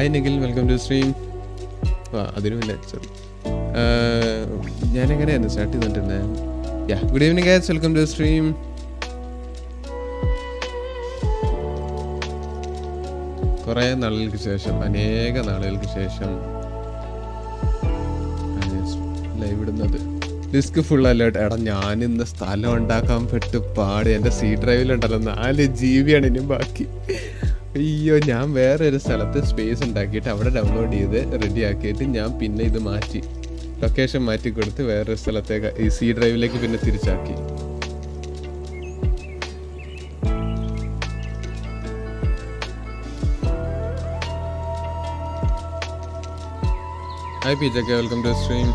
Hi Nikhil, welcome to stream. അതിനു മുന്നേ sorry, ഞാനെങ്ങനെയായിരുന്നു സ്റ്റാർട്ട് ചെയ്തിട്ടുണ്ടേ. Good evening guys, welcome to stream. കുറേ നാളുകൾക്ക് ശേഷം, അനേക നാളുകൾക്ക് ശേഷം ലൈവ് ഇടുന്നത്. Disk full alert. എടാ, ഞാനിന്ന് സ്ഥലം ഉണ്ടാക്കാൻ പെട്ട് പാട്. എൻ്റെ സി ഡ്രൈവിലുണ്ടല്ലോ 4 GB ആണ് ഇനിയും ബാക്കി. അയ്യോ, ഞാൻ വേറെ ഒരു സ്ഥലത്ത് സ്പേസ് ഉണ്ടാക്കിയിട്ട് അവിടെ ഡൗൺലോഡ് ചെയ്ത് റെഡി ആക്കിയിട്ട് ഞാൻ പിന്നെ ഇത് മാറ്റി, ലൊക്കേഷൻ മാറ്റി കൊടുത്ത് വേറൊരു സ്ഥലത്തേക്ക് ഈ സി ഡ്രൈവിലേക്ക് പിന്നെ തിരിച്ചാക്കി. ഹായ് പീജൊക്കെ, വെൽക്കം ടു സ്ട്രീം.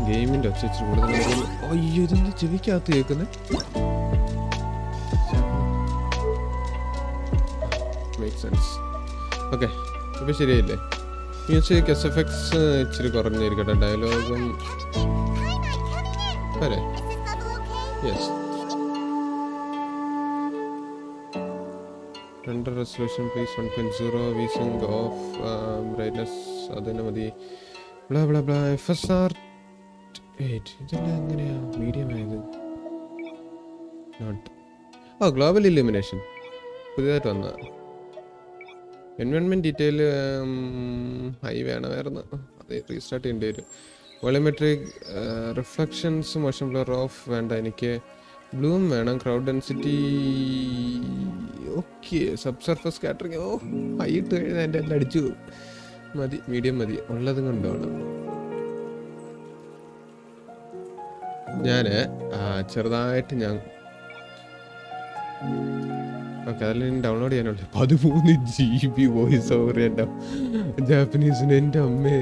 ഗെയിമിൻ്റെ ഒച്ച ഇച്ചിരി കൂടുതൽ. അയ്യോ, ഇതെന്താ ചെവിക്കകത്ത് കേൾക്കുന്നത്? Make sense. ഓക്കെ, ഇപ്പം ശരിയായില്ലേ? മ്യൂസിക് SFX ഇച്ചിരി കുറഞ്ഞിരിക്കട്ടെ. ഡയലോഗും അല്ലേ? Yes. Render resolution please 1.0. Wheezing of brightness അതിന് മതി. Blah blah blah. FSR 8. ഇതെല്ലാം എങ്ങനെയാ മീഡിയം ആയത്? നോട്ട്. ഗ്ലോബൽ ഇല്യൂമിനേഷൻ പുതിയതായിട്ട് വന്ന. എൻവയോൺമെൻറ്റ് ഡീറ്റെയിൽ ഹൈ വേണമായിരുന്നു, അത് റീസ്റ്റാർട്ട് ചെയ്യേണ്ടി വരും. Volumetric reflections motion blur of വേണ്ട എനിക്ക്. ബ്ലൂം വേണം. Crowd density okay. Sub surface scattering high ഇട്ട് കഴിഞ്ഞാൽ എൻ്റെ എല്ലാം അടിച്ചു മതി. മീഡിയം മതി, ഉള്ളതും കൊണ്ടാണ്. ഞാൻ ചെറുതായിട്ട് ഓക്കെ, അതെല്ലാം ഡൗൺലോഡ് ചെയ്യാനുണ്ട്. 13 GB വോയിസ് ഓവർ എൻ്റെ ജാപ്പനീസിന്. എൻ്റെ അമ്മേ.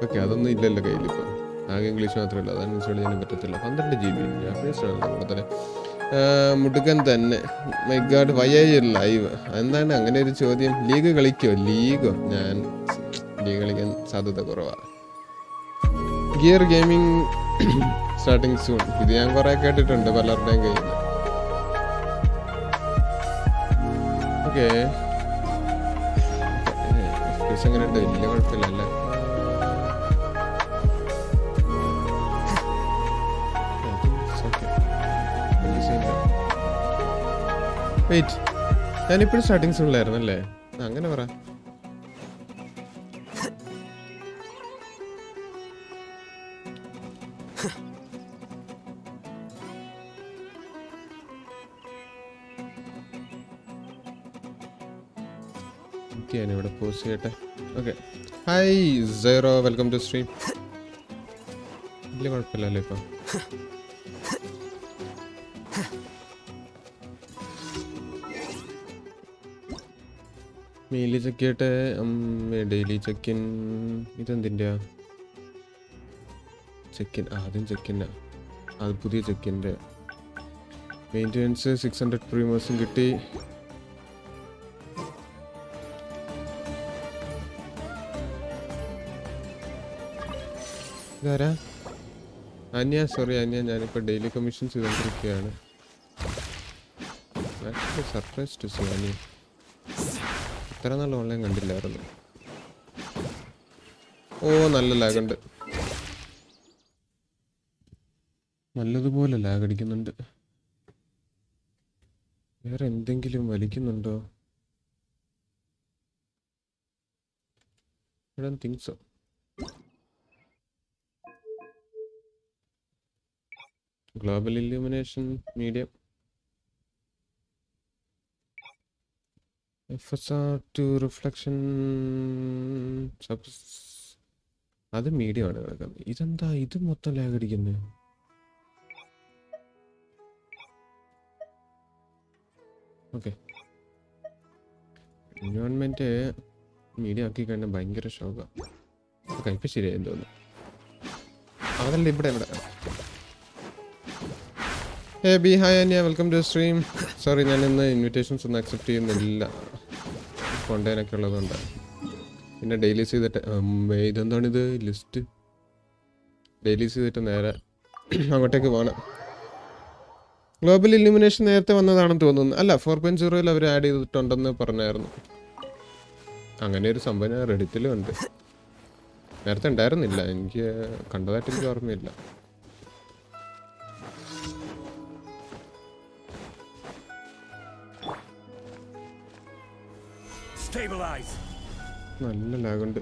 ഓക്കെ, അതൊന്നും ഇല്ലല്ലോ കയ്യിലിപ്പോൾ. ആകെ ഇംഗ്ലീഷ് മാത്രമേ ഉള്ളൂ, അതാണ് ഇൻസ്റ്റാൾ ചെയ്യാനും പറ്റത്തില്ല. 12 GB ജാപ്പനീസാണല്ലോ കൂടുതൽ. മുടുക്കൻ തന്നെ. My god, why are you live? എന്താണ് അങ്ങനെ ഒരു ചോദ്യം? ലീഗ് കളിക്കോ? ലീഗോ? ഞാൻ ലീഗ് കളിക്കാൻ സാധ്യത കുറവാണ്. Gear gaming starting soon. ഇത് ഞാൻ കുറെ കേട്ടിട്ടുണ്ട് പലരുടെയും കയ്യിൽ നിന്ന്. ഓക്കെ, അങ്ങനെ ഉണ്ട്, വലിയ കുഴപ്പമില്ലല്ലേ? വെയിറ്റ്, ഞാനിപ്പോഴും സ്റ്റാർട്ടിങ് സൂണിലായിരുന്നു അല്ലേ? അങ്ങനെ പറ. ഞാനിവിടെ പോസ്റ്റ് ചെയ്യട്ടെ. Okay, hi zero, welcome to stream. വലിയ കുഴപ്പമില്ലല്ലോ ഇപ്പം. മെയിലി ചെക്ക് ചെയ്യട്ടെ. Daily check in. ഇതെന്തിൻ്റെ ചെക്കിൻ? ആദ്യം ചെക്കിൻ്റെ, അത് പുതിയ ചെക്കിൻ്റെ. മെയിൻ്റെനൻസ് 600 പ്രീമിയേഴ്സും കിട്ടി. ഇതാരാ? അന്യ. സോറി അന്യ, ഞാനിപ്പോൾ ഡെയിലി കമ്മീഷൻ ചെയ്തുകൊണ്ടിരിക്കുകയാണ്. സർപ്രൈസ് ടു സീ അന്യ. ഇത്ര നല്ല ഓൺലൈൻ കണ്ടില്ലായിരുന്നു. നല്ല ലാഗുണ്ട്, നല്ലതുപോലെ ലാഗ് അടിക്കുന്നുണ്ട്. വേറെ എന്തെങ്കിലും വലിക്കുന്നുണ്ടോ? I don't think so. Global illumination medium. FSR to reflection അത് മീഡിയം ആണ് കിടക്കുന്നത്. ഇതെന്താ ഇത് മൊത്തം ലാഗ് അടിക്കുന്നത്? ഓക്കെ, എൻവയോൺമെന്റ് മീഡിയം ആക്കി കഴിഞ്ഞാൽ ഭയങ്കര ഷോക്കാണ്. ഓക്കെ, ഇപ്പം ശരിയായി തോന്നുന്നു. അതല്ല ഇവിടെ ബി ഹായ് അന്യ, വെൽക്കം ടു സ്ട്രീം. സോറി, ഞാൻ ഇന്ന് ഇൻവിറ്റേഷൻസ് ഒന്നും അക്സെപ്റ്റ് ചെയ്യുന്നില്ല, ഫോണ്ടൈനൊക്കെ ഉള്ളതുകൊണ്ട്. പിന്നെ ഡെയിലീസ് ചെയ്തിട്ട് ഇതെന്താണിത് ലിസ്റ്റ്? ഡെയിലീസ് ചെയ്തിട്ട് നേരെ അങ്ങോട്ടേക്ക് പോകണം. ഗ്ലോബൽ ഇല്യൂമിനേഷൻ നേരത്തെ വന്നതാണെന്ന് തോന്നുന്നു. അല്ല, 4.0 അവർ ആഡ് ചെയ്തിട്ടുണ്ടെന്ന് പറഞ്ഞായിരുന്നു. അങ്ങനെ ഒരു സംഭവം റെഡിറ്റിലും ഉണ്ട്. നേരത്തെ ഉണ്ടായിരുന്നില്ല, എനിക്ക് കണ്ടതായിട്ട് എനിക്ക് ഓർമ്മയില്ല. നല്ല ലാഗുണ്ട്.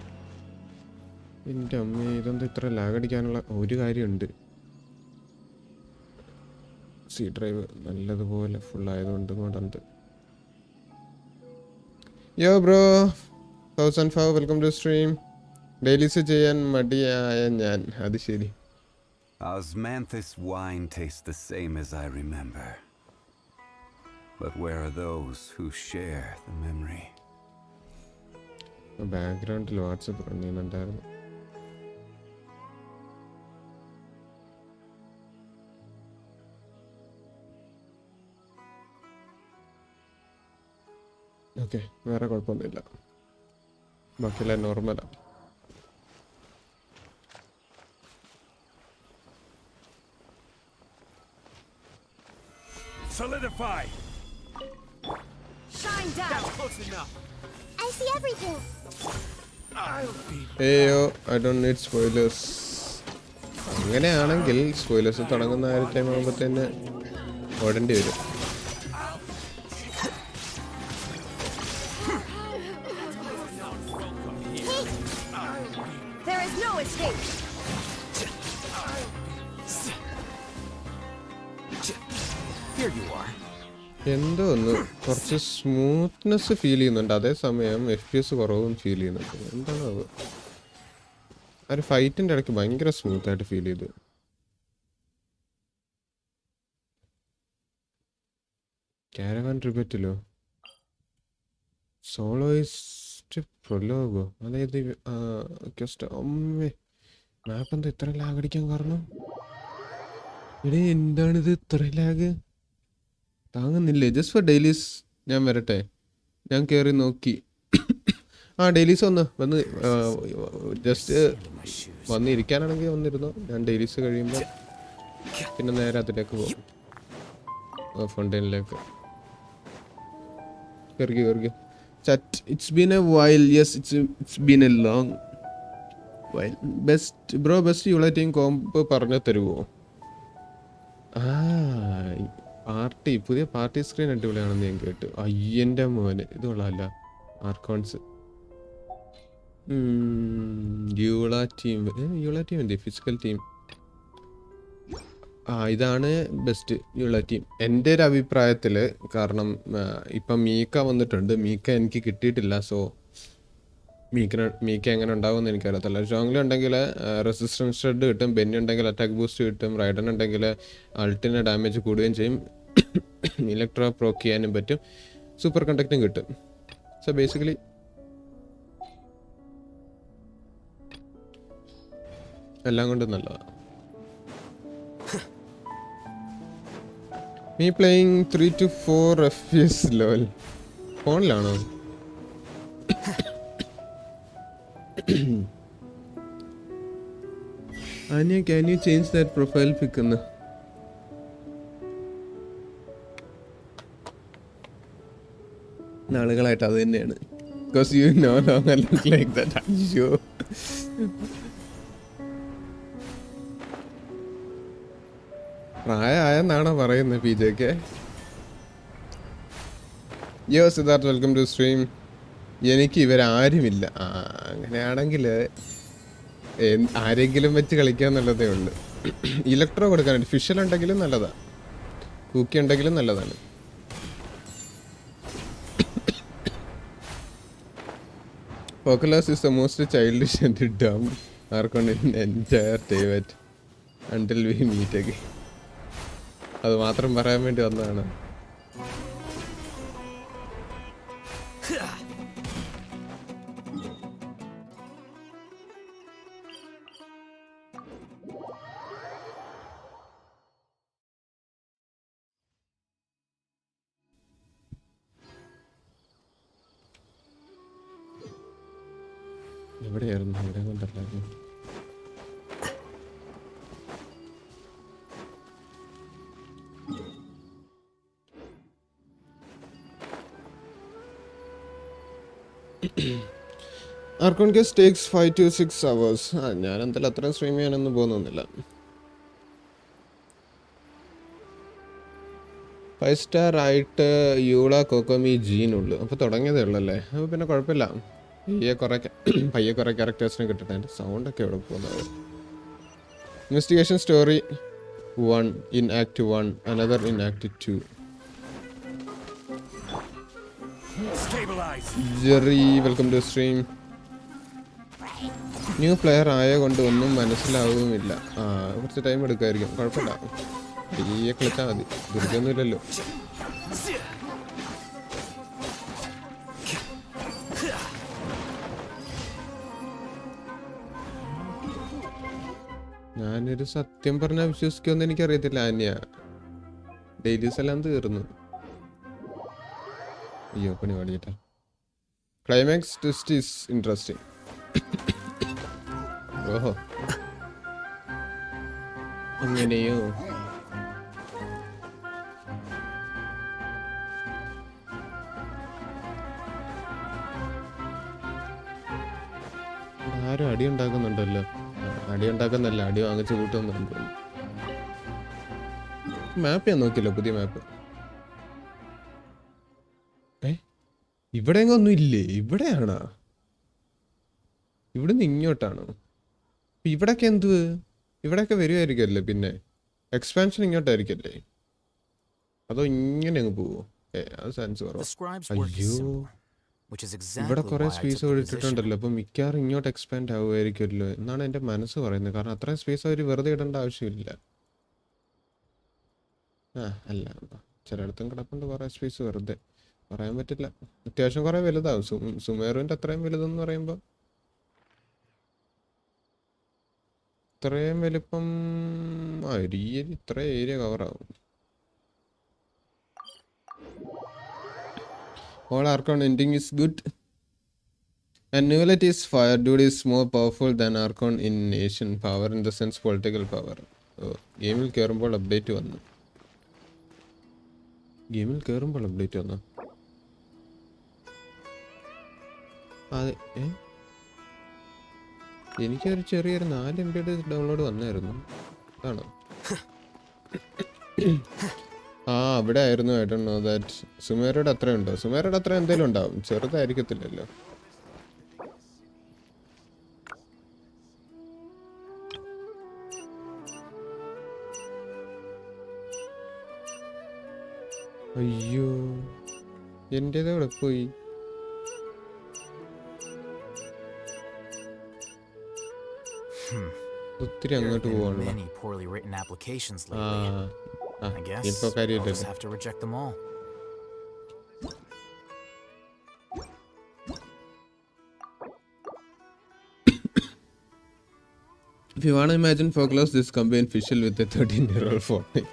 എൻ്റെ അമ്മ, ഇതെന്താ ഇത്ര ലാഗ് അടിക്കാനുള്ള ഒരു കാര്യമുണ്ട്. സി ഡ്രൈവ് നല്ലതുപോലെ ഫുൾ ആയതുകൊണ്ട് കൊണ്ടുണ്ട്. Yo bro 1005 welcome to stream. Dailies ചെയ്യാൻ മടിയായ ഞാൻ. അത് ശരി. Osmanthus wine tastes the same as I remember. But where are those who share the memory? ബാക്ക്ഗ്രൗണ്ടിൽ വാട്സപ്പ് റൺ ചെയ്യുന്നുണ്ടായിരുന്നു. ഓക്കെ, വേറെ കുഴപ്പമൊന്നുമില്ല, ബാക്കിയെല്ലാം നോർമലാണ്. Solidify. Shine down. That's close enough. I see everything. I'll be. ഏയോ ഐ ഡോണ്ട് നീഡ് സ്പോയിലേഴ്സ്. അങ്ങനെയാണെങ്കിൽ spoilers തുടങ്ങുന്ന ആ ഒരു ടൈം ആകുമ്പോൾ തന്നെ ഓടേണ്ടി വരും. There is no escape. Here you are. എന്തോ ഒന്ന് കുറച്ച് സ്മൂത്ത്നെസ് ഫീൽ ചെയ്യുന്നുണ്ട്, അതേസമയം FPS കുറവും ഫീൽ ചെയ്യുന്നുണ്ട്. എന്താണോ അത്, ആ ഒരു ഫൈറ്റിൻ്റെ ഇടയ്ക്ക് ഭയങ്കര സ്മൂത്തായിട്ട് ഫീൽ ചെയ്തു. കാരവാൻ റിബറ്റിലോ സോളോയിസ്റ്റ് പ്രൊലോഗോ, അതായത് അമ്മേ മാപ്പ് എന്താ ഇത്ര ലാഗ് അടിക്കാൻ കാരണം? എടേ എന്താണിത് ഇത്ര ലാഗ്? താങ്ങുന്നില്ലേ? ജസ്റ്റ് ഫോർ ഡെയിലീസ് ഞാൻ വരട്ടെ. ഞാൻ കയറി നോക്കി. ആ ഡെയിലീസ് വന്ന് ജസ്റ്റ് വന്നിരിക്കാനാണെങ്കിൽ വന്നിരുന്നു. ഞാൻ ഡെയിലീസ് കഴിയുമ്പോൾ പിന്നെ നേരെ അതിലേക്ക് പോകും, ഫൗണ്ടൈനിലേക്ക്. കയറി chat. It's been a while. Yes, it's been a long while. Best Eula team comp പറഞ്ഞു തരുമോ? പുതിയ പാർട്ടി സ്ക്രീൻ അടിപൊളിയാണെന്ന് ഞാൻ കേട്ടു. അയ്യൻ്റെ മോന്, ഇത് കൊള്ളാമല്ല. ആർക്കോൺസ് യുള ടീം എന്ത് ഫിസിക്കൽ ടീം? ഇതാണ് ബെസ്റ്റ് യുള ടീം എൻ്റെ ഒരു അഭിപ്രായത്തിൽ. കാരണം ഇപ്പം മീക്ക വന്നിട്ടുണ്ട്. മീക്ക എനിക്ക് കിട്ടിയിട്ടില്ല. സോ മീക്ക എങ്ങനെ ഉണ്ടാകുമെന്ന് എനിക്കറിയത്തില്ല. ജോങ്ലി ഉണ്ടെങ്കിൽ റെസിസ്റ്റൻസ് ഷെഡ് കിട്ടും, ബെന്നി ഉണ്ടെങ്കിൽ അറ്റാക്ക് ബൂസ്റ്റ് കിട്ടും, റൈഡൻ ഉണ്ടെങ്കിൽ അൾട്ടിന് ഡാമേജ് കൂടുകയും ചെയ്യും, ഇലക്ട്രോ പ്രോക്ക് ചെയ്യാനും പറ്റും, സൂപ്പർ കണ്ടക്റ്റും കിട്ടും. സോ ബേസിക്കലി എല്ലാം കൊണ്ടും നല്ലതാണ്. Me playing 3 to 4 FPS lol. ഫോണിലാണോ? Anya, can you change that profile pic? നാളുകളായിട്ട് അത് തന്നെയാണ്. Because you no longer look like that. അയ്യോ, പ്രായമായെന്നാണോ പറയുന്നത് PJക്ക്? യോ സിദ്ധാർത്ഥ്, വെൽക്കം ടു സ്ട്രീം. എനിക്ക് ഇവരാരുമില്ല. അങ്ങനെയാണെങ്കിൽ ആരെങ്കിലും വെച്ച് കളിക്കാന്നുള്ളതേ ഉള്ളു. ഇലക്ട്രോ കൊടുക്കാനുണ്ട്. ഫിഷ്യൽ ഉണ്ടെങ്കിലും നല്ലതാണ്, കുക്കി ഉണ്ടെങ്കിലും നല്ലതാണ്. Pokelas is the most childish and dumb Archon in entire Teyvat until we meet again. അത് മാത്രം പറയാൻ വേണ്ടി വന്നതാണ്. എവിടെയായിരുന്നു? ഇവിടെ കൊണ്ടല്ലായിരുന്നു. Archon case takes 5 to 6 hours. ഞാൻ എന്തായാലും അത്രയും സ്ട്രീം ചെയ്യാനൊന്നും പോകുന്നില്ല. 5 സ്റ്റാർ ആയിട്ട് യൂള കോക്കോമി ജീനുള്ളൂ. അപ്പോൾ തുടങ്ങിയതേ ഉള്ളല്ലേ. അപ്പോൾ പിന്നെ കുഴപ്പമില്ല. പയ്യെ കുറേ ക്യാരക്ടേഴ്സിനെ കിട്ടട്ടെ. എൻ്റെ സൗണ്ടൊക്കെ എവിടെ പോകുന്നത്. Investigation story 1 in Act 1, another in Act 2. Stabilize. Jerry welcome to stream. New player ആയ കൊണ്ട് ഒന്നും മനസ്സിലാവുമില്ല. കുറച്ച് ടൈം എടുക്കുമായിരിക്കും. കുഴപ്പമില്ല, പയ്യെ കളിച്ചാൽ മതി. ദുരിതമൊന്നുമില്ലല്ലോ. ഞാനൊരു സത്യം പറഞ്ഞാൽ വിശ്വസിക്കുമെന്ന് എനിക്കറിയത്തില്ല. ആന്യ ഡെയിലീസ് എല്ലാം തീർന്നു. അയ്യോ പണി പാടിയിട്ടാ. Climax twist is interesting. ഓഹോ അങ്ങനെയോ. ആരും അടി ഉണ്ടാക്കുന്നുണ്ടല്ലോ. അടി ഉണ്ടാക്കുന്നല്ല, അടി വാങ്ങിച്ച് കൂട്ടുന്നുണ്ട്. മാപ്പ് ഞാൻ നോക്കിയല്ലോ, പുതിയ മാപ്പ്. ഇവിടെ ഒന്നും ഇല്ലേ? ഇവിടെയാണോ? ഇവിടുന്ന് ഇങ്ങോട്ടാണോ? ഇവിടൊക്കെ എന്തുവ്? ഇവിടെയൊക്കെ വരുമായിരിക്കുമല്ലേ? പിന്നെ എക്സ്പാൻഷൻ ഇങ്ങോട്ടായിരിക്കല്ലേ? അതോ ഇങ്ങനെ അങ്ങ് പോവോ? അത് സെൻസ് കുറവാ. അയ്യോ ഇവിടെ കുറെ സ്പേസ് ഇട്ടിട്ടുണ്ടല്ലോ. അപ്പൊ മിക്കവാറും ഇങ്ങോട്ട് എക്സ്പാൻഡ് ആവുമായിരിക്കുമല്ലോ എന്നാണ് എൻ്റെ മനസ്സ് പറയുന്നത്. കാരണം അത്രയും സ്പേസ് അവർ വെറുതെ ഇടേണ്ട ആവശ്യമില്ല. അല്ല, ചിലയിടത്തും കിടപ്പുണ്ട് കുറെ സ്പേസ് വെറുതെ. പറയാൻ പറ്റില്ല. അത്യാവശ്യം കുറെ വലുതാവും. സുമേറുവിൻ്റെ അത്രയും വലുതെന്ന് പറയുമ്പോൾ ഇത്രയും വലിപ്പം ഇത്ര area കവറാവും. All Archon ending is good. And Nulet is fire. Dude is more powerful than Archon in nation power, in the sense political power. ഗെയിമിൽ കയറുമ്പോൾ അപ്ഡേറ്റ് വന്നു. അതെ, എനിക്കൊരു ചെറിയൊരു 4 MB ഡൗൺലോഡ് വന്നായിരുന്നു. ആണോ? അവിടെ ആയിരുന്നു. I don't know that. സുമേറയുടെ അത്ര ഉണ്ടോ? സുമേറയുടെ അത്ര എന്തെങ്കിലും ഉണ്ടാവും, ചെറുതായിരിക്കത്തില്ലല്ലോ. അയ്യോ എന്റേത് എവിടെ പോയി? ഒത്തിരി അങ്ങോട്ട് പോവാണല്ലോ. ഇപ്പൊ കാര്യമില്ലല്ലോ. If you want to imagine Folklore, this combined official with a 13-year-old Fontain.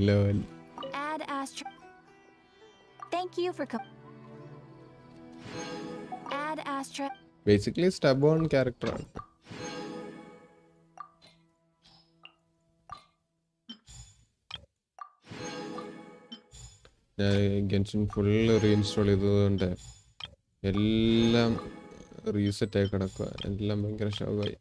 Lol. Add Astra. Thank you for Add Astra. Basically, stubborn character. Genshin full reinstall ചെയ്തതുകൊണ്ട് എല്ലാം റീസെറ്റ് ആയി കിടക്കുക. എല്ലാം ഭയങ്കര ഷോക്കായി.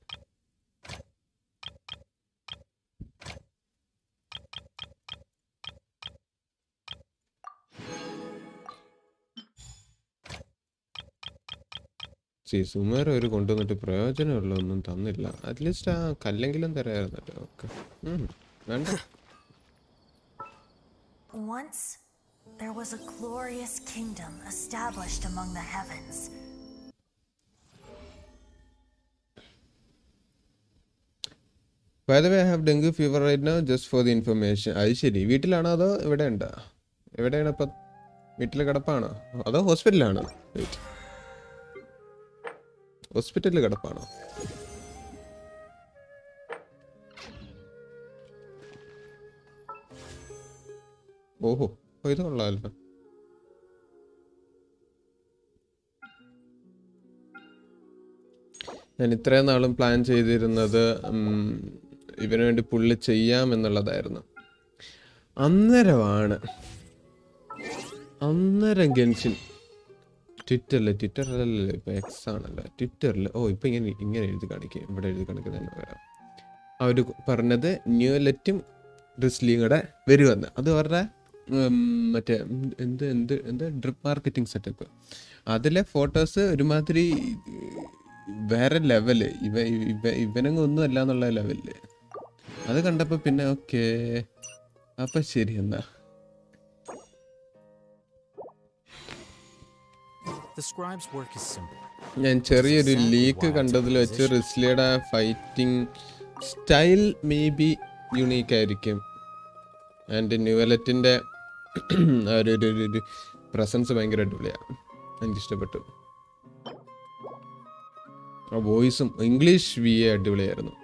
സുമാർ അവർ കൊണ്ടുവന്നിട്ട് പ്രയോജനമുള്ള ഒന്നും തന്നില്ല. അറ്റ്ലീസ്റ്റ് ആ കല്ലെങ്കിലും തരായിരുന്നല്ലോ. ഓക്കെ വേണ്ട. Once there was a glorious kingdom established among the heavens. By the way, I have dengue fever right now, just for the information. അത് ശരി. വീട്ടിലാണോ അതോ ഇവിടെ ഉണ്ടോ? എവിടെയാണ് ഇപ്പം? വീട്ടിൽ കിടപ്പാണോ അതോ ഹോസ്പിറ്റലിലാണോ? ഹോസ്പിറ്റലിൽ കിടപ്പാണോ? ഓഹോ ഇത് കൊള്ളാമല്ലോ. ഞാൻ ഇത്രയും നാളും പ്ലാൻ ചെയ്തിരുന്നത് ഇവന് വേണ്ടി പുള്ളി ചെയ്യാമെന്നുള്ളതായിരുന്നു. അന്നേരം ഗെൻഷിൻ ട്വിറ്ററിലല്ലേ ഇപ്പൊ എക്സ് ആണല്ലോ ട്വിറ്ററിൽ. ഓ ഇപ്പൊ ഇങ്ങനെ എഴുതി കാണിക്കും, ഇവിടെ എഴുതി കാണിക്കുന്നതിന് പകരം അവർ പറഞ്ഞത് ന്യൂലെറ്റും ഡ്രിസ്ലിയും കൂടെ വരുമെന്ന്. അത് അവരുടെ മറ്റേ എന്ത് ഡ്രിപ്പ് മാർക്കറ്റിംഗ് സെറ്റപ്പ്. അതിലെ ഫോട്ടോസ് ഒരുമാതിരി വേറെ ലെവല്, ഇവനങ്ങ് ഒന്നും അല്ല എന്നുള്ള ലെവലില്. അത് കണ്ടപ്പോൾ പിന്നെ ഓക്കെ അപ്പം ശരി എന്നാ. The scribe's work is simple. ഞാൻ ചെറിയൊരു ലീക്ക് കണ്ടതിൽ വെച്ച് റിസ്ലിയുടെ fighting style may be unique ആയിരിക്കും. ആൻഡ് ന്യൂവലറ്റിൻ്റെ ഒരു പ്രസൻസ് ഭയങ്കര അടിപൊളിയാണ്, എനിക്കിഷ്ടപ്പെട്ടു. ആ വോയിസും ഇംഗ്ലീഷ് VA അടിപൊളിയായിരുന്നു.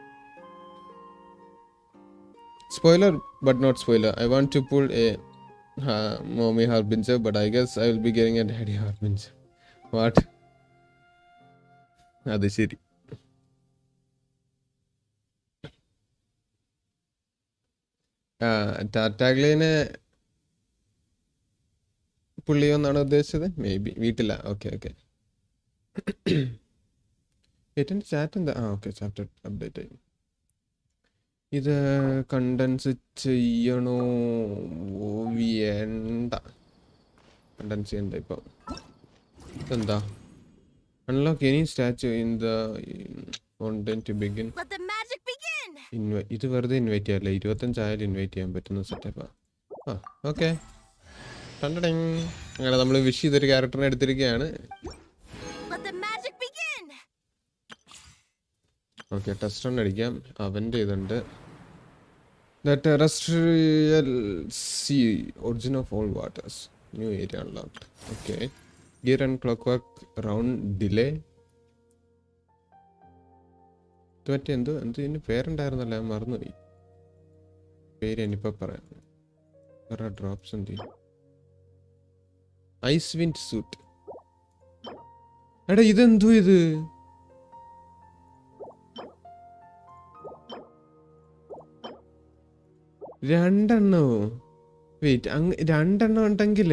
Spoiler but not spoiler. I want to pull a mommy harbinger, but I guess I will be getting a daddy harbinger. What? അത് ശരി. ടാറ്റാഗ്ലിനെ പുള്ളിയൊന്നാണ് ഉദ്ദേശിച്ചത്? May be Veettila. ഓക്കെ ഏറ്റവും ചാറ്റ് എന്താ? ഓക്കെ ചാറ്റ് അപ്ഡേറ്റ് ആയി. ഇത് contents ചെയ്യണോ? വേണ്ട, contents ചെയ്യണ്ട. ഇപ്പം എന്താ unlock any statue in the Fontain to begin. Let the magic begin. ഇത് വെറുതെ ഇൻവൈറ്റ് ചെയ്യാറില്ല, 25 ആയാലും ഇൻവൈറ്റ് ചെയ്യാൻ പറ്റുന്ന സെറ്റപ്പാ. ഓക്കെ അങ്ങനെ നമ്മൾ വിഷ് ചെയ്തൊരു ക്യാരക്ടറിനെ എടുത്തിരിക്കുകയാണ്. Let the magic begin. Okay test run അടിക്കാം. അവൻ്റെ ഇതുണ്ട്. The terrestrial sea, origin of all waters. New area unlocked. Okay. Gear and clockwork round delay. ഇത് മറ്റേ ഇതിന് പേരുണ്ടായിരുന്നല്ലോ, ഞാൻ മറന്നുപോയി പേര്. എനിയിപ്പോൾ പറയാം. വേറെ ഡ്രോപ്സ് എന്ത് ചെയ്യും? Ice wind suit. എടാ ഇതെന്തോ ഇത്? രണ്ടെണ്ണോ? വെയിറ്റ്, രണ്ടെണ്ണം ഉണ്ടെങ്കിൽ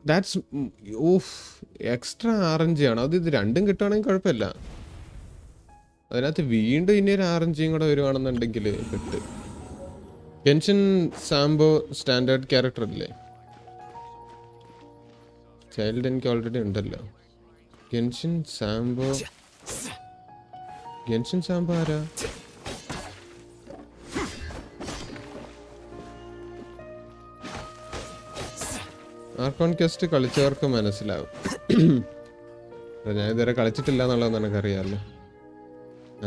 ദാറ്റ്സ് ഓഫ് എക്സ്ട്രാ RNG ആണ്. അത് ഇത് രണ്ടും കിട്ടുവാണെങ്കിൽ കുഴപ്പമില്ല. അതിനകത്ത് വീണ്ടും ഇനി ഒരു RNGയും കൂടെ വരുവാണെന്നുണ്ടെങ്കിൽ കിട്ട്. ഗെൻഷിൻ സാംബോ സ്റ്റാൻഡേർഡ് ക്യാരക്ടർ അല്ലേ? ചൈൽഡ് എനിക്ക് ഓൾറെഡി ഉണ്ടല്ലോ. ഗെൻഷിൻ സാംബോ ആരാ? ആർക്കോൺ ക്വസ്റ്റ് കളിച്ചവർക്ക് മനസ്സിലാവും. ഞാൻ ഇതുവരെ കളിച്ചിട്ടില്ല എന്നുള്ളത് നിനക്കറിയാമല്ലോ.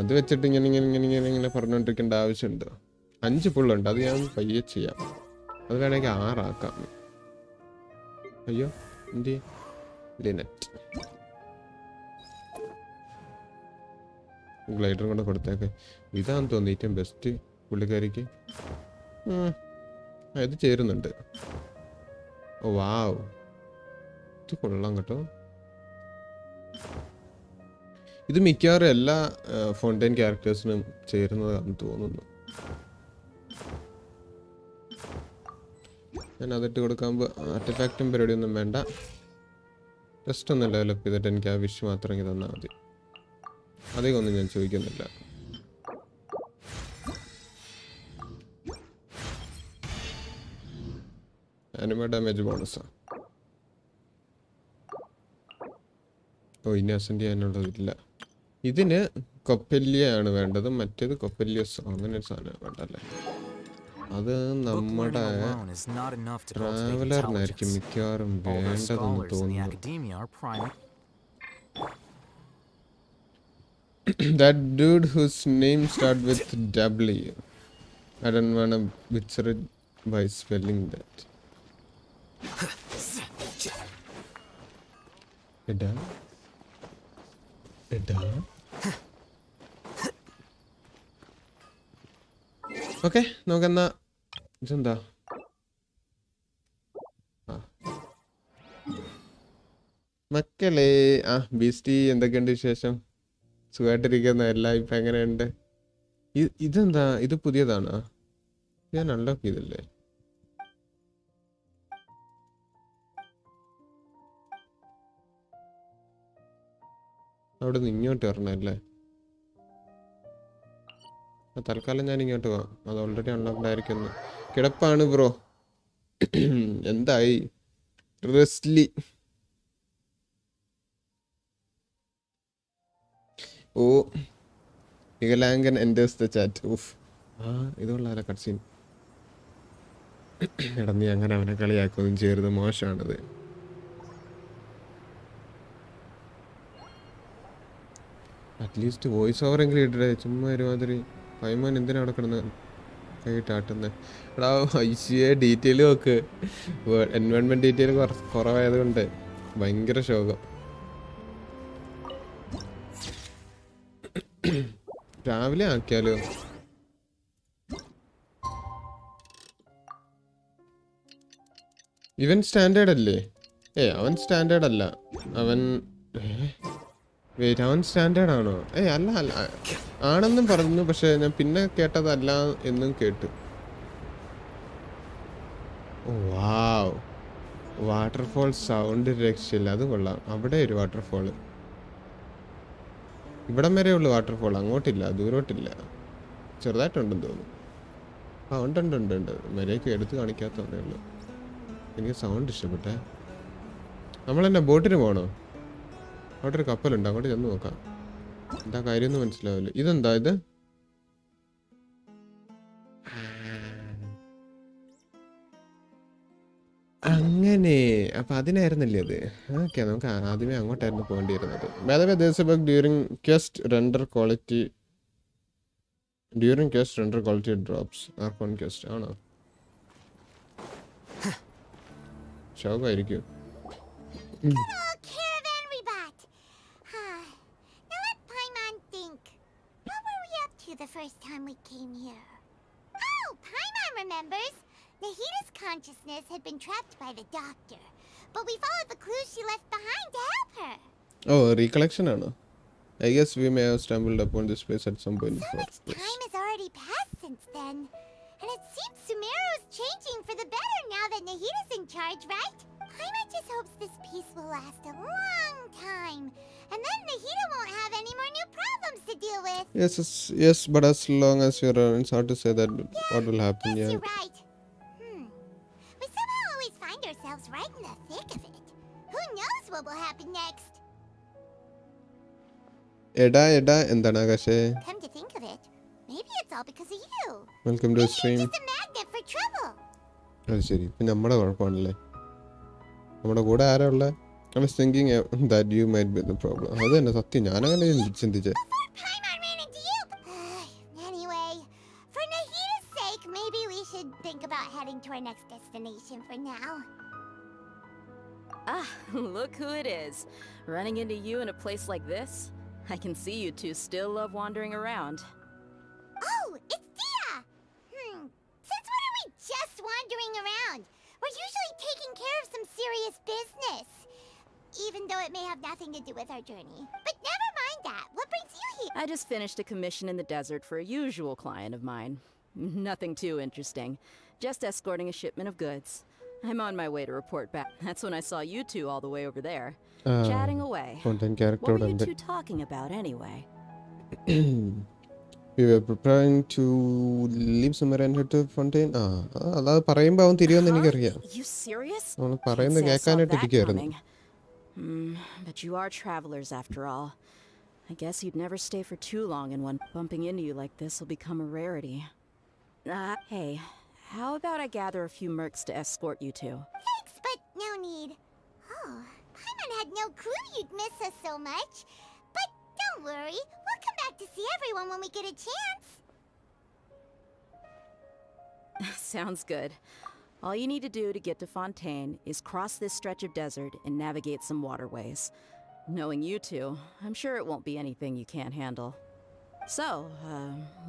അത് വെച്ചിട്ട് ഇങ്ങനെ പറഞ്ഞുകൊണ്ടിരിക്കേണ്ട ആവശ്യമുണ്ടോ? 5 പുള്ളുണ്ട്, അത് ഞാൻ പയ്യെ ചെയ്യാം. അത് വേണമെങ്കിൽ 6 ആക്കാം. അയ്യോ എന്ത് ലിനറ്റ് ഗ്ലൈഡറും കൂടെ കൊടുത്തേക്കെ. ഇതാന്ന് തോന്നി ഏറ്റവും ബെസ്റ്റ് പുള്ളിക്കാരിക്ക്. ഇത് ചേരുന്നുണ്ട്. ഓ വാവ്, ഇത് കൊള്ളാം കേട്ടോ. ഇത് മിക്കവാറും എല്ലാ ഫോണ്ടൈൻ ക്യാരക്ടേഴ്സിനും ചേരുന്നതാണെന്ന് തോന്നുന്നു. ഞാൻ അതിട്ട് കൊടുക്കുമ്പോൾ ആർട്ടിഫാക്റ്റും പരിപാടിയൊന്നും വേണ്ട. ജസ്റ്റ് ഒന്ന് ഡെവലപ്പ് ചെയ്തിട്ട് എനിക്ക് ആ വിഷ് മാത്രം എനിക്ക് തന്നാൽ മതി. അധികം ഒന്നും ഞാൻ ചോദിക്കുന്നില്ല. Anime damage ബോണസാ. ഓ ഇനി അസെൻഡ് ചെയ്യാനുള്ളതില്ല. ഇതിന് കൊപ്പല്യാണ് വേണ്ടത്, മറ്റേത് കൊപ്പല്യസ് അങ്ങനെ ഒരു സാധനം വേണ്ടല്ലേ. അത് നമ്മുടെ ട്രാവലറിനായിരിക്കും മിക്കവാറും വേണ്ടതെന്ന് തോന്നുന്നു. That dude whose name starts with W. I don't wanna butcher it by spelling that. എടാ ഓക്കെ നമുക്കെന്നാ ഇതെന്താ? മക്കളെ ബീസ്റ്റി എന്തൊക്കെയുണ്ട് വിശേഷം? സുഖമായിട്ടിരിക്കുന്ന എല്ലാം ഇപ്പം എങ്ങനെയുണ്ട്? ഇതെന്താ? ഇത് പുതിയതാണോ? ഞാൻ അൺലോക്ക് ചെയ്തില്ലേ? അവിടെ നിന്ന് ഇങ്ങോട്ട് വരണം അല്ലേ? തൽക്കാലം ഞാൻ ഇങ്ങോട്ട് പോവാം. അത് ഓൾറെഡി അൺലോക്ക്ഡ് ആയിരിക്കുന്നു. കിടപ്പാണ് ബ്രോ. എന്തായി റെസ്ലി? ഓ വികലാംഗൻ എൻഡേഴ്സ് ദ ചാറ്റ്. ഓഫ് ഇതുള്ള കട്സീൻ. എടാ നീ അങ്ങനെ അവനെ കളിയാക്കൊന്നും ചെയ്യരുത്, മോശമാണത്. അറ്റ്ലീസ്റ്റ് വോയിസ് ഓവർ എങ്കിലും ഇടേ. ചുമ്മാ ഒരുമാതിരി പൈമാൻ എന്തിനാ അവിടെ കിടന്ന് കൈയിട്ടാട്ടുന്നത്? എടാ ഐസിയെ ഡീറ്റെയിൽ നോക്ക്. എൻവയോൺമെന്റ് ഡീറ്റെയിൽ കുറവായത് കൊണ്ട് ഭയങ്കര ശോകം. രാവിലെ ആക്കിയാലോ? ഇവൻ സ്റ്റാൻഡേർഡ് അല്ലേ? അവൻ സ്റ്റാൻഡേർഡ് അല്ല. അവൻ അവൻ സ്റ്റാൻഡേർഡ് ആണോ? അല്ല അല്ല ആണെന്നും പറഞ്ഞു. പക്ഷെ ഞാൻ പിന്നെ കേട്ടതല്ല എന്നും കേട്ടു. വാവ്, വാട്ടർഫോൾ സൗണ്ട് രക്ഷയില്ല. അത് കൊള്ളാം. അവിടെ ഒരു വാട്ടർഫോള്. ഇവിടം വരെ ഉള്ളു വാട്ടർഫോൾ, അങ്ങോട്ടില്ല, ദൂരോട്ടില്ല. ചെറുതായിട്ടുണ്ടെന്ന് തോന്നുന്നു. ഉണ്ട്. മര്യാദയ്ക്ക് എടുത്ത് കാണിക്കാത്തതേ ഉള്ളു. എനിക്ക് സൗണ്ട് ഇഷ്ടപ്പെട്ടെ. നമ്മളെന്നാ ബോട്ടിന് പോകണോ? അവിടെ ഒരു കപ്പലുണ്ട്, അങ്ങോട്ട് ചെന്ന് നോക്കാം. എന്താ കാര്യമൊന്നും മനസ്സിലാവില്ല. ഇതെന്താ ഇത്? അങ്ങനെ അപ്പൊ അതിനായിരുന്നല്ലേ അത്? ഓക്കെ, നമുക്ക് ആദ്യമേ അങ്ങോട്ടായിരുന്നു പോകേണ്ടിയിരുന്നത്. During quest render quality drops archon quest ആണോ? ശോകമായിരിക്കും. Oh, caravan rebut. Now let Paimon think. What were we up to the first time we came here? Oh, Paimon remembers. Nahida's consciousness had been trapped by the doctor, but we followed the clues she left behind to help her. Oh, recollection ആണോ? I guess we may have stumbled upon this place at some point So before. much time has already passed since then. And it seems Sumeru's changing for the better now that Nahida's in charge, right? Paimon just hopes this peace will last a long time. And then Nahida won't have any more new problems to deal with. Yes, but as long as you're around, it's hard to say that what will happen. Yes, Yeah. you're right. We somehow always find ourselves right in the thick of it. Who knows what will happen next? എടാ എന്താണ് ആകാശേ? Come to think of it, maybe it's all because of you. Welcome to Maybe stream. you're just a magnet for trouble. അത് ശരി, ഇപ്പം നമ്മുടെ കുഴപ്പമാണല്ലേ. നമ്മുടെ കൂടെ ആരാ ഉള്ളത്? I was thinking that you might be the problem. അത് തന്നെ സത്യം, ഞാനങ്ങനെ ചിന്തിച്ചേ. Before Paimon ran into you. Anyway, for Nahida's sake, maybe we should think about heading to our next destination for now. Ah, look who it is. Running into you in a place like this? I can see you two still love wandering around. Oh, it's Dia! Since when are we just wandering around? We're usually taking care of some serious business. Even though it may have nothing to do with our journey. But never mind that. What brings you here? I just finished a commission in the desert for a usual client of mine. Nothing too interesting. Just escorting a shipment of goods. I'm on my way to report back. That's when I saw you two all the way over there. Chatting away. Fontain What character were you two talking about anyway? We were preparing to leave somewhere and head to Fontain. അത് പറയുമ്പോൾ അവൻ തിരിയുമെന്ന് എനിക്കറിയാം. You serious? നമ്മൾ പറയുന്നത് Can't say I saw കേൾക്കാനായിട്ട് that ഇരിക്കുകയായിരുന്നു. coming. But you are travelers after all. I guess you'd never stay for too long in one. Bumping into you like this will become a rarity. Hey, how about I gather a few mercs to escort you two? Thanks, but no need. Oh, Paimon had no clue you'd miss us so much. But don't worry, we'll come back to see everyone when we get a chance. Sounds good. All you need to do to get to Fontain is cross this stretch of desert and navigate some waterways. Knowing you two, I'm sure it won't be anything you can't handle. So,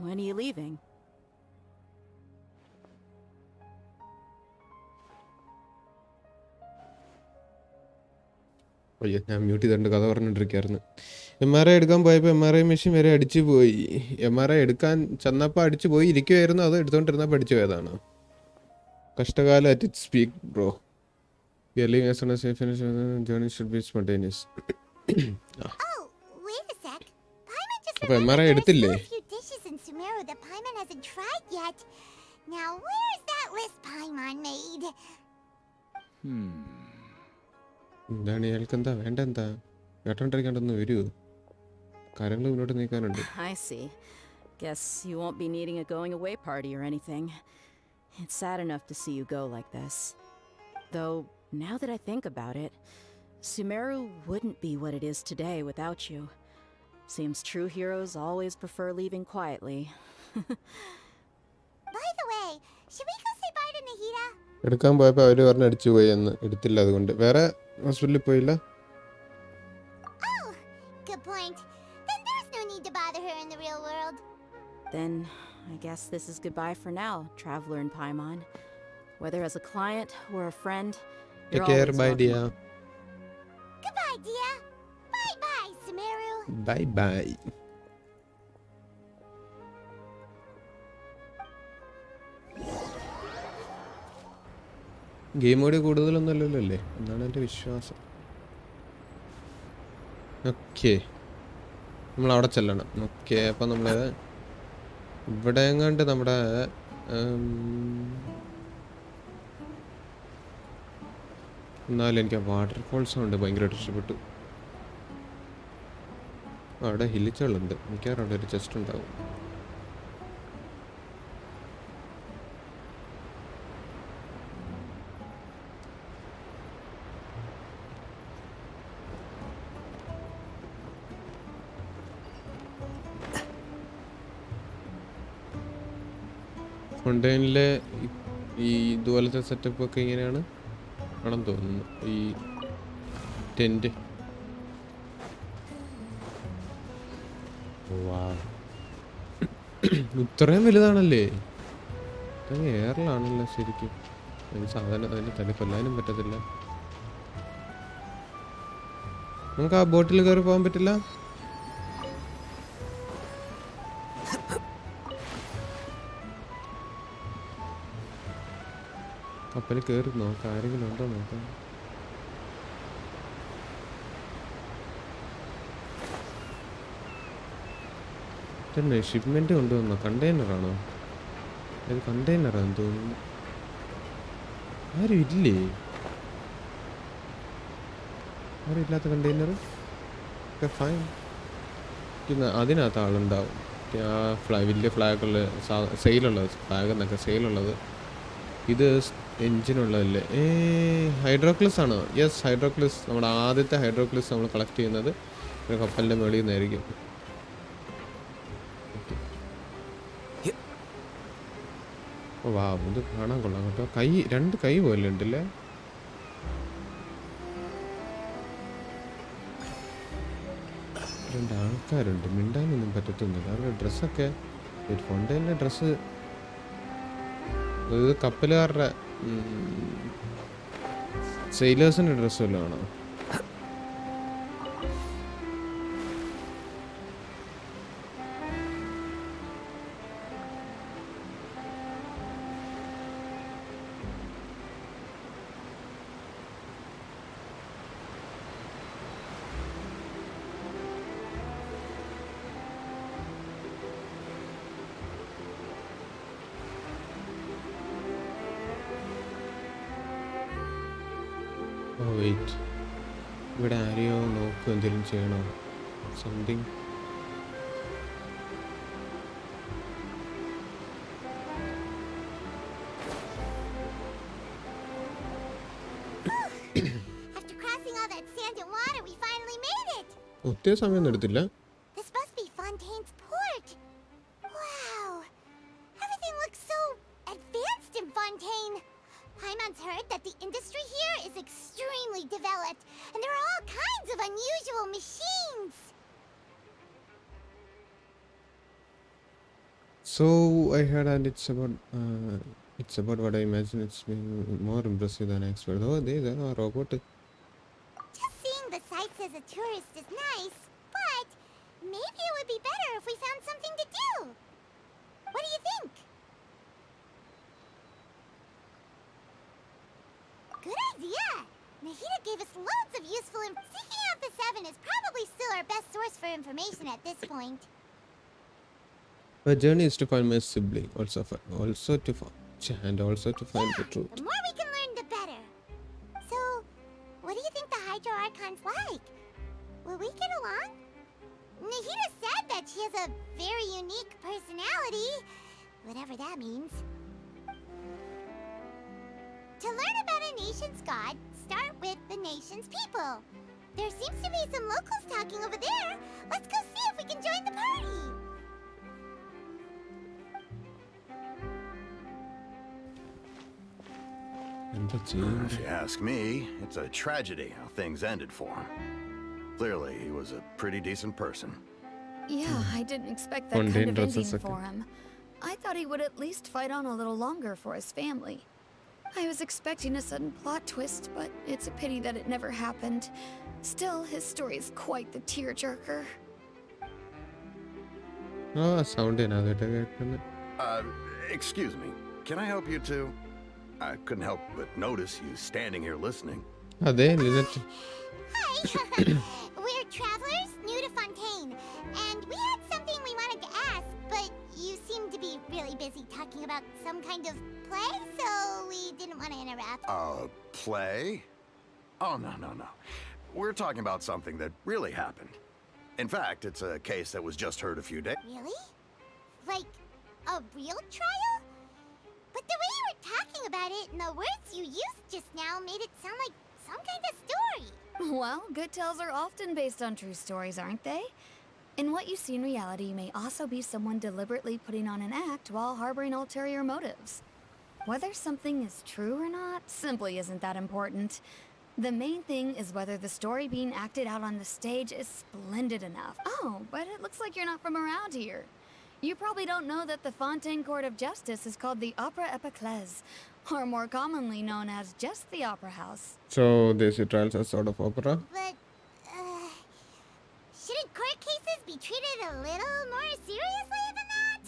when are you leaving? അയ്യോ, ഞാൻ mute ചെയ്തിട്ടുണ്ട്, കഥ പറഞ്ഞിട്ടിരിക്കുകയായിരുന്നു. MRI എടുക്കാൻ പോയപ്പോൾ MRI machine വരെ അടിച്ചു പോയി. MRI എടുക്കാൻ ചെന്നപ്പോൾ അടിച്ചു പോയി ഇരിക്കുമായിരുന്നു, അത് എടുത്തുകൊണ്ടിരുന്നപ്പോൾ അടിച്ചു പോയതാണ്. കഷ്ടകാലം at its peak, bro. We are leaving as soon as we finish. Journey should be spontaneous. Oh, wait അപ്പോൾ remember MRI there are എടുത്തില്ലേ? still a few dishes in Sumeru that Paimon hasn't tried yet. Now, where's that list Paimon made? എന്താണ് ഇയാൾക്ക് എന്താ വേണ്ട എന്താ? കേട്ടോണ്ടിരിക്കാണ്ടൊന്ന് വരൂ. കാര്യങ്ങൾ മുന്നോട്ട് നീക്കാനുണ്ട്. I see. Guess you won't be needing a going away party or anything. It's sad enough to see you go like this. Though, now that I think about it, Sumeru wouldn't be what it is today without you. Seems true heroes always prefer leaving quietly. By the way, should we go say bye to Nahida? എടുക്കാൻ പോയപ്പോൾ അവർ പറഞ്ഞ് അടിച്ചു പോയി എന്ന്. എടുത്തില്ല, അതുകൊണ്ട്. വേറെ ഹോസ്പിറ്റലിൽ പോയില്ല? Oh, good point. Then there's no need to bother her in the real world. Then, I guess this is goodbye for now, Traveler and Paimon. Whether as a client or a friend, you're Take care, always bye welcome. dear. Goodbye, dear. Bye-bye, Sumeru. Bye bye. Game mode കൂടുതലൊന്നും അല്ലല്ലോ അല്ലേ എന്നാണ് എൻ്റെ വിശ്വാസം. Okay, നമ്മൾ അവിടെ ചെല്ലണം. Okay, അപ്പം നമ്മൾ ഇവിടെ എങ്ങാണ്ട് നമ്മുടെ എന്നാലും എനിക്ക് ആ വാട്ടർഫോൾ സൗണ്ട് ഭയങ്കരമായിട്ട് ഇഷ്ടപ്പെട്ടു. അവിടെ ഹില്ലിച്ചുകളുണ്ട്. മിക്കവാറും അവിടെ ഒരു ചെസ്റ്റ് ഉണ്ടാവും. ഫോണ്ടൈനിലെ ഈ ഇതുപോലത്തെ സെറ്റപ്പ് ഒക്കെ ഇങ്ങനെയാണ് ആണെന്ന് തോന്നുന്നു. ഈ ടെൻറ്റ് ഇത്രയും വലുതാണല്ലേ? ഇത്രയും എയറിലാണല്ലോ ശരിക്കും. അതിന് സാധാരണ അതിന് തല കൊല്ലാനും പറ്റത്തില്ല. നമുക്ക് ആ ബോട്ടിൽ കയറി പോകാൻ പറ്റില്ല? കപ്പലിൽ കയറി നോക്കാം, ആരെങ്കിലും ഉണ്ടോ നോക്കാം. തന്നെ ഷിപ്മെന്റ് കൊണ്ടുവന്നോ? കണ്ടെയ്നറാണോ? അത് കണ്ടെയ്നറാന്ന് തോന്നുന്നു. ആരും ഇല്ലേ? ആരും ഇല്ലാത്ത കണ്ടെയ്നർ ഫൈൻ. അതിനകത്ത് ആളുണ്ടാവും. ആ വലിയ ഫ്ലാഗുള്ള സെയിലുള്ളത്, ഫ്ലാഗ് എന്നൊക്കെ സെയിലുള്ളത്. ഇത് എഞ്ചിനുള്ളതല്ലേ? ഹൈഡ്രോക്ലിസ് ആണോ? യെസ്, ഹൈഡ്രോക്ലിസ്. നമ്മുടെ ആദ്യത്തെ ഹൈഡ്രോക്ലിസ് നമ്മൾ കളക്ട് ചെയ്യുന്നത് ഒരു കപ്പലിൻ്റെ മേളിൽ നിന്നായിരിക്കും. ഓ വാ, ഇത് കാണാൻ കൊള്ളാം കേട്ടോ. കൈ, രണ്ട് കൈ പോലെ ഉണ്ടല്ലേ? രണ്ട് ആൾക്കാരുണ്ട്. മിണ്ടാനൊന്നും പറ്റത്തൊന്നുമില്ല. അവരുടെ ഡ്രസ്സൊക്കെ ഫോണ്ടൈനിലെ ഡ്രസ്സ്, ഇത് കപ്പലുകാരുടെ സെയിലേഴ്സിൻ്റെ ഡ്രസ്സ് വല്ലതും ആണോ? ഓ വെയിറ്റ്, ഇവിടെ ആരെയോ നോക്കുക, എന്തെങ്കിലും ചെയ്യണോ? Something. After crossing all that sand and water, we finally made it. ഒത്തിരി സമയമൊന്നും എടുത്തില്ല. This must be Fontaine's port. Wow. Everything looks so advanced in Fontaine. Paimon's heard that the industry here is extremely developed, and there are all kinds of unusual machines. So I heard, and it's about what I imagine. It's been more impressive than I expected. Oh, there's a robot. Just seeing the sights as a tourist is nice, but maybe it would be better if we found something to do. What do you think? Good idea! Nahida gave us loads of useful Seeking out the Seven is probably still our best source for information at this point. My journey is to find my sibling, also to find the truth. The more we can learn, the better. So, what do you think the Hydro Archon's like? Will we get along? Nahida said that she has a very unique personality, whatever that means. To learn about a nation's god, start with the nation's people. There seems to be some locals talking over there. Let's go see if we can join the party. If you ask me, it's a tragedy how things ended for him. Clearly, he was a pretty decent person. Yeah, I didn't expect that Fontain kind of dresses ending okay. for him. I thought he would at least fight on a little longer for his family. I was expecting a sudden plot twist, but it's a pity that it never happened. Still, his story is quite the tearjerker. Sound Excuse me, can I help you too? I couldn't help but notice you standing here listening. Ade, Lynette. Hi! We're travelers new to Fontaine, and we had something we wanted to ask, but you seem to be really busy talking about some kind of play, so we didn't want to interrupt. Play? Oh, no. We're talking about something that really happened. In fact, it's a case that was just heard a few days. Really? Like, a real trial? But the way you were talking about it and the words you used just now made it sound like some kind of story. Well, good tales are often based on true stories, aren't they? In what you see in reality may also be someone deliberately putting on an act while harboring ulterior motives. Whether something is true or not simply isn't that important. The main thing is whether the story being acted out on the stage is splendid enough. Oh, but it looks like you're not from around here. You probably don't know that the Fontaine Court of Justice is called the Opera Epiclese, or more commonly known as just the Opera House. So they see trials as sort of opera. But, shouldn't court cases be treated a little more seriously than that?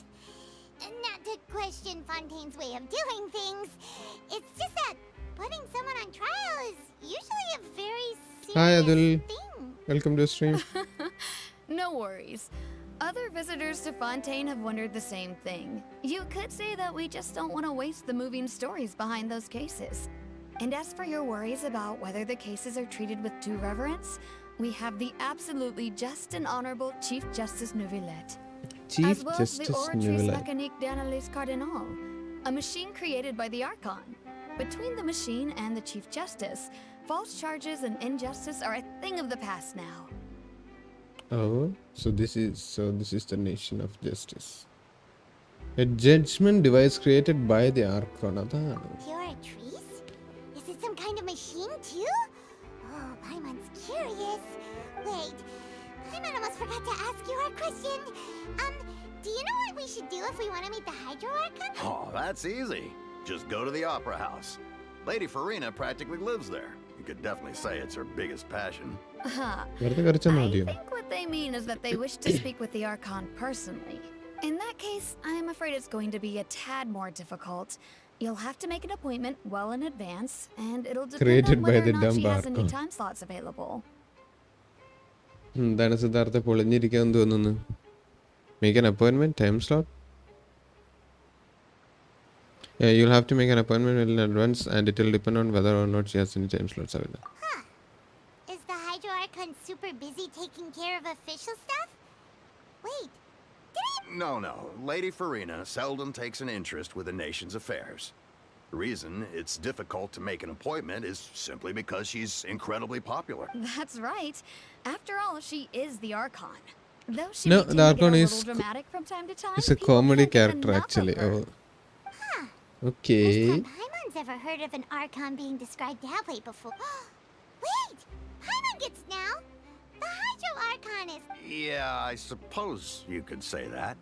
Not to question Fontaine's way of doing things. It's just that putting someone on trial is usually a very Hi, serious Adul. thing. Welcome to the stream. No worries. Other visitors to Fontaine have wondered the same thing. You could say that we just don't want to waste the moving stories behind those cases. And as for your worries about whether the cases are treated with due reverence, we have the absolutely just and honorable Chief Justice Neuvillette. Chief as well as the Justice Oratrice Neuvillette. Mécanique d'Analyse Cardinal, a machine created by the Archon. Between the machine and the Chief Justice, false charges and injustice are a thing of the past now. Oh, so this is the nation of justice. A judgment device created by the Archon. Pure trees? Is it some kind of machine too? Oh, Paimon's curious. Wait, Paimon almost forgot to ask you our question. Do you know what we should do if we want to meet the Hydro Archon? Oh, that's easy. Just go to the Opera House. Lady Farina practically lives there. You could definitely say it's her biggest passion. വെറുതെ I think what they mean is that they wish to speak with the Archon personally. In that case, I'm afraid it's going to be a tad more difficult. You'll have to make an appointment well in advance, and it'll depend Created on by whether the or not dumb she has any Archon. time slots available. എന്താണ് സിദ്ധാർത്ഥ പൊളിഞ്ഞിരിക്കാൻ തോന്നുന്നു? Make an appointment, time slot? Yeah, you'll have to make an appointment in advance and it will depend on whether or not she has any time slots available. Huh. Is the Hydro Archon super busy taking care of official stuff? Wait, did he? No. Lady Farina seldom takes an interest with the nation's affairs. The reason it's difficult to make an appointment is simply because she's incredibly popular. That's right. After all, she is the Archon. Though she No, may tend the to Archon get a is little dramatic from time to time, It's a people comedy can't get character enough of actually. her. Oh. Huh. Okay. First time Paimon's ever heard of an Archon being described that way before. Wait! Paimon gets now! The Hydro Archon is... Yeah, I suppose you could say that.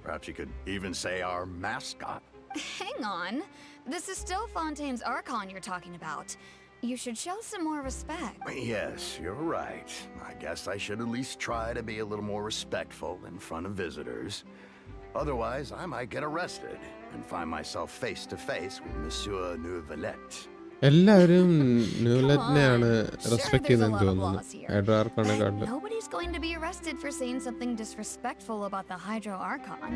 Perhaps you could even say our mascot. Hang on. This is still Fontaine's Archon you're talking about. You should show some more respect. Yes, you're right. I guess I should at least try to be a little more respectful in front of visitors. Otherwise, I might get arrested and find myself face to face with Monsieur Neuvillette. എല്ലാവരും ന്യൂലറ്റിനെയാണ് Sure, respect there's a ചെയ്യുന്നതെന്ന് lot of തോന്നുന്നു. laws here. ഹൈഡ്രാർക്കാണെക്കാട്ടിലും. But nobody's going to be arrested for saying something disrespectful about the Hydro Archon.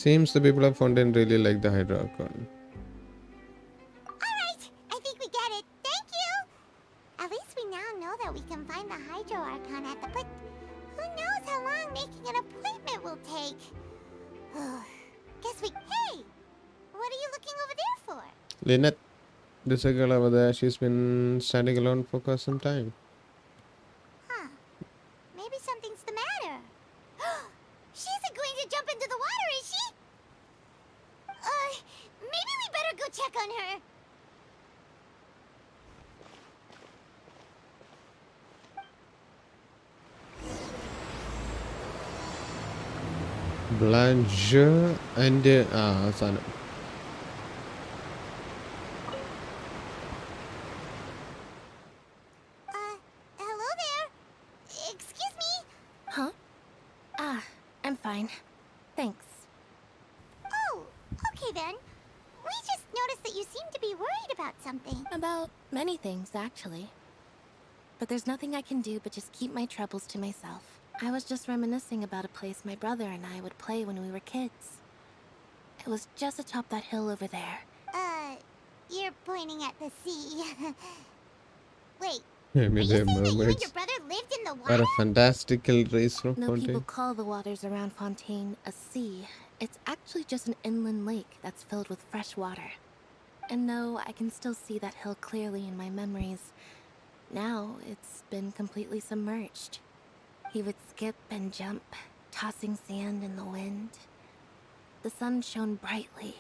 Seems the people of Fontain really like the Hydra-Archon. Alright, I think we get it. Thank you! At least we now know that we can find the Hydro Archon at the... But who knows how long making an appointment will take? Guess we... Hey! What are you looking over there for? Lynette, there's a girl over there. She's been standing alone for quite some time. Huh. Maybe something's the matter. She isn't going to jump into the water, is she? Maybe we better go check on her. Blanche and Sana. Hello there. Excuse me. Huh? I'm fine. Thanks. Oh, okay then. We just noticed that you seem to be worried about something. About many things, actually. But there's nothing I can do but just keep my troubles to myself. I was just reminiscing about a place my brother and I would play when we were kids. It was just atop that hill over there. You're pointing at the sea. Wait, Maybe are you they're saying that you and mermaids. your brother lived in the What water? a fantastical race from No Fontaine. people call the waters around Fontaine a sea. It's actually just an inland lake that's filled with fresh water. And no, I can still see that hill clearly in my memories. Now, it's been completely submerged. He would skip and jump, tossing sand in the wind. The sun shone brightly,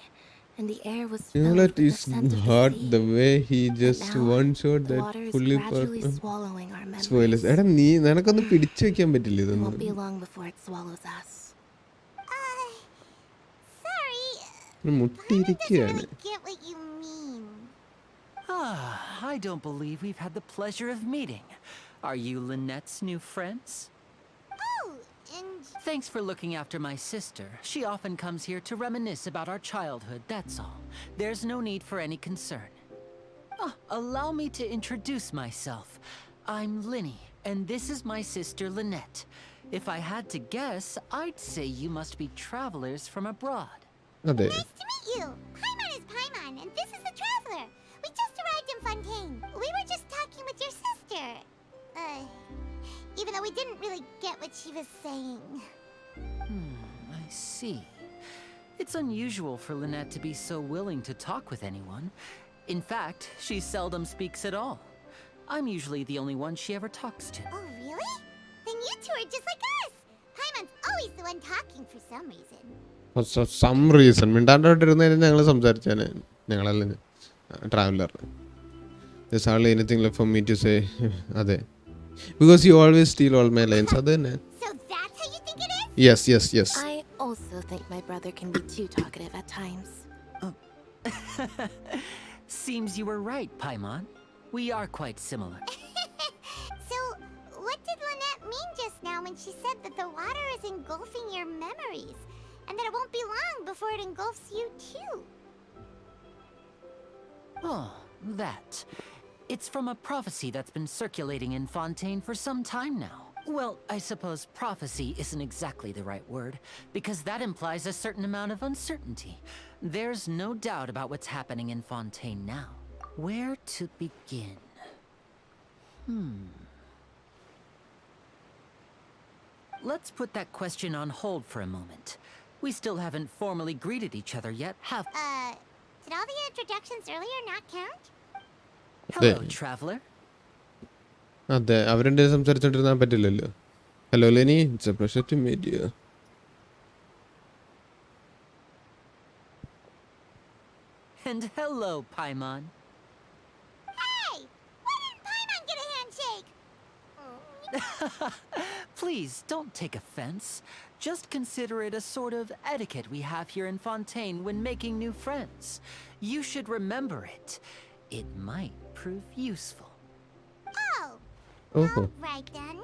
and the air was filled Newlet with the is scent of hot the sea. the way he just now, one shot The that water is fully gradually swallowing our memories. spoilers. എടാ നീ നിനക്കൊന്ന് പിടിച്ചു വെക്കാൻ പറ്റില്ല It ഇതൊന്നും. won't be long before it swallows us. Sorry. ഇത് മുട്ടിയിരിക്കുകയാണ്. I get what you mean. I don't believe we've had the pleasure of meeting. Are you Lynette's new friends? Oh, and Thanks for looking after my sister. She often comes here to reminisce about our childhood, that's all. There's no need for any concern. Allow me to introduce myself. I'm Linny, and this is my sister Lynette. If I had to guess, I'd say you must be travelers from abroad. അതെ. nice to meet you. Paimon is Paimon, and this is the traveler. We just arrived in Fontaine. We were just talking with your sister. Even though we didn't really get what she was saying. I see. It's unusual for Lynette to be so willing to talk with anyone. In fact, she seldom speaks at all. I'm usually the only one she ever talks to. Oh, really? Then you two are just like us. Paimon's always the one talking for some reason. For some reason മിണ്ടാണ്ടോട്ടിരുന്നതിന് ഞങ്ങൾ സംസാരിച്ചാണ് ഞങ്ങളല്ല traveller. There's hardly anything left for me to say. അതെ. Because you always steal all my lines. അത് തന്നെ. So that's how you think it is? Yes. I also think my brother can be too talkative at times. Seems you were right, Paimon. We are quite similar. So, what did Lynette mean just now when she said that the water is engulfing your memories? And that it won't be long before it engulfs you too? Oh, that. It's from a prophecy that's been circulating in Fontaine for some time now. Well, I suppose prophecy isn't exactly the right word, because that implies a certain amount of uncertainty. There's no doubt about what's happening in Fontaine now. Where to begin? Let's put that question on hold for a moment. We still haven't formally greeted each other yet, have... Did all the introductions earlier not count? Hello, traveler. അതെ അവരുടെ സംസാരിച്ചോണ്ടിരുന്നാൻ പറ്റില്ലല്ലോ. Hello Lyney, it's a pleasure to meet you. And hello, Paimon. Hey! Why didn't Paimon get a handshake? Please, don't take offense. Just consider it a sort of etiquette we have here in Fontaine when making new friends. You should remember it. It might prove useful. Oh. Alright then.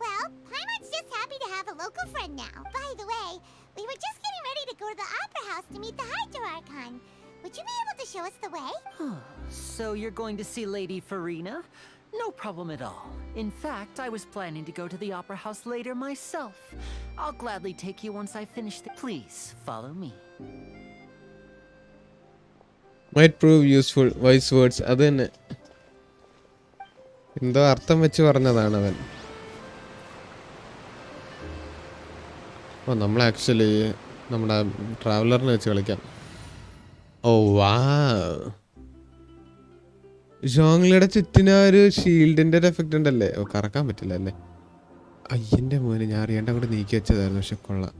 Well, Paimon's just happy to have a local friend now. By the way, we were just getting ready to go to the opera house to meet the Hydro Archon. Would you be able to show us the way? So you're going to see Lady Farina? No problem at all. In fact, I was planning to go to the opera house later myself. I'll gladly take you once I finish the... Please, follow me. Might prove useful. Wise words. അത് തന്നെ എന്തോ അർത്ഥം വെച്ച് പറഞ്ഞതാണ് അവൻ. ഓ നമ്മൾ actually നമ്മുടെ ട്രാവലറിനെ വെച്ച് കളിക്കാം. ഓ വാ, ജോങ്ലിയുടെ ചുറ്റിന് ഒരു ഷീൽഡിന്റെ ഒരു എഫക്റ്റ് ഉണ്ടല്ലേ. ഓ കറക്കാൻ പറ്റില്ല അല്ലേ. അയ്യന്റെ മോനെ, ഞാൻ അറിയാണ്ട് അങ്ങോട്ട് നീക്കി വെച്ചതായിരുന്നു. പക്ഷെ കൊള്ളാം.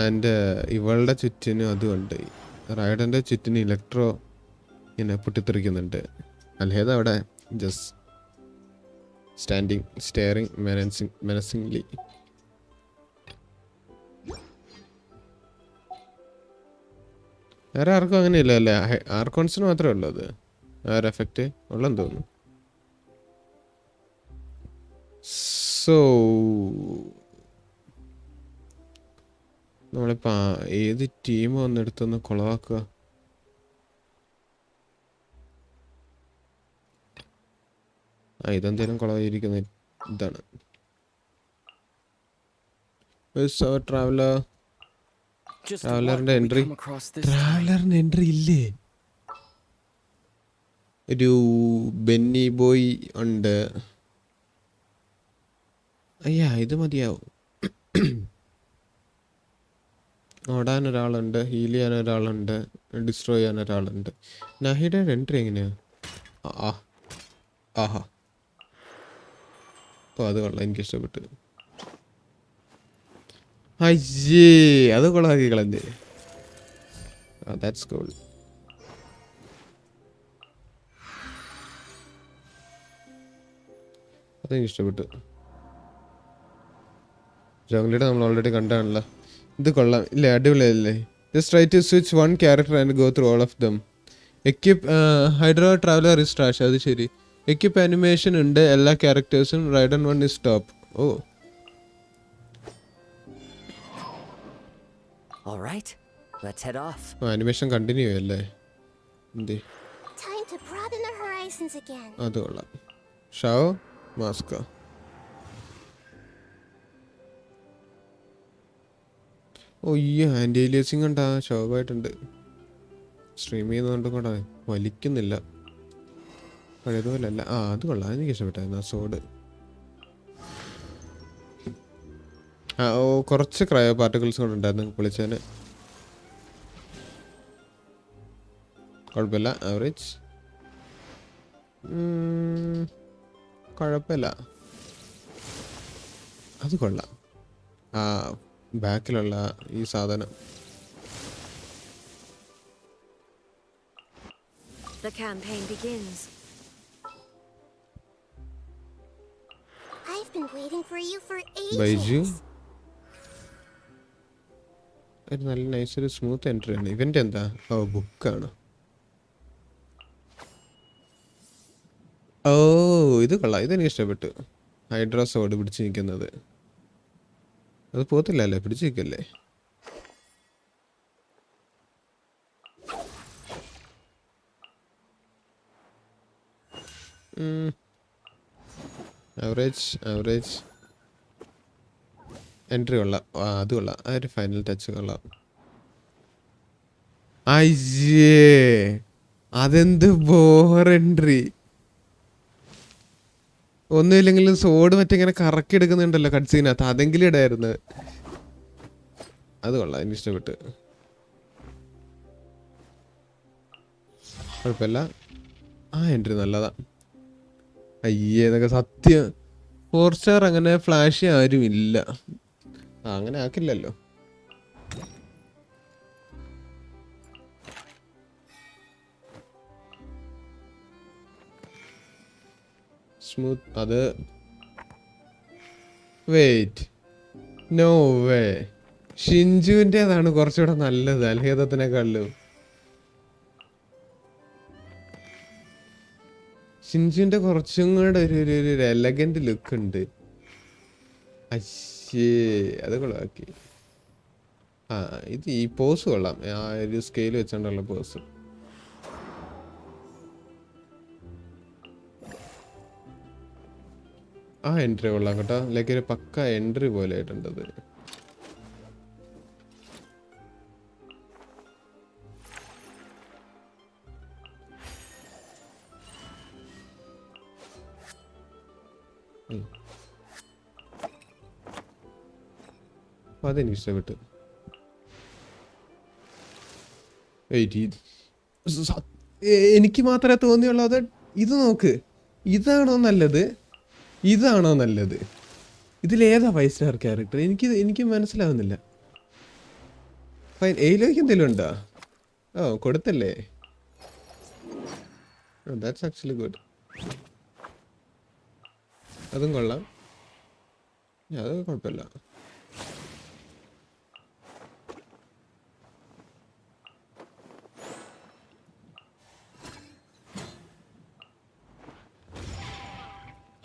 ആൻഡ് ഇവളുടെ ചുറ്റിനും അതുകൊണ്ട് റൈഡറിന്റെ ചുറ്റിന് ഇലക്ട്രോ ഇങ്ങനെ പൊട്ടിത്തെറിക്കുന്നുണ്ട്. അല്ലേത് അവിടെ ജസ്റ്റ് സ്റ്റാൻഡിങ് സ്റ്റെയറിങ് മെനസിംഗ്ലി. വേറെ ആർക്കും അങ്ങനെയില്ല അല്ലേ? ആർക്കോൺസിന് മാത്രമേ ഉള്ളൂ അത് ആ ഒരു എഫക്റ്റ് ഉള്ളെന്ന് തോന്നുന്നു. സോ നമ്മളിപ്പോൾ ഏത് ടീം വന്നെടുത്തൊന്ന് കുളവാക്കുക? ഇതെന്തേലും കുളവായിരിക്കുന്ന ഇതാണ്. ട്രാവലറിന്റെ എൻട്രി. ട്രാവലറിന്റെ എൻട്രി ഇല്ലേ? ഒരു ബെന്നി ബോയ് ഉണ്ട്. അയ്യാ ഇത് മതിയാവും. ഓടാൻ ഒരാളുണ്ട്, ഹീൽ ചെയ്യാൻ ഒരാളുണ്ട്, ഡിസ്ട്രോയ് ചെയ്യാൻ ഒരാളുണ്ട്. നഹിയുടെ എൻട്രി എങ്ങനെയാ? ആഹാ, ഓ അത് കൊള്ളാം, എനിക്കിഷ്ടപ്പെട്ടു. അയ്യേ അത് കൊള്ളാക്കി കളഞ്ഞ്. That's cool. അതെനിക്കിഷ്ടപ്പെട്ടു. ജോങ്ലിയുടെ നമ്മൾ ഓൾറെഡി കണ്ടാണല്ലോ. ഇത് കൊള്ളാം ഇല്ലേ? അടിപൊളിയല്ലേ? Just try to switch one character and go through all of them. Equip hydro traveler is trash. അത് ശരി. എക്യുപ്പ് ആനിമേഷൻ ഉണ്ട് എല്ലാ ക്യാരക്ടേഴ്സും. Raiden one is top. Oh All right, let's head off. Animation continue ചെയ്യല്ലേ? എന്തേ Time to broaden the horizons again. അത് കൊള്ളാം. Shao മാസ്ക. ഓ ഈ ആൻറ്റി ഏലിയസിങ് കണ്ടാ ശോകമായിട്ടുണ്ട്. സ്ട്രീം ചെയ്യുന്നതുകൊണ്ട് കൊണ്ടാ വലിക്കുന്നില്ല, പഴയതുപോലെ അല്ല. അത് കൊള്ളാം, എനിക്ക് ഇഷ്ടപ്പെട്ടായിരുന്നു ആ സോഡ്. ഓ കുറച്ച് ക്രയോ പാർട്ടിക്കിൾസ് കൊണ്ട് ഉണ്ടായിരുന്നു പൊളിച്ചതിന്. കുഴപ്പമില്ല, ആവറേജ്. കുഴപ്പമില്ല, അത് കൊള്ളാം. ബാക്കിലുള്ള ഈ സാധനം. The campaign begins. I've been waiting for you for Baiju ages. ഒരു നല്ല നൈസൊരു സ്മൂത്ത് എൻട്രി ആണ്. ഇവൻ്റെ എന്താ? ഓ ബുക്കാണ്. ഓ ഇത് കൊള്ളാം, ഇതെനിക്ക് ഇഷ്ടപ്പെട്ടു. ഹൈഡ്രോ സോഡ് പിടിച്ച് നിൽക്കുന്നത്. അത് പോത്തില്ല അല്ലേ? പിടിച്ച് നിൽക്കല്ലേ? ആവറേജ് എൻട്രി കൊള്ളാം. അത് കൊള്ളാം, ആ ഒരു ഫൈനൽ ടച്ച് കൊള്ളാം. അയ്യേ അതെന്ത് ബോർ എൻട്രി. ഒന്നുമില്ലെങ്കിലും സോഡ് മറ്റിങ്ങനെ കറക്കി എടുക്കുന്നുണ്ടല്ലോ കട്സീനകത്ത്, അതെങ്കിലും ഇടായിരുന്നു. അത് കൊള്ളാം, എനിക്ക് ഇഷ്ടപ്പെട്ടു. കുഴപ്പമില്ല, ആ എൻട്രി നല്ലതാ. അയ്യേ എന്നൊക്കെ സത്യം. 4 സ്റ്റാർ അങ്ങനെ ഫ്ലാഷ് ആരും ഇല്ല. അങ്ങനെ ആക്കില്ലല്ലോ. സ്മൂത്ത്. അത് വെയിറ്റ്, നോ വേ. ഷിൻജുവിൻ്റെതാണ് കുറച്ചുകൂടെ നല്ലത് അൽഹേദത്തിനെക്കാളും. ഷിൻജുവിൻ്റെ കുറച്ചും കൂടെ ഒരു എലഗന്റ് ലുക്ക് ഉണ്ട്. അശ്ശേ അത് കൊള്ളാക്കി. ആ ഇത് ഈ പോസ് കൊള്ളാം, ആ ഒരു സ്കെയിൽ വെച്ചോണ്ടുള്ള പോസ്. ആ എൻട്രി കൊള്ളാം കേട്ടോ, ലൈക്ക് ഒരു പക്ക എൻട്രി പോലെ ആയിട്ടുണ്ടത്. അതെനിക്ക് ഇഷ്ടപ്പെട്ടു. എനിക്ക് മാത്രമേ തോന്നിയുള്ളൂ അത്. ഇത് നോക്ക്, ഇതാണോ നല്ലത് ഇതാണോ നല്ലത്? ഇതിലേതാ 5 സ്റ്റാർ ക്യാരക്ടർ? എനിക്ക് മനസ്സിലാവുന്നില്ല. ഫൈൻ, എയിലേക്ക് എന്തെങ്കിലും ഉണ്ടോ? ഓ കൊടുത്തല്ലേ, ദാറ്റ്സ് ആക്ച്വലി ഗുഡ്. അതും കൊള്ളാം, അത് കുഴപ്പമില്ല.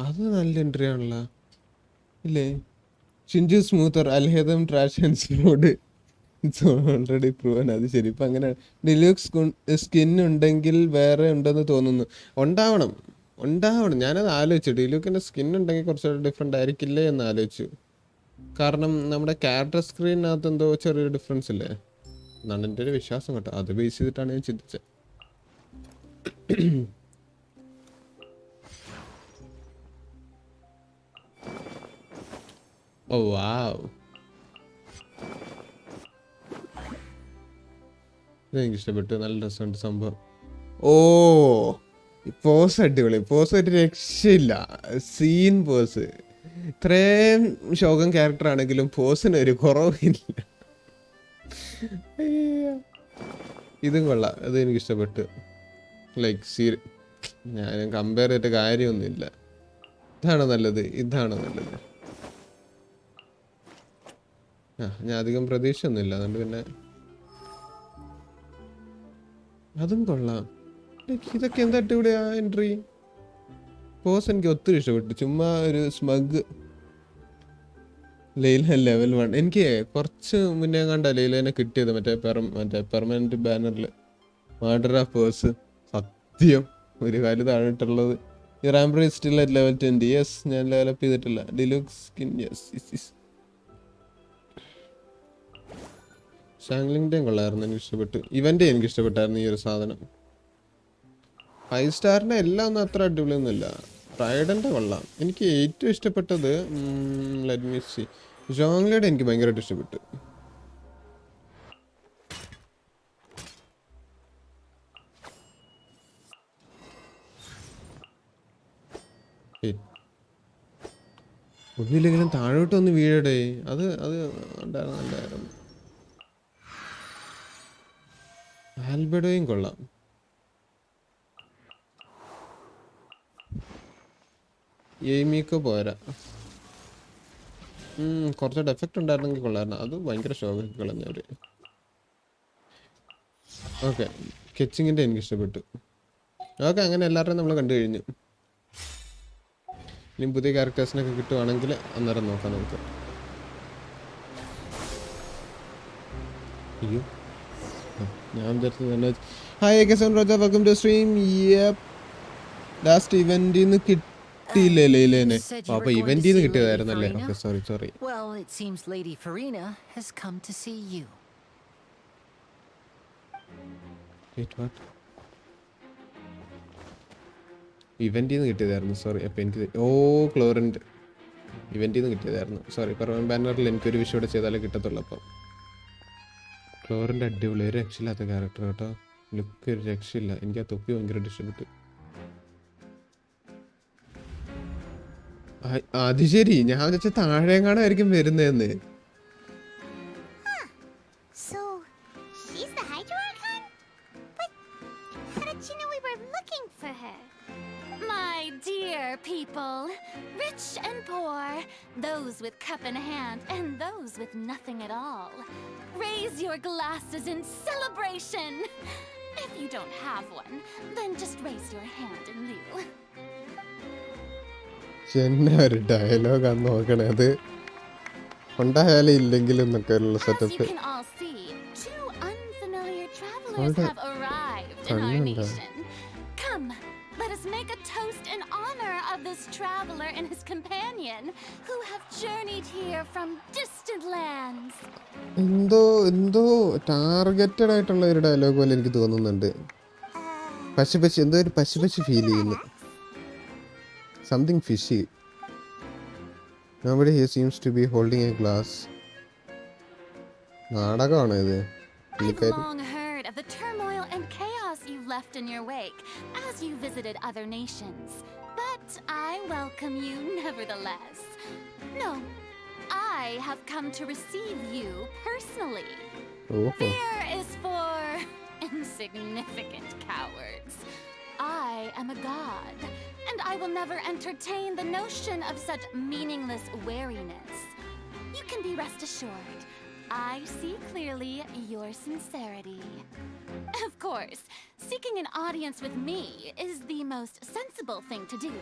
അത് നല്ല എൻട്രി ആണല്ലോ ഇല്ലേ? ഷിൻജു smoother Alhaitham trash and mode it's already proven. അത് ശരി. ഇപ്പം അങ്ങനെ ഡിലൂക്സ് സ്കിൻ ഉണ്ടെങ്കിൽ വേറെ ഉണ്ടെന്ന് തോന്നുന്നു. ഉണ്ടാവണം. ഞാനത് ആലോചിച്ചു, ഡിലൂക്കിൻ്റെ സ്കിൻ ഉണ്ടെങ്കിൽ കുറച്ചുകൂടെ ഡിഫറെൻ്റ് ആയിരിക്കില്ലേ എന്ന് ആലോചിച്ചു. കാരണം നമ്മുടെ ക്യാരക്ടർ സ്ക്രീനകത്ത് എന്തോ ചെറിയൊരു ഡിഫറൻസ് ഇല്ലേ എന്നാണ് എൻ്റെ ഒരു വിശ്വാസം കേട്ടോ. അത് ബേസ് ചെയ്തിട്ടാണ് ഞാൻ ചിന്തിച്ചത്. ഓ വാവ്, ഇതെനിക്ക് ഇഷ്ടപ്പെട്ടു, നല്ല രസമുണ്ട് സംഭവം. ഓ പോസ് അടിപൊളി, പോസ് ഒരു രക്ഷയില്ല, സീൻ പോസ്. ഇത്രയും ശോകം ക്യാരക്ടർ ആണെങ്കിലും പോസിന് ഒരു കുറവില്ല. ഇതും കൊള്ളാം, അത് എനിക്ക് ഇഷ്ടപ്പെട്ടു. ലൈക്ക് ഞാൻ കമ്പയർ ചെയ്തിട്ട് കാര്യമൊന്നുമില്ല. ഇതാണോ നല്ലത്? ഞാൻ അധികം പ്രതീക്ഷയൊന്നുമില്ല, അതുകൊണ്ട് പിന്നെ അതും കൊള്ളാം. ഇതൊക്കെ എന്താ ഇവിടെയാ എൻട്രി? പോസ് എനിക്ക് ഒത്തിരി ഇഷ്ടപ്പെട്ടു. ചുമ്മാ ഒരു സ്മഗ് ലൈല ലെവൽ 1. എനിക്ക് കുറച്ച് മുന്നേ കണ്ട ലൈലേനെ കിട്ടിയത് മറ്റേ പെർമനന്റ് ബാനറിൽ മർഡർ ഓഫ് പേഴ്സ്. സത്യം ഒരു കാര്യം താഴെട്ടുള്ളത്. ഈ റാംബ്രേ സ്റ്റിൽ അറ്റ് ലെവൽ 20. യെസ്, ഞാൻ ഡെവലപ്പ് ചെയ്തിട്ടില്ല. ഡിലൂക്സ് സ്കിൻ, യെസ്. ഷാങ്ലിങ്ങിൻ്റെയും കൊള്ളായിരുന്നു, എനിക്ക് ഇഷ്ടപ്പെട്ടു. ഇവൻ്റെ എനിക്ക് ഇഷ്ടപ്പെട്ടായിരുന്നു ഈ ഒരു സാധനം. 5 സ്റ്റാറിൻ്റെ എല്ലാം ഒന്നും അത്ര അടിപൊളിയൊന്നുമില്ല. പ്രൈഡൻ്റെ കൊള്ളാം. എനിക്ക് ഏറ്റവും ഇഷ്ടപ്പെട്ടത് ലെറ്റ് മീ സീ, ജോങ്ലിയുടെ എനിക്ക് ഭയങ്കരമായിട്ട് ഇഷ്ടപ്പെട്ടു. ഒന്നുമില്ലെങ്കിലും താഴോട്ട് ഒന്ന് വീഴടേ, അത് ഉണ്ടായിരുന്നു. ആൽബെഡോയും കൊള്ളാം. എയ്മിക്ക് പോരാ, കുറച്ച് ഡെഫക്റ്റ് ഉണ്ടായിരുന്നെങ്കിൽ കൊള്ളായിരുന്നു. അത് ഭയങ്കര ഷോക്കാക്കി കളഞ്ഞവര്. ഓക്കെ, കെച്ചിങ്ങിൻ്റെ എനിക്ക് ഇഷ്ടപ്പെട്ടു. ഓക്കെ, അങ്ങനെ എല്ലാവരുടെയും നമ്മൾ കണ്ടു കഴിഞ്ഞു. ഇനി പുതിയ ക്യാരക്ടേഴ്സിനൊക്കെ കിട്ടുവാണെങ്കിൽ അന്നേരം നോക്കാം നമുക്ക്. അയ്യോ, ഞാൻ വിചാരിച്ചത് തന്നെ. ഹായ് കേസോൺ റോജ, വെൽക്കം ടു സ്ട്രീം. ലാസ്റ്റ് ഇവന്റിൽ നിന്ന് കിട്ടിയില്ലേ ലൈലേനെ? അപ്പൊ ഇവന്റിൽ നിന്ന് കിട്ടിയതായിരുന്നല്ലേ? Okay, sorry. Well, it seems Lady Farina has come to see you. Wait, what? ഇവന്റിൽ നിന്ന് കിട്ടിയതായിരുന്നു, സോറി. അപ്പം എനിക്ക് ക്ലോറിൻ്റെ ഇവന്റിൽ നിന്ന് കിട്ടിയതായിരുന്നു, സോറി. പെർമനന്റ് ബാനറിൽ എനിക്കൊരു വിഷയം കൂടെ ചെയ്താലേ കിട്ടത്തുള്ളൂ. അപ്പം ക്ലോറിൻ്റെ അടിപൊളി, ഒരു രക്ഷയില്ലാത്ത ക്യാരക്ടർ കേട്ടോ. ലുക്ക് ഒരു രക്ഷയില്ല. എനിക്ക് ആ തൊപ്പി ഭയങ്കരമായിട്ട് ഇഷ്ടപ്പെട്ടു. അത് ശരി, ഞാൻ വെച്ച താഴെങ്ങാണായിരിക്കും വരുന്നതെന്ന്. So, she's the Hydra Archon? But how did she know we were looking for her? My dear people, rich and poor, those with cup in hand and those with nothing at all, raise your glasses in celebration. If you don't have one, then just raise your hand in lieu. എന്നെ ഒരു ഡയലോഗാന്ന് നോക്കണേ, അത് ഉണ്ടായാലും ഇല്ലെങ്കിലും എന്നൊക്കെ ഉള്ള As you setup. can all see, travelers Hold have arrived in our Kannanda. nation. Come, let us make a toast in honor of this traveler and his companion who have journeyed here from distant lands. എന്തോ targeted ആയിട്ടുള്ള ഒരു dialogue പോലെ എനിക്ക് തോന്നുന്നുണ്ട്. പശി എന്തോ ഒരു പശി feel ചെയ്യുന്നു. Something fishy. Nobody here seems to be holding a glass. നാടകമാണോ ഇത്? I've long heard of the turmoil and chaos you left in your wake as you visited other nations, but I welcome you nevertheless. No, I have come to receive you personally. Fear is for insignificant cowards. I am a god, and I will never entertain the notion of such meaningless wariness. You can be rest assured, I see clearly your sincerity. Of course, seeking an audience with me is the most sensible thing to do.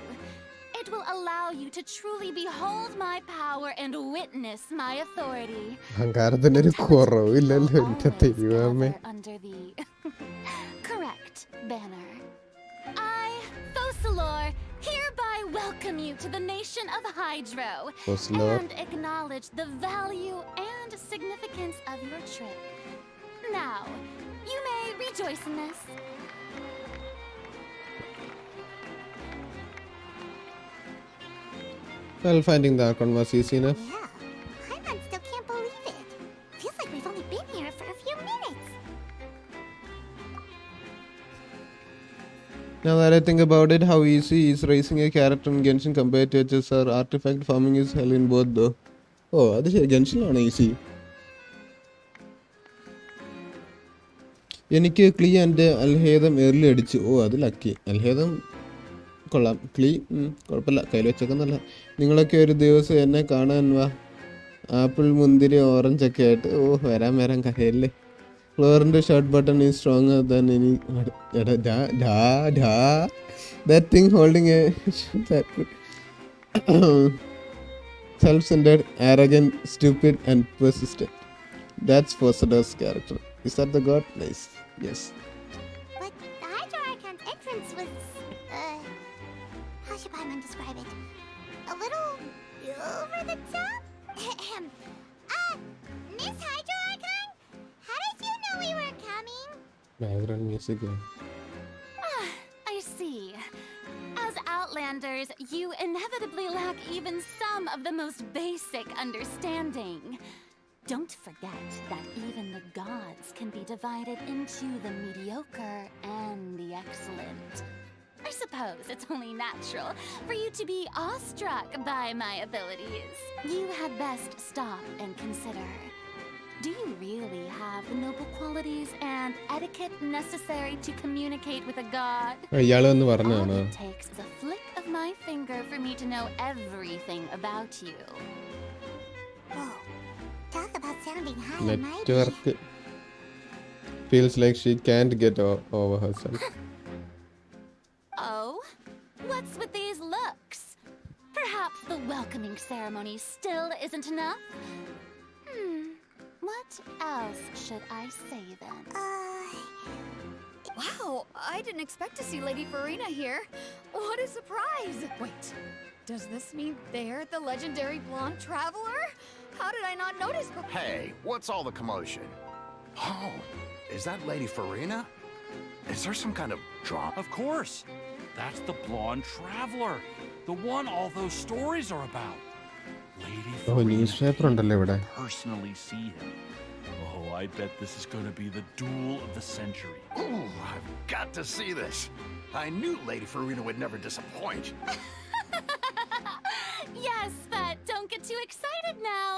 It will allow you to truly behold my power and witness my authority. അഹങ്കാരത്തിനൊരു കുറവില്ലല്ലോ എൻ്റെ ദൈവമേ. Under the correct banner. I, Fosalor, hereby welcome you to the nation of Hydro and acknowledge the value and significance of your trip. Now, you may rejoice in this. Well, finding the icon was easy enough. Yeah, Paimon still can't believe it. Feels like we've only been here for a few minutes. Now that I think about it, how easy is raising a character in Genshin compared to HS or artifact farming is hell in both though. Oh, അത് ശരി, Genshin easy. എനിക്ക് ക്ലീ and അൽഹേദം early അടിച്ചു. അത് lucky. അൽഹേദം കൊള്ളാം. ക്ലീ കുഴപ്പമില്ല, കയ്യിൽ വെച്ചേക്കുന്നല്ല. നിങ്ങളൊക്കെ ഒരു ദിവസം എന്നെ കാണാൻ വാ. ആപ്പിൾ, മുന്തിരി, ഓറഞ്ച് ഒക്കെ ആയിട്ട്. വരാൻ കരയല്ലേ. ഫ്ലോറിൻ്റെ short button is stronger than any. That thing holding a self-centered, arrogant, stupid and persistent. That's Fosador's character. Is that the god? Nice. Yes. But the Hydro Archon's entrance was, how should Paimon describe it? A little over the top? Miss Hydro Archon? How did you know we were coming? Background music. I see. As Outlanders, you inevitably lack even some of the most basic understanding. Don't forget that even the gods can be divided into the mediocre and the excellent. I suppose it's only natural for you to be awestruck by my abilities. You had best stop and consider. Do you really have the noble qualities and etiquette necessary to communicate with a god? ഇയാൾ എന്ന് All പറഞ്ഞാണ്. it takes is a flick of my finger for me to know everything about you. Whoa, talk about sounding high and mighty. Network feels like she can't get over herself. Oh? What's with these looks? Perhaps the welcoming ceremony still isn't enough? What else should I say then? Wow, I didn't expect to see Lady Farina here. What a surprise! Wait, does this mean they're the legendary blonde traveler? How did I not notice before? Hey, what's all the commotion? Oh, is that Lady Farina? Is there some kind of drama? Of course. That's the blonde traveler. The one all those stories are about. Lady newspaper ഉണ്ടല്ലോ ഇവിടെ. personally see him. Oh, I bet this is going to be the duel of the century. Ooh, I've got to see this. I knew Lady Farina would never disappoint. Yes, but don't get too excited now.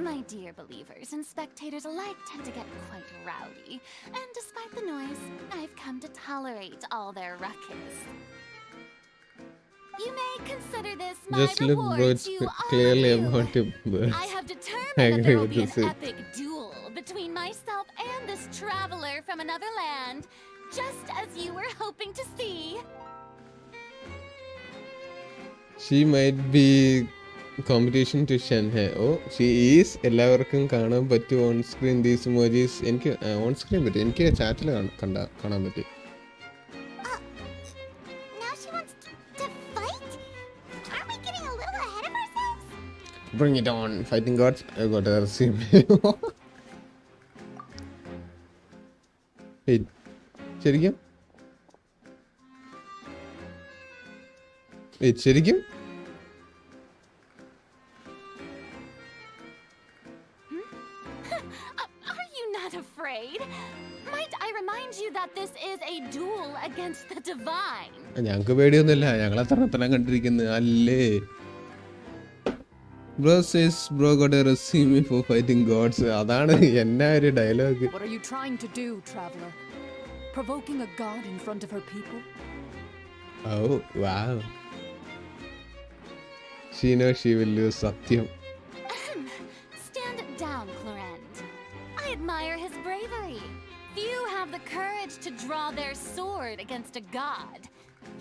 My dear believers and spectators alike tend to get quite rowdy, and despite the noise, I've come to tolerate all their ruckus. You may consider this my Just look reward words to all clearly of you. about your birds. I have determined I that agree there will with be this. an epic duel between myself and this traveler from another land, just as you were hoping to see. She might be competition to Shenhe. Oh she is. എല്ലാവർക്കും കാണാൻ പറ്റും on screen these emojis. എനിക്ക് on screen പറ്റും, എനിക്ക് ചാറ്റിൽ കാണാൻ പറ്റി. Now she wants to fight? Aren't we getting a little ahead of ourselves? Bring it on, fighting gods. I got a resume. Wait, ശരിക്കും? Wait, ശരിക്കും? Are you not afraid? Might I remind you that this is a duel against the divine? ഞങ്ങൾക്ക് പേടിയൊന്നുമില്ല, ഞങ്ങളെ തറത്തനം കണ്ടിരിക്കുന്നത് അല്ലേ. Bro says bro got a resume for fighting gods. അതാണ് എന്നാ ഒരു dialogue. What are you trying to do, traveler? Provoking a god in front of her people? Oh, wow. She knows she will lose Satyam. Stand down, Clorend. I admire his bravery. Few have the courage to draw their sword against a god.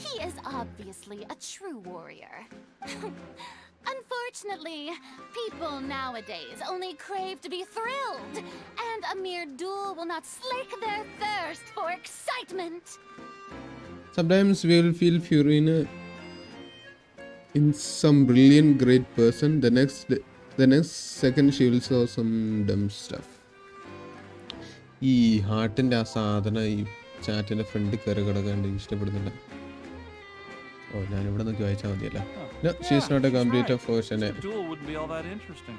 He is obviously a true warrior. Unfortunately, people nowadays only crave to be thrilled, and a mere duel will not slake their thirst for excitement. Sometimes we will feel fury in some brilliant great person. The next second she will saw some dumb stuff. ഈ ഹാർട്ടിൻ്റെ ആ സാധനം ഈ ചാറ്റിൻ്റെ ഫ്രണ്ടിൽ കയറി കിടക്കാണ്ട് ഇഷ്ടപ്പെടുന്നില്ല. ഓ ഞാനിവിടെ നോക്കി വായിച്ചാൽ മതിയല്ല. No, she is not a complete version. The duel wouldn't be all that interesting.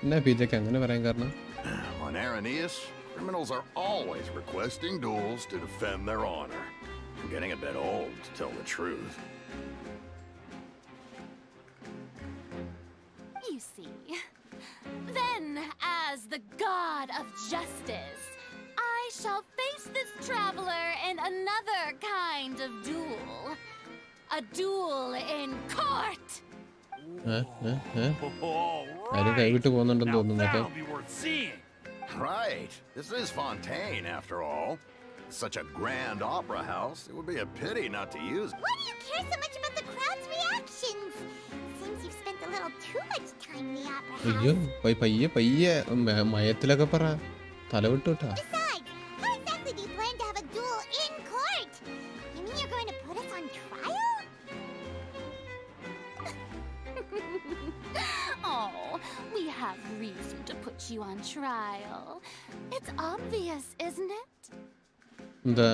എന്നാ പിജക്ക് അങ്ങനെ പറയാൻ കാരണം? On Araneus, criminals are always requesting duels to defend their honor. I'm getting a bit old, to tell the truth. You see, then as the god of justice, I shall face this traveler in another kind of duel. A duel in court! ആരും കൈവിട്ട് പോകുന്നുണ്ടെന്ന് തോന്നുന്നു കേട്ടോ. That'll be worth seeing. Right. This is Fontain, after all. Such a grand opera house, it would be a pity not to use it. Why do you care so much about the crowd's reactions? Seems you've spent a little too much time in the opera house. അയ്യോ പയ്യെ മയത്തിലൊക്കെ പറ, തല വിട്ടുട്ടാ. Besides, how exactly do you plan to have a duel in court? You mean you're going to put us on trial? Oh, we have reason to put you on trial. It's obvious, isn't it? എന്താ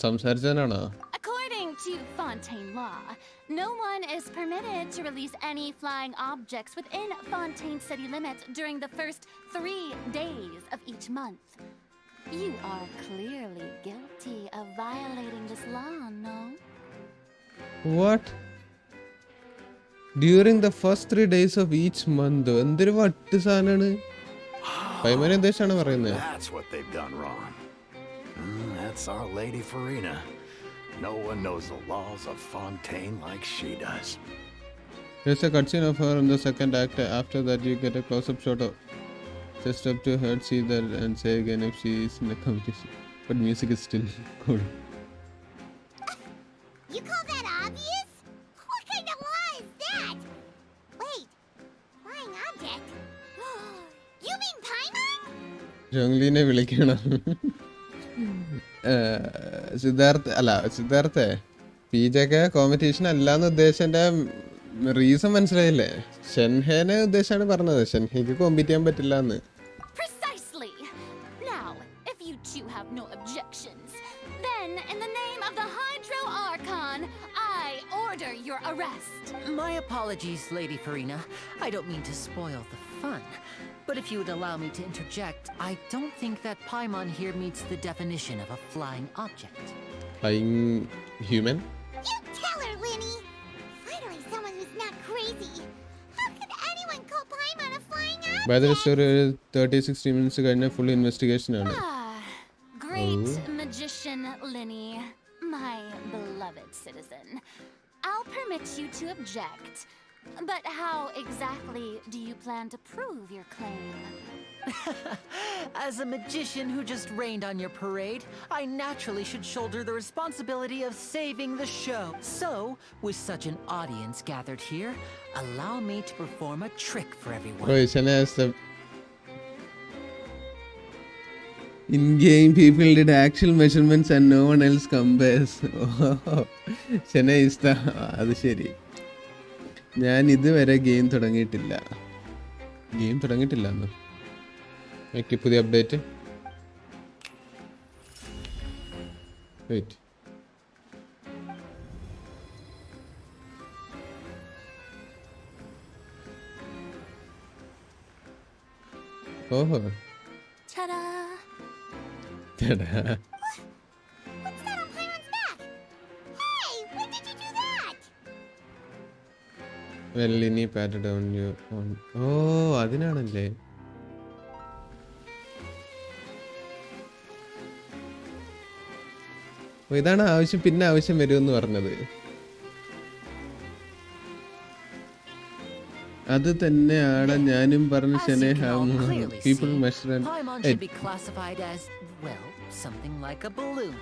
സംസാരിച്ചതിനാണോ? According to Fontaine law, no one is permitted to release any flying objects within Fontaine city limits during the first 3 days of each month. You are clearly guilty of violating this law, no? What? During the first 3 days of each month. എന്തൊരു വട്ട് സാധനമാണ്. പൈമനെ ഉദ്ദേശാണ് പറയുന്നത്. That's what they've done wrong. That's our Lady Farina. No one knows the laws of Fontaine like she does. There's a cutscene of her in the second act. After that you get a close-up shot of just up to her, see that and say again if she is in the competition. But music is still good. You call that obvious? What kind of law is that? Wait, flying object? You mean Paimon? ജംഗ്ലീനെ വിളിക്കണം. Siddhartha പിജെക്ക് competition അല്ലാന്ന് ഉദ്ദേശന്റെ reason മനസ്സിലായില്ലേ? ഷെൻഹേനെ ഉദ്ദേശാണ് പറഞ്ഞത്. ഷെൻഹയ്ക്ക് compete ചെയ്യാൻ പറ്റില്ല എന്ന്. Precisely. Now, if you two have no objections, then in the name of the Hydro Archon, I order your arrest. My apologies, Lady Farina. I don't mean to spoil the fun. But if you would allow me to interject, I don't think that Paimon here meets the definition of a flying object. Flying human? You tell her, Linny! Finally someone who's not crazy. How could anyone call Paimon a flying object? By the story 30-60 minutes കഴിഞ്ഞ full investigation ആണ്. Great magician Linny, my beloved citizen. I'll permit you to object, But how exactly do you plan to prove your claim? As a magician who just rained on your parade, I naturally should shoulder the responsibility of saving the show. So, with such an audience gathered here, allow me to perform a trick for everyone. Oh, Shana has the in-game people did actual measurements and no one else compares. Oh, Shana is the അത് ശരി. ഞാൻ ഇതുവരെ game തുടങ്ങിയിട്ടില്ല എന്ന് okay. പുതിയ update. Wait. ഓഹോ. Ta-da! Ta-da. What's that on Paimon's back? Hey, when did you do that? Well, Linny patted down you on. Oh, അതിനാണല്ലേ. ഇതാണ് ആവശ്യം, പിന്നെ ആവശ്യം വരുമെന്ന് പറഞ്ഞത്. അത് തന്നെയാണ് ഞാനും പറഞ്ഞ people measure and Paimon should be classified as, well, something like a balloon.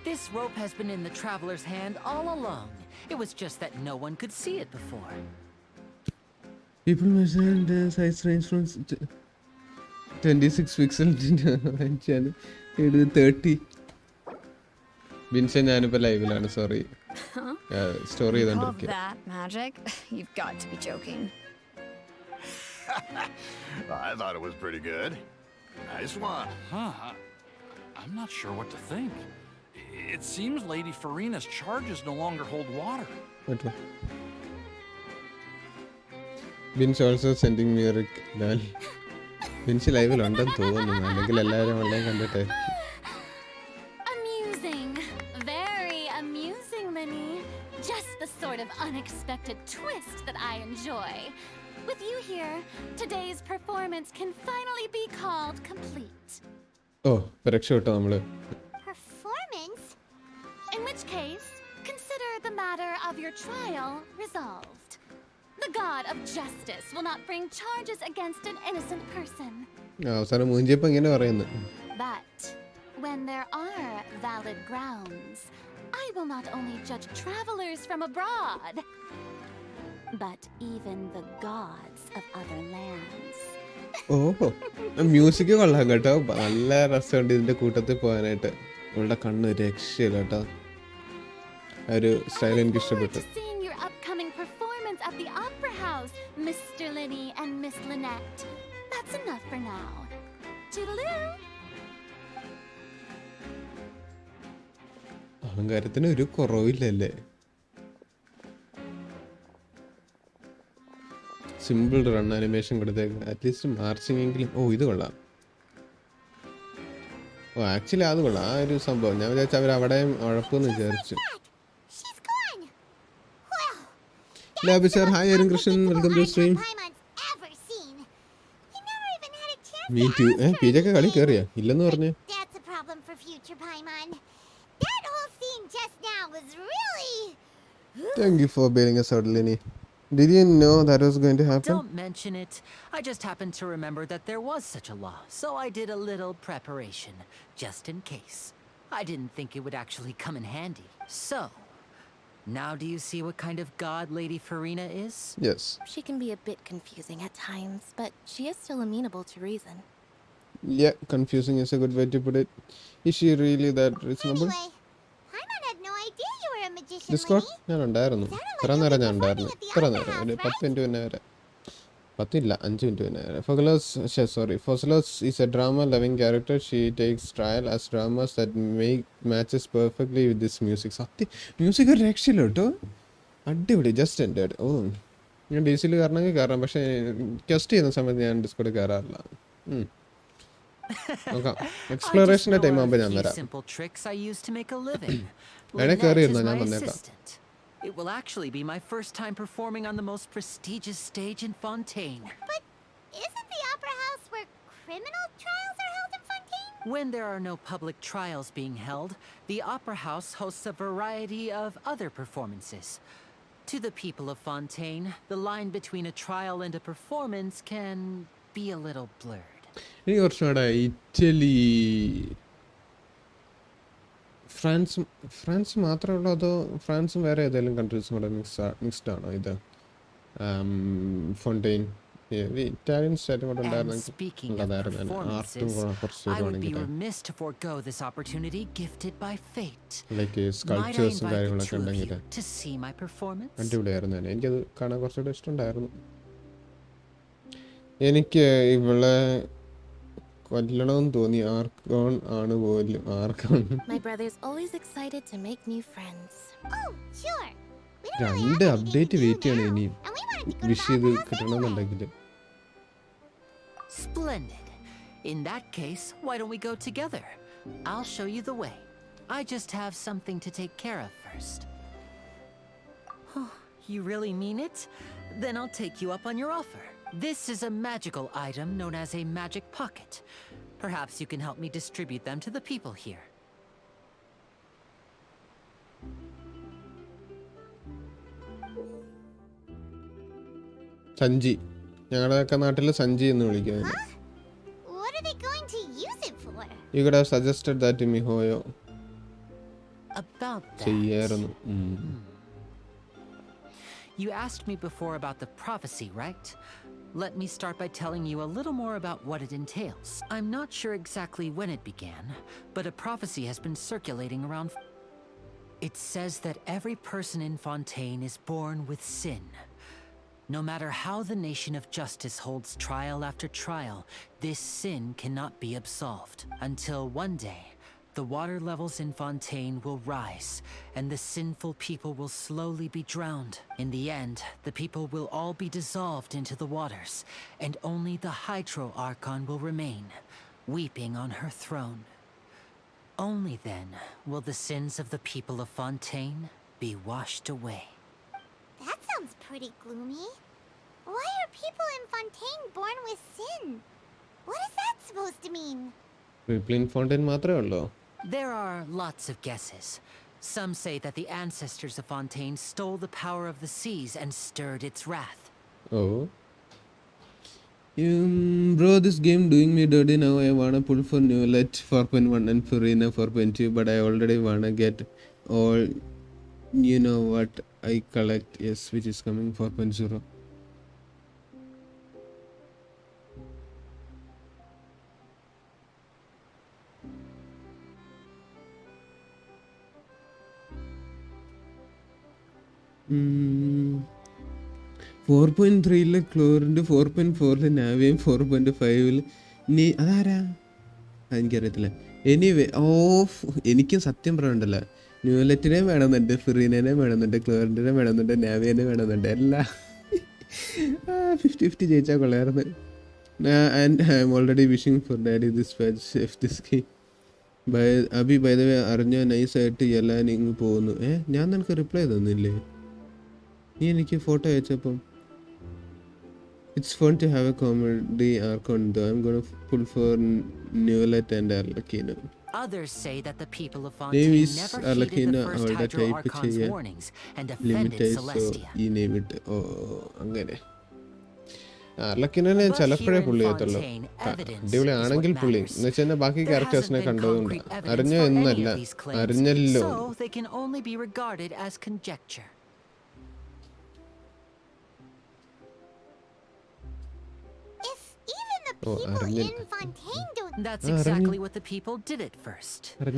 This rope has been in the traveler's hand all along. It was just that no one could see it before. People measure the size range from 26 pixels to 30. Vincent, ഞാനിപ്പോ ലൈവിലാണ്, sorry. Story ചെയ്തോണ്ടിരിക്കുക. That magic? You've got to be joking. I thought it was pretty good. Nice one. Huh. I'm not sure what to think. It seems Lady Farina's charges no longer hold water. What? Vince also sending me a lol. Vince ലൈവിലുണ്ടെന്ന് തോന്നുന്നു, അല്ലെങ്കിൽ എല്ലാവരും online കണ്ടിട്ടേ. Amusing. Very amusing, Linny. Just the sort of unexpected twist that I enjoy. With you here, today's performance can finally be called complete. Oh, രക്ഷപ്പെട്ടോ നമ്മള്. Performance? In which case, consider the matter of your trial resolved. The god of justice will not bring charges against an innocent person. അവസാനം മൂഞ്ചിയപ്പോ ഇങ്ങനെ പറയുന്നു. But when there are valid grounds, I will not only judge travelers from abroad, but even the gods of other lands. ഓഹോ, music കൊള്ളാം കേട്ടോ. നല്ല രസമുണ്ട് ഇതിന്റെ കൂട്ടത്തിൽ പോകാനായിട്ട്. അവളുടെ കണ്ണ് രക്ഷയില്ല കേട്ടോ. ആ ഒരു സ്റ്റൈൽ എനിക്ക് ഇഷ്ടപ്പെട്ടു. Seeing your upcoming performance at the Opera House, Mr. Linny and Miss Lynette. That's enough for now. Toodaloo! അഹങ്കാരത്തിന് ഒരു കുറവില്ലല്ലേ. സിമ്പിൾ റൺ അനിമേഷൻ കൊടുത്തേക്ക്, അറ്റ്ലീസ്റ്റ് മാർച്ചിങ് എങ്കിലും. ഓ, ഇത് കൊള്ളാം. ഓ, ആക്ച്വലി അത് കൊള്ളാം. ആ ഒരു സംഭവം ഞാൻ വിചാരിച്ചു അവർ അവിടെയും ഉഴപ്പെന്ന് വിചാരിച്ചു. ലാബിസർ, hi Arun Krishnan, welcome to stream. Me too. പീജൊക്കെ കളി കയറിയാ? ഇല്ലെന്ന് പറഞ്ഞു. That's a problem for future Paimon. That whole scene just now was really... Thank you for bailing us out, Lenny. Did you know that was going to happen? Don't mention it. I just happened to remember that there was such a law, so I did a little preparation, just in case. I didn't think it would actually come in handy. So, now do you see what kind of god Lady Farina is? Yes. She can be a bit confusing at times, but she is still amenable to reason. Yeah, confusing is a good way to put it. Is she really that reasonable? Anyway, Paimon had no idea you were a magician, Discord? Linny. ഞാൻ ഉണ്ടായിരുന്നു. ഇത്ര നേരം ഞാൻ ഉണ്ടായിരുന്നു. ഇത്ര നേരം, ഒരു 10 minute പിന്നെ വരെ. 10 ഇല്ല, 5 മിനിറ്റ് പിന്നെ വരെ. Fossilos is a drama-loving character. She takes trial as dramas that matches perfectly with this music. സത്യം, മ്യൂസിക് ഒരു രക്ഷയില്ല കേട്ടോ. അടിപൊളി, ജസ്റ്റ് എൻഡ്. ഓ, ഞാൻ ഡി സിയിൽ കയറണമെങ്കിൽ കയറാം, പക്ഷേ ടെസ്റ്റ് ചെയ്യുന്ന സമയത്ത് ഞാൻ ഡിസ്കോഡിൽ കയറാറില്ല. നോക്കാം, എക്സ്പ്ലോറേഷൻ്റെ ടൈം ആകുമ്പോൾ ഞാൻ വരാം. വേണേ കയറിയിരുന്നോ, ഞാൻ വന്നേക്കാം. It will actually be my first time performing on the most prestigious stage in Fontain. But isn't the Opera House where criminal trials are held in Fontaine? When there are no public trials being held, the Opera House hosts a variety of other performances. To the people of Fontaine, the line between a trial and a performance can be a little blurred. എനിക്ക് കുറച്ചുകൂടെ Italy France മാത്രമേ ഉള്ളൂ അതോ ഫ്രാൻസും വേറെ ഏതെങ്കിലും കൺട്രീസും കൂടെ mixed ആണോ ഇത് ഫോണ്ടെയിൻ ഇറ്റാലിയൻ സ്റ്റേറ്റും കൂടെ ഉണ്ടായിരുന്നെങ്കിൽ ആർട്ടും കുറച്ച് ലൈക്ക് സ്കൾപ്ചേഴ്സും കാര്യങ്ങളൊക്കെ ഉണ്ടെങ്കിൽ അടിപൊളിയായിരുന്നു. എനിക്കത് കാണാൻ കുറച്ചുകൂടെ ഇഷ്ടമുണ്ടായിരുന്നു. എനിക്ക് ഇവളെ കൊല്ലണമെന്ന് തോന്നി. ആർക്കോൺ ആണ് പോലും. ആർക്കോൺ രണ്ട് അപ്ഡേറ്റ് വെയിറ്റ് ചെയ്യണം ഇനിയും വിഷ് ചെയ്ത് കിട്ടണമെന്നുണ്ടെങ്കിൽ. Splendid. In that case, why don't we go together? I'll show you the way. I just have something to take care of first. You really mean it? Then I'll take you up on your offer. This is a magical item known as a magic pocket. Perhaps you can help me distribute them to the people here. സഞ്ചി, ഞങ്ങളുടെയൊക്കെ നാട്ടിൽ സഞ്ചി എന്ന് വിളിക്കും. You could have suggested that to me, Hoyo. About that. ചെയ്യായിരുന്നു. You asked me before about the prophecy, right? Let me start by telling you a little more about what it entails. I'm not sure exactly when it began, but a prophecy has been circulating around. It says that every person in Fontaine is born with sin. No matter how the nation of justice holds trial after trial, this sin cannot be absolved until one day the water levels in Fontaine will rise, and the sinful people will slowly be drowned. In the end, the people will all be dissolved into the waters, and only the Hydro Archon will remain, weeping on her throne. Only then will the sins of the people of Fontaine be washed away. That sounds pretty gloomy. Why are people in Fontaine born with sin? What is that supposed to mean? People in Fontaine മാത്രമേ ഉള്ളൂ. There are lots of guesses. Some say that the ancestors of Fontaine stole the power of the seas and stirred its wrath. Oh. Bro, this game doing me dirty now. I wanna pull for Newlet 4.1 and Farina 4.2, but I already wanna get all, you know what I collect. Yes, which is coming 4.0. Four 4.3 ക്ലോറിൻ്റെ 4.4 നാവിയും 4.5 നീ അതാരാ എനിക്കറിയത്തില്ല. Anyway എനിക്കും സത്യം പറയണ്ടല്ലോ, ന്യൂലെറ്റിനെ വേണമെന്നുണ്ട്, ഫിറീനെ വേണമെന്നുണ്ട്, ക്ലോറിൻ്റെ വേണമെന്നുണ്ട്, നാവിയനെ വേണമെന്നുണ്ട്, എല്ലാം 50-50 ജയിച്ചാൽ കൊള്ളായിരുന്നു. And I'm already wishing for daddy this patch if this game Abhi by the way അറിഞ്ഞോ നൈസായിട്ട് എല്ലാം ഇങ്ങ് പോകുന്നു. ഞാൻ നിനക്ക് റിപ്ലൈ തന്നില്ലേ? നീ എനിക്ക് photo അയച്ചപ്പം. It's fun to have a comedy Archon though. I'm gonna pull for Newlet and Arlecchino. Others say that the people of Fontaine never heeded the first Hydro Archon's warnings and offended Celestia. You name it. അങ്ങനെ അർലക്കിനെ ചിലപ്പോഴേ പുള്ളി ചെയ്യത്തുള്ളൂ. അടിപൊളി ആണെങ്കിൽ പുള്ളി എന്ന് വെച്ചാൽ ബാക്കി ക്യാരക്ടേഴ്സിനെ കണ്ടതുകൊണ്ട് അറിഞ്ഞോ എന്നല്ല, അറിഞ്ഞല്ലോ. That's exactly what the people did at first. But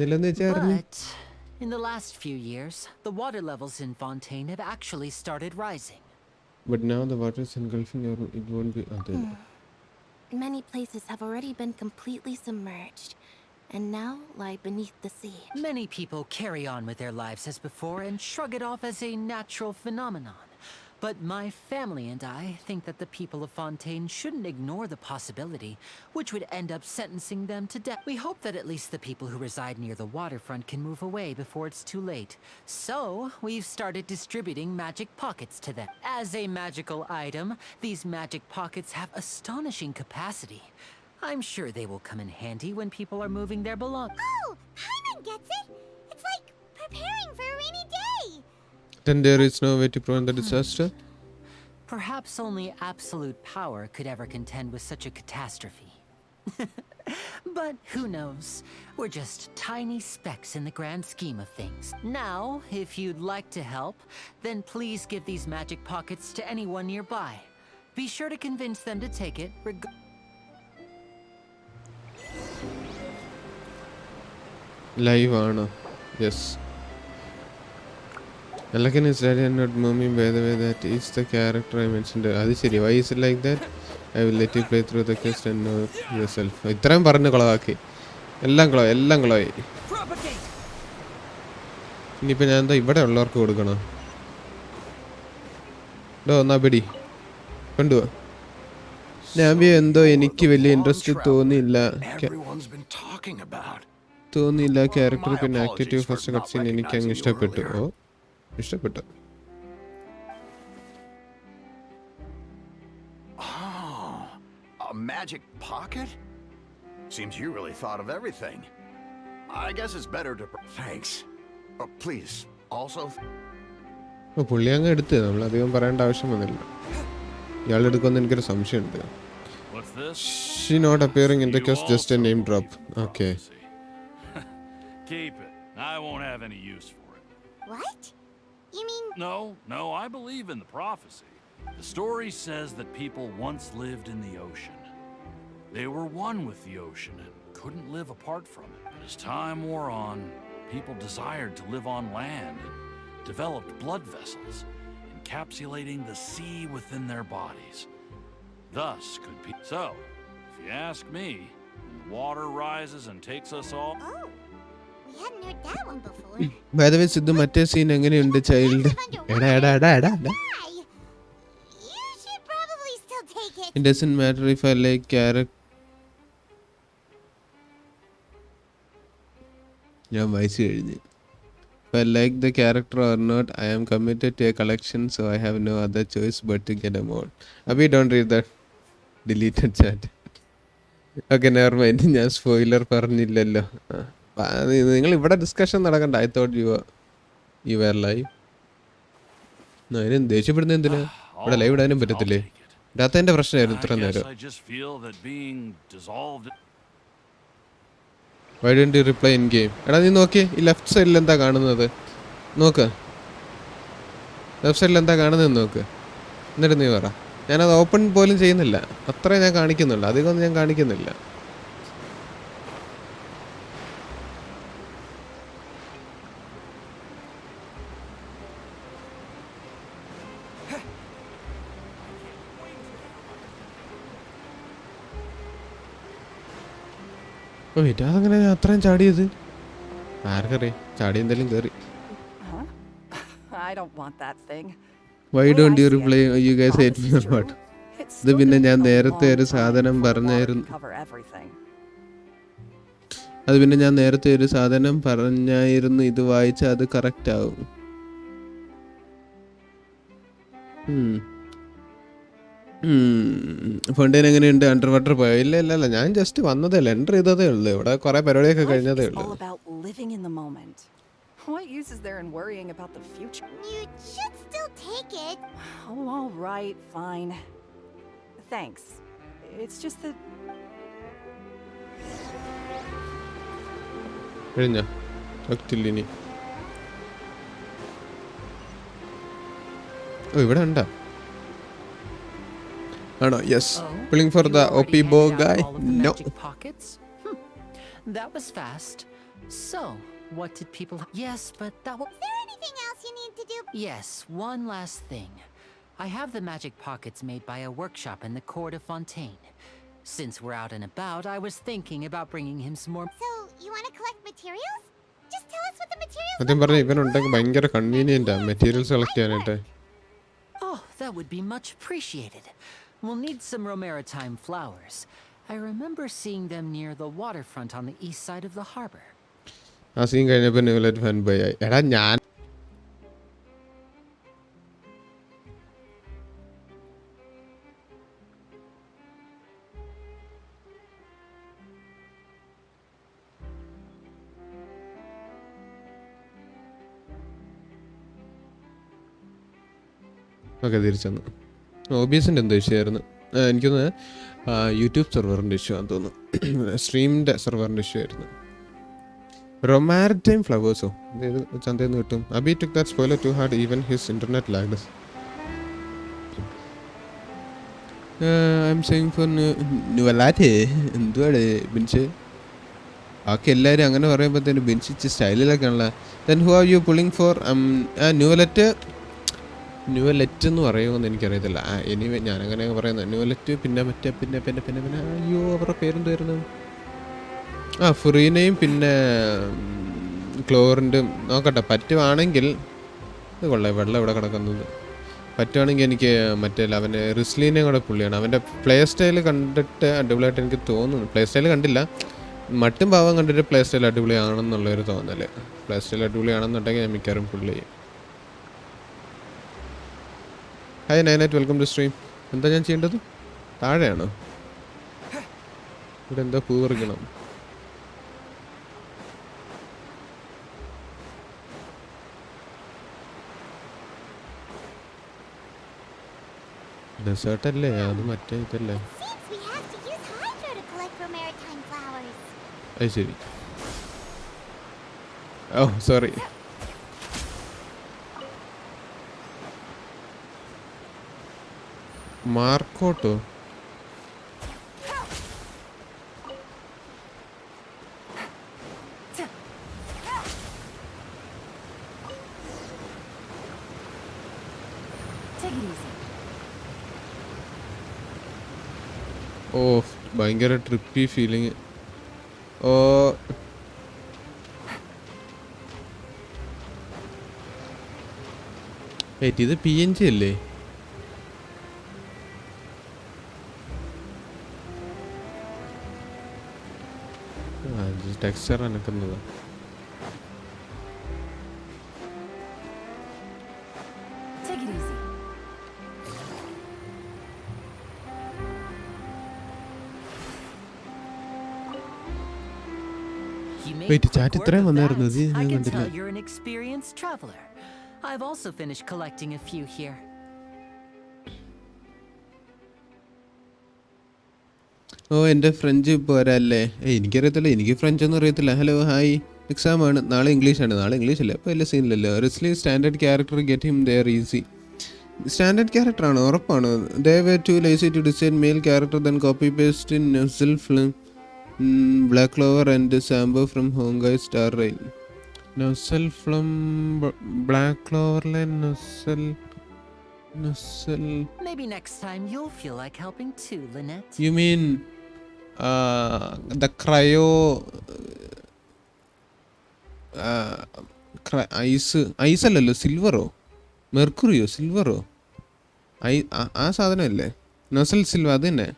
in the last few years, the water levels in Fontaine have actually started rising. But now the water is engulfing or it won't be other. Many places have already been completely submerged and now lie beneath the sea. Many people carry on with their lives as before and shrug it off as a natural phenomenon. But my family and I think that the people of Fontaine shouldn't ignore the possibility, which would end up sentencing them to death. We hope that at least the people who reside near the waterfront can move away before it's too late. So, we've started distributing magic pockets to them. As a magical item, these magic pockets have astonishing capacity. I'm sure they will come in handy when people are moving their belongings. Oh, Paimon gets it! It's like preparing for a rainy day! Then there is no way to prevent the disaster? Perhaps only absolute power could ever contend with such a catastrophe. But who knows? We're just tiny specks in the grand scheme of things. Now, if you'd like to help, then please give these magic pockets to anyone nearby. Be sure to convince them to take it. Live Anna. Yes. Alakan is daddy and not mommy, by the way, that is the character I mentioned. Adishiri, why is it like that? I will let you play through the quest and know yourself. ഇത്രയും പറഞ്ഞു കളവാക്കി എല്ലാം കളവായി ഇനിയിപ്പോൾ ഞാൻ എന്താ ഇവിടെ ഉള്ളവർക്ക് കൊടുക്കണം ഒന്നാ പിടി കൊണ്ടുപോ ഞാൻ എന്തോ എനിക്ക് വലിയ ഇൻട്രസ്റ്റ് തോന്നിയില്ല ക്യാരക്ടർ പിന്നെ ആക്ടിവിറ്റി ഫസ്റ്റ് കട്ട്സീൻ എനിക്ക് അങ്ങ് ഇഷ്ടപ്പെട്ടു A magic pocket? Seems you really thought of everything. I guess it's better to... Thanks. Please, also... പുള്ളി അങ്ങ് എടുത്ത് നമ്മൾ അധികം പറയേണ്ട ആവശ്യം വന്നില്ല ഇയാളെടുക്കുമെന്ന് എനിക്കൊരു സംശയമുണ്ട് She not appearing in the quest, just a name drop. Okay. Keep it. I won't have any use for it. What? You mean... No, I believe in the prophecy. The story says that people once lived in the ocean. They were one with the ocean and couldn't live apart from it. But as time wore on, people desired to live on land and developed blood vessels, encapsulating the sea within their bodies. Thus could be... So, if you ask me, when the water rises and takes us all... Oh, we hadn't heard that one before. By the way, Sidhu, മറ്റേ scene എങ്ങനെയുണ്ട് child എടാ You should probably still take it. It doesn't matter if I like character. ഞാൻ വായിച്ചു കഴിഞ്ഞു If I like the character or not, I am committed to a collection, so I have no other choice but to get them all. Abhi, don't read that deleted chat. Okay, never mind. ഞാൻ spoiler പറഞ്ഞില്ലല്ലോ നിങ്ങൾ ഇവിടെ discussion നടക്കണ്ട I thought you were live. അതിന് ദേഷ്യപ്പെടുന്ന എന്തിനാ ഇവിടെ live ഇടാനും പറ്റത്തില്ലേ ഇടാത്തതിന്റെ പ്രശ്നമായിരുന്നു ഇത്ര നേരം Why didn't you reply in game? എടാ നീ നോക്കിയേ ഈ ലെഫ്റ്റ് സൈഡിൽ എന്താ കാണുന്നത് നോക്ക് ലെഫ്റ്റ് സൈഡിൽ എന്താ കാണുന്നത് നോക്ക് എന്നിട്ട് നീ പറ ഞാനത് ഓപ്പൺ പോലും ചെയ്യുന്നില്ല അത്രേ ഞാൻ കാണിക്കുന്നുള്ളൂ അധികമൊന്നും ഞാൻ കാണിക്കുന്നില്ല ഇതാങ്ങനെ അത്രയും ചാടിയത് ആർക്കറിയാം ചാടി എന്തായാലും കയറി Why don't you reply? You guys hate me or what? ഇത് പിന്നെ ഞാൻ നേരത്തെ ഒരു സാധനം പറഞ്ഞായിരുന്നു ഇത് വായിച്ച അത് കറക്റ്റ് ആവും Fontain എങ്ങനെയുണ്ട് അണ്ടർ വാട്ടർ പോയോ ഇല്ല ഞാൻ ജസ്റ്റ് വന്നതേ എൻ്റർ ചെയ്തതേ ഉള്ളൂ ഇവിടെ കുറെ പരിപാടിയൊക്കെ കഴിഞ്ഞതേ ഉള്ളൂ What use is there in worrying about the future? You should still take it. Oh, all right, fine. Thanks. It's just that... കഴിഞ്ഞോ ഒത്തില്ലിനി ഇവിടെ ഉണ്ടോ ആണോ yes pulling for the OP bow guy no That was fast. So what did people... Yes, but that was... Is there anything else you need to do? Yes, one last thing. I have the magic pockets made by a workshop in the court of Fontain. Since we're out and about, I was thinking about bringing him some more... So, you want to collect materials? Just tell us what the materials ആദ്യം പറഞ്ഞു ഇവനുണ്ടെങ്കിൽ ഭയങ്കര കൺവീനിയൻ്റാ materials collect ചെയ്യാനായിട്ട് Oh, that would be much appreciated. We'll need some romaritime flowers. I remember seeing them near the waterfront on the east side of the harbor. ആ scene കഴിഞ്ഞപ്പോൾ നെവലറ്റ് fan by ആയി എടാ ഞാൻ okay തിരിച്ചെന്ന്. OBSൻ്റെ എന്തോ issue ആയിരുന്നു. എനിക്കൊന്ന് YouTube സെർവറിൻ്റെ issue ആണെന്ന് തോന്നുന്നു. സ്ട്രീമിൻ്റെ സെർവറിൻ്റെ ഇഷ്യൂ ആയിരുന്നു. റൊമാരിറ്റൈം ഫ്ലവേഴ്സോ ഇത് ചന്തയിൽ നിന്ന് കിട്ടും. Abhi took that spoiler too hard even his internet lagged. I'm saying for Neuvillette. എന്തുവാണ് ബിൻസ്? ബാക്കി എല്ലാവരും അങ്ങനെ പറയുമ്പോഴത്തേന് ബിൻസിച്ച് സ്റ്റൈലിലൊക്കെയാണല്ലോ. Then who are you pulling for? Neuvillette എന്ന് പറയുമെന്ന് എനിക്കറിയത്തില്ല. എനിവേ ഞാനങ്ങനെ പറയുന്നത് ന്യൂവലെറ്റ്. പിന്നെ മറ്റേ പിന്നെ അയ്യോ അവരുടെ പേരെന്തായിരുന്നു? ഫുറീനയും പിന്നെ ക്ലോറിൻ്റെ നോക്കട്ടെ. പറ്റുവാണെങ്കിൽ ഇത് കൊള്ളാം. വെള്ളം ഇവിടെ കിടക്കുന്നത് പറ്റുവാണെങ്കിൽ എനിക്ക് മറ്റേ അവൻ്റെ റിസ്ലീനെയും കൂടെ പുള്ളിയാണ്. അവൻ്റെ പ്ലേ സ്റ്റൈൽ കണ്ടിട്ട് അടിപൊളിയായിട്ട് എനിക്ക് തോന്നുന്നു. പ്ലേ സ്റ്റൈൽ കണ്ടില്ല, മട്ടും ഭാവം കണ്ടിട്ട് പ്ലേ സ്റ്റൈൽ അടിപൊളിയാണെന്നുള്ളൊരു തോന്നൽ. പ്ലേ സ്റ്റൈൽ അടിപൊളിയാണെന്നുണ്ടെങ്കിൽ ഞാൻ മിക്കവാറും പുള്ളി ചെയ്യും. ഹായ് നൈനറ്റ്, വെൽക്കം ടു സ്ട്രീം. എന്താ ഞാൻ ചെയ്യേണ്ടത്? താഴെയാണോ? ഇവിടെ എന്താ പൂ പറിക്കണം? ഡെസേർട്ടല്ലേ അത്? മറ്റേ ഇതല്ലേ? അത് ശരി. ഓ സോറി. മാർക്കോട്ടോ? ഓ ഭയങ്കര ട്രിപ്പി ഫീലിങ്. ഓ ഇത് PNG അല്ലേ? ടെക്സ്ചർ അനക്കുന്നത്. ചാറ്റ് ഇത്രയും വന്നായിരുന്നു. ഞാൻ കണ്ടില്ല. You're an experienced traveler. I've also finished collecting a few here. ഓ എൻ്റെ ഫ്രഞ്ച് പോരല്ലേ? എനിക്കറിയത്തില്ല, എനിക്ക് ഫ്രഞ്ച് ഒന്നും അറിയത്തില്ല. Hello hi. എക്സാം ആണ് നാളെ. ഇംഗ്ലീഷാണ്. നാളെ ഇംഗ്ലീഷ് അല്ലേ? അപ്പോൾ വലിയ സീനില്ലല്ലോ. Wriothesley standard character get him there easy. Standard ക്യാരക്ടറാണ് ഉറപ്പാണ്. They were too lazy to design male character then copy paste in Nezal film Black Clover and Sampo from Honkai Star Rail. Nezal from Black ക്ലോവറിലെ Nezal. Maybe next time you'll feel like helping too, Lynette. You mean the cryo ice അല്ലല്ലോ, സിൽവറോ മെർക്കുറിയോ സിൽവറോ ആ സാധനമല്ലേ? നൊസൽ Silva അത് തന്നെ.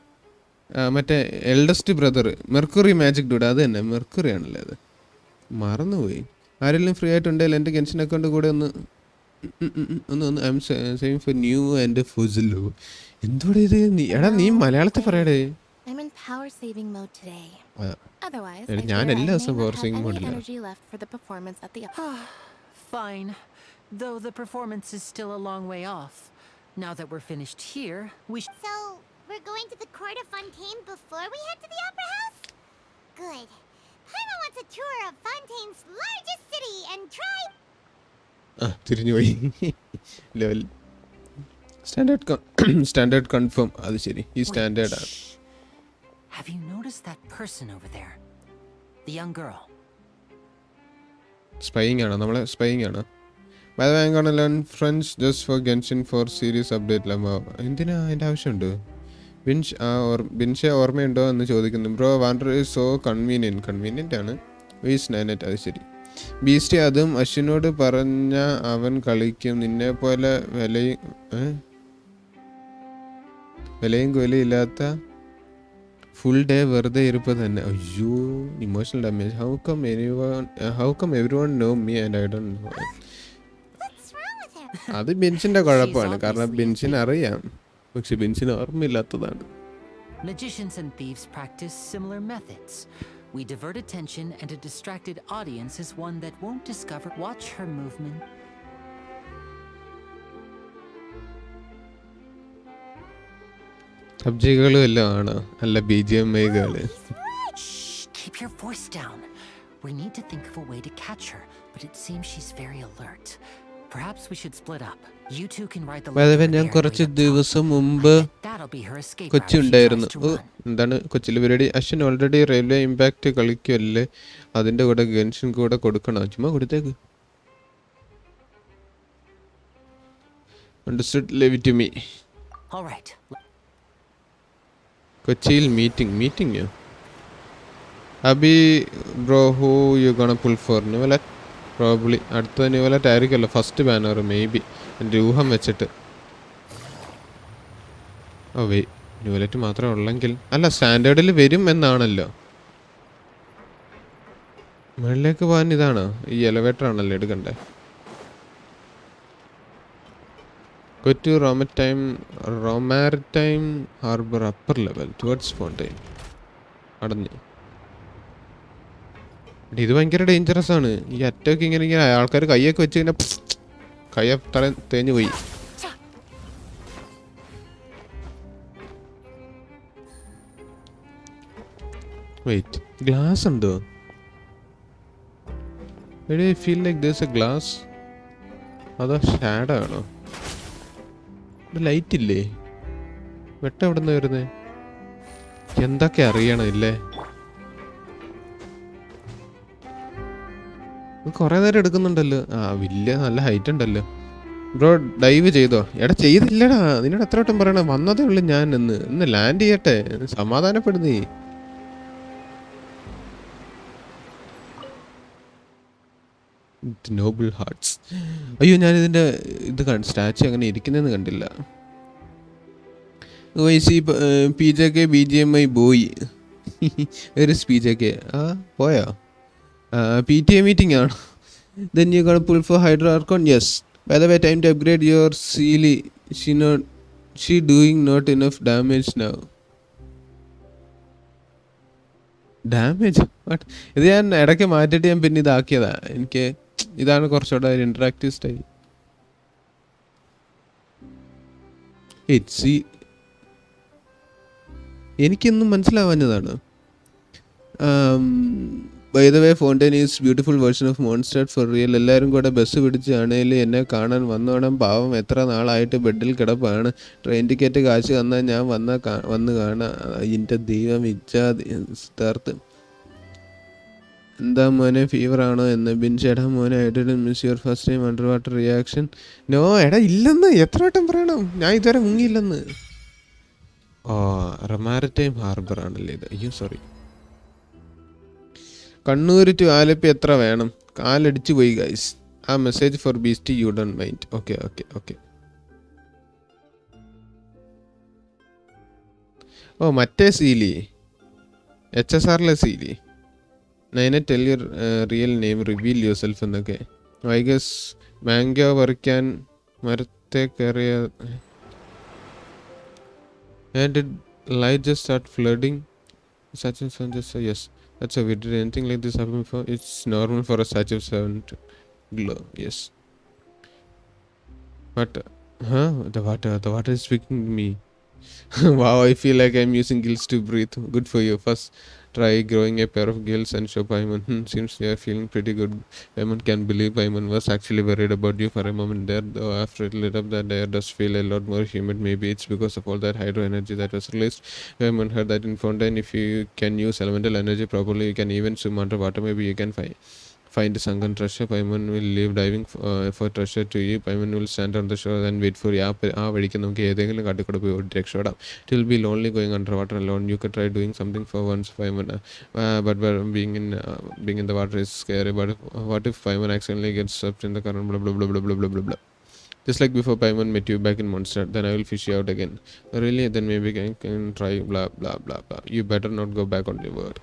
മറ്റേ eldest brother mercury magic dude അത് തന്നെ. മെർക്കുറി ആണല്ലേ അത്? മറന്നുപോയി. ആരെങ്കിലും ഫ്രീ ആയിട്ടുണ്ടെങ്കിൽ എൻ്റെ ഗെൻഷിൻ അക്കൗണ്ട് കൂടെ ഒന്ന് I'm saving for new and ഫുസിലോ. എന്തോടെ ഇത്? എടാ നീ മലയാളത്തിൽ പറയടേ. ഞാൻ എല്ലാ ദിവസവും പവർ സേവിങ് മോഡിലാണ്. Fine. Though the performance is still a long way off. Now that we're finished here, we So, we're going to the court of Fontaine before we head to the opera house? Good. Paimon wants a tour of Fontaine's largest city and try... തിരിഞ്ഞു പോയി. Level standard confirm. അത് ശരി, ഈ standard ആണ്. Have you noticed that person over there? The young girl. Spying ആണോ? നമ്മളെ spying ആണോ? By the way, I'm gonna learn French just for Genshin for series update. എന്തിനാ അതിൻ്റെ ആവശ്യമുണ്ട്? ബിൻഷെ ഓർമ്മയുണ്ടോ എന്ന് ചോദിക്കുന്നു. Bro wander is so convenient ആണ്. വീസ് നൈനറ്റ്. അത് ശരി. ബീസ്റ്റ് അതും അശ്വിനോട് പറഞ്ഞ അവൻ കളിക്കും. നിന്നെ പോലെ വിലയും കൊലയില്ലാത്ത ഫുൾ ഡേ വെറുതെ ഇരുപ്പ് തന്നെ. അയ്യോ emotional damage. How come everyone know me and I don't know. അത് ബെൻസിന്റെ കുഴപ്പമാണ്. കാരണം ബെൻസിന് അറിയാം, പക്ഷെ ബെൻസിന് ഓർമ്മയില്ലാത്തതാണ്. Magicians and thieves practice similar methods. We divert attention, and a distracted audience is one that won't discover. Watch her movement. സബ്ജികളും എല്ലാം ആണ് അല്ല BGMI കള്. Shh, keep your voice down. We need to think of a way to catch her, but it seems she's very alert. Perhaps we should split up. You two can ride the By the way, ഞാൻ കുറച്ച് ദിവസം മുമ്പ് കൊച്ചി ഉണ്ടായിരുന്നു. എന്താണ് കൊച്ചിയിൽ പരിപാടി? Ashwin already railway impact കളിക്കുമല്ലേ, അതിൻ്റെ കൂടെ ഗെൻഷിൻ കൂടെ കൊടുക്കണം. ചുമ്മാ കൊടുത്തേക്ക്. Understood, leave it to me. All right. കൊച്ചിയിൽ meeting Abhi bro, who you gonna pull for? Neuvillette probably. അടുത്ത ന്യൂവലറ്റ് ആയിരിക്കുമല്ലോ ഫസ്റ്റ് ബാനർ, മേ ബി എൻ്റെ ഊഹം വെച്ചിട്ട്. ഓ ന്യൂവലറ്റ് മാത്രമേ ഉള്ളെങ്കിൽ അല്ല, സ്റ്റാൻഡേർഡിൽ വരും എന്നാണല്ലോ. മുകളിലേക്ക് പോകാൻ ഇതാണോ ഈ എലവേറ്റർ ആണല്ലോ എടുക്കണ്ടേ? Go to Romaritime Harbor upper level towards Fontain. അടഞ്ഞു. ഇത് ഭയങ്കര ഡേഞ്ചറസ് ആണ്. ഈ അറ്റൊക്കെ ഇങ്ങനെ ആൾക്കാർ കൈയൊക്കെ വെച്ച് ഇങ്ങനെ കൈ തല തേഞ്ഞു പോയി. വെയിറ്റ്, ഗ്ലാസ് ഉണ്ടോ? I feel like there's a glass. അതോ ഷാഡോ ആണോ? ലൈറ്റ് ഇല്ലേ? വെട്ടം എവിടെ നിന്ന് വരുന്നേ? എന്തൊക്കെ അറിയണം ഇല്ലേ? കൊറേ നേരം എടുക്കുന്നുണ്ടല്ലോ. വലിയ നല്ല ഹൈറ്റ് ഉണ്ടല്ലോ. ബ്രോ ഡൈവ് ചെയ്തോ? എടാ ചെയ്തില്ലടാ, നിന്നോട് എത്ര വട്ടം പറയണ? വന്നതേ ഉള്ളു ഞാൻ. ഇന്ന് ലാൻഡ് ചെയ്യട്ടെ, സമാധാനപ്പെടുന്നേ. നോബിൾ ഹാർട്ട്സ്. അയ്യോ, ഞാനിതിൻ്റെ ഇത് സ്റ്റാച്ചു അങ്ങനെ ഇരിക്കുന്നതെന്ന് കണ്ടില്ല. PJK BGMI boy. PJK പോയോ? PTA മീറ്റിംഗ് ആണ്. Then you gonna pull for Hydro Archon? Yes. By the way, time to upgrade your Sealy. She doing not enough damage now. Damage? ഇത് ഞാൻ ഇടയ്ക്ക് മാറ്റിയിട്ട് ഞാൻ പിന്നെ ഇതാക്കിയതാ. എനിക്ക് ഇതാണ് കുറച്ചുകൂടെ ഒരു ഇൻറ്ററാക്റ്റീവ് സ്റ്റൈൽ. എനിക്കൊന്നും മനസ്സിലാവാഞ്ഞതാണ്. By the way, Fontaine is beautiful version of monster for real. എല്ലാവരും കൂടെ ബസ് പിടിച്ച് ആണേൽ എന്നെ കാണാൻ വന്നോണം. പാവം എത്ര നാളായിട്ട് ബെഡിൽ കിടപ്പാണ്. ട്രെയിൻ ടിക്കറ്റ് കാശ് തന്നാൽ ഞാൻ വന്ന് കാണാം. എൻ്റെ ദൈവം ഇച്ഛാതി സിദ്ധാർത്ഥ്. എന്താ മോനെ, ഫീവർ ആണോ എന്ന്? ബിൻചേടാ മോനെ, I didn't miss your first time under water reaction. No എടാ, ഇല്ലെന്ന് എത്ര വട്ടം പറയണം, ഞാൻ ഇതുവരെ മുങ്ങിയില്ലെന്ന്. റൊമാരിറ്റൈം ഹാർബർ ആണല്ലേ ഇത്. അയ്യോ സോറി. കണ്ണൂർ ടു ആലപ്പി എത്ര വേണം? കാലടിച്ചു പോയി guys. Message for bestie, you don't mind. Okay. മറ്റേ സീലി, HSRലെ സീലി. നൈനെ tell your real name, reveal yourself എന്നൊക്കെ. ഐ ഗസ് മാംഗോ പറിക്കാൻ മരത്തെ കയറിയ. Did light just start flooding? Such and sun just say yes. That's how we did anything like this happen before. It's normal for a statue of sun to glow. Yes. But the water is speaking to me. Wow, I feel like I'm using gills to breathe. Good for you. First try growing a pair of gills and show Paimon. Seems you're feeling pretty good. Paimon can't believe Paimon was actually worried about you for a moment there, though after it lit up that air does feel a lot more humid. Maybe it's because of all that hydro energy that was released. Paimon heard that in Fontain, if you can use elemental energy properly, you can even swim underwater. Maybe you can find a sunken treasure. Paimon will leave diving for treasure to you. Paimon will stand on the shore and wait for you. വഴിക്ക് നമുക്ക് ഏതെങ്കിലും കാട്ടിക്കൂടെ പോയി രക്ഷപ്പെടാം. It will be lonely going underwater alone. You could try doing something for once, Paimon. But being in the water is scary. But what if Paimon accidentally gets swept in the current? Blah blah blah blah blah blah blah blah. Just like before Paimon met you back in Monster. Then I will fish you out again. Really? Then maybe I can try blah blah blah blah. You better not go back on your word.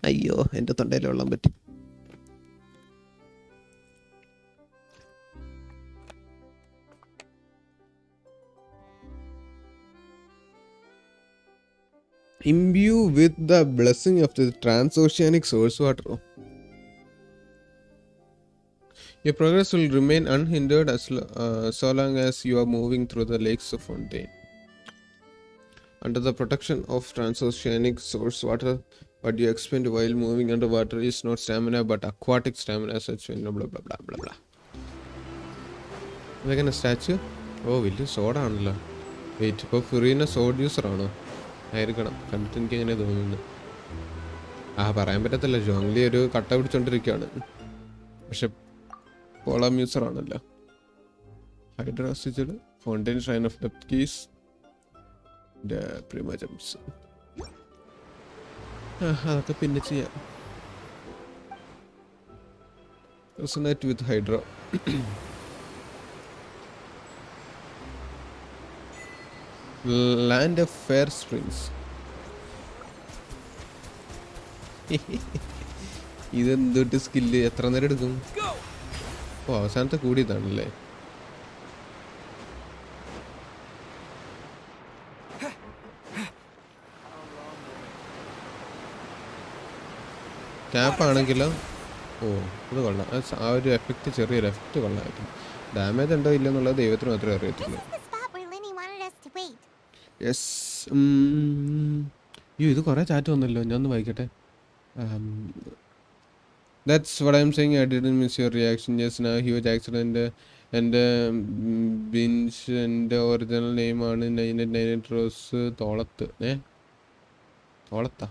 അയ്യോ, എൻ്റെ തൊണ്ടയിൽ വെള്ളം പറ്റി. Imbue with the blessing of the transoceanic source water. Your progress will remain unhindered so long as you are moving through the lakes of Fontain. Under the protection of transoceanic source water, what you expend while moving underwater is not stamina but aquatic stamina, such blah blah blah blah blah. ഇതൊക്കെ statue വലിയ സോഡാണല്ലോ. Wait, ഇപ്പോൾ ഫിറീന സോഡ് യൂസറാണോ? ആയിരിക്കണം, കണ്ടിട്ട് എനിക്ക് എങ്ങനെ തോന്നുന്നു. പറയാൻ പറ്റത്തില്ല. ജോങ്ലി ഒരു കട്ട പിടിച്ചോണ്ടിരിക്കുകയാണ്, പക്ഷെ പോളാം യൂസറാണല്ലോ. ഹൈഡ്രാസിഡ്, Fontaine, shrine of depth keys, primogems, അതൊക്കെ പിന്നെ ചെയ്യാം. Resonate with hydro. Land of fair springs. ഇതെന്തൊട്ട് സ്കില്ല്? എത്ര നേരം എടുക്കും? അവസാനത്തെ കൂടിയതാണല്ലേ. ക്യാപ്പ് ആണെങ്കിലോ ഇത് കൊള്ളാം. ആ ഒരു എഫക്റ്റ്, ചെറിയൊരു എഫക്റ്റ് കൊള്ളാമായിരുന്നു. ഡാമേജ് ഉണ്ടോ ഇല്ലെന്നുള്ളത് ദൈവത്തിന് മാത്രമേ അറിയത്തുള്ളൂ. യെസ്. ഇത് കുറേ ചാറ്റ് വന്നല്ലോ, ഞാൻ ഒന്ന് വായിക്കട്ടെ. That's what I'm saying. I didn't miss your reaction just now. Huge accident. എൻ്റെ ബിൻസ് എൻ്റെ ഒറിജിനൽ നെയിമാണ് 989 റോസ് തോളത്ത്. തോളത്താ?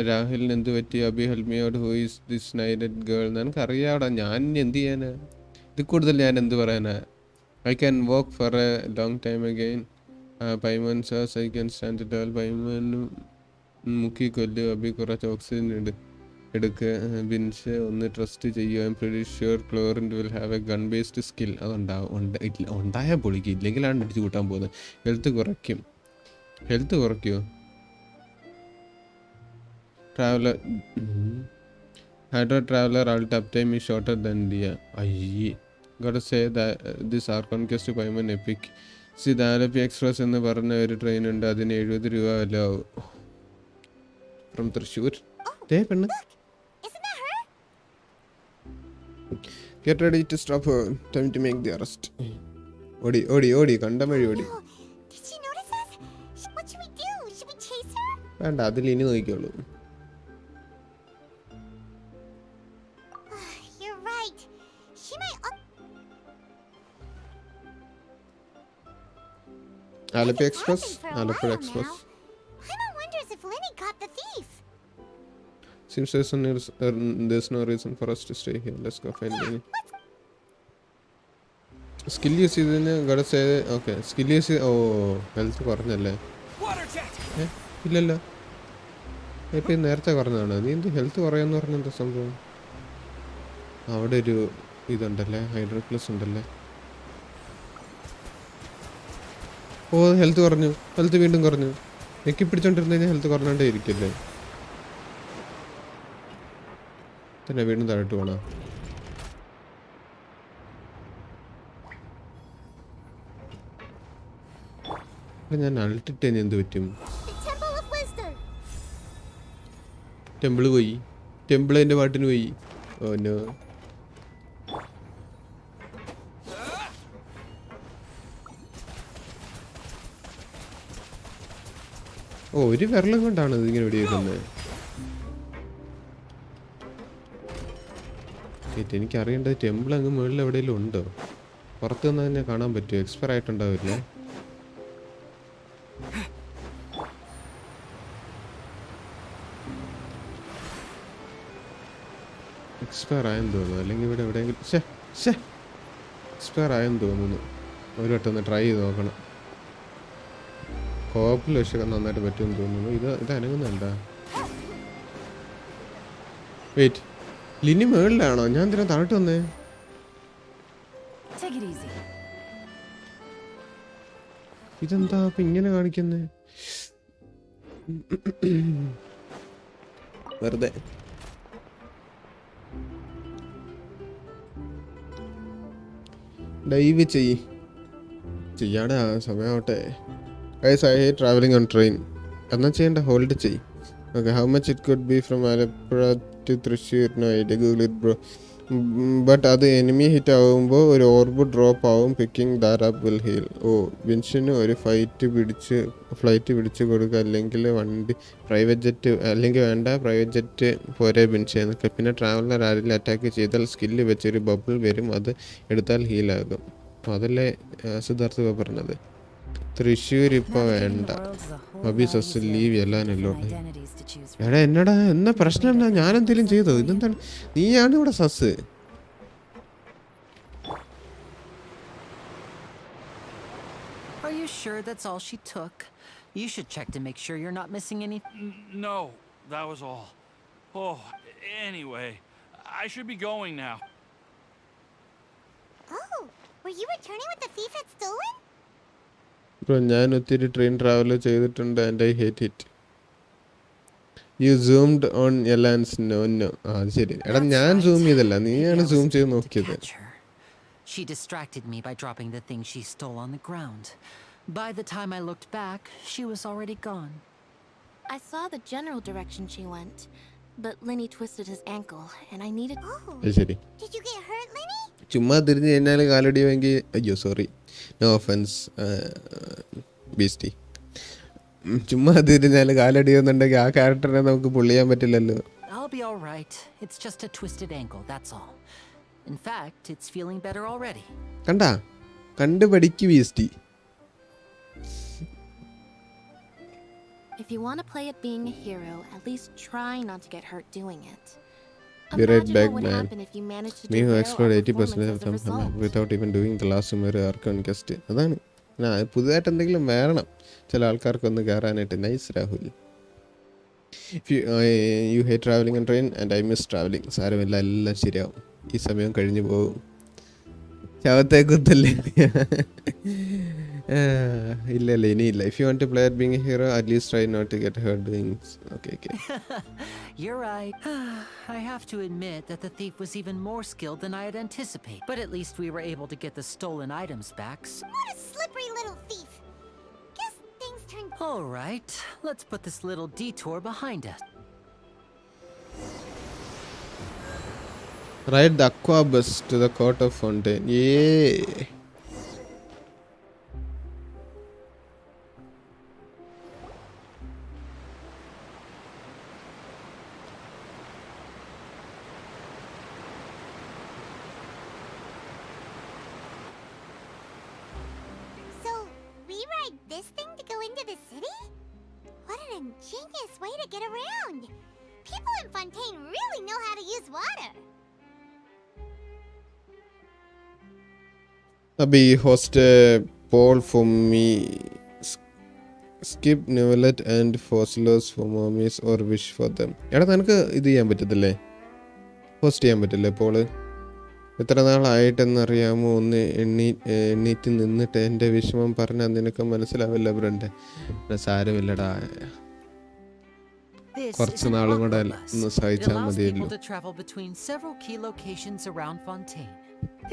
രാഹുലിന് എന്ത് പറ്റി? Abhi help me out. Who is this knighted girl? നിനക്കറിയാടാ, ഞാൻ എന്ത് ചെയ്യാനാ? ഇത് കൂടുതൽ ഞാൻ എന്ത് പറയാനാ? I can walk for a long time again. Payman says I can stand it all. Payman മുക്കി കൊല്ലു. അബി കുറച്ച് ഓക്സിജൻ എടുക്ക്. ബിൻസ് ഒന്ന് ട്രസ്റ്റ് ചെയ്യുക. I'm pretty sure Clorinde will have a gun based skill. ഉണ്ടായാൽ പൊളിക്കും, ഇല്ലെങ്കിലാണ് അടിച്ചു കൂട്ടാൻ പോകുന്നത്. ഹെൽത്ത് കുറയ്ക്കുമോ? Traveler hydro traveler alt uptime is shorter than Dehya. അയ്യേ, gotta say that this Arconquest Payman epic. See, the Lofi Express എന്ന് പറഞ്ഞ ഒരു ട്രെയിൻ ഉണ്ട്, അതിന് 70 രൂപ വില ആവും. ഫ്രം തൃശ്ശൂർ. പെണ്ണ്, get ready to stop her. Time to make the arrest. ഓടി കണ്ടം വഴി ഓടി. വേണ്ട, അതിൽ ഇനി നോക്കിക്കോളൂ. Lofi Express. Lofi Express. Paimon wonders if Lenny caught the thief. Seems there's no reason for us to stay here. Let's go find Lenny. Skill use ചെയ്തതിന് gotta say okay. Skill use health കുറഞ്ഞല്ലേ? ഇല്ലല്ലോ, ഇപ്പം നേരത്തെ കുറഞ്ഞതാണ്. നീ എന്ത് health കുറയാന്ന് പറഞ്ഞ എന്താ സംഭവം? അവിടെ ഒരു ഇതുണ്ടല്ലേ, ഹൈഡ്രോ പ്ലസ് ഉണ്ടല്ലേ. ഹെൽത്ത് കുറഞ്ഞു, ഹെൽത്ത് വീണ്ടും കുറഞ്ഞു. നെക്കി പിടിച്ചോണ്ടിരുന്ന് കഴിഞ്ഞാൽ ഹെൽത്ത് കുറഞ്ഞോണ്ടേ ഇരിക്കല്ലേ. തന്നെ വീണ്ടും താഴോട്ട് വേണം. ഞാൻ അൾട്ടിട്ട് എന്ത് പറ്റും? ടെമ്പിള് പോയി, ടെമ്പിൾ എൻ്റെ പാട്ടിന് പോയി. നോ. ഒരു വിരളം കൊണ്ടാണ് ഇതിങ്ങനെ വെടിവെക്കുന്നത്. എനിക്കറിയേണ്ടത് ടെമ്പിൾ അങ്ങ് മുകളിൽ എവിടെയെങ്കിലും ഉണ്ടോ? പുറത്ത് നിന്ന് തന്നെ കാണാൻ പറ്റുമോ? എക്സ്പയർ ആയിട്ടുണ്ടാവില്ലേ? എക്സ്പയർ ആയെന്ന് തോന്നുന്നു, അല്ലെങ്കിൽ ഇവിടെ എവിടെയെങ്കിലും എക്സ്പയർ ആയെന്ന് തോന്നുന്നു. ഒരു വട്ടം ഒന്ന് ട്രൈ ചെയ്ത് നോക്കണം. കോപ്പിൽ വെച്ചൊക്കെ നന്നായിട്ട് പറ്റുമെന്ന് തോന്നുന്നു. ഇത് അനങ്ങുന്നുണ്ടാ? വെയിറ്റ്, ലിനി മുകളിലാണോ? ഞാൻ എന്തിനാ താഴോട്ട് വന്നേ? ഇതെന്താ അപ്പൊ ഇങ്ങനെ കാണിക്കുന്നേ? വെറുതെ. Dive ചെയ്യാടെ സമയമാവട്ടെ. Guys, I hate traveling on train. എന്നാ ചെയ്യണ്ട? ഹോൾഡ് ചെയ്. Okay, how much it could be from Alappuzha to Thrissur? No idea. Google it, bro. But അത് എനിമി ഹിറ്റ് ആകുമ്പോൾ ഒരു ഓർബ് ഡ്രോപ്പ് ആവും. Picking that up will heal. ഓ വിൻഷിന് ഒരു ഫ്ലൈറ്റ് പിടിച്ച് കൊടുക്കുക, അല്ലെങ്കിൽ വണ്ടി പ്രൈവറ്റ് ജെറ്റ്, അല്ലെങ്കിൽ വേണ്ട പ്രൈവറ്റ് ജെറ്റ് പോരെ വിൻഷ് എന്നൊക്കെ. പിന്നെ ട്രാവലർ ആരെങ്കിലും അറ്റാക്ക് ചെയ്താൽ സ്കില്ല് വെച്ചൊരു ബബിൾ വരും, അത് എടുത്താൽ ഹീലാകും. അപ്പോൾ അതല്ലേ സിദ്ധാർത്ഥ പറഞ്ഞത്. തൃശ്ശൂർ ഇപ്പോൾ വേണ്ട. അബി സസ് ലീവ് എല്ലാനല്ലോ. എടാ എന്നടാ എന്നാ പ്രശ്നം എന്നാ? ഞാനെന്തെങ്കിലും ചെയ്തോ? ഇതെന്താണ്? നീയാണ് ഇവിടെ സസ്. Are you sure that's all she took? You should check to make sure you're not missing anything. No, that was all. Oh, anyway, I should be going now. Oh, were you returning what the thief had stolen? Bro ഞാൻ ഒത്തിരി train travel ചെയ്തിട്ടുണ്ട് and I hate it. You zoomed on Elans. No no. ആ ശരി. എടാ ഞാൻ zoom ചെയ്തല്ല, നീയാണ് zoom ചെയ്ത് നോക്കിയത്. She distracted me by dropping the thing she stole on the ground. By the time I looked back, she was already gone. I saw the general direction she went, but Lenny twisted his ankle, and I needed. ശരി. Did you get hurt, Lenny? ചുമ്മാ തിരിഞ്ഞ് കഴിഞ്ഞാൽ കാലടിയുമെങ്കിൽ അയ്യോ sorry, no offence ബീസ്റ്റി. ചുമ്മാ തിരിഞ്ഞാൽ കാലടിയെന്നുണ്ടെങ്കിൽ ആ ക്യാരക്ടറിനെ നമുക്ക് പുള്ളിയാൻ പറ്റില്ലല്ലോ. I'll be all right. It's just a twisted ankle, that's all. In fact, it's feeling better already. കണ്ടാ കണ്ടു പഠിക്ക് ബീസ്റ്റി. If you want to play at being a hero, at least try not to get hurt doing it. Be right Imagine back, what would man. happen if you managed to Me who derail explored our 80% of performance as a them result. without even doing the last summary arc on guest. അതാണ് പുതുതായിട്ട് എന്തെങ്കിലും വേണം ചില ആൾക്കാർക്കൊന്ന് കയറാനായിട്ട്. Nice Rahul. If you hate traveling on train and I miss traveling, സാരമില്ല, എല്ലാം ശരിയാവും. ഈ സമയം കഴിഞ്ഞു പോകും. ശവത്തെ കുത്തല്ലേ? ഇല്ല ഇനിയില്ല. If you want to play at being a hero, at least try not to get hurt doing. Okay. You're right. I have to admit that the thief was even more skilled than I had anticipated. But at least we were able to get the stolen items back. What a slippery little thief. Guess things turned. All right, let's put this little detour behind us. Ride the aqua bus to the court of Fontain. Yay! So, we ride this thing to go into the city? What an ingenious way to get around. People in Fontaine really know how to use water. Abhi, host a poll for me. Skip Novelet and Fossils for mommies or wish for them. എടാ നിനക്ക് ഇത് ചെയ്യാൻ പറ്റത്തില്ലേ? Post ചെയ്യാൻ പറ്റില്ലേ Paul? എത്ര നാളായിട്ടെന്നറിയാമോ? ഒന്ന് എണ്ണീറ്റ് നിന്നിട്ട് എൻ്റെ വിഷമം പറഞ്ഞാൽ നിനക്ക് മനസ്സിലാവില്ല ബ്രണ്ട്. സാരമില്ലടാ, കുറച്ച് നാളും കൂടെ ഒന്ന് സഹിച്ചാൽ മതിയല്ലോ. To travel between several key locations around Fontaine.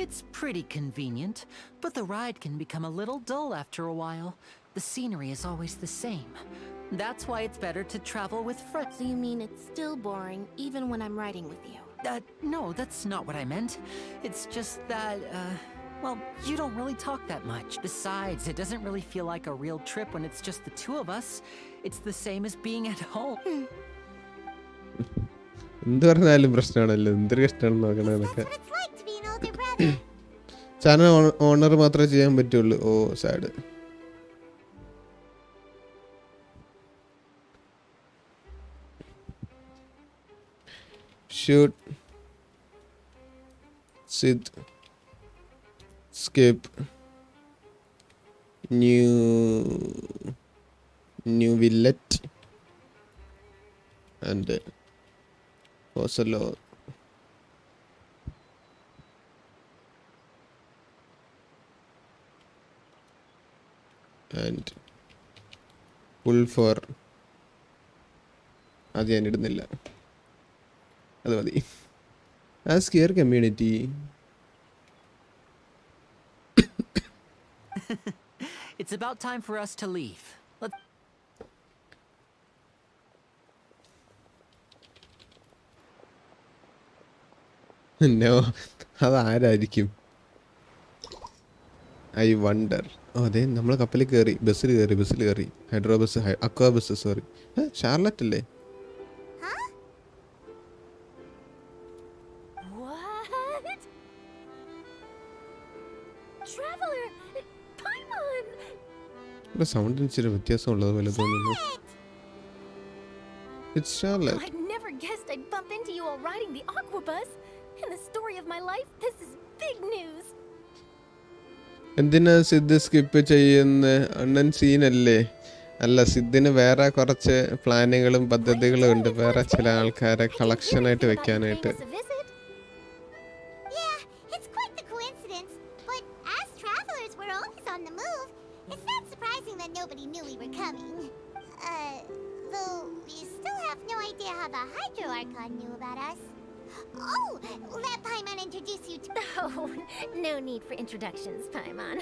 It's pretty convenient, but the ride can become a little dull after a while. The scenery is always the same. That's why it's better to travel with friends. So you mean it's still boring even when I'm riding with you? No, that's not what I meant. It's just that, well, you don't really talk that much. Besides, it doesn't really feel like a real trip when it's just the two of us. It's the same as being at home. എന്ത് പറഞ്ഞാലും പ്രശ്നമാണല്ലോ. എന്തൊരു കഷ്ടമാണെന്ന് നോക്കണേ എന്നൊക്കെ. Channel owner മാത്രമേ ചെയ്യാൻ പറ്റുള്ളൂ. ഓ sad. Shoot. Sit. Skip. New Villet. And Fossil. And pull for. അത് ഞാൻ ഇടുന്നില്ല, അത് മതി. Ask your community. It's about time for us to leave. No, അതാരായിരിക്കും? I wonder. ഓ അതെ, നമ്മൾ കപ്പലിൽ കയറി, ബസ്സിൽ കയറി. Hydro bus, aqua bus, sorry. Charlotte അല്ലേ? What? Traveler! Paimon! ഇവിടെ സൗണ്ടിന് ഇച്ചിരി വ്യത്യാസം ഉള്ളതുപോലെ തോന്നുന്നു. It's Charlotte. I never guessed I'd bump into you while riding the Aquabus. In the story of my life, this is big news. എന്തിനാ Siddh skip ചെയ്യുന്ന? അണ്ണൻ സീനല്ലേ? അല്ല, സിദ്ധിന് വേറെ കുറച്ച് പ്ലാനുകളും പദ്ധതികളും ഉണ്ട്, വേറെ ചില ആൾക്കാരെ കളക്ഷനായിട്ട് വെക്കാനായിട്ട്. Yeah, it's quite the coincidence. But as travelers, we're always on the move. It's not surprising that nobody knew we were coming. Though we still have no idea how the Hydro Archon knew about us. Oh, let Paimon introduce you to... Oh, no need for introductions, Paimon.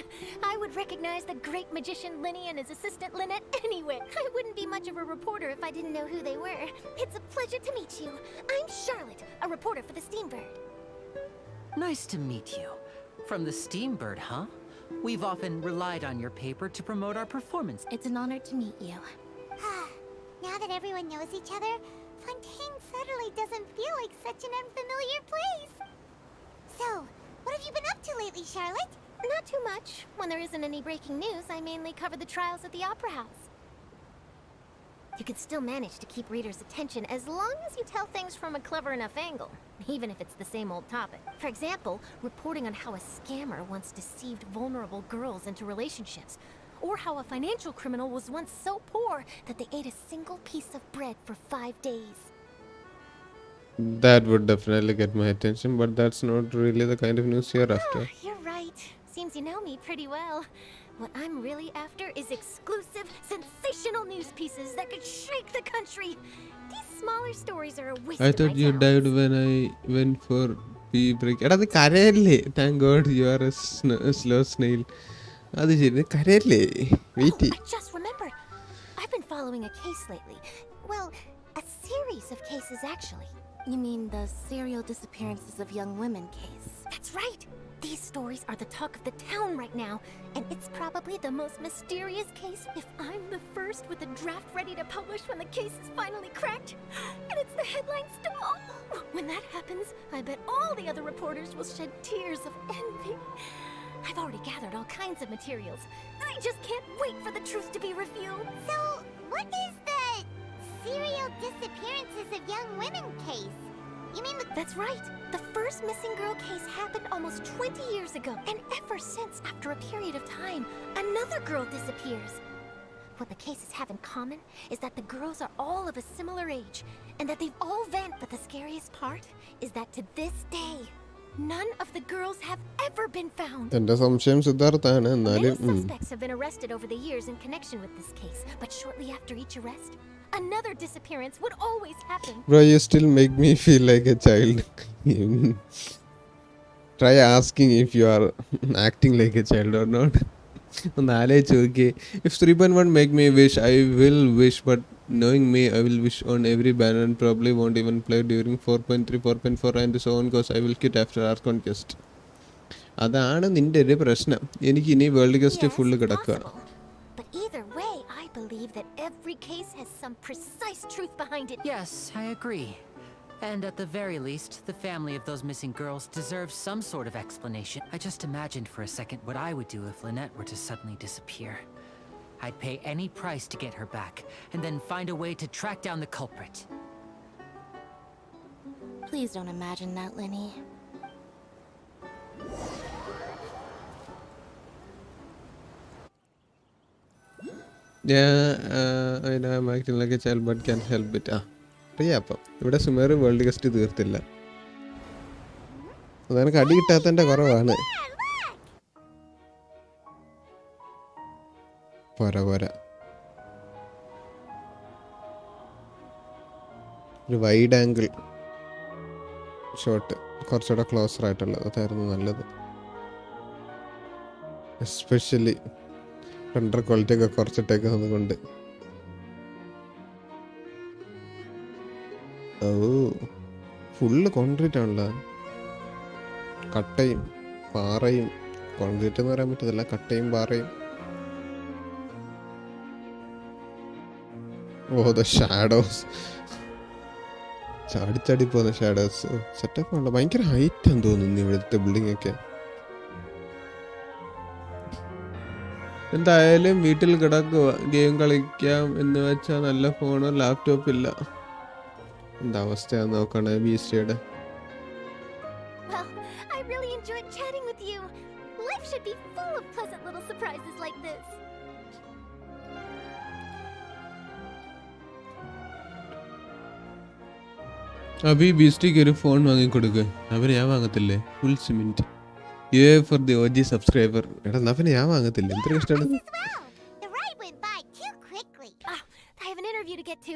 I would recognize the great magician Linny and his assistant Lynette anywhere. I wouldn't be much of a reporter if I didn't know who they were. It's a pleasure to meet you. I'm Charlotte, a reporter for the Steambird. Nice to meet you. From the Steambird, huh? We've often relied on your paper to promote our performance. It's an honor to meet you. Now that everyone knows each other, Fontaine suddenly doesn't feel like such an unfamiliar place. So, what have you been up to lately, Charlotte? Not too much. When there isn't any breaking news, I mainly cover the trials at the Opera House. You can still manage to keep readers' attention as long as you tell things from a clever enough angle, even if it's the same old topic. For example, reporting on how a scammer once deceived vulnerable girls into relationships, or how a financial criminal was once so poor that they ate a single piece of bread for 5 days. That would definitely get my attention, but that's not really the kind of news you're after. You're right. Seems you know me pretty well. What I'm really after is exclusive, sensational news pieces that could shake the country. These smaller stories are a waste I of thought my you talents. died when I went for pee break. എടാ അത് കരയല്ലേ? Thank God you are a slow snail. അത് ശരി, കരയല്ലേ? Wait. I just remembered. I've been following a case lately. Well, a series of cases actually. You mean the serial disappearances of young women case? That's right. These stories are the talk of the town right now, and it's probably the most mysterious case if I'm the first with a draft ready to publish when the case is finally cracked. And it's the headline star. When that happens, I bet all the other reporters will shed tears of envy. I've already gathered all kinds of materials. I just can't wait for the truth to be revealed. So, what is the serial disappearances of young women case? You mean That's right. The first missing girl case happened almost 20 years ago. And ever since, after a period of time, another girl disappears. What the cases have in common is that the girls are all of a similar age, and that they've all vanished. But the scariest part is that to this day, none of the girls have ever been found. എൻ്റെ സംശയം സിദ്ധാർത്ഥാണ്, Many എന്നാലും suspects have been arrested over the years in connection with this case, but shortly after each arrest, another disappearance would always happen. Bro, you still make me feel like a child. Try asking if you are acting like a child or not. ഒന്ന് ആലോചിച്ച് നോക്കിയേ. If 3.1 make me wish, I will wish, but knowing me, I will wish on every banner and probably won't even play during 4.3, 4.4 and so on, because I will quit after our conquest. അതാണ് നിന്റെ ഒരു പ്രശ്നം. എനിക്ക് ഇനി world guest full കിടക്കുകയാണ്. But either way, I believe that every case has some precise truth behind it. Yes, I agree. And at the very least, the family of those missing girls deserves some sort of explanation. I just imagined for a second what I would do if Lynette were to suddenly disappear. I'd pay any price to get her back, and then find a way to track down the culprit. Please don't imagine that, Linny. Yeah, I'm acting like a child but can't help it. അപ്പം ഇവിടെ Sumer world guest തീർത്തില്ല. അതാണ് കടി കിട്ടാത്തതിൻ്റെ കുറവാണ്. പോരാ ഒരു wide angle shot കുറച്ചുകൂടെ closer ആയിട്ടുള്ളത് അതായിരുന്നു നല്ലത്. എസ്പെഷ്യലി റെൻഡർ ക്വാളിറ്റി ഒക്കെ കുറച്ചിട്ടേക്കുന്നത് കൊണ്ട്. ഓ ഫുള്ള് കോൺക്രീറ്റ് ആണല്ലോ. കട്ടയും പാറയും കോൺക്രീറ്റ് എന്ന് പറയാൻ പറ്റത്തില്ല, കട്ടയും പാറയും. ഓ ദ ഷാഡോസ്, ചാടി പോകുന്ന ഷാഡോസ്. സെറ്റപ്പ് ഉണ്ടോ? ഭയങ്കര ഹൈറ്റ് എന്ന് തോന്നുന്നു ഇവിടുത്തെ ബിൽഡിംഗ് ഒക്കെ. എന്തായാലും വീട്ടിൽ കിടക്കുക, ഗെയിം കളിക്കാം എന്ന് വെച്ചാൽ നല്ല ഫോണോ ലാപ്ടോപ്പ് ഇല്ല. എന്താ അവസ്ഥയാന്ന് നോക്കണേ ബീസ്റ്റയുടെ. Well, I really enjoyed chatting with you. Life should be full of pleasant little surprises like this. അഭി ബീസ്റ്റിക്ക് ഒരു ഫോൺ വാങ്ങിക്കൊടുക്കുക. അവന് ഞാൻ വാങ്ങത്തില്ലേ? Full cement. For the OG subscriber. എടാ അവന് ഞാൻ വാങ്ങത്തില്ല. എന്തൊരു കഷ്ടമാണ്. The ride went by too quickly. Oh, I have an interview to get to.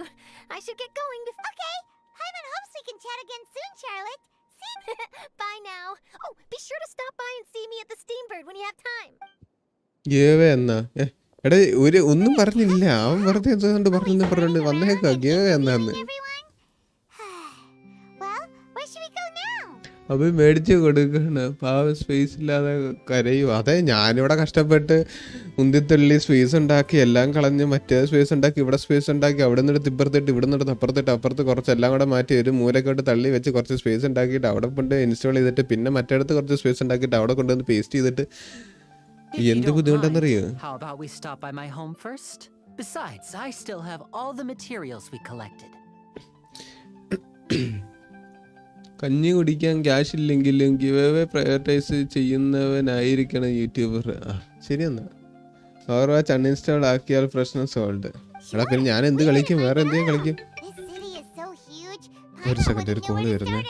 I should get going before. Okay. Paimon hopes we can chat again soon, Charlotte. See? Bye now. Oh, be sure to stop by and see me at the Steambird when you have time. എന്നാ എടാ ഒന്നും പറഞ്ഞില്ല. അവൻ വെറുതെ എന്തുകൊണ്ട് പറഞ്ഞിട്ട് വന്നേക്കാം. എന്നാന്ന് അപ്പൊ മേടിച്ച് കൊടുക്കണ്. പാവം സ്പേസ് ഇല്ലാതെ കരയും. അതെ ഞാനിവിടെ കഷ്ടപ്പെട്ട് ഉന്തിത്തള്ളി സ്പേസ് ഉണ്ടാക്കി എല്ലാം കളഞ്ഞ് മറ്റേ സ്പേസ് ഉണ്ടാക്കി, ഇവിടെ സ്പേസ് ഉണ്ടാക്കി, അവിടെ നിന്നെടുത്ത് ഇപ്പുറത്തിട്ട്, ഇവിടെ നിന്നെടുത്ത് അപ്പുറത്തിട്ട്, അപ്പുറത്ത് കുറച്ചെല്ലാം കൂടെ മാറ്റി ഒരു മൂലക്കോട്ട് തള്ളി വെച്ച് കുറച്ച് സ്പേസ് ഉണ്ടാക്കിയിട്ട് അവിടെ കൊണ്ട് ഇൻസ്റ്റാൾ ചെയ്തിട്ട് പിന്നെ മറ്റേടത്ത് കുറച്ച് സ്പേസ് ഉണ്ടാക്കിയിട്ട് അവിടെ കൊണ്ടുവന്ന് പേസ്റ്റ് ചെയ്തിട്ട് എന്ത് ബുദ്ധിമുട്ടെന്നറിയോ? How about we stop by my home first? Besides, I still have all the materials we collected. കഞ്ഞി കുടിക്കാൻ ക്യാഷ് ഇല്ലെങ്കിലും ഗിവ് അവേ പ്രയോറിറ്റൈസ് ചെയ്യുന്നവനായിരിക്കണം യൂട്യൂബർ. ശരിയെന്നാ ഓവർ വാച്ച് അൺഇൻസ്റ്റാൾ ആക്കിയാൽ പ്രശ്നം സോൾവ്. എടാ പിന്നെ ഞാൻ എന്ത് കളിക്കും? വേറെ എന്തെങ്കിലും കളിക്കും. ഒരു സെക്കൻഡ്, ഒരു കോള് വരുന്നേ.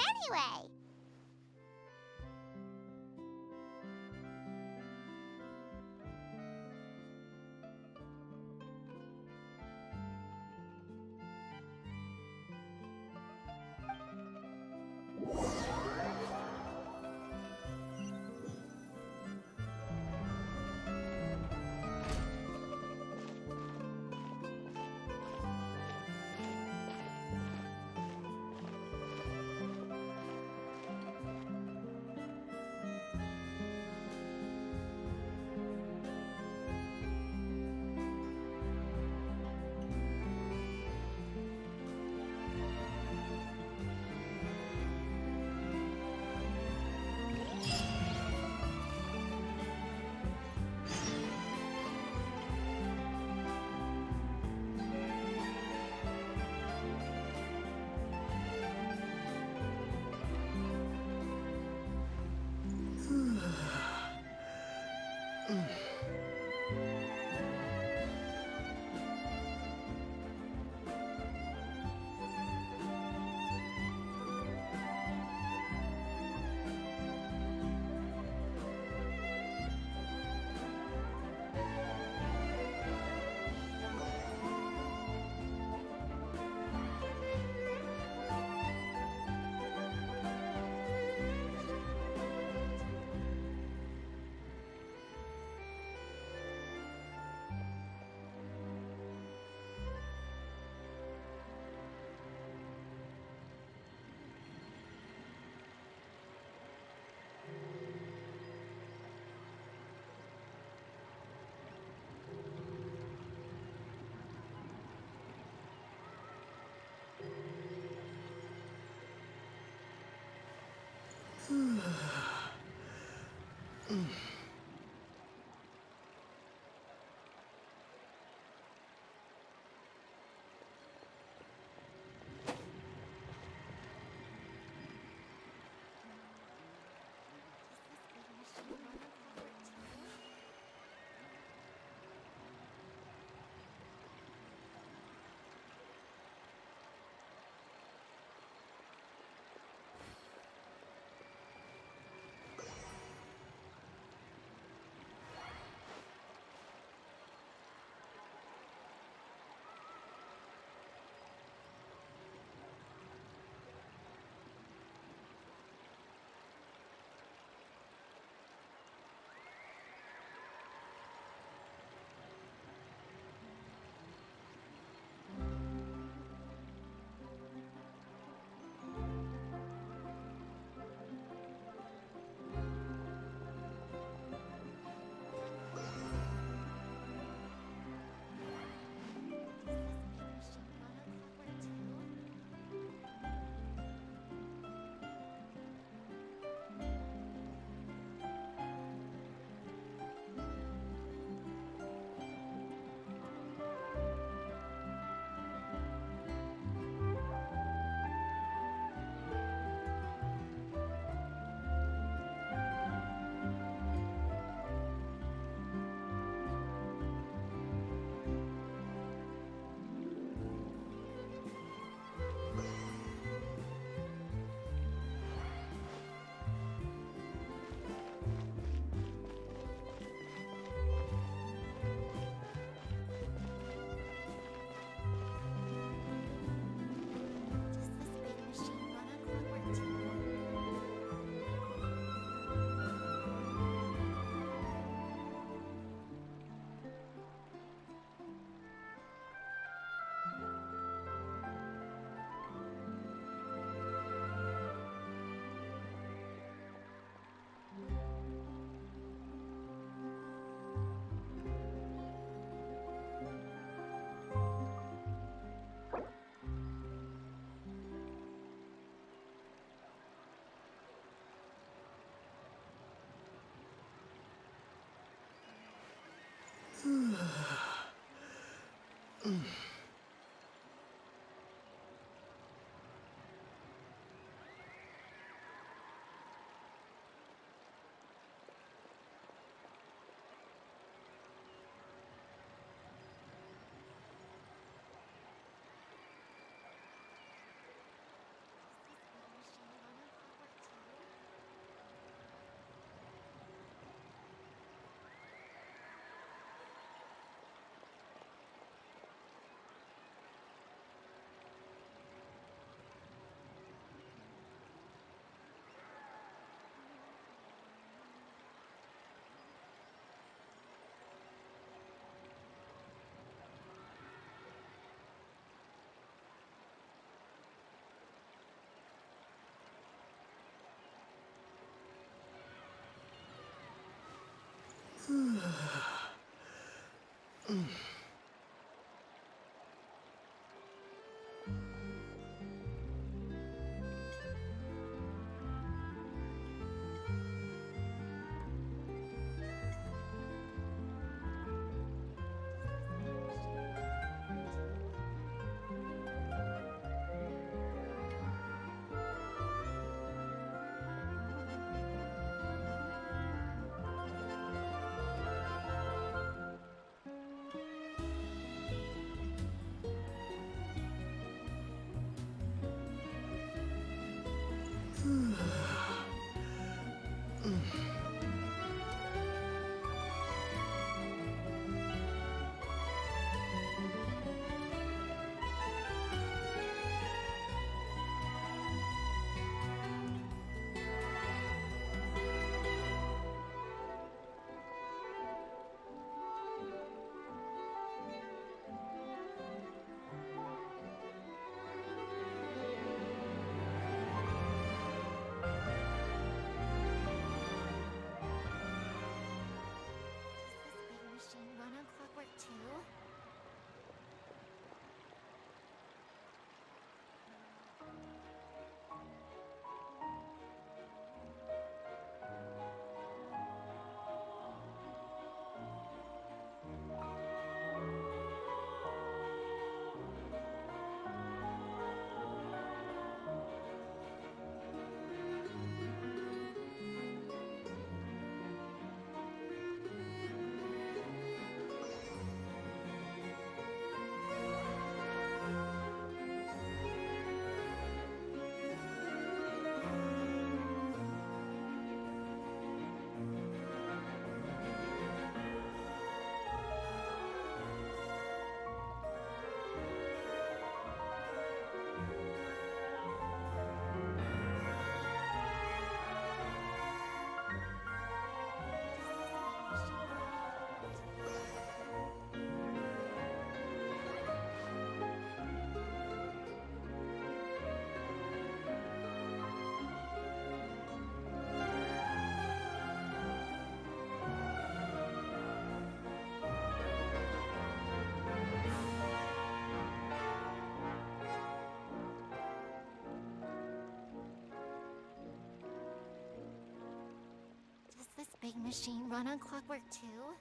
big machine run on clockwork too?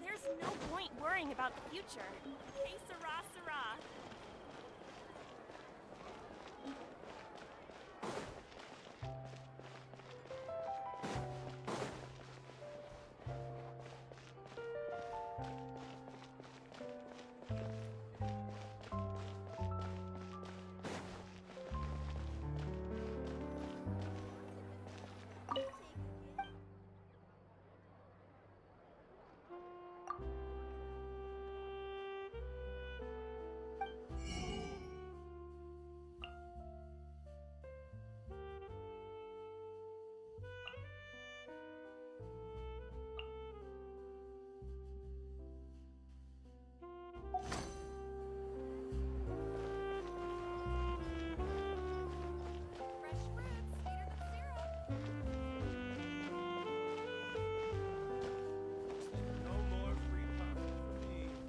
There's no point worrying about the future. Hey, Sarah, Sarah.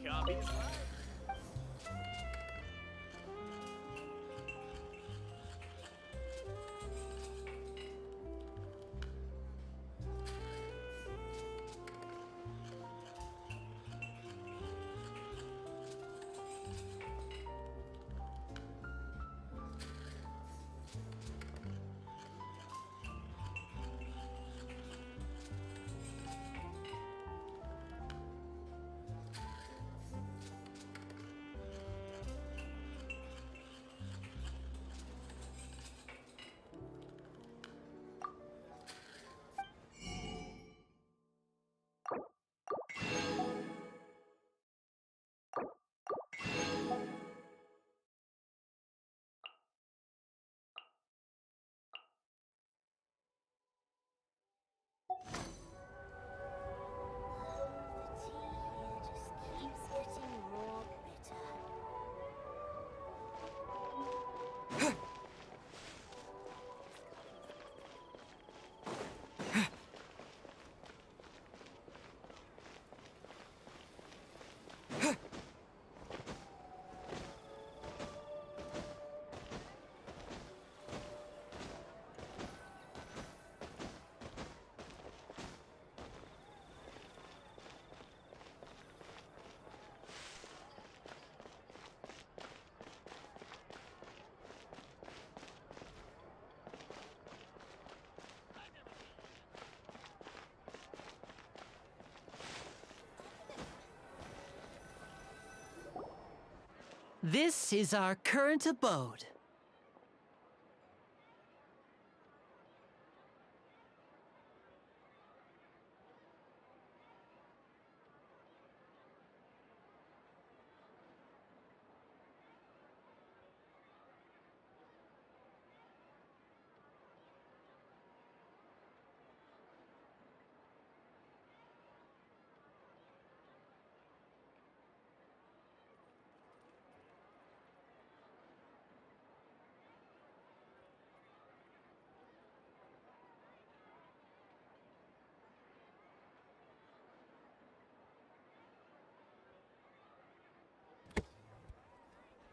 Copy. This is our current abode.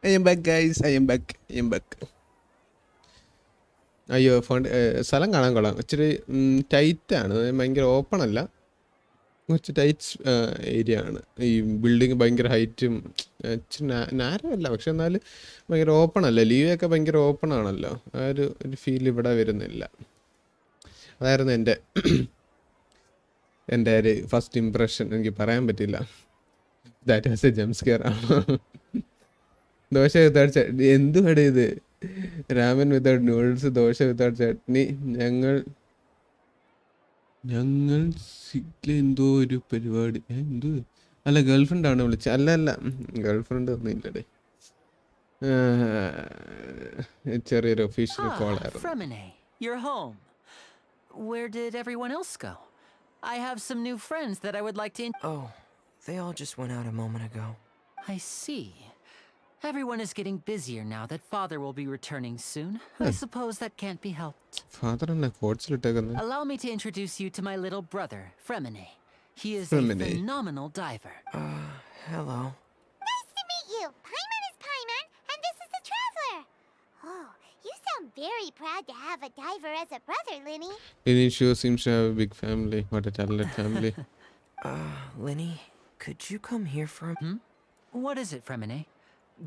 I am back, guys. I am back. അയ്യോ സ്ഥലം കാണാൻ കൊള്ളാം. ഇച്ചിരി ടൈറ്റാണ്, ഭയങ്കര open അല്ല, കുറച്ച് tight area ആണ്. ഈ ബിൽഡിങ് ഭയങ്കര ഹൈറ്റും ഇച്ചിരി നാരമല്ല, പക്ഷെ എന്നാലും ഭയങ്കര ഓപ്പൺ അല്ല. ലീവൊക്കെ ഭയങ്കര ഓപ്പൺ ആണല്ലോ, ആ ഒരു ഫീൽ ഇവിടെ വരുന്നില്ല. അതായിരുന്നു എൻ്റെ ഒരു ഫസ്റ്റ് ഇംപ്രഷൻ. എനിക്ക് പറയാൻ പറ്റില്ല, that was A jump scare ആണ്. ദോശ വിത്തൗട്ട് ചട്നി എന്തുവാടെ ഇത്? Raman without noodles, dosa without chutney. ഞങ്ങൾ സിറ്റിൽ എന്തോ ഒരു പരിപാടി. എന്തോ അല്ല, ഗേൾഫ്രണ്ടാണ് വിളിച്ചത്. അല്ല ഗേൾഫ്രണ്ട് ഒന്നും ഇല്ലടേ, ചെറിയൊരു ഒഫീഷ്യൽ കോൾ ആയിരുന്നു. Fremine, you're home. Where did everyone else go? I have some new friends that I would like to. Oh, they all just went out a moment ago. I see. Everyone is getting busier now that father will be returning soon. I suppose that can't be helped. Father and I Allow me to introduce you to my little brother, Fremine. He is Fremine. a phenomenal diver. Hello. Nice to meet you. Paimon is Paimon, and this is the Traveler. Oh, you sound very proud to have a diver as a brother, Linny. Linny sure seems to have a big family. What a talented family. Linny, could you come here for a... What is it, Fremine?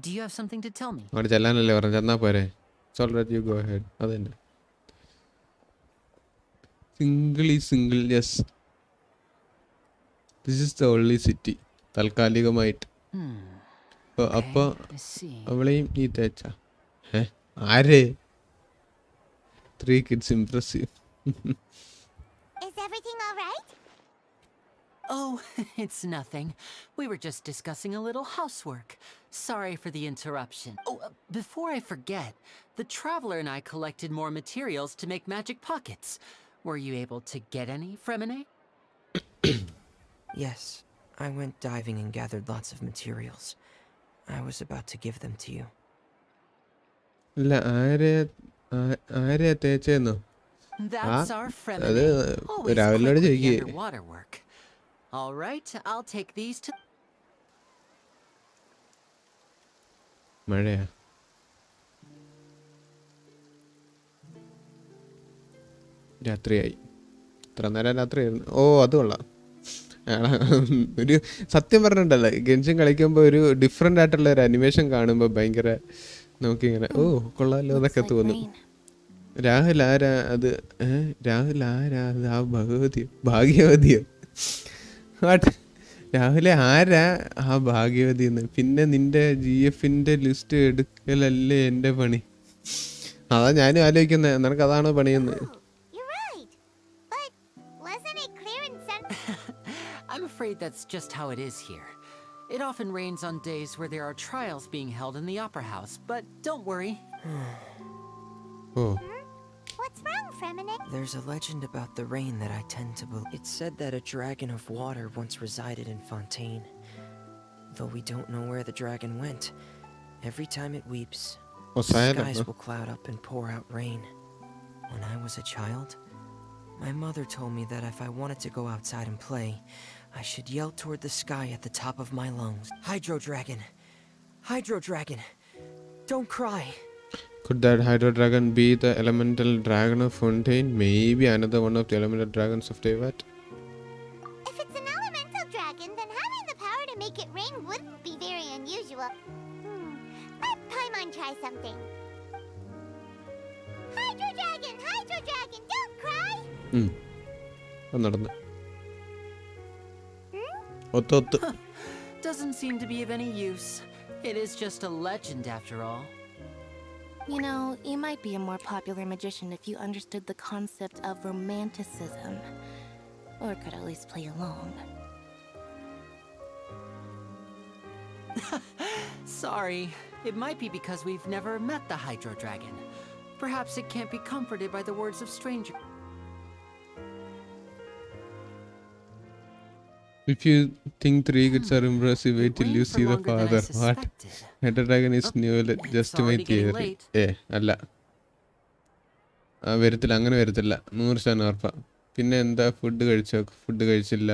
Do you have something to tell me? അവിടെ ചെല്ലാനല്ലേ പറഞ്ഞു, ചെന്നാ പോരെ. It's all right, you go ahead. അതന്നെ. Single, yes. This is the only city. താൽക്കാലികമായിട്ട്. അപ്പൊ അവളെയും ഈ തേച്ച. ആരെ? 3 kids, impressive. Is everything all right? Oh, it's nothing. We were just discussing a little housework. Sorry for the interruption. Oh, before I forget, the Traveler and I collected more materials to make magic pockets. Were you able to get any, Fremine? Yes, I went diving and gathered lots of materials. I was about to give them to you. ഇല്ല, ആരെയാ തേച്ചെന്നോ? That's our Fremine. Always രാവിലെ quick with the ചോദിക്കേ. underwater work. All right, I'll take these to. മഴയാ? രാത്രിയായി. ഇത്ര നേരം രാത്രിയായിരുന്നു. ഓ, അത് കൊള്ളാം. ഒരു സത്യം പറഞ്ഞിട്ടല്ല, ഗെൻഷിൻ കളിക്കുമ്പോൾ ഒരു ഡിഫറെൻ്റ് ആയിട്ടുള്ള ഒരു അനിമേഷൻ കാണുമ്പോൾ ഭയങ്കര നമുക്കിങ്ങനെ ഓ കൊള്ളാമല്ലോ എന്നൊക്കെ തോന്നും. രാഹുൽ ആരാ അത്? രാഹുൽ ആരാ അത്? ആ ഭാഗ്യവതിയോ? രാഹുലെ ആരാ ആ ഭാഗ്യവതി എന്ന്? പിന്നെ നിന്റെ GF-ന്റെ ലിസ്റ്റ് എടുക്കലല്ലേ എൻ്റെ പണി? അതാ ഞാനും ആലോചിക്കുന്നത്, നിനക്ക് അതാണോ പണിയെന്ന്. I'm afraid that's just how it is here. It often rains on days where there are trials being held in the Opera House, but don't worry. Oh. What's wrong, Fremine? There's a legend about the rain that I tend to believe. It's said that a dragon of water once resided in Fontain. Though we don't know where the dragon went, every time it weeps, the skies will cloud up and pour out rain. When I was a child, my mother told me that if I wanted to go outside and play, I should yell toward the sky at the top of my lungs, "Hydro Dragon! Hydro Dragon! Don't cry!" Could that Hydro Dragon be the elemental dragon of Fontain? Maybe another one of the elemental dragons of Teyvat? If it's an elemental dragon, then having the power to make it rain wouldn't be very unusual. Let Paimon try something. Hydro Dragon! Hydro Dragon! Don't cry! നടന്നു. Doesn't seem to be of any use. It is just a legend after all. You know, you might be a more popular magician if you understood the concept of romanticism. Or could at least play along. Sorry. It might be because we've never met the Hydro Dragon. Perhaps it can't be comforted by the words of strangers. If you think 3 kids are impressive, wait till you see the father. What? Hydro Dragon is new, just my theory. അല്ല വരത്തില്ല, അങ്ങനെ വരത്തില്ല, 100% ഉറപ്പാ. പിന്നെ എന്താ, food കഴിച്ചോ? Food കഴിച്ചില്ല.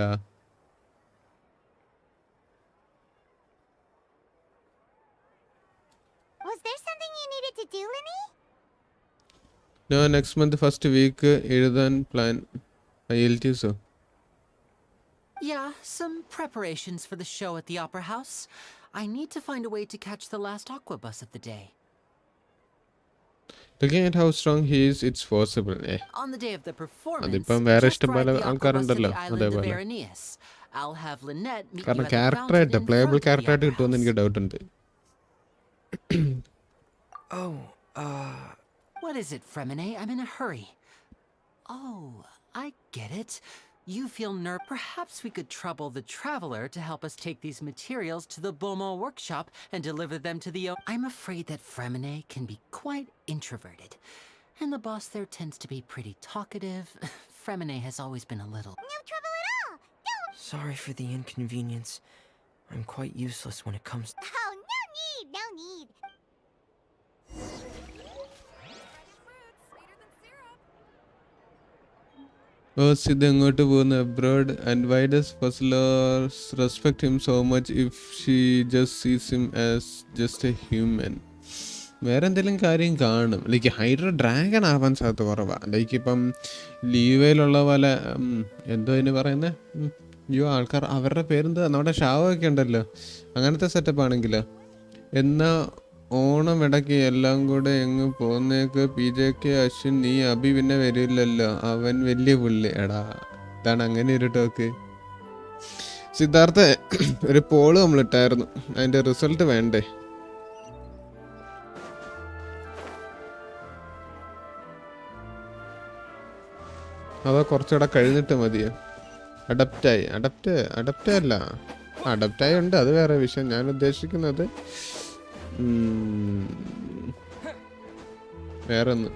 Was there something you needed to do, Linny? No, next month first week എഴുതാൻ plan. IELTS so. Yeah, some preparations for the show at the Opera House. I need to find a way to catch the last aqua bus of the day. Looking at how strong he is, it's possible. On the day of the performance, അതിപ്പം വേറെ just ഇഷ്ടം ride പോലെ the opera bus to ആൾക്കാരുണ്ടല്ലോ, the island of അതേപോലെ. Berenice. I'll have Lynette meet you കാരണം at the ക്യാരക്ടറായിട്ട് fountain in playable front of the ക്യാരക്ടറായിട്ട് opera കിട്ടുമെന്ന് എനിക്ക് house. Doubt ഉണ്ട്. What is it, Fremine? I'm in a hurry. Oh, I get it. You feel perhaps we could trouble the traveler to help us take these materials to the Beaumont workshop and deliver them to the... I'm afraid that Fremine can be quite introverted. And the boss there tends to be pretty talkative. Fremine has always been a little... No trouble at all! Don't... Sorry for the inconvenience. I'm quite useless when it comes... Oh, no need, no need. Oh, Sid അങ്ങോട്ട് പോകുന്നു abroad. And why does Fazlor respect him so much if she just sees him as just a human? വേറെ എന്തെങ്കിലും കാര്യം കാണും. Like hydro dragon ആവാൻ സാധ്യത കുറവാണ്. Like ഇപ്പം ലീവയിലുള്ള പോലെ എന്തോ അതിന് പറയുന്നത്, അയ്യോ ആൾക്കാർ അവരുടെ പേരെന്താ, നമ്മുടെ ഷാവൊക്കെ ഉണ്ടല്ലോ, അങ്ങനത്തെ സെറ്റപ്പ് ആണെങ്കിലോ. എന്നാൽ ഓണം ഇടയ്ക്ക് എല്ലാം കൂടെ എങ്ങ് പോന്നേക്ക്, PJK അശ്വിൻ നീ അഭി പിന്നെ വരില്ലല്ലോ, അവൻ വലിയ പുള്ളി. എടാ ഇതാണ് അങ്ങനെ ഒരു ടോക്ക്. സിദ്ധാർത്ഥ ഒരു പോള് നമ്മളിട്ടായിരുന്നു, അതിൻ്റെ റിസൾട്ട് വേണ്ടേ? അതോ കുറച്ചുകൂടെ കഴിഞ്ഞിട്ട് മതിയോ? അഡപ്റ്റായി അല്ല, അഡപ്റ്റായി ഉണ്ട്, അത് വേറെ വിഷയം. ഞാൻ ഉദ്ദേശിക്കുന്നത് വേറെ ഒന്ന്,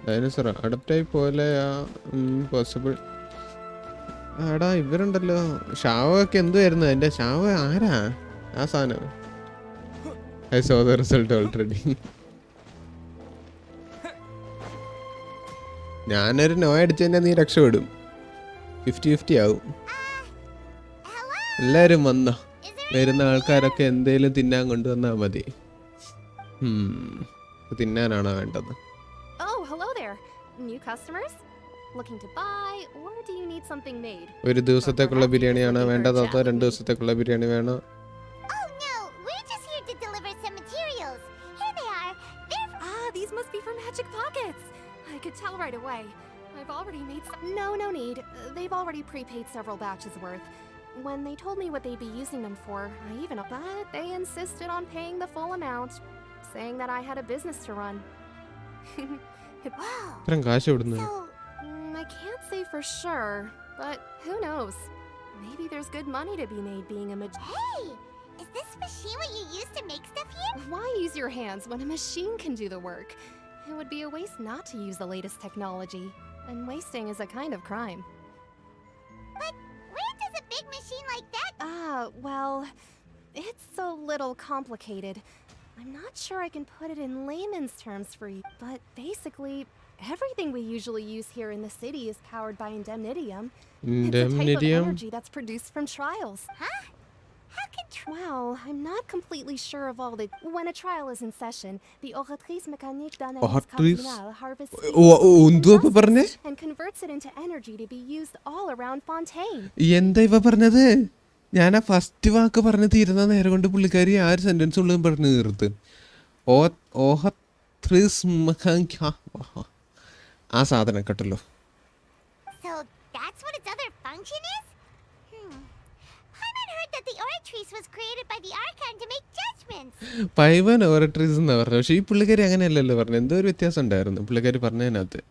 ഡൈനോസറോ അഡപ്റ്റായി പോലെ പോസിബിൾ. എടാ ഇവരുണ്ടല്ലോ, ഷാവൊക്കെ എന്തുവായിരുന്നു അതിൻ്റെ? ഷാവ ആരാ ആ സാധനം? I so the result already. ഞാനൊരു നോ അടിച്ചു കഴിഞ്ഞാൽ നീ രക്ഷപ്പെടും. 50-50 ആവും. എല്ലാവരും വന്നോ? വരുന്ന ആൾക്കാരൊക്കെ എന്തേലും തിന്നാൻ കൊണ്ടുവന്നാൽ മതി. തിന്നാനാണോ വേണ്ടത്? Oh, hello there. New customers? Looking to buy, or do you need something made? ഒരു ദിവസത്തേക്കുള്ള ബിരിയാണിയാണോ വേണ്ടത്, അതോ 2 ദിവസത്തേക്കുള്ള ബിരിയാണി വേണോ? Oh no, we're just here to deliver some materials. Here they are. These must be for magic pockets. I could tell right away. I've already made some... No need. They've already prepaid several batches worth. When they told me what they'd be using them for, I even... But they insisted on paying the full amount, saying that I had a business to run. ഇത്രയും കാശ് എവിടുന്ന്? I can't say for sure, but who knows? Maybe there's good money to be made being a Hey! Is this machine what you use to make stuff here? Why use your hands when a machine can do the work? It would be a waste not to use the latest technology, and wasting is a kind of crime. But where does a big machine like that... Well, it's a little complicated. I'm not sure I can put it in layman's terms for you, but basically, everything we usually use here in the city is powered by indemnitium. It's a type of energy that's produced from trials. Huh? How can Well, I'm not completely sure of all the... When a trial is in session, the oratrice mécanique d'analyse cardinale harvests and converts it into energy to be used all around Fontain. എന്താ ഇവ പറഞ്ഞത്? ഞാൻ ആ first വാക്ക് പറഞ്ഞ് തീരുന്ന നേരം കൊണ്ട് പുള്ളിക്കാരി ആ ഒരു സെന്റൻസ് ഉള്ളതും പറഞ്ഞ് തീർത്ത്. ആ സാധനം കേട്ടല്ലോ. So that's what its other function is? Paimon heard that the oratrice was created by the Archon to make judgments. പൈവൻ ഓറട്രീസ് എന്നാ പറഞ്ഞു. പക്ഷെ ഈ പുള്ളിക്കാരി അങ്ങനെയല്ലല്ലോ പറഞ്ഞു. എന്തോ ഒരു വ്യത്യാസം ഉണ്ടായിരുന്നു പുള്ളിക്കാരി പറഞ്ഞതിനകത്ത്.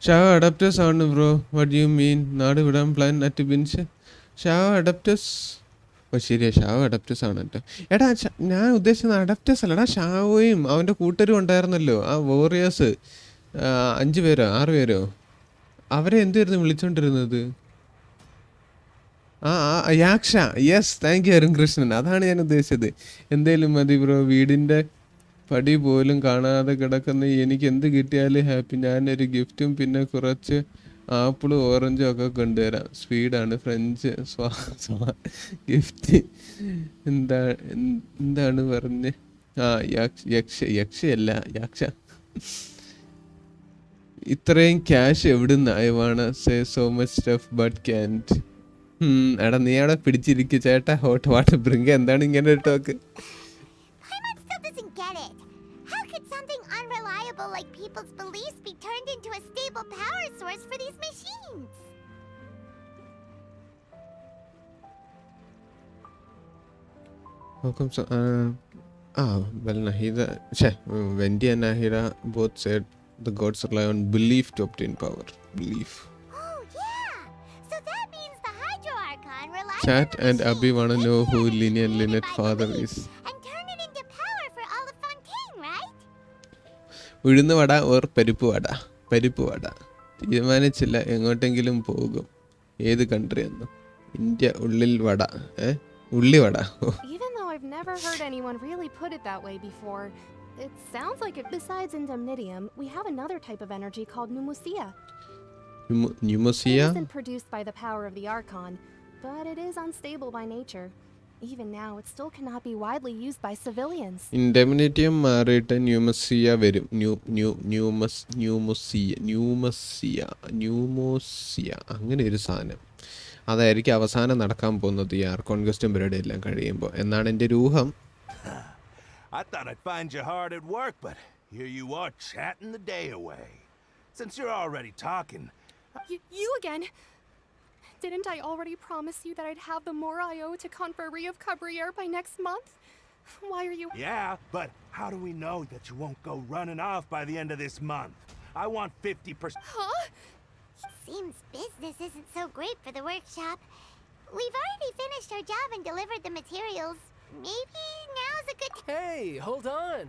ഷാവ് അഡാപ്റ്റേഴ്സ് ആണ് ബ്രോ. What you mean? നാട് വിടാൻ plan at Bins. Shaw adapters. ഓ ശരിയാ, ഷാവ് അഡാപ്റ്റേഴ്സ് ആണ് കേട്ടോ. എടാ ഞാൻ ഉദ്ദേശിച്ചത് അഡാപ്റ്റേഴ്സ് അല്ലടാ. ഷാവോയും അവൻ്റെ കൂട്ടരും ഉണ്ടായിരുന്നല്ലോ, ആ വോറിയേഴ്സ് 5 പേരോ 6 പേരോ. അവരെ എന്തായിരുന്നു വിളിച്ചോണ്ടിരുന്നത്? യാക്ഷ. Yes, thank you Arun Krishnan. അതാണ് ഞാൻ ഉദ്ദേശിച്ചത്. എന്തേലും മതി ബ്രോ. വീടിൻ്റെ പടി പോലും കാണാതെ കിടക്കുന്ന എനിക്ക് എന്ത് കിട്ടിയാലും ഹാപ്പി. ഞാനൊരു ഗിഫ്റ്റും പിന്നെ കുറച്ച് ആപ്പിളും ഓറഞ്ചും ഒക്കെ കൊണ്ടുവരാം. സ്പീഡാണ് ഫ്രഞ്ച് ഗിഫ്റ്റ്. എന്താണ് പറഞ്ഞ്? യക്ഷയല്ല, യാക്ഷ. ഇത്രയും ക്യാഷ് എവിടുന്ന്? I wanna say so much stuff but can't. എടാ നീ അവിടെ പിടിച്ചിരിക്കും ചേട്ടാ. Hot water bring. എന്താണ് ഇങ്ങനെ ഒരു talk? Paimon still doesn't get it. How could something unreliable like people's beliefs be turned into a stable power source for these machines? How come so? Well, Nahida, Wendy and Nahira both said the gods rely on belief to obtain power. Belief. Oh yeah. So that means the Hydro Archon relies Chat on the and Abhi machine wanna know who created Lynette by father belief is. and turn it into power for all of Fontaine, right? ഉഴുന്ന് വട or പരിപ്പ് വട? പരിപ്പ് വട. തീരുമാനിച്ചില്ല, എങ്ങോട്ടെങ്കിലും പോകും. ഏത് country എന്ന്? India. ഉള്ളിൽ വട. ഉള്ളി വട. Even though I've never heard anyone really put it that way before, it sounds like it. Besides indemnitium, we have another type of energy called pneumosia. Pneumosia? It isn't produced by the power of the Archon, but it is unstable by nature. Even now, it still cannot be widely used by civilians. ഇൻഡെമിനിറ്റിയം മാറിയിട്ട് ന്യൂമസിയ വരും. ന്യൂമോസിയ അങ്ങനെ ഒരു സാധനം. അതായിരിക്കും അവസാനം നടക്കാൻ പോകുന്നത് ഈ ആർക്കോൺഗസ്റ്റും പരിപാടി എല്ലാം കഴിയുമ്പോൾ എന്നാണ് എൻ്റെ ഒരു ഊഹം. I thought I'd find you hard at work, but here you are chatting the day away. Since you're already talking... You again? Didn't I already promise you that I'd have the more I.O. to Confrérie of Cabriere by next month? Why are you... Yeah, but how do we know that you won't go running off by the end of this month? I want 50%... Huh? Seems business isn't so great for the workshop. We've already finished our job and delivered the materials. Maybe now's a good time. Hey, hold on.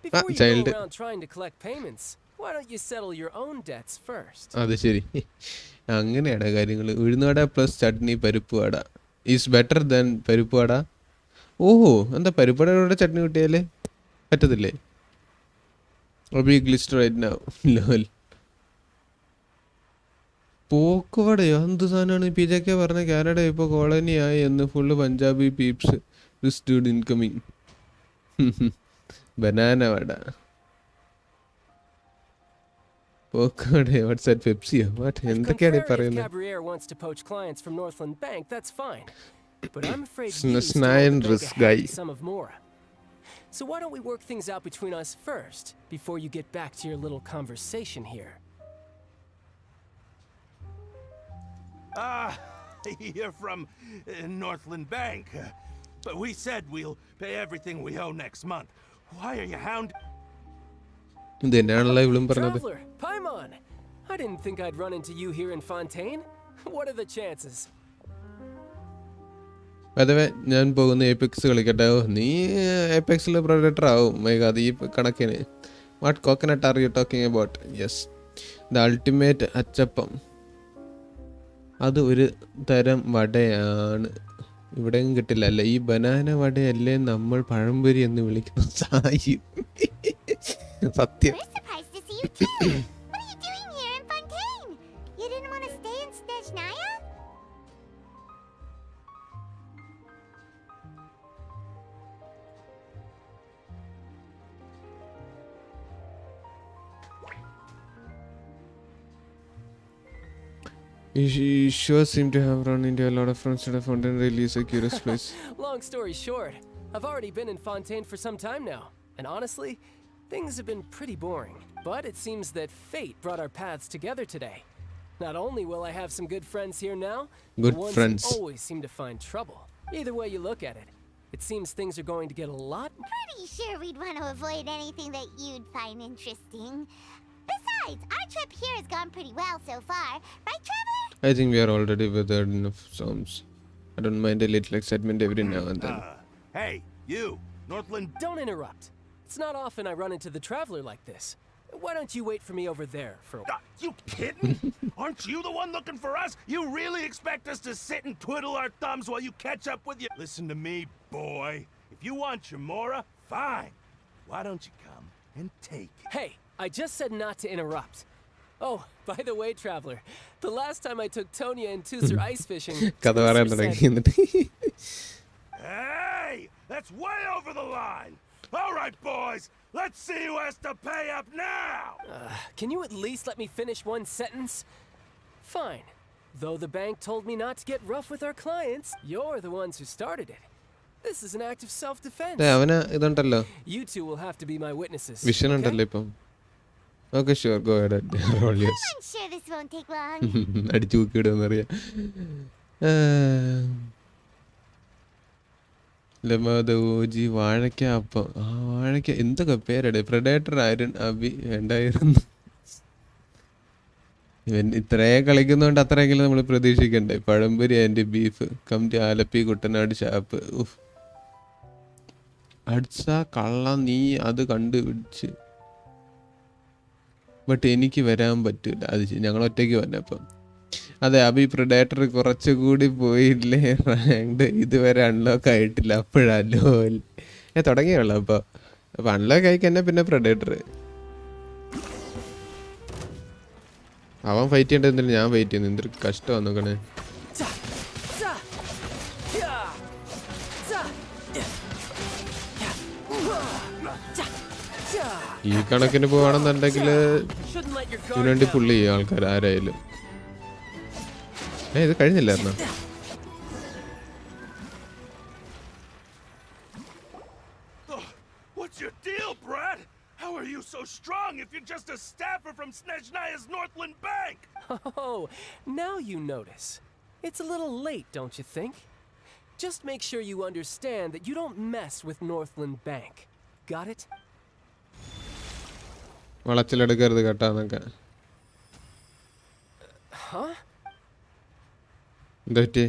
Before you child. go around trying to collect payments, why don't you settle your own debts first? അത് ശരി, അങ്ങനെയാണ് കാര്യങ്ങൾ. ഉഴുന്നുവട plus chutney പരിപ്പ് വട is better than പരിപ്പ് വട. ഓഹോ, എന്താ പരിപ്പ് വടയുടെ ചട്നി കിട്ടിയാലേ പറ്റത്തില്ലേ? ലോൽ പോക്കുവടയോ? എന്ത് സാധനമാണ്? PJK പറഞ്ഞ കാനഡ ഇപ്പോൾ കോളനി ആയി എന്ന്. Full Punjabi peeps. This dude incoming. Banana vada. പോക്കുവടയോ? വാട്ട്സ്ആപ്പ് പെപ്സിയോ? വാട്ട് എന്തൊക്കെയാണ് ഈ പറയുന്നത്? Cabriere wants to poach clients from Northland Bank, that's fine. But I'm afraid Snayan risk guy. some of Mora. So why don't we work things out between us first before you get back to your little conversation here? You're from Northland Bank. But we said we'll pay everything we owe next month. Why are you hounding? Traveler, Paimon! I didn't think I'd run into you here in Fontaine. What are the chances? അഥവാ ഞാൻ പോകുന്ന apex കളിക്കട്ടെ. നീ ഏപെക്സിൽ പ്രൊഡക്ടർ ആവും മേഘാത് ഈ കണക്കിന്. What coconut are you talking about? Yes, the ultimate achappam. അത് ഒരു തരം വടയാണ്. ഇവിടെയും കിട്ടില്ല അല്ലേ? ഈ ബനാന വടയല്ലേ നമ്മൾ പഴംപൊരി എന്ന് വിളിക്കുന്ന സായി. സത്യം. We're surprised to see you too. What are you doing here in Fontaine? You didn't want to stay in Snezhnaya? You sure seem to have run into a lot of friends at a Fontaine. Really is a curious place. Long story short, I've already been in Fontaine for some time now, and honestly, things have been pretty boring. But it seems that fate brought our paths together today. Not only will I have some good friends here now, Good the ones friends. who always seem to find trouble. Either way you look at it, it seems things are going to get a lot. Pretty sure we'd want to avoid anything that you'd find interesting. Besides, our trip here has gone pretty well so far, right, Traveler? I think we are already weathered enough storms. I don't mind a little excitement every now and then. Hey, you, Northland. Don't interrupt. It's not often I run into the Traveler like this. Why don't you wait for me over there for a while? You kidding? Aren't you the one looking for us? You really expect us to sit and twiddle our thumbs while you catch up with you? Listen to me, boy. If you want Chamora, fine. Why don't you come and take it? Hey, I just said not to interrupt. Oh, by the way, Traveler, the last time I took Tonya and Tusser ice fishing, കഥ പറയാൻ തുടങ്ങി എന്നിട്ട്. Hey, that's way over the line. All right, boys, let's see who has to pay up now. Can you at least let me finish one sentence? Fine. Though the bank told me not to get rough with our clients, you're the ones who started it. This is an act of self-defense. അവന് ഇതുണ്ടല്ലോ, You two will have to be my witnesses. Vision ഉണ്ടല്ലോ ഇപ്പം. Okay, sure, go ahead. Roll yes. I'm sure this won't take long. അടിച്ചു നോക്കിയിടുമെന്നറിയാം. ലമാദോജി വാഴയ്ക്ക അപ്പം. ആ വാഴയ്ക്ക എന്തൊക്കെ പേരടെ. Predator ആയിരുന്നു അബി വേണ്ടായിരുന്നു. ഇവൻ ഇത്രയെ കളിക്കുന്നതുകൊണ്ട് അത്രയെങ്കിലും നമ്മൾ പ്രതീക്ഷിക്കണ്ടേ. പഴംപൊരി ആൻഡ് ബീഫ് കംറ്റി ആലപ്പി കുട്ടനാട് ഷാപ്പ്. അടിച്ച കള്ള നീ അത് കണ്ടുപിടിച്ച്. ബട്ട് എനിക്ക് വരാൻ പറ്റില്ല. അത് ഞങ്ങൾ ഒറ്റയ്ക്ക് വന്നപ്പം. അതെ, അബി പ്രഡേറ്റർ കുറച്ചുകൂടി പോയില്ലേ. റാങ്ക്ഡ് ഇതുവരെ അൺലോക്ക് ആയിട്ടില്ല. അപ്പോഴല്ലോ തുടങ്ങിയുള്ളൂ. അപ്പോൾ അൺലോക്ക് ആയി തന്നെ പിന്നെ പ്രഡേറ്റർ. അവൻ ഫൈറ്റ് ചെയ്യേണ്ടതില്ല, ഞാൻ ഫൈറ്റ് ചെയ്യുന്നു. എന്തൊരു കഷ്ടമാണ് നോക്കണേ. ഈ കണക്കിന് പോവാണെന്നുണ്ടെങ്കിൽ ഇതിനു വേണ്ടി പുള്ളി ചെയ്യും ആൾക്കാർ ആരായാലും. ഇത് കഴിഞ്ഞില്ലായിരുന്നോ? What's your deal, Brad? How are you so strong if you're just a staffer from Snezhnaya's Northland Bank? Oh, now you notice. It's a little late, don't you think? Just make sure you understand that you don't mess with Northland Bank. Got it? വളച്ചിലെടുക്കരുത് കേട്ടാന്നൊക്കെ. Huh? എന്താ പറ്റി?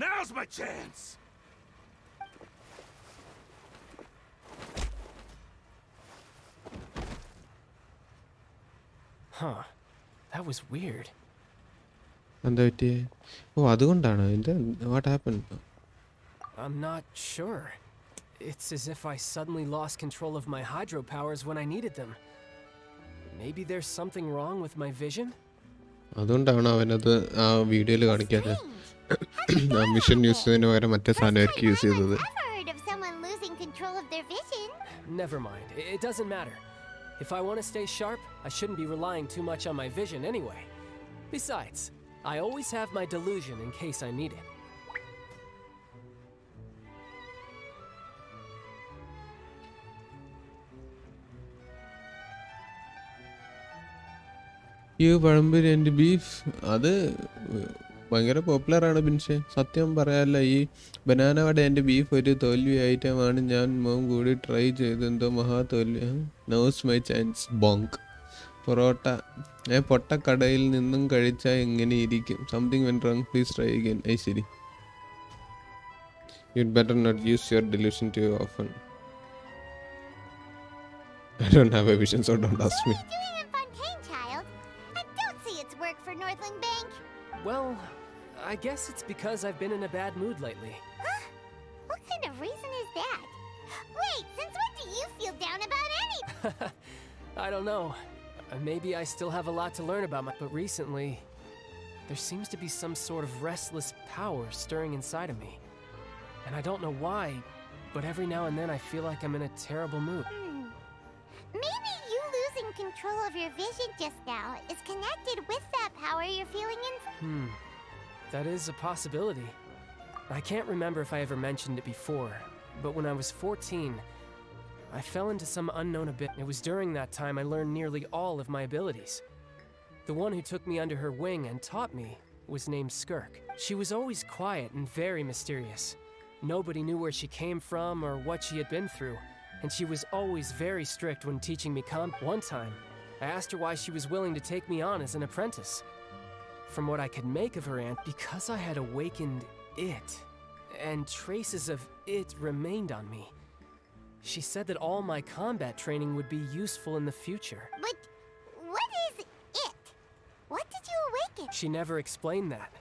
Now's my chance. Huh. That was weird. എന്താ പറ്റി? ഓ, അതുകൊണ്ടാണ്. What happened? I'm not sure. It's as if I suddenly lost control of my hydro powers when I needed them. Maybe there's something wrong with my vision? അതുകൊണ്ടാണ് അവനത് ആ വീഡിയോയിൽ കാണിക്കാതെ ആ mission use ചെയ്യുന്നതിന് പകരം മറ്റേ സാധനമായിരിക്കും യൂസ് ചെയ്തത്. Never mind. It doesn't matter. If I want to stay sharp, I shouldn't be relying too much on my vision anyway. Besides, I always have my delusion in case I need it. ഈ പഴംപൊരി and beef അത് ഭയങ്കര പോപ്പുലറാണ്. പിന്നെ സത്യം പറയാമല്ല, ഈ banana vada and beef ഒരു തോൽവി ഐറ്റമാണ്. ഞാൻ മോം കൂടി ട്രൈ ചെയ്ത് എന്തോ മഹാ തോൽവി. നോസ് മൈ ചാൻസ് ബോങ്ക്. പൊറോട്ട പൊട്ടക്കടയിൽ നിന്നും കഴിച്ചാൽ എങ്ങനെ ഇരിക്കും? Something went wrong, please try again. ശരി, you'd better not use your delusion too often. I don't have a vision, so don't ask me. Well, I guess it's because I've been in a bad mood lately. Huh? What kind of reason is that? Wait, since when do you feel down about anything? I don't know. Maybe I still have a lot to learn about but recently, there seems to be some sort of restless power stirring inside of me. And I don't know why, but every now and then I feel like I'm in a terrible mood. Maybe you losing control of your vision just now is connected with that power you're feeling in. That is a possibility. I can't remember if I ever mentioned it before, but when I was 14, I fell into some unknown abyss. It was during that time I learned nearly all of my abilities. The one who took me under her wing and taught me was named Skirk. She was always quiet and very mysterious. Nobody knew where she came from or what she had been through, and she was always very strict when teaching me One time, I asked her why she was willing to take me on as an apprentice. From what I could make of her aunt, because I had awakened it, and traces of it remained on me, she said that all my combat training would be useful in the future. But what is it? What did you awaken? She never explained that.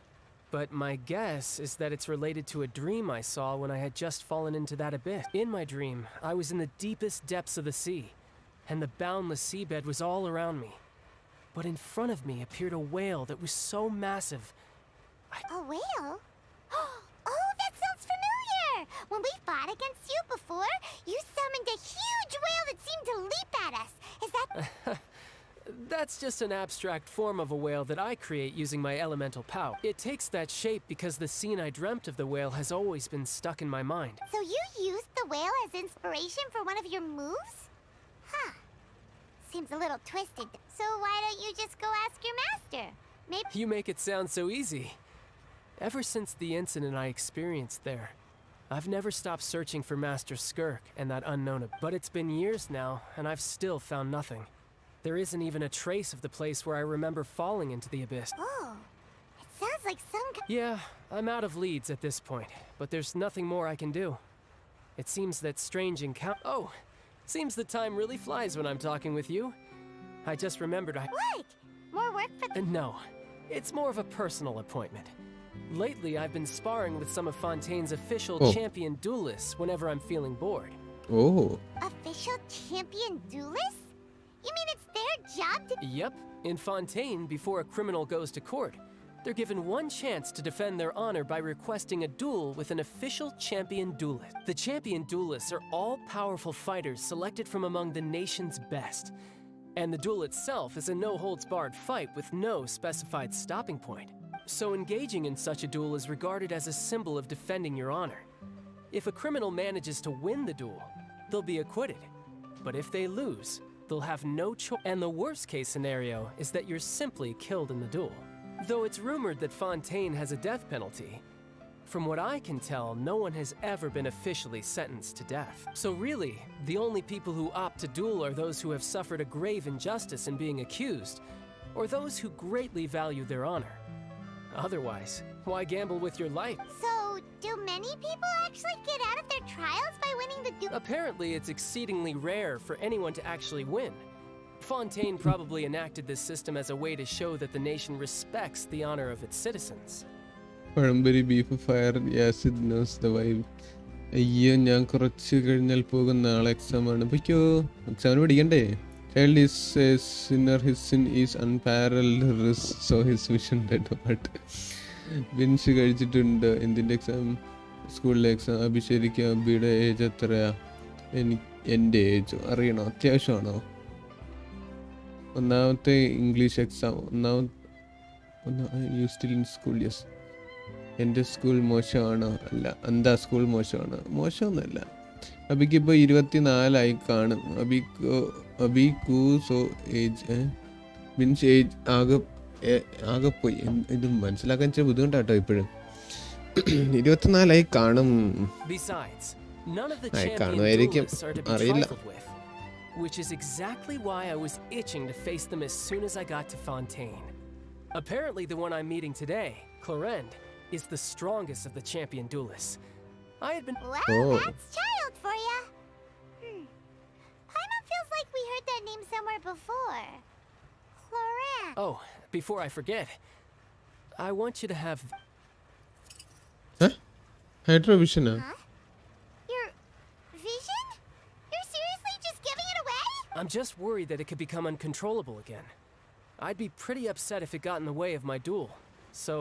But my guess is that it's related to a dream I saw when I had just fallen into that abyss. In my dream, I was in the deepest depths of the sea, and the boundless seabed was all around me. But in front of me appeared a whale that was so massive. A whale? Oh, that sounds familiar! When we fought against you before, you summoned a huge whale that seemed to leap at us. Is that... That's just an abstract form of a whale that I create using my elemental power. It takes that shape because the scene I dreamt of the whale has always been stuck in my mind. So you used the whale as inspiration for one of your moves? Huh. Seems a little twisted. So why don't you just go ask your master? Maybe... You make it sound so easy. Ever since the incident I experienced there, I've never stopped searching for Master Skirk and that unknown... But it's been years now, and I've still found nothing. There isn't even a trace of the place where I remember falling into the abyss. Oh, it sounds like some... Yeah, I'm out of leads at this point, but there's nothing more I can do. It seems that strange encounter... Oh, seems the time really flies when I'm talking with you. I just remembered What? More work for... No, it's more of a personal appointment. Lately, I've been sparring with some of Fontaine's official champion duelists whenever I'm feeling bored. Oh. Official champion duelists? You mean it's their job to... Yep. In Fontaine, before a criminal goes to court, they're given one chance to defend their honor by requesting a duel with an official champion duelist. The champion duelists are all-powerful fighters selected from among the nation's best. And the duel itself is a no-holds-barred fight with no specified stopping point. So engaging in such a duel is regarded as a symbol of defending your honor. If a criminal manages to win the duel, they'll be acquitted. But if they lose, they'll have no choice. And the worst-case scenario is that you're simply killed in the duel. Though it's rumored that Fontaine has a death penalty, from what I can tell, no one has ever been officially sentenced to death. So really, the only people who opt to duel are those who have suffered a grave injustice in being accused, or those who greatly value their honor. Otherwise, why gamble with your life? So, do many people actually get out of their trials by winning the duel? Apparently, it's exceedingly rare for anyone to actually win. Fontaine probably enacted this system as a way to show that the nation respects the honor of its citizens. Pazhampori beef fire യാസിഡ് knows the vibe. അയ്യോ, ഞാൻ കുറച്ച് കഴിഞ്ഞാൽ പോകും. നാളെ എക്സാമാണ്. പൊയ്ക്കോ, എക്സാമിന് പഠിക്കണ്ടേ? Child is a sinner, his sin is unparalleled, so his vision dead. But Bins കഴിച്ചിട്ടുണ്ട്. എന്തിൻ്റെ എക്സാം? സ്കൂളിലെ എക്സാം. അഭിഷേകിക്ക് അബിയുടെ ഏജ് എത്രയാ? എൻ്റെ ഏജ് അറിയണോ? അത്യാവശ്യമാണോ? ഒന്നാമത്തെ English exam. You still in school? Yes. എൻ്റെ സ്കൂൾ മോശമാണോ? അല്ല. എന്താ സ്കൂൾ മോശമാണ്? മോശമൊന്നുമല്ല. അബിക്ക് ഇപ്പോൾ 24 കാണും. അബിക്കു സോ ഏജ് മീൻസ് ഏജ് ആകെ പോയി. ഇത് മനസ്സിലാക്കാൻ ഇച്ചിരി ബുദ്ധിമുട്ടാട്ടോ ഇപ്പോഴും. 24 കാണും. കാണുമായിരിക്കും, അറിയില്ല. Which is exactly why I was itching to face them as soon as I got to Fontaine. Apparently the one I'm meeting today, Clorend, is the strongest of the champion duelists. I had been... Well, that's child for ya. Paimon feels like we heard that name somewhere before. Clorend. Oh, before I forget, I want you to have... Huh? Hydrovision? Huh? Your vision? You're seriously just giving it away? I'm just worried that it could become uncontrollable again. I'd be pretty upset if it got in the way of my duel. So,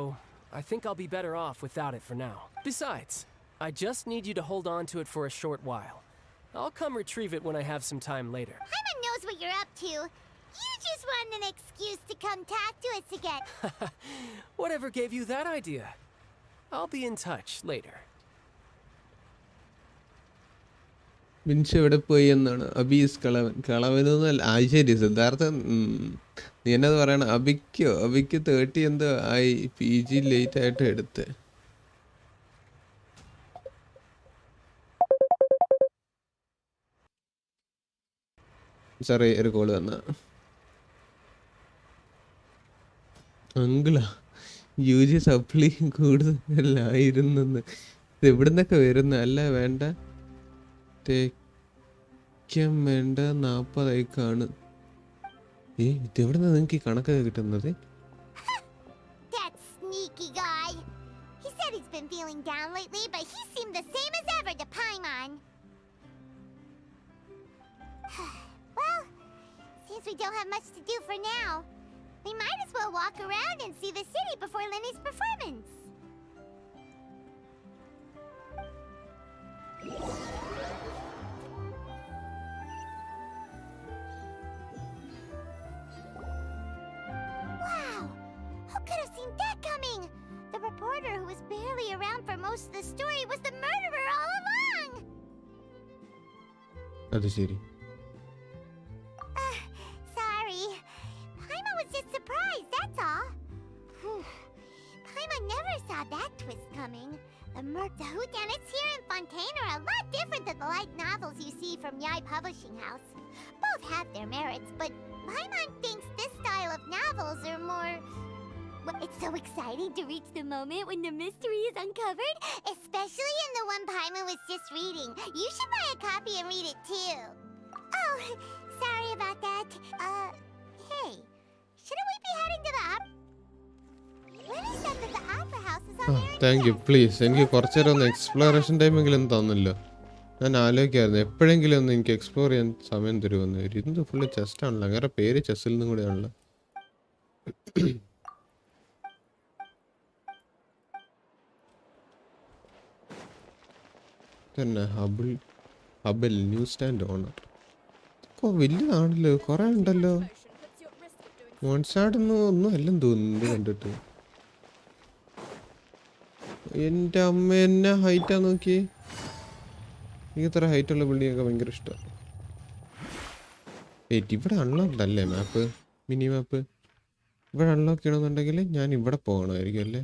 I think I'll be better off without it for now. Besides, I just need you to hold on to it for a short while. I'll come retrieve it when I have some time later. Paimon knows what you're up to. You just want an excuse to come talk to us again. Whatever gave you that idea? I'll be in touch later. Minsha എവിടെ പോയി എന്നാണ് അബീസ് കളവനൊന്നും ശരി സിദ്ധാർത്ഥ നീ എന്നത് പറയണം അബിക്ക് 30 എന്തോ ആയി PG late ആയിട്ട് എടുത്ത് സാറേ ഒരു കോള് വന്ന അങ്കിളാ UG സപ്ലി കൂടുതലായിരുന്നെന്ന് ഇത് എവിടുന്നൊക്കെ വരുന്ന അല്ല വേണ്ട തേക്കം വേണ്ട 40 കാണും ഇതെവിടുന്ന നിങ്ങൾക്ക് ഈ കണക്കൊക്കെ കിട്ടുന്നത് That sneaky guy. He said he's been feeling down lately, but he seemed the same as ever to Paimon. Well, since we don't have much to do for now, we might as well walk around and see the city before Lenny's performance. Wow! Who could have seen that coming? The reporter who was barely around for most of the story was the murderer all along! അത് ശരി Sorry. Paimon was just surprised, that's all. Paimon never saw that twist coming. The whodunits here in Fontain are a lot different than the light novels you see from Yai Publishing House. Both have their merits, but Paimon thinks this style of novels are more... Well, it's so exciting to reach the moment when the mystery is uncovered, especially in the one Paimon was just reading. You should buy a copy and read it too. Oh, sorry about that. Hey, shouldn't we be heading to the Lenny said that the opera house is on there. Thank you please എനിക്ക് കുറച്ചു നേരം ഒന്ന് exploration ടൈമെങ്കിലും തന്നല്ലോ ഞാൻ ആലോചിക്കായിരുന്നു എപ്പോഴെങ്കിലും ഒന്ന് എനിക്ക് explore ചെയ്യാൻ സമയം തരുമെന്ന് ഇത് ഫുള്ള് ചെസ്റ്റ് ആണല്ലോ അങ്ങനെ പേര് ചെസ്സിൽ നിന്നും കൂടെ ആണല്ലോ തന്നെ ഹബിൾ ന്യൂസ് സ്റ്റാൻഡ് ഓണർ വലിയതാണല്ലോ കുറെ ഉണ്ടല്ലോ മോൺസാഡൊന്നും ഒന്നും അല്ലെന്ന് തോന്നുന്നു കണ്ടിട്ട് എൻ്റെ അമ്മ എന്നെ ഹൈറ്റാ നോക്കി എനിക്ക് ഇത്ര ഹൈറ്റുള്ള ബിൽഡിംഗ് ഒക്കെ ഭയങ്കര ഇഷ്ടമാണ് ഇവിടെ അൺലോക്ക്ഡ് അല്ലേ മാപ്പ് മിനി മാപ്പ് ഇവിടെ അൺലോക്ക് ചെയ്യണമെന്നുണ്ടെങ്കിൽ ഞാൻ ഇവിടെ പോകണമായിരിക്കും അല്ലേ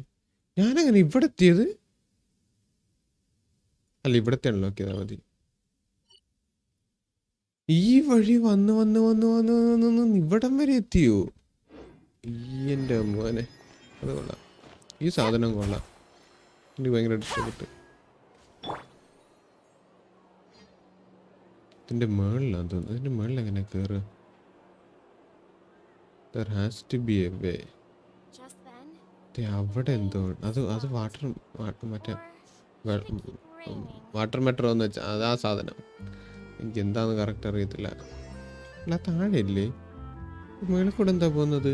ഞാനങ്ങനെ ഇവിടെ എത്തിയത് അല്ല ഇവിടത്തെ അൺലോക്ക് ചെയ്താൽ മതി ഈ വഴി വന്ന് വന്ന് വന്ന് വന്ന് വന്ന് ഇവിടം വരെ എത്തിയോ എൻ്റെ മോനെ അത് കൊള്ളാം ഈ സാധനം കൊള്ളാം എനിക്ക് ഭയങ്കരമായിട്ട് ഇഷ്ടപ്പെട്ടു ഇതിൻ്റെ മേളിലാണ് തോന്നുന്നു ഇതിൻ്റെ മേളിൽ എങ്ങനെ കയറുക There has to be a way. അവിടെ എന്തോ അത് മറ്റേ വാട്ടർ മെട്രോ എന്ന് വെച്ചാൽ അതാ സാധനം എനിക്ക് എന്താന്ന് കറക്റ്റ് അറിയത്തില്ല അല്ല താഴെ ഇല്ലേ മേളിൽ കൂടെ എന്താ പോകുന്നത്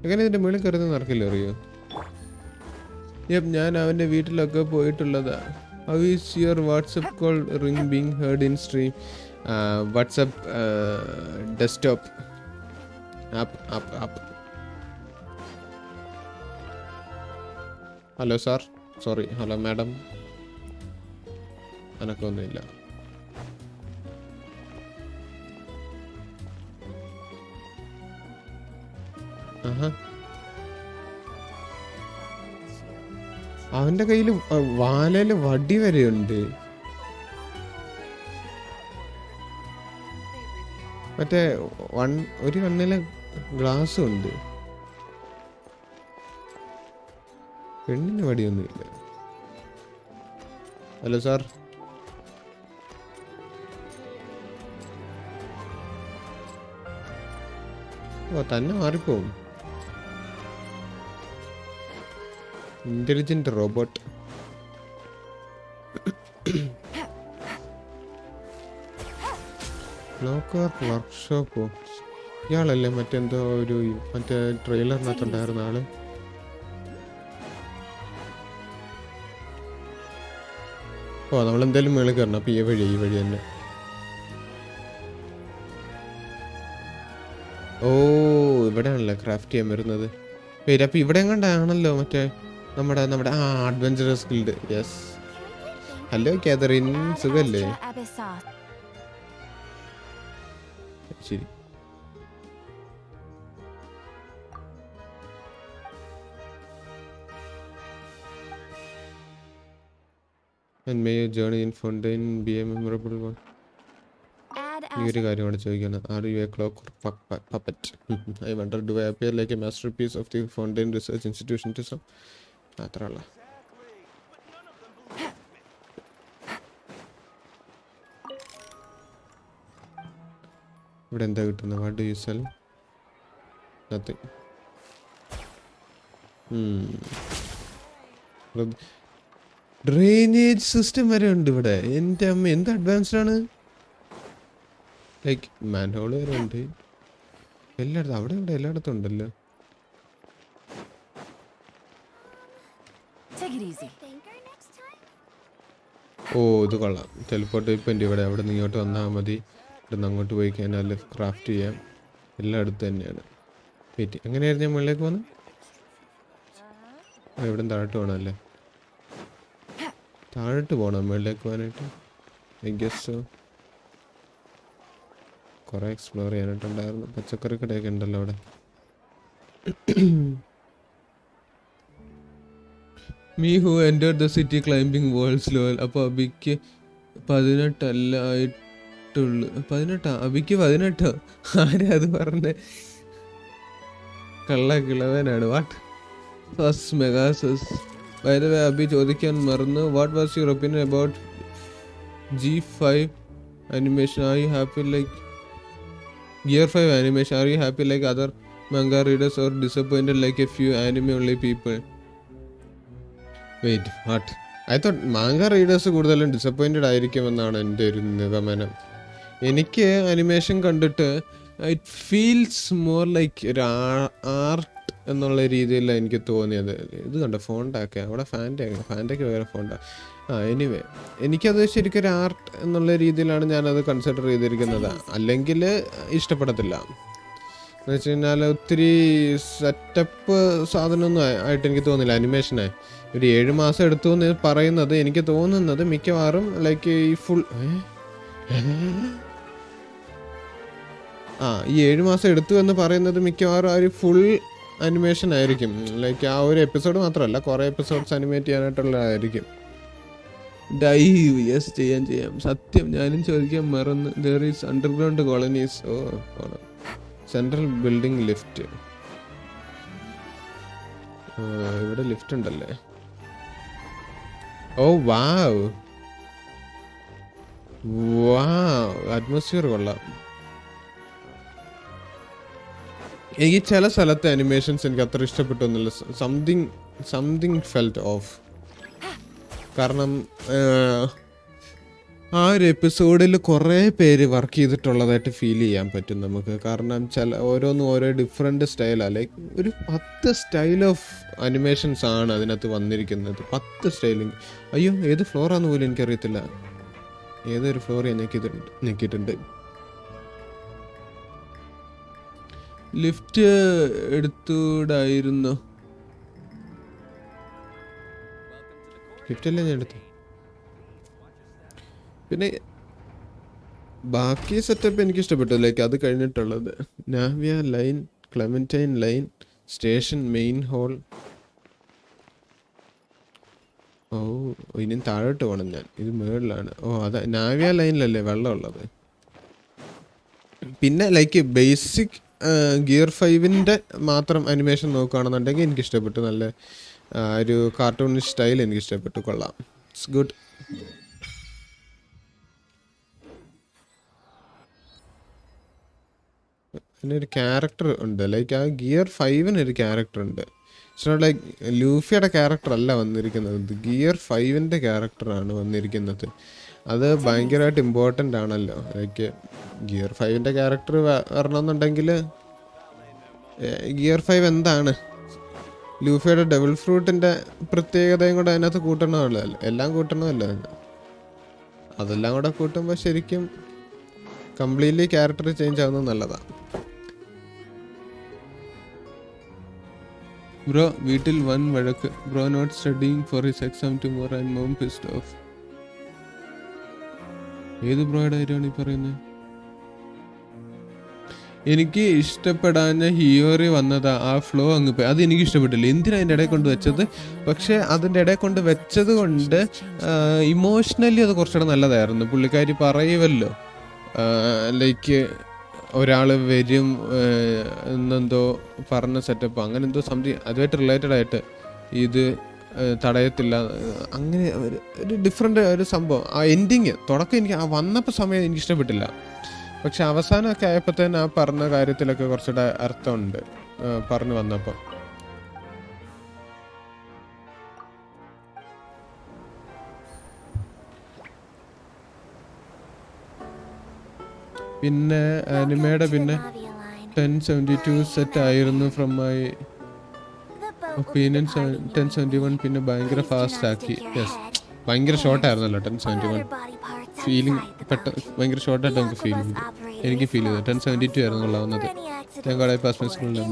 എങ്ങനെ ഇതിൻ്റെ മേളിൽ കയറുന്ന നടക്കില്ല അറിയോ ഞാൻ അവൻ്റെ വീട്ടിലൊക്കെ പോയിട്ടുള്ളതാ How is your WhatsApp call ring being heard in stream? WhatsApp desktop app. Hello sir. Sorry. Hello madam. അനക്കൊന്നുമില്ല അവന്റെ കയ്യിൽ വാലയില് വടി വരെയുണ്ട് മറ്റേ ഒരു കണ്ണിലെ ഗ്ലാസ്സും ഉണ്ട് പെണ്ണിന് വടിയൊന്നുമില്ല ഹലോ സാർ തന്നെ മാറിപ്പോവും ഇന്റലിജന്റ് റോബോട്ട് വർക്ക്ഷോപ്പോ ഇയാളല്ലേ മറ്റെന്തോ ഒരു മറ്റേ ട്രെയിലറിനകത്തുണ്ടായിരുന്ന ആള് നമ്മളെന്തായാലും മേളിൽ കയറണം അപ്പൊ ഈ വഴി തന്നെ ഇവിടെയാണല്ലോ ക്രാഫ്റ്റ് ചെയ്യാൻ വരുന്നത് പേര് അപ്പൊ ഇവിടെ എങ്ങാണ്ടാണല്ലോ മറ്റേ നമ്മുടെ adventurous guild yes hello Catherine, സുഖല്ലേ? ശരി. And may your journey in Fontain be a memorable one. ഈ ഒരു കാര്യം കൂടെ ചോദിക്കണം. Are you a clock puppet? I wonder, do I appear like a masterpiece of the Fontain Research Institution to some? മാത്രമല്ല. ഇവിടെ എന്താ കിട്ടുന്നത്? What do you sell? Nothing. Drainage system വരെ ഉണ്ട് ഇവിടെ. എൻ്റെ അമ്മ, എന്ത് അഡ്വാൻസ്ഡ് ആണ്. ലൈക്ക് മാൻഹോൾ വരെ ഉണ്ട് എല്ലായിടത്തും. അവിടെ ഇവിടെ എല്ലായിടത്തും ഉണ്ടല്ലോ. ഓ, ഇത് കൊള്ളാം. ടെലിപ്പോർട്ട് ഇപ്പം എൻ്റെ ഇവിടെ. അവിടെ നിന്ന് ഇങ്ങോട്ട് വന്നാൽ മതി. ഇവിടെ നിന്ന് അങ്ങോട്ട് പോയി കഴിഞ്ഞാൽ ക്രാഫ്റ്റ് ചെയ്യാം. എല്ലായിടത്തും തന്നെയാണ്. വെയിറ്റ്, എങ്ങനെയായിരുന്നു ഞാൻ മുകളിലേക്ക് പോകുന്നത്? ഇവിടെ താഴോട്ട് പോകണമല്ലേ? താഴോട്ട് പോകണം മുകളിലേക്ക് പോകാനായിട്ട്. I guess so. കുറേ എക്സ്പ്ലോർ ചെയ്യാനായിട്ടുണ്ടായിരുന്നു. പച്ചക്കറി കടയൊക്കെ ഉണ്ടല്ലോ അവിടെ. Me who entered the city climbing walls level. അപ്പോൾ അബിക്ക് 18 ആയിട്ടുള്ളൂ. 18? അബിക്ക് 18? ആരാ അത് പറഞ്ഞേ? കള്ള കിളവനാണ്. വാട്ട് ഫസ്റ്റ് മെഗാസസ്. ബൈ ദ വേ, അബി ചോദിക്കാൻ മറന്നു. What was your opinion about G5 animation? Are you happy like Gear 5 animation? Are you happy like other manga readers or disappointed like a few anime only people? Wait, what? I thought manga readers കൂടുതലും disappointed ആയിരിക്കുമെന്നാണ് എൻ്റെ ഒരു നിഗമനം. എനിക്ക് animation കണ്ടിട്ട് it feels more like ഒരു art എന്നുള്ള രീതിയിലാണ് എനിക്ക് തോന്നിയത്. ഇത് കണ്ടോ ഫോണ്ടാക്കെ അവിടെ ഫാൻറ്റയ്ക്ക് വേറെ ഫോണ്ടാ. എനിവേ, എനിക്കത് ശരിക്കും ഒരു ആർട്ട് എന്നുള്ള രീതിയിലാണ് ഞാനത് കൺസിഡർ ചെയ്തിരിക്കുന്നത്. അല്ലെങ്കിൽ ഇഷ്ടപ്പെടത്തില്ല എന്ന് വെച്ച് കഴിഞ്ഞാൽ ഒത്തിരി സെറ്റപ്പ് സാധനമൊന്നും ആയിട്ട് എനിക്ക് തോന്നില്ല. അനിമേഷനെ ഒരു 7 മാസം എടുത്തു എന്ന് പറയുന്നത് എനിക്ക് തോന്നുന്നത് മിക്കവാറും ലൈക്ക് ഈ ഫുൾ ഈ 7 മാസം എടുത്തു എന്ന് പറയുന്നത് മിക്കവാറും ആ ഒരു ഫുൾ അനിമേഷൻ ആയിരിക്കും. ലൈക്ക് ആ ഒരു എപ്പിസോഡ് മാത്രമല്ല, കുറേ എപ്പിസോഡ്സ് അനിമേറ്റ് ചെയ്യാനായിട്ടുള്ളതായിരിക്കും. ഡൈവ്, യെസ്, ചെയ്യാം. സത്യം, ഞാനും ചോദിക്കാൻ മറന്നു. There is underground colonies. Oh, central building lift. ഇവിടെ ലിഫ്റ്റ് ഉണ്ടല്ലേ? ഓ വാവ്, അറ്റ്മോസ്ഫിയർ കൊള്ളാം. എനിക്ക് ചില സ്ഥലത്തെ അനിമേഷൻസ് എനിക്ക് അത്ര ഇഷ്ടപ്പെട്ടൊന്നുമില്ല. Something felt of. കാരണം ആ ഒരു എപ്പിസോഡിൽ കുറേ പേര് വർക്ക് ചെയ്തിട്ടുള്ളതായിട്ട് ഫീൽ ചെയ്യാൻ പറ്റും നമുക്ക്. കാരണം ഓരോന്നും ഓരോ ഡിഫറെൻറ്റ് സ്റ്റൈലാണ്. ലൈക്ക് ഒരു 10 സ്റ്റൈൽ ഓഫ് അനിമേഷൻസ് ആണ് അതിനകത്ത് വന്നിരിക്കുന്നത്. 10 സ്റ്റൈലിങ്. അയ്യോ, ഏത് ഫ്ലോറാന്ന് പോലും എനിക്കറിയത്തില്ല. ഏതൊരു ഫ്ലോർ ഞാൻ ഞെക്കിയിട്ടുണ്ട്. ലിഫ്റ്റ് എടുത്തൂടായിരുന്നു. ലിഫ്റ്റല്ലേ ഞാൻ എടുത്തു. പിന്നെ ബാക്കി സെറ്റപ്പ് എനിക്ക് ഇഷ്ടപ്പെട്ടു. ലൈക്ക് അത് കഴിഞ്ഞിട്ടുള്ളത് Navia line, Clementine line, station, main hall. ഓ, ഇനി താഴോട്ട് പോകണം ഞാൻ. ഇത് മുകളിലാണ്. ഓ, അതാ നാവിയ ലൈനിലല്ലേ വെള്ളമുള്ളത്. പിന്നെ ലൈക്ക് ബേസിക് ഗിയർ 5-ൻ്റെ മാത്രം അനിമേഷൻ നോക്കുകയാണെന്നുണ്ടെങ്കിൽ എനിക്ക് ഇഷ്ടപ്പെട്ടു. നല്ല ഒരു കാർട്ടൂൺ സ്റ്റൈൽ എനിക്ക് ഇഷ്ടപ്പെട്ടു. കൊള്ളാം, ഇറ്റ്സ് ഗുഡ്. പിന്നെ ഒരു ക്യാരക്ടർ ഉണ്ട്. ലൈക്ക് ആ ഗിയർ 5-ന് ഒരു ക്യാരക്ടർ ഉണ്ട്. ഇറ്റ്സ് നോട്ട് ലൈക്ക് ലൂഫിയുടെ ക്യാരക്ടർ അല്ല വന്നിരിക്കുന്നത്. ഗിയർ 5-ൻ്റെ ക്യാരക്ടറാണ് വന്നിരിക്കുന്നത്. അത് ഭയങ്കരമായിട്ട് ഇമ്പോർട്ടൻ്റ് ആണല്ലോ. ലൈക്ക് ഗിയർ 5-ൻ്റെ ക്യാരക്ടർ വരണമെന്നുണ്ടെങ്കിൽ ഗിയർ 5 എന്താണ്, ലൂഫിയുടെ ഡബിൾ ഫ്രൂട്ടിൻ്റെ പ്രത്യേകതയും കൂടെ അതിനകത്ത് കൂട്ടണമല്ലോ. എല്ലാം കൂട്ടണമല്ലോ. അതെല്ലാം കൂടെ കൂട്ടുമ്പോൾ ശരിക്കും കംപ്ലീറ്റ്ലി ക്യാരക്ടർ ചേഞ്ച് ആവുന്നത് നല്ലതാണ്. ബ്രോ, വീട്ടിൽ വൻ വഴക്ക്. Bro not studying for his exam tomorrow and mom pissed off. ഏത് ബ്രോയുടെ കാര്യമാണ് ഈ പറയുന്നത്? എനിക്ക് ഇഷ്ടപ്പെടാഞ്ഞ ഹിയോറി വന്നതാ ആ ഫ്ലോ അങ്ങ് പോയി. അത് എനിക്ക് ഇഷ്ടപ്പെട്ടില്ല. എന്തിനാ അതിൻ്റെ ഇടയിൽ കൊണ്ട് വെച്ചത്? പക്ഷെ അതിൻ്റെ ഇടയിൽ കൊണ്ട് വെച്ചത് കൊണ്ട് ഇമോഷണലി അത് കുറച്ചുകൂടെ നല്ലതായിരുന്നു. പുള്ളിക്കാരി പറയുമല്ലോ ലൈക്ക് ഒരാൾ വരും എന്നെന്തോ പറഞ്ഞ സെറ്റപ്പ് അങ്ങനെ എന്തോ സംതിങ് അതുമായിട്ട് റിലേറ്റഡ് ആയിട്ട് ഇത് തടയത്തില്ല അങ്ങനെ ഒരു ഡിഫറെൻ്റ് ഒരു സംഭവം. ആ എൻഡിങ് തുടക്കം എനിക്ക് ആ വന്നപ്പോൾ സമയം എനിക്ക് ഇഷ്ടപ്പെട്ടില്ല. പക്ഷെ അവസാനമൊക്കെ ആയപ്പോൾ തന്നെ ആ പറഞ്ഞ കാര്യത്തിലൊക്കെ കുറച്ചുകൂടെ അർത്ഥമുണ്ട് പറഞ്ഞു വന്നപ്പോൾ. പിന്നെ അനിമയുടെ പിന്നെ 1072 സെറ്റ് ആയിരുന്നു ഫ്രം മൈ ഒപ്പീനിയൻ. 1071 പിന്നെ ഭയങ്കര ഫാസ്റ്റ് ആക്കി. യെസ്, ഭയങ്കര ഷോർട്ടായിരുന്നല്ലോ 1071. ഫീലിംഗ് ഭയങ്കര ഷോർട്ടായിട്ട് നമുക്ക് ഫീൽ ചെയ്തു. എനിക്ക് ഫീൽ ചെയ്തു 1072 ആയിരുന്നു കൊള്ളാവുന്നത്. ഞങ്ങളുടെ പാസ്മെന്റ്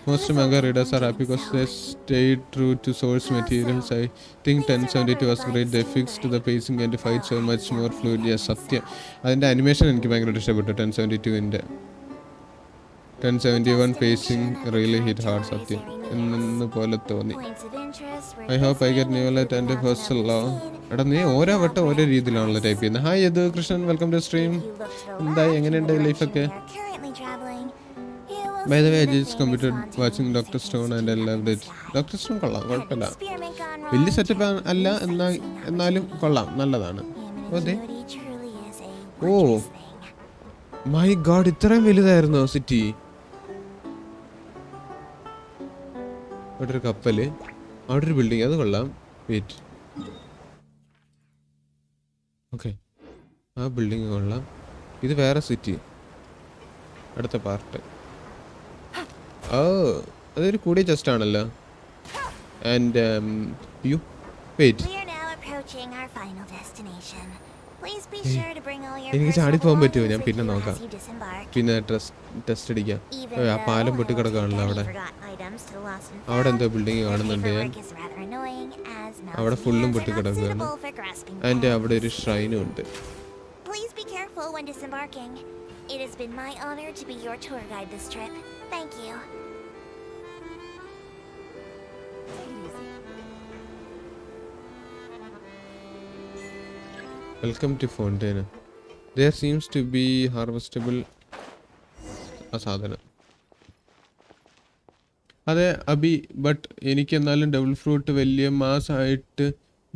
most manga readers are happy because they stayed true to source materials. I think 1072 was great. They fixed the pacing and the fight so much more fluid. Yes, സത്യം. അതിൻ്റെ അനിമേഷൻ എനിക്ക് ഭയങ്കരമായിട്ട് ഇഷ്ടപ്പെട്ടു 1072-ൻ്റെ. 1071 പേസിങ് റിയലി ഹിറ്റ് ഹാർഡ്. സത്യം എന്ന് പോലെ തോന്നി. I hope I get new light and first low. എടാ നീ ഓരോ വട്ടം ഓരോ രീതിയിലാണല്ലോ ടൈപ്പ് ചെയ്യുന്നത്. Hi Yadu Krishnan, welcome to stream. എന്തായി, എങ്ങനെയുണ്ട് ലൈഫൊക്കെ? By the way, I just completed watching Dr. Stone and I loved it. Dr. Stone കൊള്ളാം, കുഴപ്പമില്ല. വലിയ സെറ്റപ്പ് അല്ല എന്നാലും കൊള്ളാം, നല്ലതാണ്. അതെ. ഓ മൈ ഗോഡ്, ഇത്രയും വലുതായിരുന്നോ സിറ്റി? അവിടെ ഒരു കപ്പല്, അവിടെ ഒരു ബിൽഡിങ്, അത് കൊള്ളാം. വെയിറ്റ്, ഓക്കെ, ആ ബിൽഡിങ് കൊള്ളാം. ഇത് വേറെ സിറ്റി, അടുത്ത പാർട്ട്. ഓ അതൊരു കൂടിയ ചെസ്റ്റ് ആണല്ലോ. ആൻഡ് യു വെയിറ്റ്, എനിക്ക് ചാടിപ്പോകാൻ പറ്റുമോ? ഞാൻ പിന്നെ നോക്കാം, പിന്നെ ടെസ്റ്റ് അടിക്കാം. ആ പാലം പൊട്ടിക്കിടക്കാണല്ലോ അവിടെ. അവിടെ എന്തോ ബിൽഡിങ് കാണുന്നുണ്ട് ഞാൻ. അവിടെ ഫുള്ളും പൊട്ടിക്കിടക്കുകയാണ്. ആൻഡ് അവിടെ ഒരു ഷ്രൈനും ഉണ്ട്. It has been my honor to be your tour guide this trip. Thank you. Welcome to Fontain. There seems to be harvestable സാധനം. അതെ അബി, ബട്ട് എനിക്ക് എന്നാലും ഡബിൾ ഫ്രൂട്ട് വലിയ മാസമായിട്ട്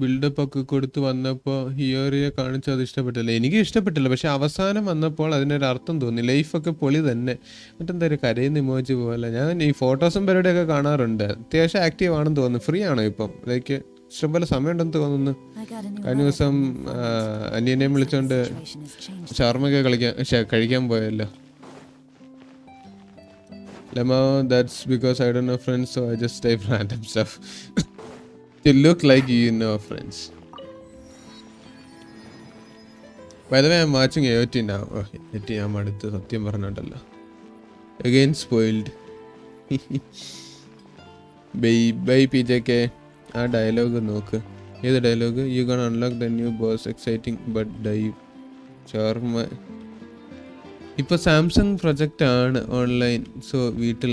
ബിൽഡപ്പ് ഒക്കെ കൊടുത്ത് വന്നപ്പോൾ ഹിയോറിയെ കാണിച്ച് അത് ഇഷ്ടപ്പെട്ടില്ല. എനിക്ക് ഇഷ്ടപ്പെട്ടില്ല, പക്ഷെ അവസാനം വന്നപ്പോൾ അതിനൊരു അർത്ഥം തോന്നി. ലൈഫൊക്കെ പൊളി തന്നെ. മറ്റെന്താ ഒരു കരയുന്ന ഇമോജി പോലെ. ഞാൻ ഈ ഫോട്ടോസും പരിപാടിയൊക്കെ കാണാറുണ്ട്. അത്യാവശ്യം ആക്റ്റീവ് ആണെന്ന് തോന്നുന്നു. ഫ്രീ ആണോ ഇപ്പം? ലൈക്ക് ഇഷ്ടംപോലെ സമയമുണ്ടെന്ന് തോന്നുന്നു. കഴിഞ്ഞ ദിവസം അനിയനെ വിളിച്ചോണ്ട് ഷവർമയൊക്കെ കഴിക്കാൻ പോയല്ലോ. Lemo, that's because I don't know friends, so I just type random stuff. You look like you know friends. By the way, I'm watching AOT now. Oh, AOT I'm അടുത്ത് സത്യം പറഞ്ഞിട്ടല്ലോ. Again spoiled. Bye PJK. ആ dialogue നോക്ക്. ഏത് dialogue? You gonna unlock the new boss, exciting but dive. ഷവർമ ഇപ്പോൾ Samsung project ആണ് online. So വീട്ടിൽ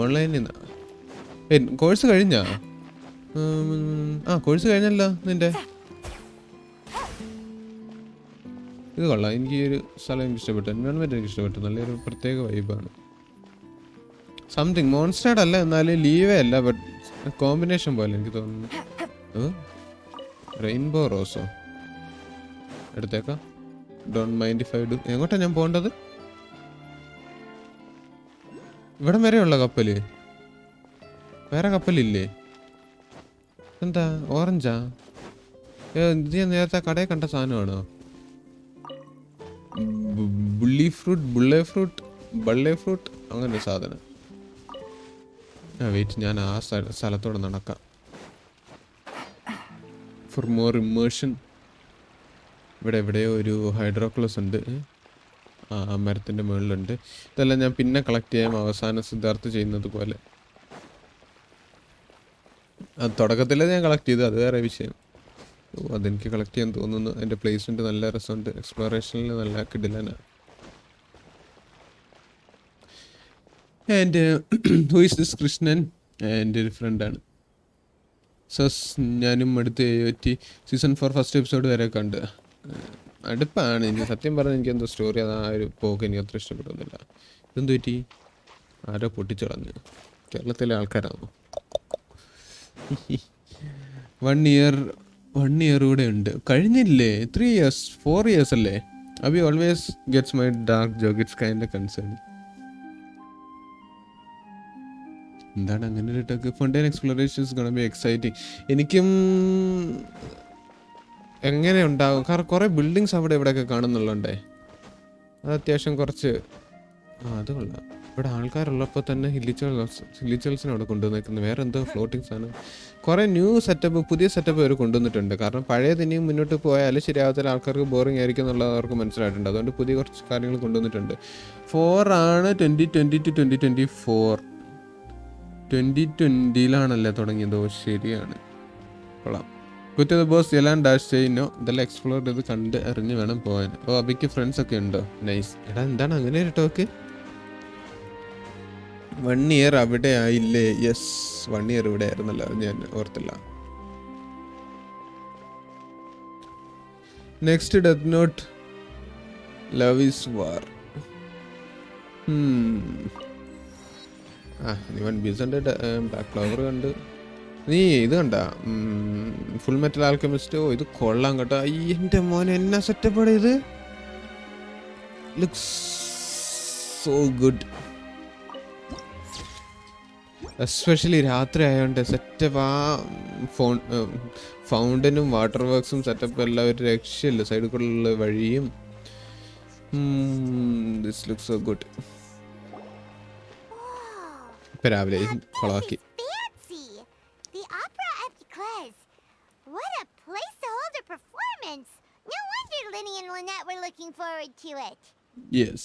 ഓൺലൈനിൽ കോഴ്സ് കഴിഞ്ഞാ? കോഴ്സ് കഴിഞ്ഞല്ലോ നിന്റെ. ഇത് കൊള്ളാം. എനിക്ക് ഈ ഒരു സ്ഥലം എനിക്ക് ഇഷ്ടപ്പെട്ടു. എൻവയോൺമെൻറ്റ് എനിക്ക് ഇഷ്ടപ്പെട്ടു. നല്ലൊരു പ്രത്യേക വൈബാണ്. സംതിങ് മോൺസ്റ്റേഡ് അല്ല, എന്നാലും ലീവേ അല്ല, ബട്ട് കോമ്പിനേഷൻ പോലെ എനിക്ക് തോന്നുന്നു. റെയിൻബോ റോസോ എടുത്തേക്കാം. Don't mind if I do. എങ്ങോട്ടാണ് ഞാൻ പോകേണ്ടത്? ഇവിടെ വരെയുള്ള കപ്പല്? വേറെ കപ്പലില്ലേ? എന്താ ഓറഞ്ചാ? ഇത് നേരത്തെ കടയിൽ കണ്ട സാധനമാണോ? ബള്ളേ ഫ്രൂട്ട് അങ്ങനെ സാധനം. വെയിറ്റ്, ഞാൻ ആ സ്ഥലത്തോടെ നടക്കാം. For more immersion. ഇവിടെ എവിടെയോ ഒരു ഹൈഡ്രോക്ലോസ് ഉണ്ട്. ആ മരത്തിൻ്റെ മുകളിലുണ്ട്. ഇതെല്ലാം ഞാൻ പിന്നെ കളക്ട് ചെയ്യാം, അവസാനം സിദ്ധാർത്ഥ് ചെയ്യുന്നത് പോലെ. അത് തുടക്കത്തിൽ ഞാൻ കളക്ട് ചെയ്തു, അത് വേറെ വിഷയം. അതെനിക്ക് കളക്ട് ചെയ്യാൻ തോന്നുന്നു. അതിൻ്റെ പ്ലേസ്മെൻറ്റ് നല്ല രസമുണ്ട്. എക്സ്പ്ലോറേഷനിൽ നല്ല കിടിലനാണ്. And who is this Krishnan? എൻ്റെ ഒരു ഫ്രണ്ടാണ്. സസ് ഞാനും അടുത്ത് AOT സീസൺ 4 ഫസ്റ്റ് എപ്പിസോഡ് വരെ കണ്ട്. അടുപ്പാണ്. എനിക്ക് സത്യം പറഞ്ഞാൽ എനിക്ക് എന്തോ സ്റ്റോറി അത് ആ ഒരു പോക്ക് എനിക്ക് അത്ര ഇഷ്ടപ്പെടുന്നില്ല. ഇതെന്ത് പറ്റി? ആരോ പൊട്ടിച്ചളഞ്ഞു. കേരളത്തിലെ ആൾക്കാരാണോ? 1 ഇയർ കൂടെ ഉണ്ട്. കഴിഞ്ഞില്ലേ? 3 years 4 years അല്ലേ? Abi always gets my dark joke. It's kind concern. എന്താണ് അങ്ങനെ ഒരു ടക്ക്? Fontaine explorations gonna be exciting. എനിക്കും എങ്ങനെ ഉണ്ടാകും? കാരണം കുറേ ബിൽഡിങ്സ് അവിടെ ഇവിടെയൊക്കെ കാണുന്നുള്ളണ്ടേ. അത് അത്യാവശ്യം കുറച്ച് അത് കൊള്ളാം. ഇവിടെ ആൾക്കാരുള്ളപ്പോൾ തന്നെ ഹില്ലിച്ചേൾസിനെ അവിടെ കൊണ്ടുവന്നേക്കുന്നത്. വേറെ എന്തോ ഫ്ലോട്ടിങ്സ് ആണ്. കുറേ ന്യൂ സെറ്റപ്പ്, പുതിയ സെറ്റപ്പ് അവർ കൊണ്ടുവന്നിട്ടുണ്ട്. കാരണം പഴയത് ഇനിയും മുന്നോട്ട് പോയാൽ ശരിയാവത്തില്ല, ആൾക്കാർക്ക് ബോറിംഗ് ആയിരിക്കും എന്നുള്ളത് അവർക്ക് മനസ്സിലായിട്ടുണ്ട്. അതുകൊണ്ട് പുതിയ കുറച്ച് കാര്യങ്ങൾ കൊണ്ടുവന്നിട്ടുണ്ട്. 4 ആണ് 2020 to 2024. 2020-ലാണല്ലേ തുടങ്ങിയതോ? ശരിയാണ്. കൊള്ളാം. കുറ്റത് ബോസ് എല്ലാം ഡാഷ് ചെയ്യുന്നോ? ഇതെല്ലാം എക്സ്പ്ലോർ ചെയ്ത് കണ്ട് അറിഞ്ഞ് വേണം പോകാൻ. ഓ അബിക്ക് ഫ്രണ്ട്സ് ഒക്കെ ഉണ്ടോ? നൈസ്. എടാ എന്താണ് അങ്ങനെ ഒരു ടോക്ക്? 1 year അവിടെ ആയില്ലേ? യെസ്, 1 year ഇവിടെ ആയിരുന്നല്ലോ, ഞാൻ ഓർത്തില്ല. Next death note love is war. നീ വൺ ബീസൻ്റെ ബ്ലാക്ക് ഫ്ലവർ കണ്ട്. നീ ഇത് കണ്ട ഫുൾ മെറ്റൽ ആൽക്കെമിസ്റ്റ്? ഓ ഇത് കൊള്ളാം കേട്ടോ. എൻ്റെ മോനെ എന്നാ സെറ്റപ്പാണ് ഇത്. Looks so good. എസ്പെഷ്യലി രാത്രി ആയതുകൊണ്ട് സെറ്റപ്പ്. ആ ഫൗണ്ടനും വാട്ടർ വർക്ക്സും സെറ്റപ്പ് എല്ലാം ഒരു രക്ഷയില്ല. സൈഡിൽ കൂടെയുള്ള വഴിയും. This looks so good. ഇപ്പം രാവിലെ കൊളാക്കി. The opera at Claire's. What a place to hold a performance. No wonder Linny and Lynette were looking forward to it. Yes.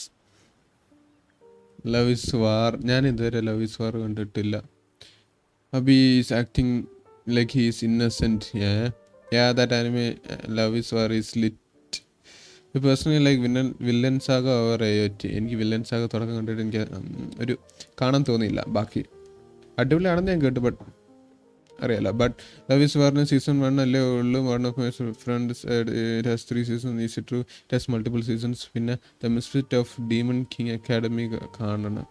Love is War. ഞാൻ ഇതുവരെ ലവ് ഈസ് വാർ കണ്ടിട്ടില്ല. Abi is acting like he is innocent. that anime Love is War is lit. Personally like villain saga over AOT. എനിക്ക് villain saga തുടക്കം കണ്ടിട്ട് എനിക്ക് ഒരു കാണാൻ തോന്നിയില്ല. ബാക്കി അടിപൊളിയാണെന്ന് ഞാൻ കേട്ടു, ബട്ട് അറിയാല. ബട്ട് ലവ് ഈസ് വാറിന് സീസൺ 1 അല്ലേ ഉള്ളൂ. One of my friends it has 3 seasons. Is it true? It has multiple seasons. പിന്നെ the misfit of demon king academy കാണണം.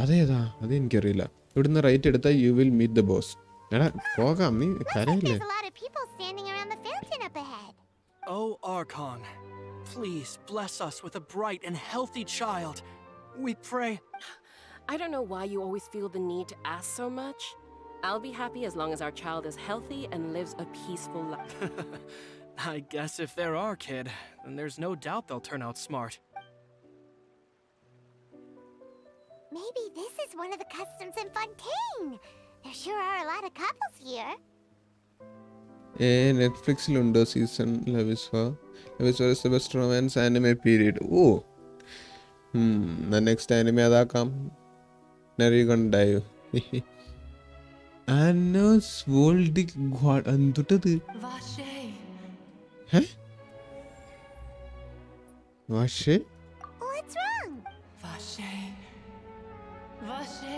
അതേതാ? അത് എനിക്കറിയില്ല. ഇവിടുന്ന് റൈറ്റ് എടുത്താൽ you will meet the boss. എടാ പോകാം, നീ കരയില്ലേ? Oh Archon, please bless us with a bright and healthy child. We pray. I don't know why you always feel the need to ask so much. I'll be happy as long as our child is healthy and lives a peaceful life. I guess if they're our kid, then there's no doubt they'll turn out smart. Maybe this is one of the customs in Fontaine. There sure are a lot of couples here. നെറ്റ്ഫ്ലിക്സിലുണ്ടോ season love is war? Love is war is the best romance anime period. ഓ next anime അതാക്കാം. നരികണ്ടായോ? Anos വോൾഡ് എന്തുട്ടത്? Vache? What's wrong? Vache. Vache.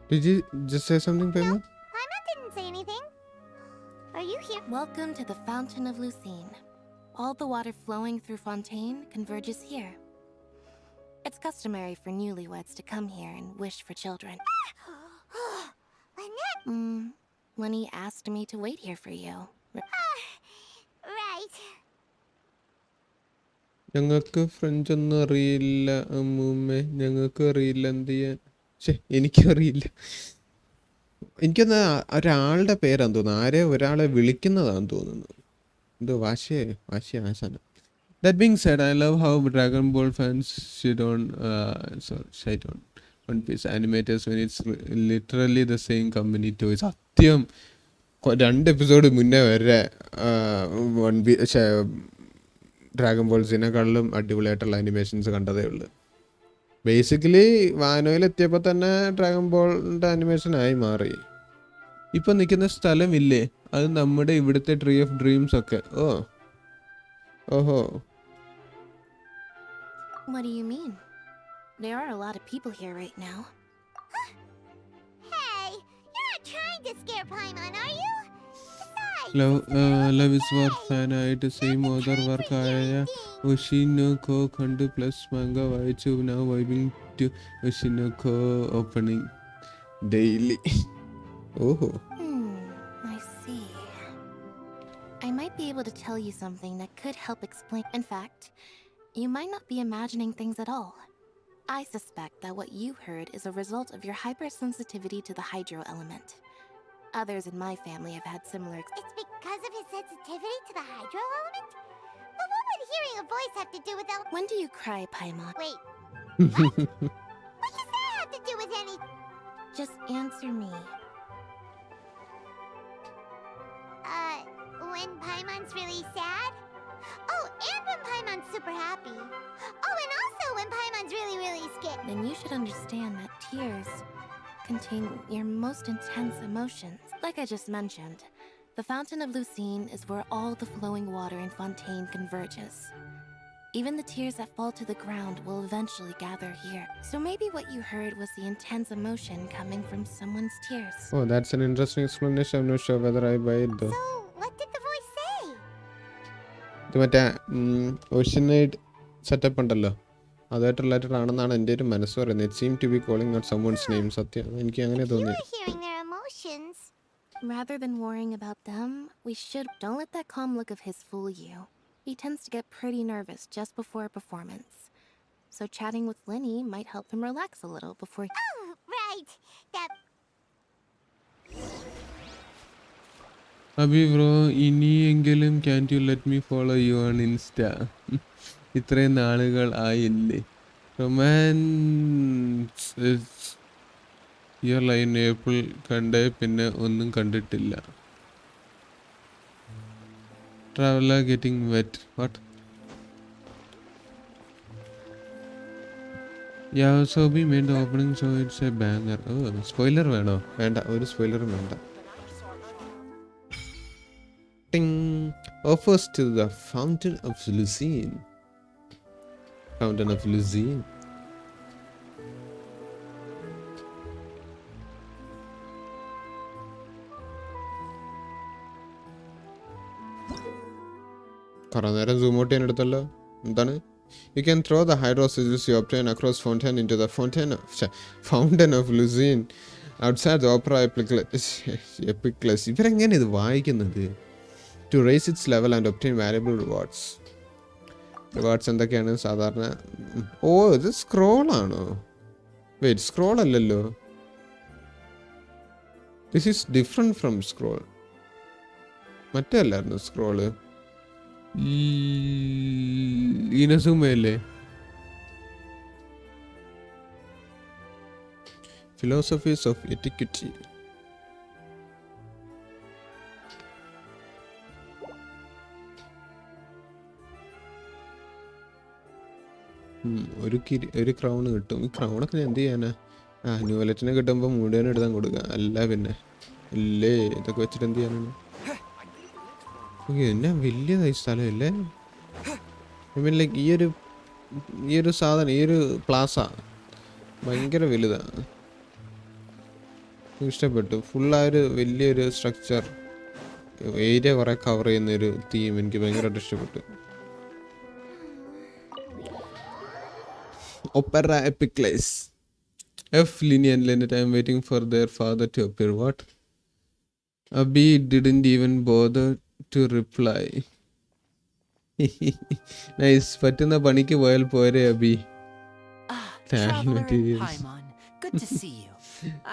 Did you just say something, Pema? No, Paimon didn't say anything. Are you here? Welcome to the Fountain of Lucine. All the water flowing through Fontaine converges here. It's customary for newlyweds to come here and wish for children. Lynette! Lenny asked me to wait here for you. Right. ഞങ്ങൾക്ക് French ഒന്നും അറിയില്ല അമ്മൂമ്മേ. ഞങ്ങൾക്ക് അറിയില്ല എന്ത് ചെയ്യാൻ. എനിക്കറിയില്ല. എനിക്കൊന്ന് ഒരാളുടെ പേരാന്ന് തോന്നുന്നു. ആരെ ഒരാളെ വിളിക്കുന്നതാന്ന് തോന്നുന്നു. എന്തോ വാശിയെ ആശാനം. That being said, I love how Dragon Ball fans shit on One Piece animators when it's literally the same company too. സത്യം 2 എപ്പിസോഡ് മുന്നേ വരെ ഡ്രാഗൺ ബോൾസിനെക്കാളിലും അടിപൊളിയായിട്ടുള്ള അനിമേഷൻസ് കണ്ടതേ ഉള്ളൂ. ബേസിക്കലി വാനോയിൽ എത്തിയപ്പോൾ തന്നെ ഡ്രാഗൺ ബോളിൻ്റെ അനിമേഷൻ ആയി മാറി. ഇപ്പൊ നിൽക്കുന്ന സ്ഥലമില്ലേ, അത് നമ്മുടെ ഇവിടുത്തെ ട്രീ ഓഫ് ഡ്രീംസ് ഒക്കെ. ഓഹോ. What do you mean? There are a lot of people here right now. Hey, you're not trying to scare Paimon, are you? Love is war ഫാനായിട്ട് സെയിം ഓതർ വർക്കായ ഒഷിനോക്കോ കണ്ട് plus manga വായിച്ചു. Now vibing to Oshi no Ko opening daily. ഓഹോ. I see. I might be able to tell you something that could help explain. In fact, you might not be imagining things at all. I suspect that what you heard is a result of your hypersensitivity to the hydro element. Others in my family have had similar. It's because of his sensitivity to the hydro element? But what would hearing a voice have to do with that? When do you cry, Paimon? Wait. What? What does that have to do with anything? Just answer me. When Paimon's really sad? Oh, and when Paimon's super happy. Oh, and also when Paimon's really, really scared. Then you should understand that tears contain your most intense emotions. Like I just mentioned, the Fountain of Lucine is where all the flowing water in Fontain converges. Even the tears that fall to the ground will eventually gather here. So maybe what you heard was the intense emotion coming from someone's tears. Oh, that's an interesting explanation. I'm not sure whether I buy it though. So, what did the voice say? ഇത് മറ്റേ ഓഷ്യനൈഡ് setup ഉണ്ടല്ലോ, അതായിട്ട് related ആണെന്നാണ് എൻ്റെ ഒരു മനസ്സ് പറയുന്നത്. It seem to be calling out someone's name. സത്യം, എനിക്ക് അങ്ങനെ തോന്നി. Hearing their emotions. Rather than worrying about them, we should. Don't let that calm look of his fool you. He tends to get pretty nervous just before a performance. So chatting with Linny might help him relax a little before. Oh, right. That. Abhi bro, ഇനിയെങ്കിലും can you let me follow you on insta? ഇത്രയും നാളുകൾ ആയില്ലേ. Romance year line April കണ്ടേ പിന്നെ ഒന്നും കണ്ടിട്ടില്ല. Traveler getting wet. What? YOASOBI main opening, so it's a banger. Spoiler വേണോ? വേണ്ട, ഒരു സ്പോയിലറും വേണ്ട. Offers to the Fountain of Lucine. Fountain of Lucine. കുറേ നേരം സൂം ഔട്ട് ചെയ്യാൻ എടുത്തല്ലോ. എന്താണ്? You can throw the hydro sigils you obtain across Fontain into the Fountain of Lucine outside the Opera Epiclus. ഇവരെങ്ങനെ ഇത് വായിക്കുന്നത്? To raise its level and obtain valuable rewards. Rewards എന്തൊക്കെയാണ് സാധാരണ? ഓ, ഇത് scroll ആണോ? Wait, scroll അല്ലല്ലോ. This is different from scroll. മറ്റേ അല്ലായിരുന്നു scroll. ഇനസുമയല്ലേ? Philosophies of Etiquette. ഒരു ക്രൗണ് കിട്ടും. ഈ ക്രൗണൊക്കെ ഞാൻ എന്ത് ചെയ്യാനാ? ന്യൂവലറ്റിനെ കിട്ടുമ്പോൾ മുഴുവൻ എടുത്താൽ കൊടുക്കുക. അല്ല പിന്നെ ഇല്ലേ, ഇതൊക്കെ വെച്ചിട്ട് എന്ത് ചെയ്യാനാണ്? എന്നാ വലിയതായി സ്ഥലമല്ലേ? ഐ മീൻ ലൈക്ക് ഈ ഒരു സാധനം, ഈ ഒരു പ്ലാസ ഭയങ്കര വലുതാണ്. ഇഷ്ടപ്പെട്ടു. ഫുള്ളായൊരു വലിയൊരു സ്ട്രക്ചർ, ഏരിയ കുറേ കവർ ചെയ്യുന്നൊരു തീം എനിക്ക് ഭയങ്കരമായിട്ട് ഇഷ്ടപ്പെട്ടു. Opera Epiclus. F. Linny and Lynette, I am waiting for their father to appear. What? Abhi didn't even bother to reply. Nice. പറ്റുന്ന പണിക്ക് പോയാൽ പോരെ Abi. Paimon, good to see you.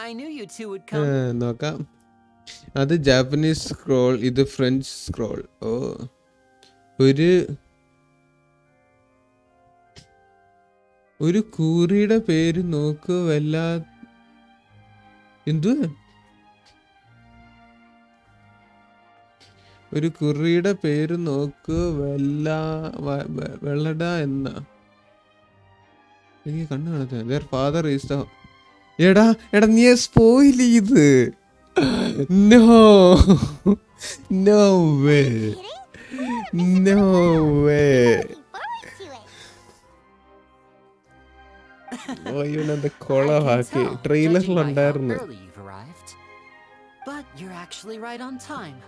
I knew you two would come. നോക്കാം. അത് Japanese scroll, ഇത് French scroll. ഓ, ഒരു കൂറിയുടെ പേര് നോക്ക്. ഒരു കുറിയുടെ പേര് നോക്ക്. വെള്ളട എന്ന എനിക്ക് കണ്ണു കാണാത്ത. Father is the. എടാ നീ സ്പോയിൽ ചെയ്ത്. No. No way. No way. Oh ഇവനത് കൊളവാക്കി ട്രെയിലറിലുണ്ടായിരുന്നു. Early you've arrived. But you're actually right on time.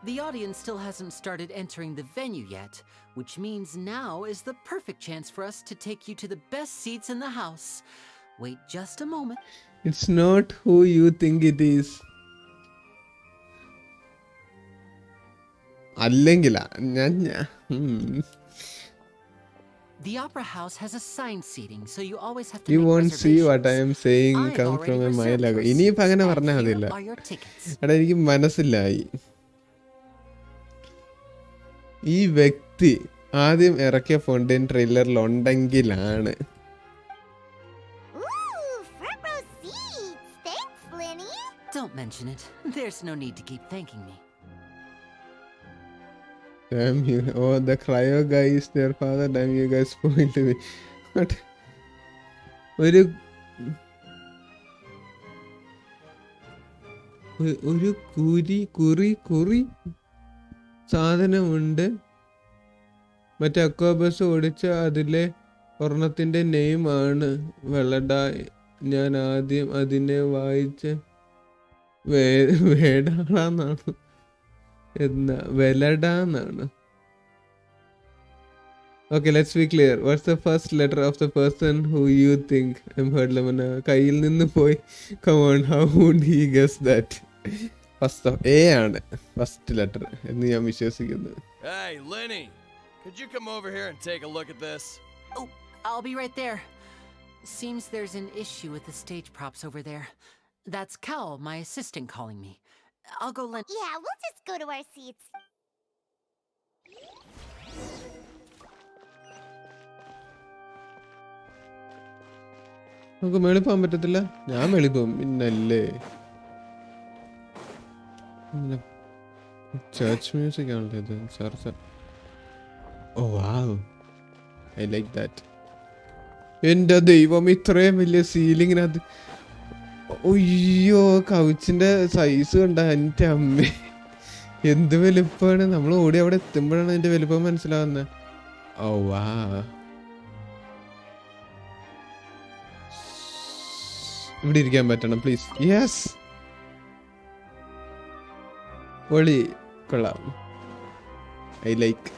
The audience still hasn't started entering the venue yet, which means now is the perfect chance for us to take you to the best seats in the house. Wait just a moment. It's not who you think it is. അല്ലെങ്കിലാ ഞാൻ The opera house has assigned seating, so you always have to You make won't see what I am saying I've come already from a mile reserved ago. yours. ഇനിയിപ്പോൾ അങ്ങനെ And പറഞ്ഞാൽ here മതിയില്ല. are your tickets. എടാ എനിക്ക് മനസ്സിലായി. ഈ വ്യക്തി ആദ്യം ഇറക്കിയ ഫോണ്ടൈൻ ട്രെയിലറിൽ ഉണ്ടെങ്കിലാണ്. Don't mention it. There's no need to keep thanking me. Damn you. Oh, the cryo guy is their father. Damn you guys spoiled me. What? ഒരു കുറി സാധനമുണ്ട്. മറ്റേ അക്വാബസ് ഓടിച്ച അതിലെ ഒരെണ്ണത്തിന്റെ നെയിം ആണ് വെളഡ. ഞാൻ ആദ്യം അതിനെ വായിച്ച വേടാണെന്നാണ് എന്നാ വെലഡാന്നാണ്. Okay, let's be clear. What's the first letter of the person who you think I'm heard lemona? കയ്യിൽ നിന്ന് പോയി. Come on, how would he guess that? First of A ആണ് first letter എന്ന് ഞാൻ വിശ്വസിക്കുന്നു. Hey, Lenny, could you come over here and take a look at this? Oh, I'll be right there. Seems there's an issue with the stage props over there. That's Cal, my assistant, calling me. I'll go lend. Yeah, we'll just go to our seats. നമുക്ക് മേളിൽ പോകാൻ പറ്റത്തില്ല. ഞാൻ മേളിൽ പോകും പിന്നല്ലേ. Church music ആണല്ലോ ഇത്. ചർച്ച. ഓ വാവ്, ഐ ലൈക്ക് ദാറ്റ്. എൻ്റെ ദൈവം, ഇത്രയും വലിയ സീലിങ്ങിനകത്ത്. ഒയ്യോ, കൗച്ചിന്റെ സൈസ് കണ്ട എൻ്റെ അമ്മ എന്ത് വലുപ്പമാണ്. നമ്മൾ ഓടി അവിടെ എത്തുമ്പോഴാണ് അതിന്റെ വലുപ്പം മനസ്സിലാവുന്നത്. ഓ വാ, ഇവിടെ ഇരിക്കാൻ പറ്റണം പ്ലീസ്. യെസ്, പൊളി, കൊള്ളാം, I like.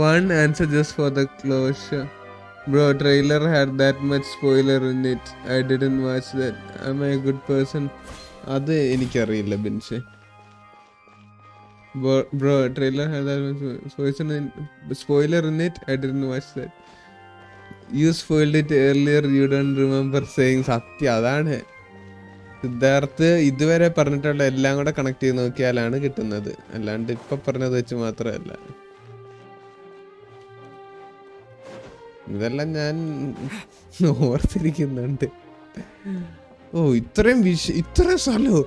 One answer just for the closure. Bro, trailer had that much spoiler in it. I didn't watch that. Am I a good person? അത് എനിക്കറിയില്ല ബിൻഷെ. Bro, trailer had that much spoiler in it. I didn't watch that. You spoiled it earlier. You don't remember saying. സത്യം അതാണ്. സിദ്ധാർത്ഥ് ഇതുവരെ പറഞ്ഞിട്ടുള്ള എല്ലാം കൂടെ connect ചെയ്ത് നോക്കിയാലാണ് കിട്ടുന്നത്. അല്ലാണ്ട് ഇപ്പൊ പറഞ്ഞത് വെച്ച് മാത്രമല്ല. ഇതെല്ലാം ഞാൻ ഓർത്തിരിക്കുന്നുണ്ട്. ഓ, ഇത്ര സ്ഥലമോ,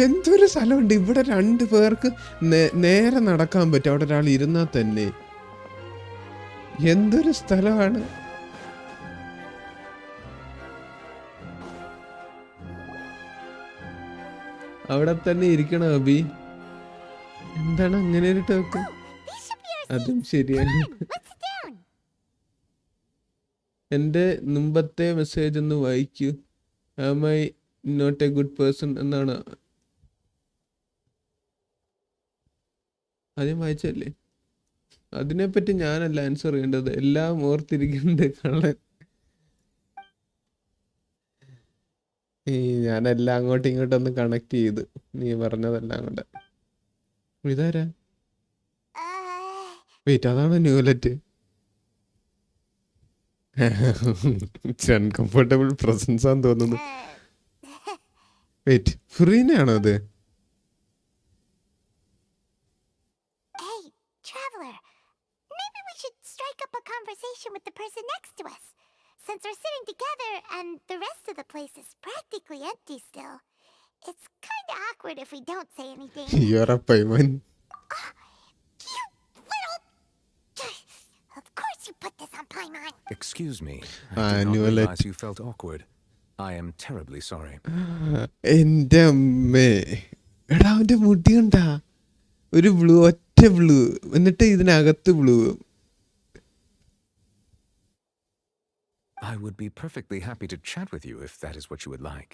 എന്തൊരു സ്ഥലമുണ്ട് ഇവിടെ. 2 പേർക്ക് നേരെ നടക്കാൻ പറ്റും അവിടെ ഒരാൾ ഇരുന്നാൽ തന്നെ. എന്തൊരു സ്ഥലമാണ്. അവിടെ തന്നെ ഇരിക്കണം അബി. എന്താണ് അങ്ങനെ ഒരു ടോക്ക്? അതും ശരിയാണ്. എൻ്റെ മുമ്പത്തെ മെസ്സേജ് ഒന്ന് വായിക്കൂ. Am I not a good person എന്നാണ് ആദ്യം വായിച്ചല്ലേ. അതിനെപ്പറ്റി ഞാനല്ല ആൻസർ ചെയ്യേണ്ടത്, എല്ലാം ഓർത്തിരിക്കുന്നുണ്ട് കള്ളൻ. ഞാനെല്ലാം അങ്ങോട്ടും ഇങ്ങോട്ടൊന്ന് കണക്ട് ചെയ്ത് നീ പറഞ്ഞതെല്ലാം കൂടെ. ഇതാരാ? വെയിറ്റ്, അതാണ് ന്യൂലറ്റ്. അൺകംഫർട്ടബിൾ പ്രസൻസ് ആണെന്ന് തോന്നുന്നു. വെയിറ്റ്, ഫ്രീനാണോ അത്? Hey, traveler. Maybe we should strike up a conversation with the person next to us. Since we're sitting together and the rest of the place is practically empty still, it's kind of awkward if we don't say anything. You're a payman. You little... Of course you put this on Paimon. Excuse me. Ah, I did not Newlet. realize you felt awkward. I am terribly sorry. എന്റെ അമ്മേ, എടാ അവന്റെ മുടി കണ്ടാ, ഒരു blue, ഒറ്റ blue, എന്നിട്ട് ഇതിനകത്ത് blue. I would be perfectly happy to chat with you if that is what you would like.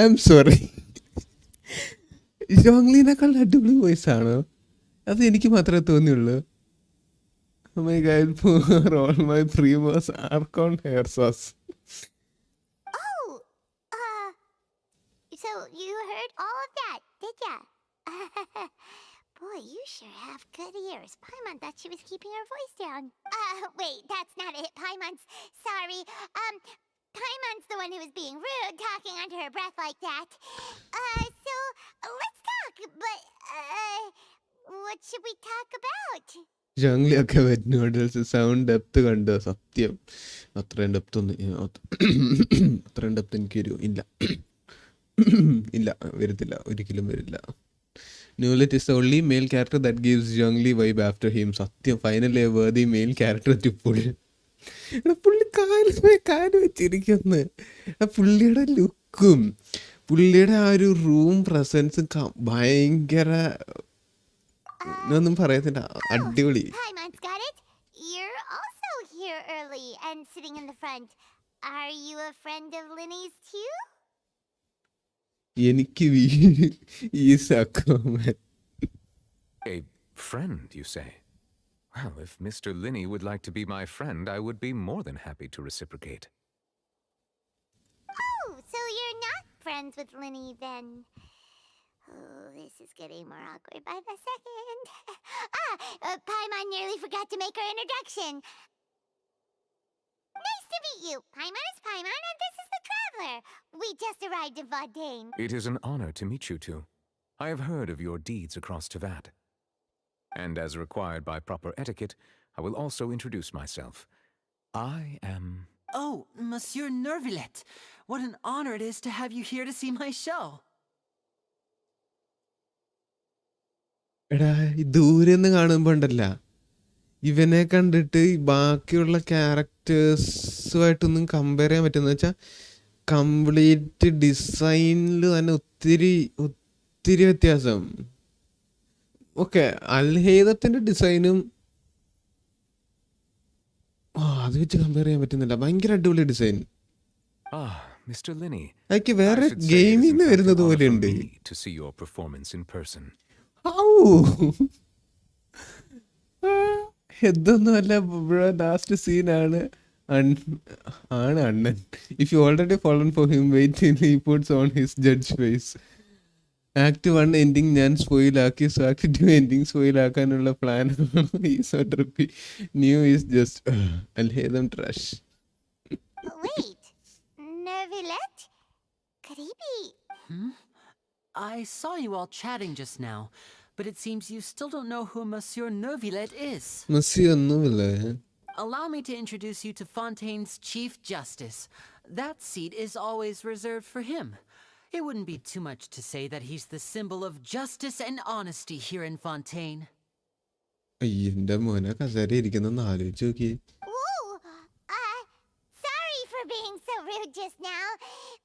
I'm sorry. ജോങ്ലിനേക്കാൾ അടിപൊളി വോയിസ് ആണോ? അത് എനിക്ക് മാത്രമേ തോന്നിയുള്ളൂ. Oh my god, for all my primos Archon hair sauce. So you heard all of that, did ya? Boy, you sure have good ears. Paimon thought she was keeping her voice down. Wait, that's not it. Paimon's sorry. Paimon's the one who was being rude, talking under her breath like that. So let's talk. But what should we talk about? ജോങ്ലിയൊക്കെ wet noodles sound depth കണ്ടോ? സത്യം അത്രയും depth എനിക്കൊരു ഇല്ല വരത്തില്ല, ഒരിക്കലും വരില്ല. Newlet is the only male character that gives Zhongli vibe after him. സത്യം, finally worthy male character to pull. പുള്ളി കാല് വെച്ചിരിക്കുന്നു. പുള്ളിയുടെ ലുക്കും പുള്ളിയുടെ ആ ഒരു റൂം പ്രസൻസും ഭയങ്കര ഒന്നും പറയത്തില്ല, അടിപൊളി. Paimon's got it. You're also here early and sitting in the front. Are you a friend of Linny's too? എനിക്ക് ഈ സക്കോമൻ. A friend, you say? Well, if Mr. Linny would like to be my friend, I would be more than happy to reciprocate. Oh, so you're not friends with Linny then? Oh, this is getting more awkward by the second. Paimon nearly forgot to make her introduction. Nice to meet you. Paimon is Paimon, and this is the Traveler. We just arrived in Fontain. It is an honor to meet you two. I have heard of your deeds across Teyvat. And as required by proper etiquette, I will also introduce myself. I am... Oh, Monsieur Nervillet. What an honor it is to have you here to see my show. എടാ, ദൂരെ നിന്ന് കാണുമ്പോ ഉണ്ടല്ല, ഇവനെ കണ്ടിട്ട് ബാക്കിയുള്ള ക്യാരക്ടേഴ്സുമായിട്ടൊന്നും compare ചെയ്യാൻ പറ്റുന്ന വെച്ചാൽ കംപ്ലീറ്റ് ഡിസൈനിൽ തന്നെ ഒത്തിരി വ്യത്യാസം. ഓക്കെ, അൽഹേദത്തിന്റെ ഡിസൈനും അത് വെച്ച് കമ്പയർ ചെയ്യാൻ പറ്റുന്നില്ല. ഭയങ്കര അടിപൊളി ഡിസൈൻ. Mr. Linny. അതൊക്കെ വേറെ ഗെയിമിൽ നിന്ന് വരുന്നത് പോലെ ഉണ്ട്. To see your performance in person. ഇതൊന്നുമല്ല ബ്രോ, ലാസ്റ്റ് സീനാണ് അണ്ണൻ. If you already fallen for him, wait till he puts on his judge face. Act 1 ending ഞാൻ സ്പോയിലാക്കി, സോ ആക്ട് 2 എൻഡിങ് സ്പോയിലാക്കാനുള്ള പ്ലാൻ ഈ സോട്രിപ്പി. ന്യൂ ഈസ് ജസ്റ്റ് അൽഹേദം trash. Wait, Nervillet? Could he be... I saw you all chatting just now, but it seems you still don't know who Monsieur Nervillet is. Monsieur Nervillet? Allow me to introduce you to Fontaine's Chief Justice. That seat is always reserved for him. It wouldn't be too much to say that he's the symbol of justice and honesty here in Fontaine. എന്റെ മോനെ കസേര ഇരിക്കുന്ന ആലോചിച്ച് നോക്കി. Sorry for being so rude just now.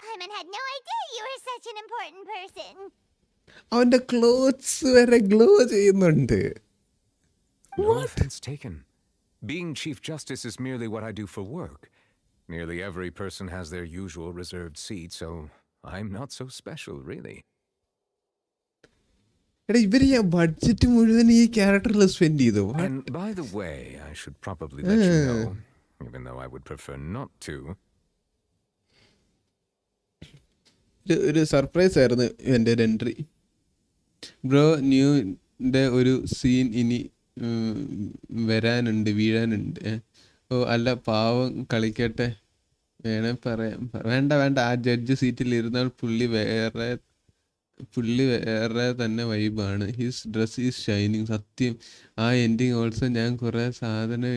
Paimon had no idea you were such an important person. അവന്റെ clothes വരെ glow ചെയ്യുന്നുണ്ട്. No offense taken. Being Chief Justice is merely what I do for work. Nearly every person has their usual reserved seat, so I'm not so special, really. എടാ, ഇവര് budget മുഴുവൻ ഈ ക്യാരക്ടറിൽ spend ചെയ്തു. And by the way, I should probably let you know, even though I would prefer not to. ഒരു surprise ആയിരുന്നു എൻ്റെ ഒരു entry. Bro, ന്യൂന്റെ ഒരു സീൻ ഇനി വീഴാനുണ്ട്. ഓ അല്ല, പാവം കളിക്കട്ടെ, വേണേ പറയാം. വേണ്ട, ആ ജഡ്ജ് സീറ്റിൽ ഇരുന്നാൽ പുള്ളി വേറെ തന്നെ വൈബാണ്. His dress is shining. സത്യം, ആ എൻഡിങ് ഓൾസോ ഞാൻ കുറേ സാധനം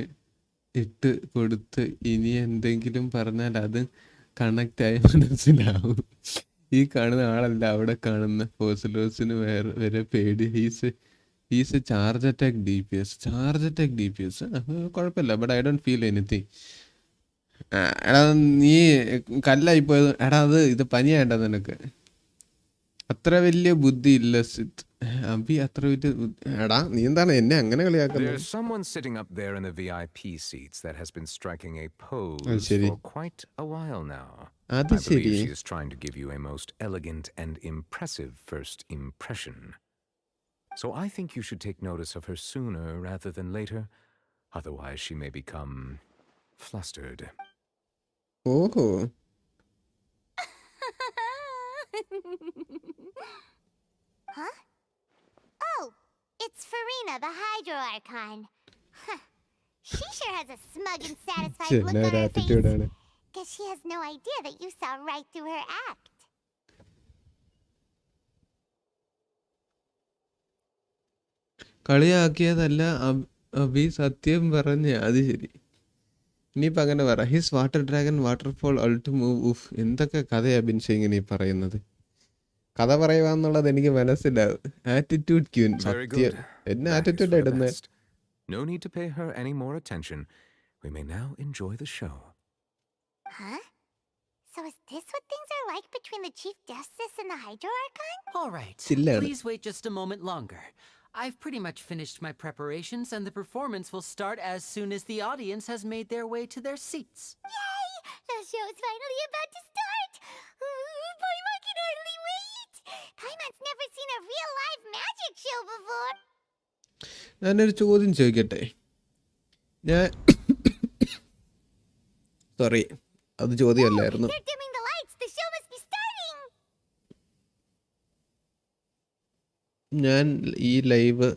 ഇട്ട് കൊടുത്ത് ഇനി എന്തെങ്കിലും പറഞ്ഞാൽ അത് കണക്റ്റായി മനസ്സിലാവും. ഈ കാണുന്ന ആളല്ല അവിടെ കാണുന്ന ഫോസിലോസിന് വരെ പേടി. He's is A charge attack DPS. Charge attack DPS കുഴപ്പമില്ല, but I don't feel anything. എടാ നീ കല്ലായി പോയത്. എടാ ഇത് പനിയാണ്ട നിനക്ക്. അത്ര വലിയ ബുദ്ധി ഇല്ല സിത്ത്. അഭി അത്ര വലിയ എടാ നീ എന്താണ് എന്നെ അങ്ങനെ കളിയാക്കുന്നത്? There's someone sitting up there in the VIP seats that has been striking a pose for quite a while now. I believe she is trying to give you a most elegant and impressive first impression. So I think you should take notice of her sooner rather than later. Otherwise she may become flustered. Oh. Huh? Oh, it's Farina, the Hydro Archon. Huh. She sure has a smug and satisfied look on her face. Guess she has no idea that you saw right through her act. കളിയാക്കിയതല്ല അഭി, സത്യം പറഞ്ഞ. അത് ശരി. ഇനിയിപ്പോൾ അങ്ങനെ പറ. His water dragon waterfall alt move. ഉഫ്, എന്തൊക്കെ കഥയാ ബിൻഷ ഇങ്ങനെ പറയുന്നത്? കഥ പറയുവാന്നുള്ളത് എനിക്ക് മനസ്സിലാവും. Attitude queen. സത്യം എന്നെ ആറ്റിറ്റ്യൂഡ് ഇടുന്നത്. No need to pay her any more attention. We may now enjoy the show. Huh? So is this what things are like between the Chief Justice and the Hydro Archon? All right, please wait just a moment longer. I've pretty much finished my preparations and the performance will start as soon as the audience has made their way to their seats. Yay! The show's finally about to start! Paimon can hardly wait! Paimon's never seen a real live magic show before! ഞാനൊരു ചോദ്യം ചോദിക്കട്ടെ? Sorry, അത് ചോദ്യമല്ലായിരുന്നു. ഞാൻ ഈ live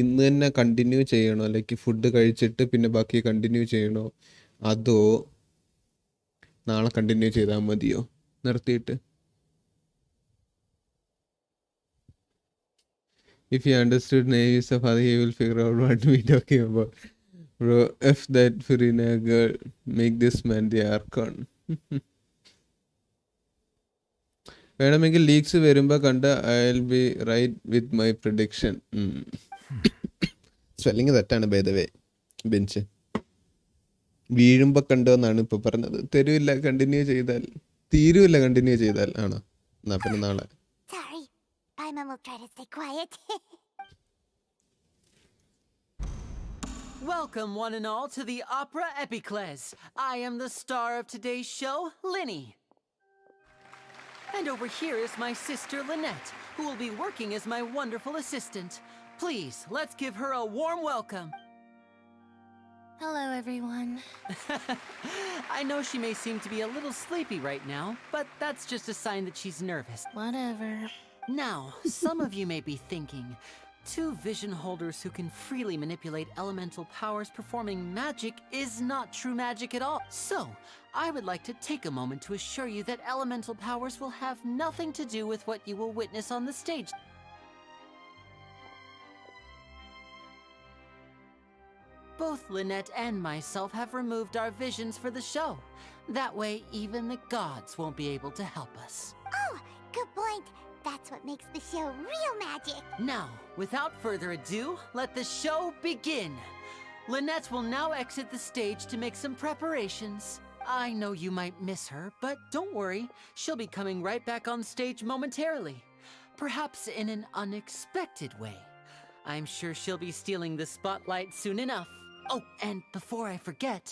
ഇന്ന് തന്നെ continue ചെയ്യണോ, അല്ലെങ്കിൽ ഫുഡ് കഴിച്ചിട്ട് പിന്നെ ബാക്കി കണ്ടിന്യൂ ചെയ്യണോ, അതോ നാളെ കണ്ടിന്യൂ ചെയ്താൽ മതിയോ നിർത്തിയിട്ട്? If you understood Navy's of other, you will figure out what we're talking about. Bro, if that Farina girl make this man the Archon. വേണമെങ്കിൽ ലീക്സ് വരുമ്പോൾ കണ്ട് I'll be right with my prediction. Spelling തെറ്റാണ് by the way bench. വീഴുമ്പോൾ കണ്ടോ എന്നാണ് ഇപ്പോൾ പറഞ്ഞത്. തരൂല്ല continue ചെയ്താൽ, തീരുമില്ല കണ്ടിന്യൂ ചെയ്താൽ. ആണോ? എന്നാ പിന്നെ നാളെ. Sorry, Paimon will try to stay quiet. Welcome one and all to the Opera Epiclese. I am the star of today's show, Linny. And over here is my sister Lynette, who will be working as my wonderful assistant. Please, let's give her a warm welcome. Hello, everyone. I know she may seem to be a little sleepy right now, but that's just a sign that she's nervous. Whatever. Now, some of you may be thinking, two vision holders who can freely manipulate elemental powers performing magic is not true magic at all. So, I would like to take a moment to assure you that elemental powers will have nothing to do with what you will witness on the stage. Both Lynette and myself have removed our visions for the show. That way, even the gods won't be able to help us. Oh, good point. That's what makes the show real magic. Now, without further ado, let the show begin. Lynette will now exit the stage to make some preparations. I know you might miss her, but don't worry. She'll be coming right back on stage momentarily. Perhaps in an unexpected way. I'm sure she'll be stealing the spotlight soon enough. Oh, and before I forget,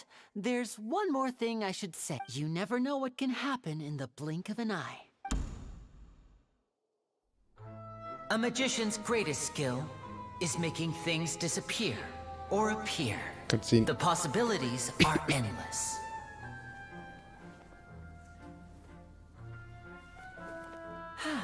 there's one more thing I should say. You never know what can happen in the blink of an eye. A magician's greatest skill is making things disappear or appear. Cutscene. The possibilities are endless. Huh?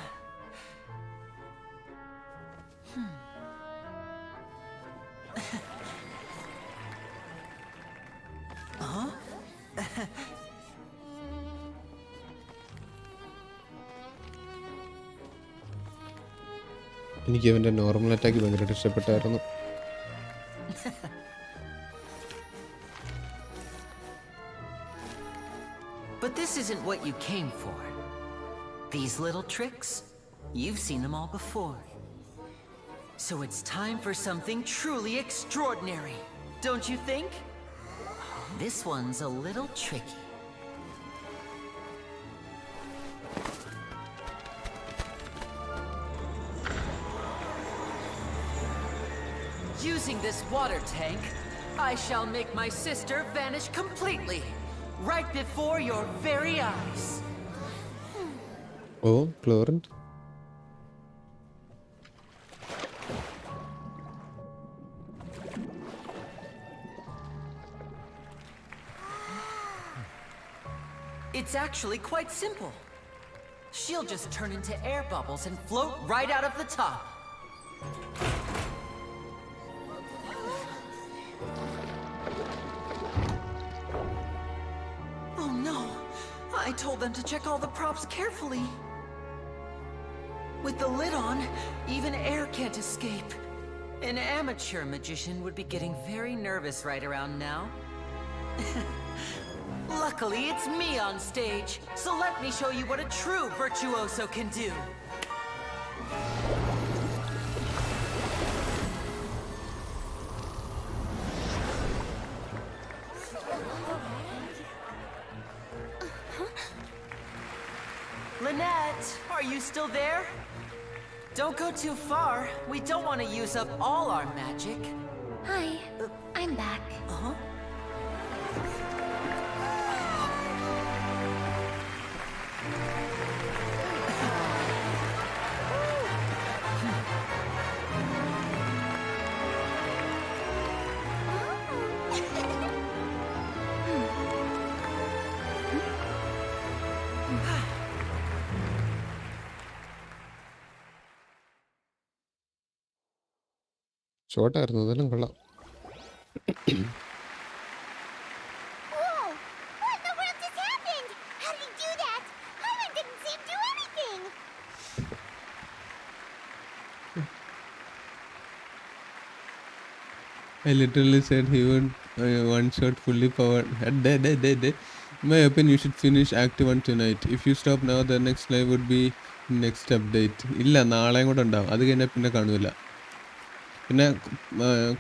എനിക്ക് അവൻ്റെ normal attack ഭയങ്കരമായിട്ട് ഇഷ്ടപ്പെട്ടായിരുന്നു. But this isn't what you came for. These little tricks, you've seen them all before. So it's time for something truly extraordinary, don't you think? This one's a little tricky. Using this water tank, I shall make my sister vanish completely, right before your very eyes. Oh, Chlorant. It's actually quite simple. She'll just turn into air bubbles and float right out of the top. Oh no! I told them to check all the props carefully. With the lid on, even air can't escape. An amateur magician would be getting very nervous right around now. Luckily, it's me on stage, so let me show you what a true virtuoso can do. Lynette, are you still there? Don't go too far. We don't want to use up all our magic. Hi, I'm back. Uh-huh. ഷോർട്ടായിരുന്നു, അതെല്ലാം കൊള്ളാം. Whoa! What in the world just happened? How did he do that? Paimon didn't see him do anything! I literally said he would one shot fully powered. In my opinion, you should finish Act 1 tonight. If you stop now, the next live would be next update. ഇല്ല, നാളെയും കൂടെ ഉണ്ടാവും. അത് കഴിഞ്ഞാൽ പിന്നെ കാണൂല. പിന്നെ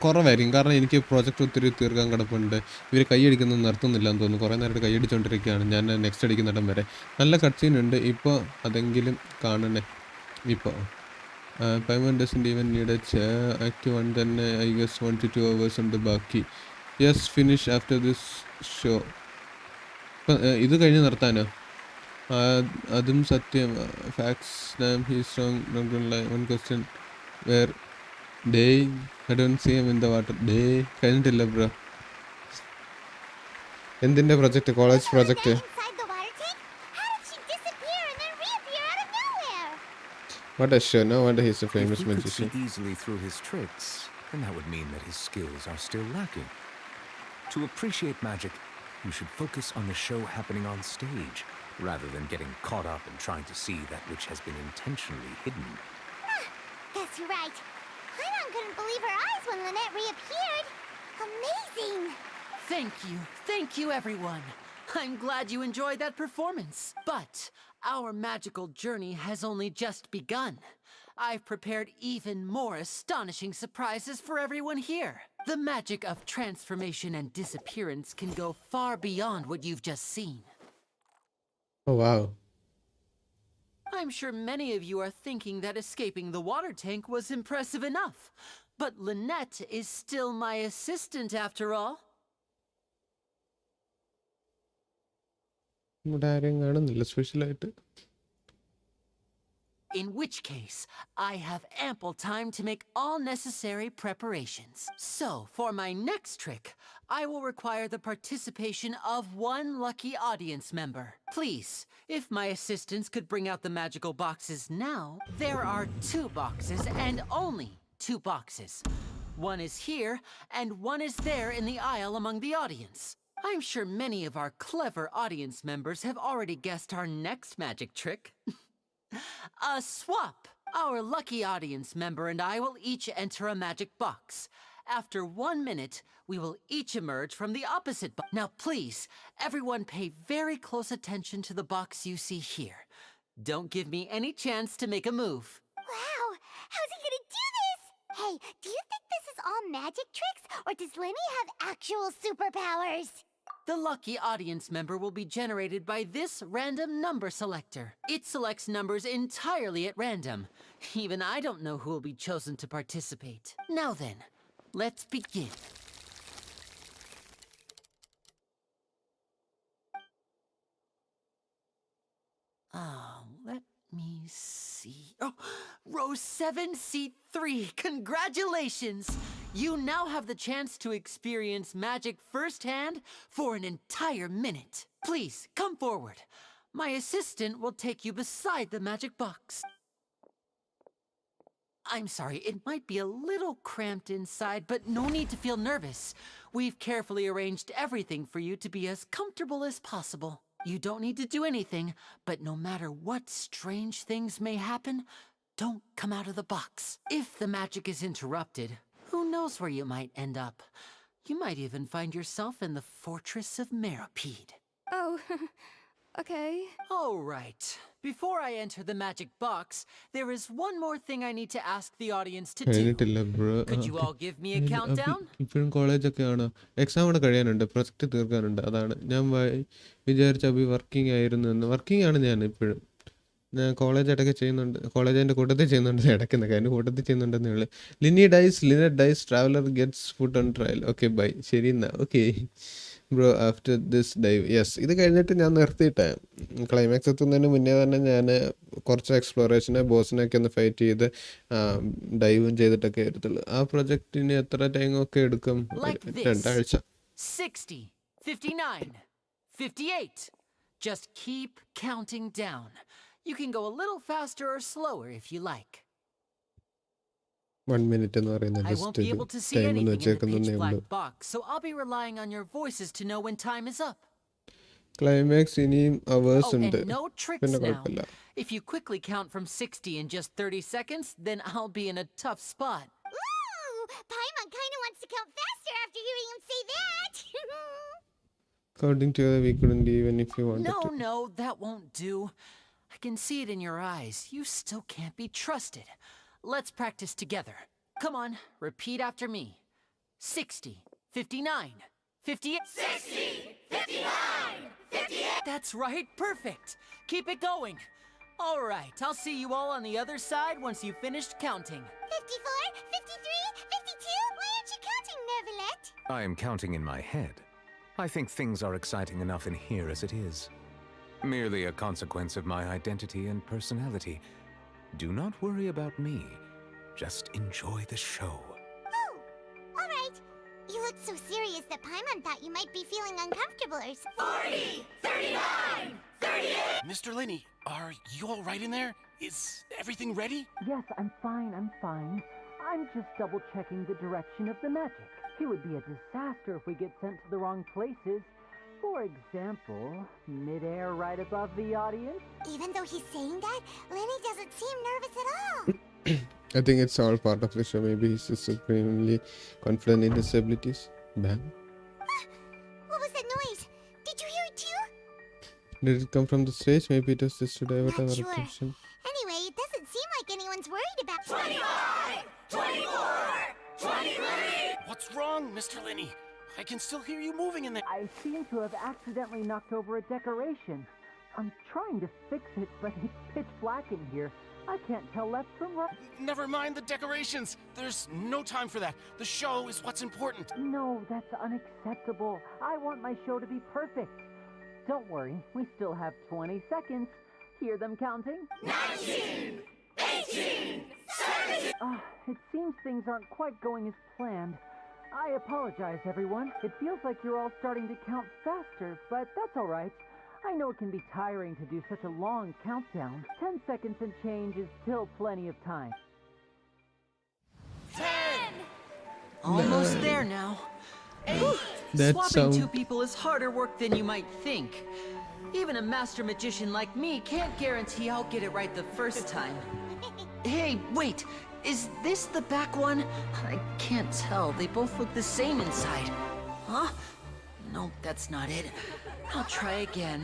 കുറവായിരിക്കും, കാരണം എനിക്ക് പ്രോജക്റ്റ് ഒത്തിരി തീർക്കാൻ കിടപ്പുണ്ട്. ഇവർ കൈയടിക്കുന്നത് നിർത്തുന്നില്ല എന്ന് തോന്നുന്നു. കുറേ നേരമായിട്ട് കൈയടിച്ചുകൊണ്ടിരിക്കുകയാണ്. ഞാൻ നെക്സ്റ്റ് അടിക്കുന്നിടം വരെ നല്ല കട്ട് സീൻ ഉണ്ട്. ഇപ്പോൾ അതെങ്കിലും കാണണേ. ഇപ്പോൾ Paimon doesn't even need a Act 1 തന്നെ I guess 1 to 2 hours ഉണ്ട് ബാക്കി. Yes, finish after this show. ഇപ്പം ഇത് കഴിഞ്ഞ് നിർത്താനോ? അതും സത്യം. Facts, damn, he's strong, not gonna lie. One question, where Day, I don't see him in the water. Day, കഴിഞ്ഞിട്ടില്ല bro. എന്തിൻ്റെ project? College project. Inside the water tank? How did she disappear and then reappear out of nowhere? What a show. No wonder he's a famous If he could magician. see easily through his tricks, then that would mean that his skills are still lacking. To appreciate magic, you should focus on the show happening on stage, rather than getting caught up in trying to see that which has been intentionally hidden. Guess you're right. Paimon couldn't believe her eyes when Lynette reappeared. Amazing! Thank you, everyone. I'm glad you enjoyed that performance. But our magical journey has only just begun. I've prepared even more astonishing surprises for everyone here. The magic of transformation and disappearance can go far beyond what you've just seen. Oh, wow. I'm sure many of you are thinking that escaping the water tank was impressive enough. But Lynette is still my assistant after all. ഇവിടെ ആരെയും കാണുന്നില്ല സ്പെഷ്യലായിട്ട്. In which case, I have ample time to make all necessary preparations. So, for my next trick, I will require the participation of one lucky audience member. Please, if my assistants could bring out the magical boxes now. There are 2 boxes and only 2 boxes. One is here and one is there in the aisle among the audience. I'm sure many of our clever audience members have already guessed our next magic trick. A swap! Our lucky audience member and I will each enter a magic box. After 1 minute, we will each emerge from the opposite box. Now please, everyone pay very close attention to the box you see here. Don't give me any chance to make a move. Wow! How's he gonna do this? magic tricks, or does Lenny have actual superpowers? The lucky audience member will be generated by this random number selector. It selects numbers entirely at random. Even I don't know who will be chosen to participate. Now then, let's begin. Let me see. Oh, row 7, seat 3. Congratulations! You now have the chance to experience magic firsthand for an entire minute. Please, come forward. My assistant will take you beside the magic box. I'm sorry, it might be a little cramped inside, but no need to feel nervous. We've carefully arranged everything for you to be as comfortable as possible. You don't need to do anything, but no matter what strange things may happen, don't come out of the box. If the magic is interrupted, who knows where you might end up? You might even find yourself in the Fortress of Meropide. Oh, okay. All right. Before I enter the magic box, there is one more thing I need to ask the audience to do. Could you all give me a countdown? ഇപ്പോഴും കോളേജൊക്കെയാണ്. Exam കൂടെ കഴിയാനുണ്ട്, project തീർക്കാനുണ്ട്. അതാണ് ഞാൻ വിചാരിച്ച അഭി working ആയിരുന്നു എന്ന്. Working ആണ് ഞാൻ ഇപ്പോഴും. ഞാൻ കോളേജ് ഇടയ്ക്ക് ചെയ്യുന്നുണ്ട്. കോളേജ് എൻ്റെ കൂട്ടത്തിൽ ചെയ്യുന്നുണ്ട്. ഇടയ്ക്കുന്നൊക്കെ എൻ്റെ കൂട്ടത്തിൽ ചെയ്യുന്നുണ്ടെന്നേ ഉള്ളൂ. Lynette dies traveler gets food on trail. Okay bye. ശരി എന്നാ. Okay bro after this dive. Yes, ഇത് കഴിഞ്ഞിട്ട് ഞാൻ നിർത്തിയിട്ടേ. ക്ലൈമാക്സ് എത്തുന്നതിന് മുന്നേ തന്നെ ഞാൻ കുറച്ച് എക്സ്പ്ലോറേഷനെ ബോസിനെയൊക്കെ ഒന്ന് ഫൈറ്റ് ചെയ്ത് ഡൈവും ചെയ്തിട്ടൊക്കെ എടുത്തുള്ളൂ. ആ പ്രൊജക്റ്റിന് എത്ര ടൈമൊക്കെ എടുക്കും? 2 ആഴ്ച. 60, 59, 58. Just keep counting down. You can go a little faster or slower if you like. 1 minute എന്ന് പറയുന്നത് I won't be able to see anything in the pitch black box, so I'll be relying on your voices to know when time is up. Climax ഇനിയും hours ഉണ്ട്. And no tricks now. If you quickly count from 60 in just 30 seconds, then I'll be in a tough spot. Ooh, Paimon kinda wants to count faster after hearing him say that. Counting together we couldn't even if you wanted to. No, that won't do. I can see it in your eyes. You still can't be trusted. Let's practice together. Come on, repeat after me. 60, 59, 58. 60, 59, 58. That's right, perfect. Keep it going. All right, I'll see you all on the other side once you've finished counting. 54, 53, 52. Why aren't you counting, Nervalet? I am counting in my head. I think things are exciting enough in here as it is. Merely a consequence of my identity and personality. Do not worry about me. Just enjoy the show. Oh, all right. You look so serious that Paimon thought you might be feeling uncomfortable or 40, 39, 38. Mr. Linney, are you all right in there? Is everything ready? Yes, I'm fine. I'm just double-checking the direction of the magic. It would be a disaster if we get sent to the wrong places. For example, mid-air right above the audience. Even though he's saying that, Lenny doesn't seem nervous at all. I think it's all part of the show. Maybe he's just supremely confident in his abilities. Bam. What was that noise? Did you hear it too? Did it come from the stage? Maybe it was just to divert our Sure. attention. Anyway, it doesn't seem like anyone's worried about 25, 24, 23. What's wrong, Mr. Linney? I can still hear you moving in there. I seem to have accidentally knocked over a decoration. I'm trying to fix it, but it's pitch black in here. I can't tell left from right. Never mind the decorations. There's no time for that. The show is what's important. No, that's unacceptable. I want my show to be perfect. Don't worry, we still have 20 seconds. Hear them counting? 19, 18, 17. It seems things aren't quite going as planned. I apologize, everyone. It feels like you're all starting to count faster, but that's all right. I know it can be tiring to do such a long countdown. 10 seconds and change is still plenty of time. 10! Almost there now. Swapping two people is harder work than you might think. Even a master magician like me can't guarantee I'll get it right the first time. Hey, wait! Is this the back one? I can't tell. They both look the same inside. Huh? Nope, that's not it. I'll try again.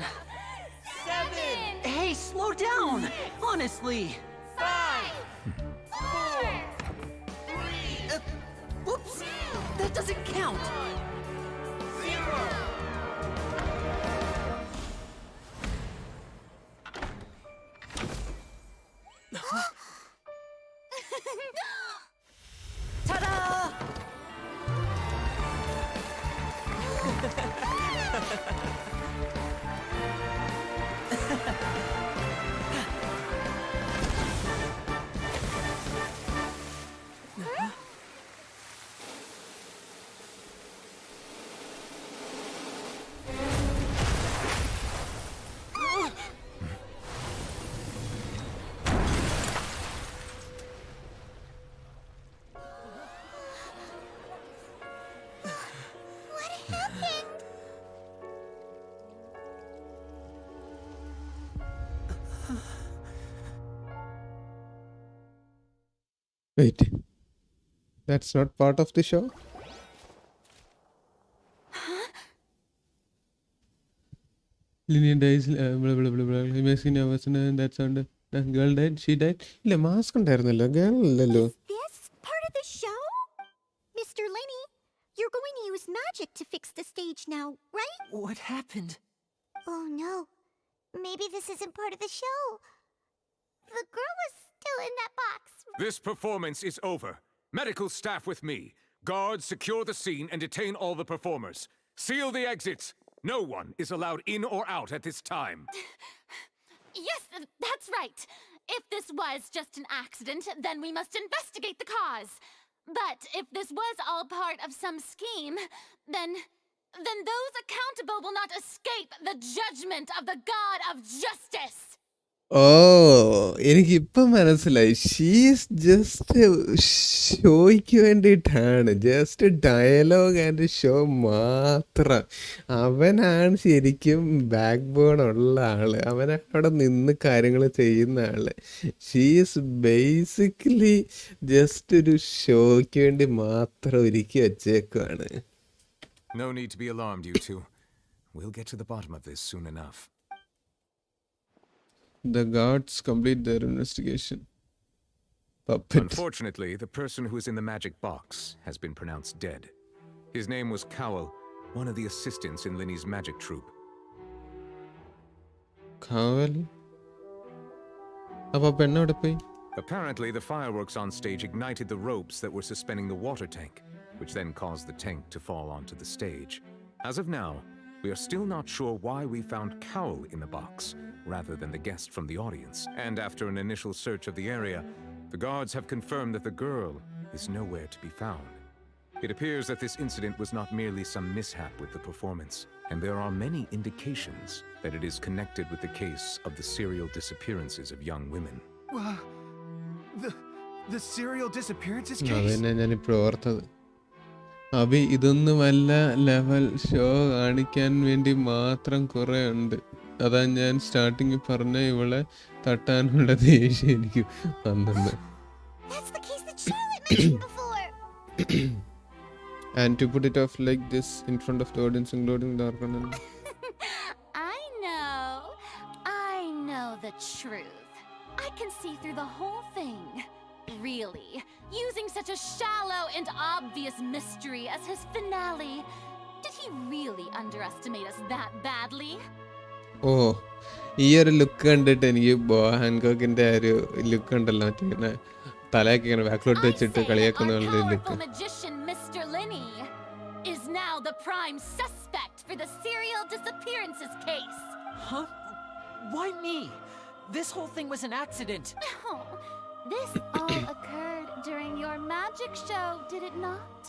7! Hey, slow down! Honestly! 5! 4! 3! Whoops! count. 0. Ta-da! Wait, that's not part of the show? Linear dies, blah blah blah blah. Imagine I was that sound. The girl died, she died. ഇല്ല mask ഉണ്ടായിരുന്നല്ലോ girl അല്ലല്ലോ. This part of the show? Mr. Lenny, you're going to use magic to fix the stage now, right? What happened? Oh no. Maybe this isn't part of the show. The girl was still in that box. This performance is over. Medical staff with me. Guards, secure the scene and detain all the performers. Seal the exits. No one is allowed in or out at this time. Yes, that's right. If this was just an accident, then we must investigate the cause. But if this was all part of some scheme, then those accountable will not escape the judgment of the God of justice. ഓ എനിക്കിപ്പം മനസ്സിലായി. She's just ഷോയ്ക്ക് വേണ്ടിയിട്ടാണ്, just dialogue and show മാത്രം. അവനാണ് ശരിക്കും back bone ഉള്ള ആള്, അവനാണ് അവിടെ നിന്ന് കാര്യങ്ങൾ ചെയ്യുന്ന ആള്. ഷീസ് ബേസിക്കലി ജസ്റ്റ് ഒരു ഷോയ്ക്ക് വേണ്ടി മാത്രം ഒരുക്കി വച്ചേക്കുവാണ്. No need to be alarmed, you two. We'll get to the bottom of this soon enough. The guards complete their investigation. Puppet. Unfortunately, the person who is in the magic box has been pronounced dead. His name was Cowell, one of the assistants in Linny's magic troupe. Cowell? Appa penna ode poi? Apparently, the fireworks on stage ignited the ropes that were suspending the water tank, which then caused the tank to fall onto the stage. As of now, we are still not sure why we found Cowell in the box, rather than the guest from the audience. And after an initial search of the area, the guards have confirmed that the girl is nowhere to be found. It appears that this incident was not merely some mishap with the performance, and there are many indications that it is connected with the case of the serial disappearances of young women. The serial disappearances അതന്നെ ഞാനിപ്പോൾ ഓർത്തത്. അഭി ഇതൊന്നുമല്ല, level show കാണിക്കാൻ വേണ്ടി മാത്രം കുറെ ഉണ്ട്. അതാ ഞാൻ സ്റ്റാർട്ടിങ്ങിൽ പറഞ്ഞ ഇവളെ തട്ടാനുള്ള ദേഷ്യം എനിക്ക് വന്നത്. And to put it off like this in front of the audience, including the organ. I know the truth. I can see through the whole thing. Really, using such a shallow and obvious mystery as his finale. Did he really underestimate us that badly? ഓ, ഈ ഒരു look കണ്ടിട്ട് എനിക്ക് ഹാൻകോക്കിന്റെ ഒരു look ഉണ്ടല്ലോ, മറ്റേ ഇങ്ങനെ തലയൊക്കെ ഇങ്ങനെ ബാക്കിലോട്ട് വെച്ചിട്ട് കളിയാക്കുന്ന look. Magician Mr. Lenny is now the prime suspect for the serial disappearances case. Huh? Why me? This whole thing was an accident. Oh, this all occurred during your magic show, did it not?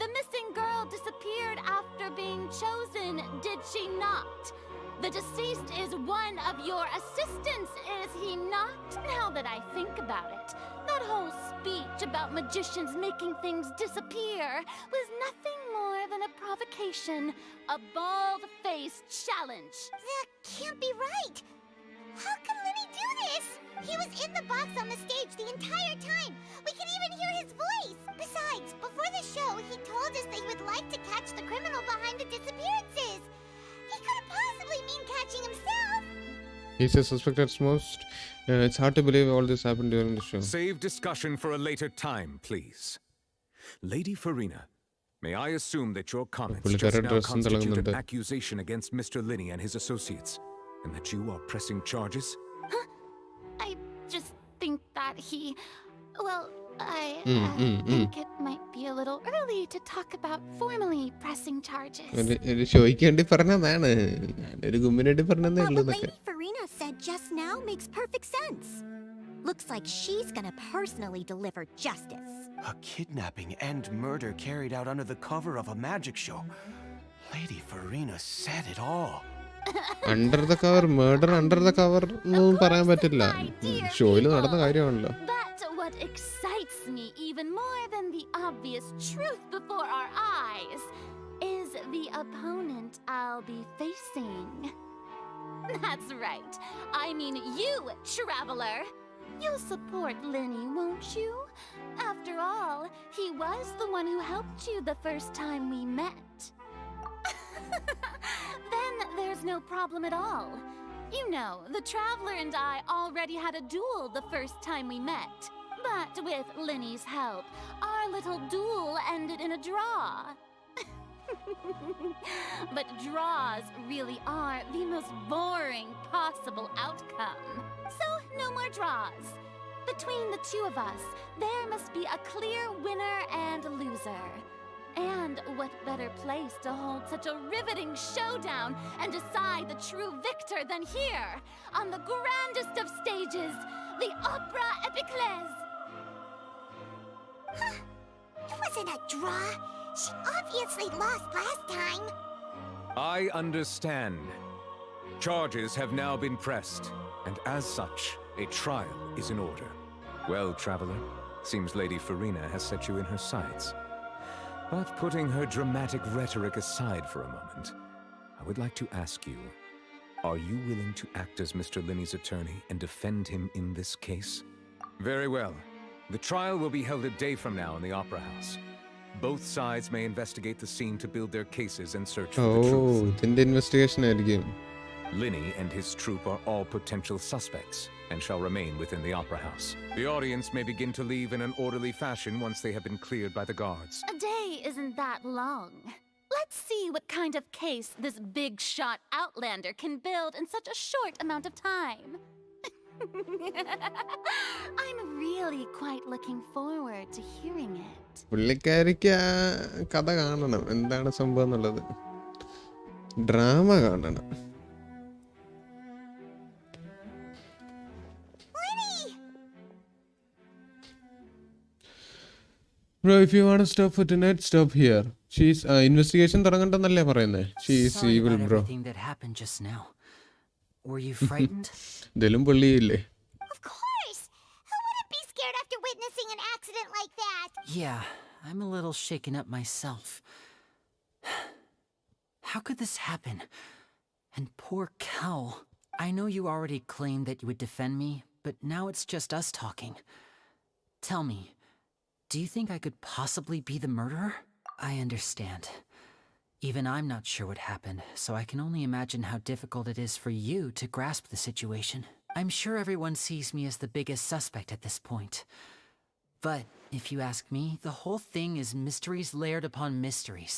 The missing girl disappeared after being chosen, did she not? The deceased is one of your assistants, is he not? Now that I think about it, that whole speech about magicians making things disappear was nothing more than a provocation, a bald-faced challenge. That can't be right! How can Lenny do this? He was in the box on the stage the entire time. We can even hear his voice. Besides, before the show, he told us that he would like to catch the criminal behind the disappearances. He couldn't possibly mean catching himself. He's a suspect at most. It's hard to believe all this happened during the show. Save discussion for a later time, please. Lady Farina, May I assume that your comments പുള്ളിക്കാരുടെ just now ഡ്രസ്സും constitute തിളങ്ങുന്നുണ്ട്. an accusation against Mr. Linney and his associates, and that you are pressing charges? I just think that he. Well, I think it might be a little early to talk about formally pressing charges. ചോദിക്കേണ്ടി പറഞ്ഞതാണ്, ഞാനൊരു ഗുമ്മിനേണ്ടി പറഞ്ഞതേ ഉള്ളൂ What എന്നൊക്കെ. Lady Farina said just now makes perfect sense. Looks like she's gonna personally deliver justice. A kidnapping and murder carried out under the cover of a magic show. Lady Farina said it all. Under the cover, murder under the cover ഒന്നും പറയാൻ പറ്റില്ല. ഷോയിൽ നടന്ന കാര്യമാണല്ലോ. But what excites me even more than the obvious truth before our eyes is the opponent I'll be facing. That's right. I mean you, Traveler. You'll support Linney, won't you? After all, he was the one who helped you the first time we met. Then there's no problem at all. You know, the Traveler and I already had a duel the first time we met. But with Linney's help, our little duel ended in a draw. But draws really are the most boring possible outcome. So, no more draws. Between the two of us, there must be a clear winner and loser. And what better place to hold such a riveting showdown and decide the true victor than here, on the grandest of stages, the Opera Epiclese. It wasn't a draw. She obviously lost last time. I understand. Charges have now been pressed, and as such, a trial is in order. Well, Traveler, seems Lady Farina has set you in her sights. But putting her dramatic rhetoric aside for a moment, I would like to ask you, are you willing to act as Mr. Linney's attorney and defend him in this case? Very well. The trial will be held a day from now in the Opera House. Both sides may investigate the scene to build their cases and search for the truth. ഇതിന്റെ investigation ആയിരിക്കും. Linney and his troupe are all potential suspects and shall remain within the Opera House. The audience may begin to leave in an orderly fashion once they have been cleared by the guards. A day isn't that long. Let's see what kind of case this big-shot outlander can build in such a short amount of time. I'm really quite looking forward to hearing it. പുള്ളിക്കാരിക്ക് ആ കഥ കാണണം, എന്താണ് സംഭവം എന്നുള്ളത്. Drama കാണണം. Bro, if you want to stop for tonight, stop here. She's investigation തുടങ്ങണ്ടെന്നല്ലേ പറയുന്നേ. She is evil, bro. Everything that happened just now. Were you frightened? ഇതിലും പുള്ളിയില്ലേ? Of course! Who wouldn't be scared after witnessing an accident like that? Yeah, I'm a little shaken up myself. How could this happen? And poor Cal. I know you already claimed that you would defend me, but now it's just us talking. Tell me, do you think I could possibly be the murderer? I understand. Even I'm not sure what happened, so I can only imagine how difficult it is for you to grasp the situation. I'm sure everyone sees me as the biggest suspect at this point. But if you ask me, the whole thing is mysteries layered upon mysteries,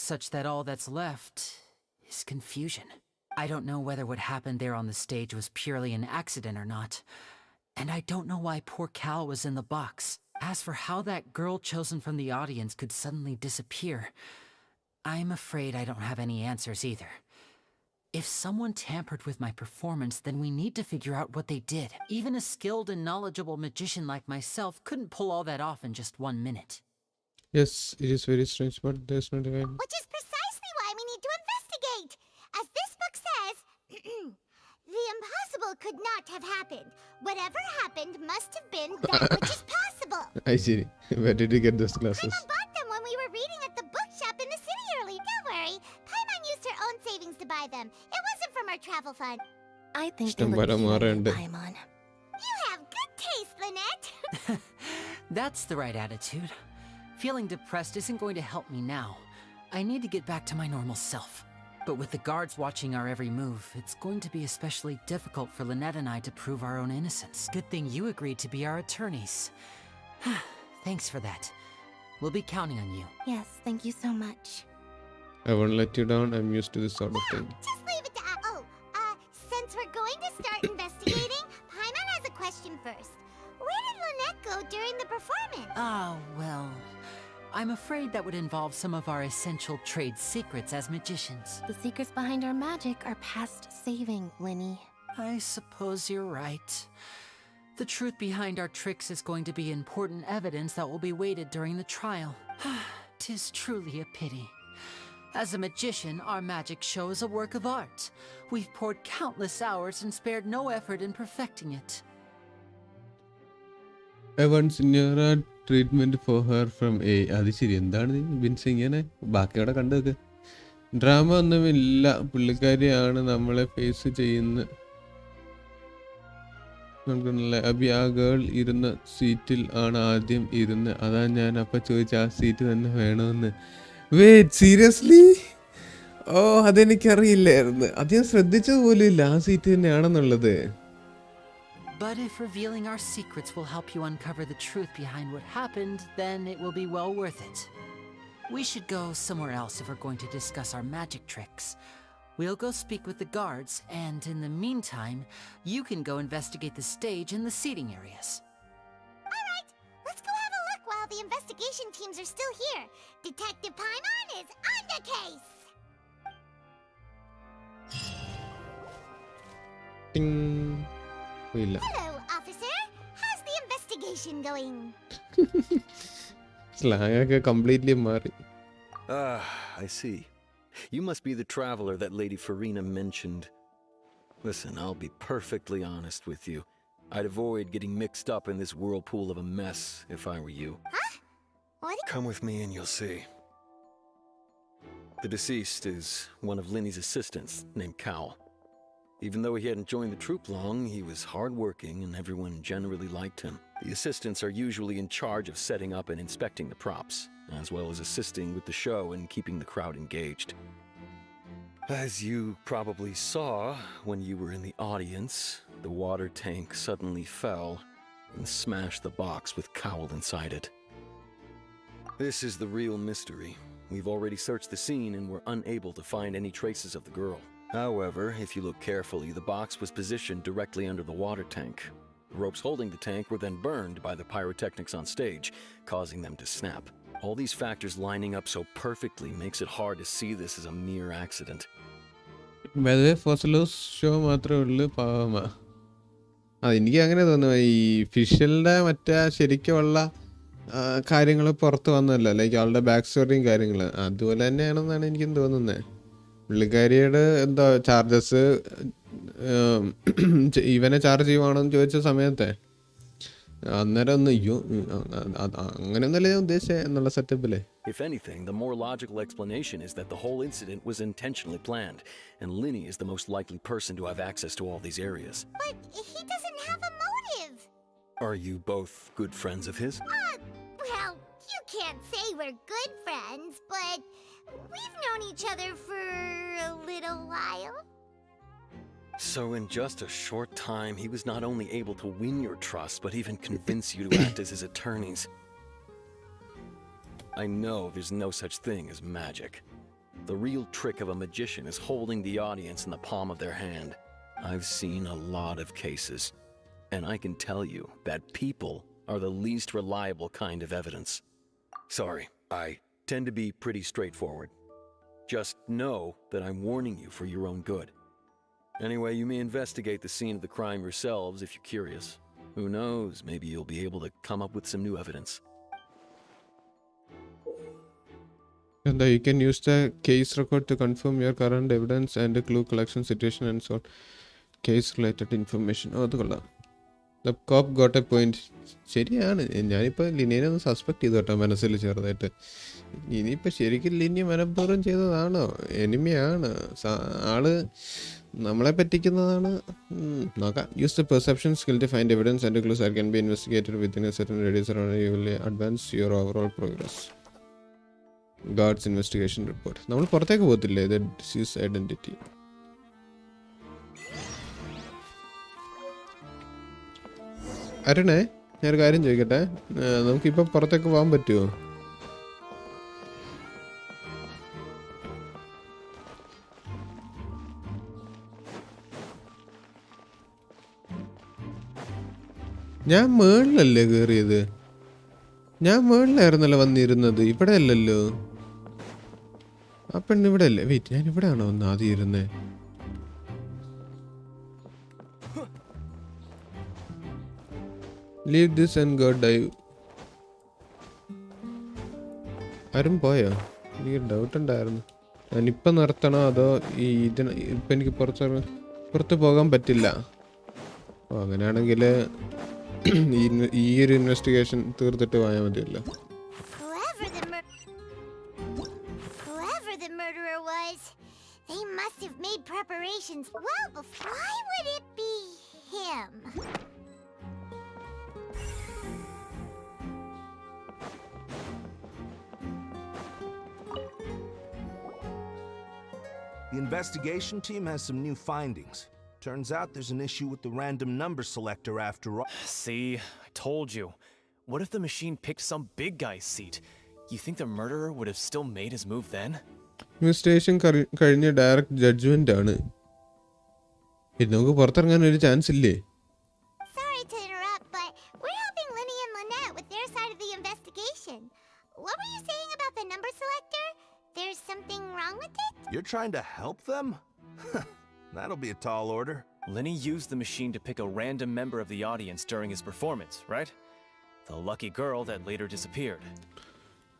such that all that's left is confusion. I don't know whether what happened there on the stage was purely an accident or not. And I don't know why poor Cal was in the box. As for how that girl chosen from the audience could suddenly disappear, I'm afraid I don't have any answers either. If someone tampered with my performance, then we need to figure out what they did. Even a skilled and knowledgeable magician like myself couldn't pull all that off in just 1 minute. Yes, it is very strange, but there's no divine. Which is precisely why we need to investigate. As this book says, the impossible could not have happened. Whatever happened must have been that which is possible. I see. Where did you get those glasses? Paimon bought them when we were reading at the bookshop in the city earlier. Don't worry. Paimon used her own savings to buy them. It wasn't from our travel fund. I think they look cute, Paimon. You have good taste, Lynette. That's the right attitude. Feeling depressed isn't going to help me now. I need to get back to my normal self. But with the guards watching our every move, it's going to be especially difficult for Lynette and I to prove our own innocence. Good thing you agreed to be our attorneys. Thanks for that. We'll be counting on you. Yes, thank you so much. I won't let you down. I'm used to this sort of thing. Just leave it to since we're going to start investigating, Paimon has a question first. Where did Lynette go during the performance? Well, I'm afraid that would involve some of our essential trade secrets as magicians. The secrets behind our magic are past saving, Linny. I suppose you're right. The truth behind our tricks is going to be important evidence that will be weighted during the trial. 'Tis truly a pity. As a magician, our magic show is a work of art. We've poured countless hours and spared no effort in perfecting it. I want senior treatment for her from A. അത് ശരി എന്താണ് ബിൻസ് ഇങ്ങനെ ബാക്കിയോടെ കണ്ടതൊക്കെ drama ഒന്നുമില്ല പുള്ളിക്കാരിയാണ് നമ്മളെ face ചെയ്യുന്ന നമുക്കുള്ള അബി ആ girl ഇരുന്ന സീറ്റിൽ ആണ് ആദ്യം ഇരുന്ന് അതാ ഞാൻ അപ്പൊ ചോദിച്ച ആ സീറ്റ് തന്നെ വേണമെന്ന് വെയിറ്റ് സീരിയസ്ലി ഓ അതെനിക്കറിയില്ലായിരുന്നു അത് ഞാൻ ശ്രദ്ധിച്ചത് പോലും ഇല്ല ആ seat തന്നെയാണെന്നുള്ളത്. But if revealing our secrets will help you uncover the truth behind what happened, then it will be well worth it. We should go somewhere else if we're going to discuss our magic tricks. We'll go speak with the guards, and in the meantime, you can go investigate the stage and the seating areas. Alright, let's go have a look while the investigation teams are still here. Detective Paimon is on the case! Ting. Hello, officer. How's the investigation going? Slang ഒക്കെ completely മാറി. I see. You must be the traveler that Lady Farina mentioned. Listen, I'll be perfectly honest with you. I'd avoid getting mixed up in this whirlpool of a mess if I were you. Huh? What? Come with me and you'll see. The deceased is one of Linny's assistants named Cal. Even though he hadn't joined the troupe long, he was hardworking and everyone generally liked him. The assistants are usually in charge of setting up and inspecting the props, as well as assisting with the show and keeping the crowd engaged. As you probably saw when you were in the audience, the water tank suddenly fell and smashed the box with Cowl inside it. This is the real mystery. We've already searched the scene and were unable to find any traces of the girl. However, if you look carefully, the box was positioned directly under the water tank. The ropes holding the tank were then burned by the pyrotechnics on stage, causing them to snap. All these factors lining up so perfectly makes it hard to see this as a mere accident. By the way, Fossil's show മാത്രമേ ഉള്ളൂ പാവമാ. എനിക്ക് അങ്ങനെ തോന്നുന്നു ഈ ഫിഷലിൻ്റെ മറ്റേ ശരിക്കുമുള്ള കാര്യങ്ങൾ പുറത്ത് വന്നല്ലോ ലൈക്ക് അവളുടെ ബാക്ക് സ്റ്റോറിയും കാര്യങ്ങൾ അതുപോലെ തന്നെയാണെന്നാണ് എനിക്കും തോന്നുന്നത്. പുള്ളിക്കാരിയുടെ എന്താ ചാർജസ് ഇവനെ ചാർജ് ചെയ്യുവാണെന്ന് ചോദിച്ച സമയത്തെ അന്നേരം ഒന്ന് അയ്യോ അങ്ങനെയൊന്നല്ലേ ഞാൻ ഉദ്ദേശിച്ചത് എന്നുള്ള സെറ്റപ്പില്ലേ. If anything, the more logical explanation is that the whole incident was intentionally planned, and Linny is the most likely person to have access to all these areas. But he doesn't have a motive. Are you both good friends of his? Well, you can't say we're good friends, but we've known each other for a little while. So in just a short time, he was not only able to win your trust, but even convince you to act as his attorneys. I know there's no such thing as magic. The real trick of a magician is holding the audience in the palm of their hand. I've seen a lot of cases, and I can tell you that people are the least reliable kind of evidence. Sorry, I tend to be pretty straightforward. Just know that I'm warning you for your own good. Anyway, you may investigate the scene of the crime yourselves if you're curious. Who knows, maybe you'll be able to come up with some new evidence. And you can use the case record to confirm your current evidence and the clue collection situation and so on. Case related information. Oh, that's good. The cop got a point. ശരിയാണ് ഞാനിപ്പോൾ ലിനിയെ ഒന്ന് suspect ചെയ്തു കേട്ടോ മനസ്സിൽ ചെറുതായിട്ട്. ഇനിയിപ്പോൾ ശരിക്കും ലിനി മനഃപൂർവ്വം ചെയ്തതാണോ എനിമിയാണ് ആള് നമ്മളെ പറ്റിക്കുന്നതാണ് നോക്കാം. Use the perception skill to find evidence and clues are can be investigated within a certain radius around you will advance your overall progress. Guards investigation report. നമ്മൾ പുറത്തേക്ക് പോകത്തില്ലേ ദ ഡിസീസ് ഐഡന്റിറ്റി. അരുണേ ഞാനൊരു കാര്യം ചോദിക്കട്ടെ, നമുക്കിപ്പോൾ പുറത്തേക്ക് പോകാൻ പറ്റുമോ? ഞാൻ മേളിലല്ലേ കയറിയത്? ഞാൻ മേളിലായിരുന്നല്ലോ വന്നിരുന്നത്, ഇവിടെ അല്ലല്ലോ. ആ പെണ്ണ് ഇവിടെ അല്ലേ? വെയിറ്റ്, ഞാൻ ഇവിടെ ആണോ ഒന്ന് ആദ്യം ഇരുന്നേ? Leave this and go dive. ആരും പോയോ? എനിക്ക് ഡൗട്ട് ഉണ്ടായിരുന്നു. ഞാനിപ്പം നിർത്തണോ അതോ ഇതിന് ഇപ്പം എനിക്ക് പുറത്ത് പോകാൻ പറ്റില്ല. ഓ അങ്ങനെയാണെങ്കിൽ ഈ ഒരു ഇൻവെസ്റ്റിഗേഷൻ തീർത്തിട്ട് പോയാൽ മതിയല്ലോ. Whoever the murderer was, they must have made preparations well before. Why would it be him? The investigation team has some new findings. Turns out there's an issue with the random number selector after all. See, I told you. What if the machine picked some big guy's seat? You think the murderer would have still made his move then? Investigation കഴിഞ്ഞ direct judgement ആണ്. ഇത് നമുക്ക് പുറത്തിറങ്ങാൻ ഒരു chance ഇല്ലേ? Sorry to interrupt, but we're helping Linny and Lynette with their side of the investigation. What were you saying about the number selector? There's something wrong with it? You're trying to help them? That'll be a tall order. Lenny used the machine to pick a random member of the audience during his performance, right? The lucky girl that later disappeared.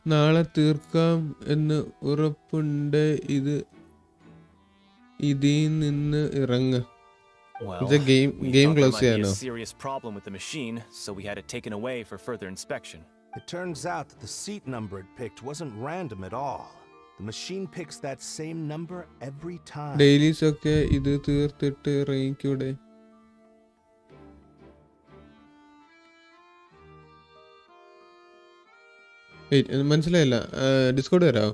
നാളെ തീർക്കാം എന്ന് ഉറപ്പുണ്ട്. ഇതിൽ നിന്ന് ഇറങ്ങ. Well, the game we thought there close might be ചെയ്യാനോ? a serious problem with the machine, so we had it taken away for further inspection. It turns out that the seat number it picked wasn't random at all. The machine picks that same number every time. Dailies ഒക്കെ ഇത് തീർത്തിട്ട് ഇറങ്ങിക്കൂടെ? മനസ്സിലായില്ല. Discord വരാമോ?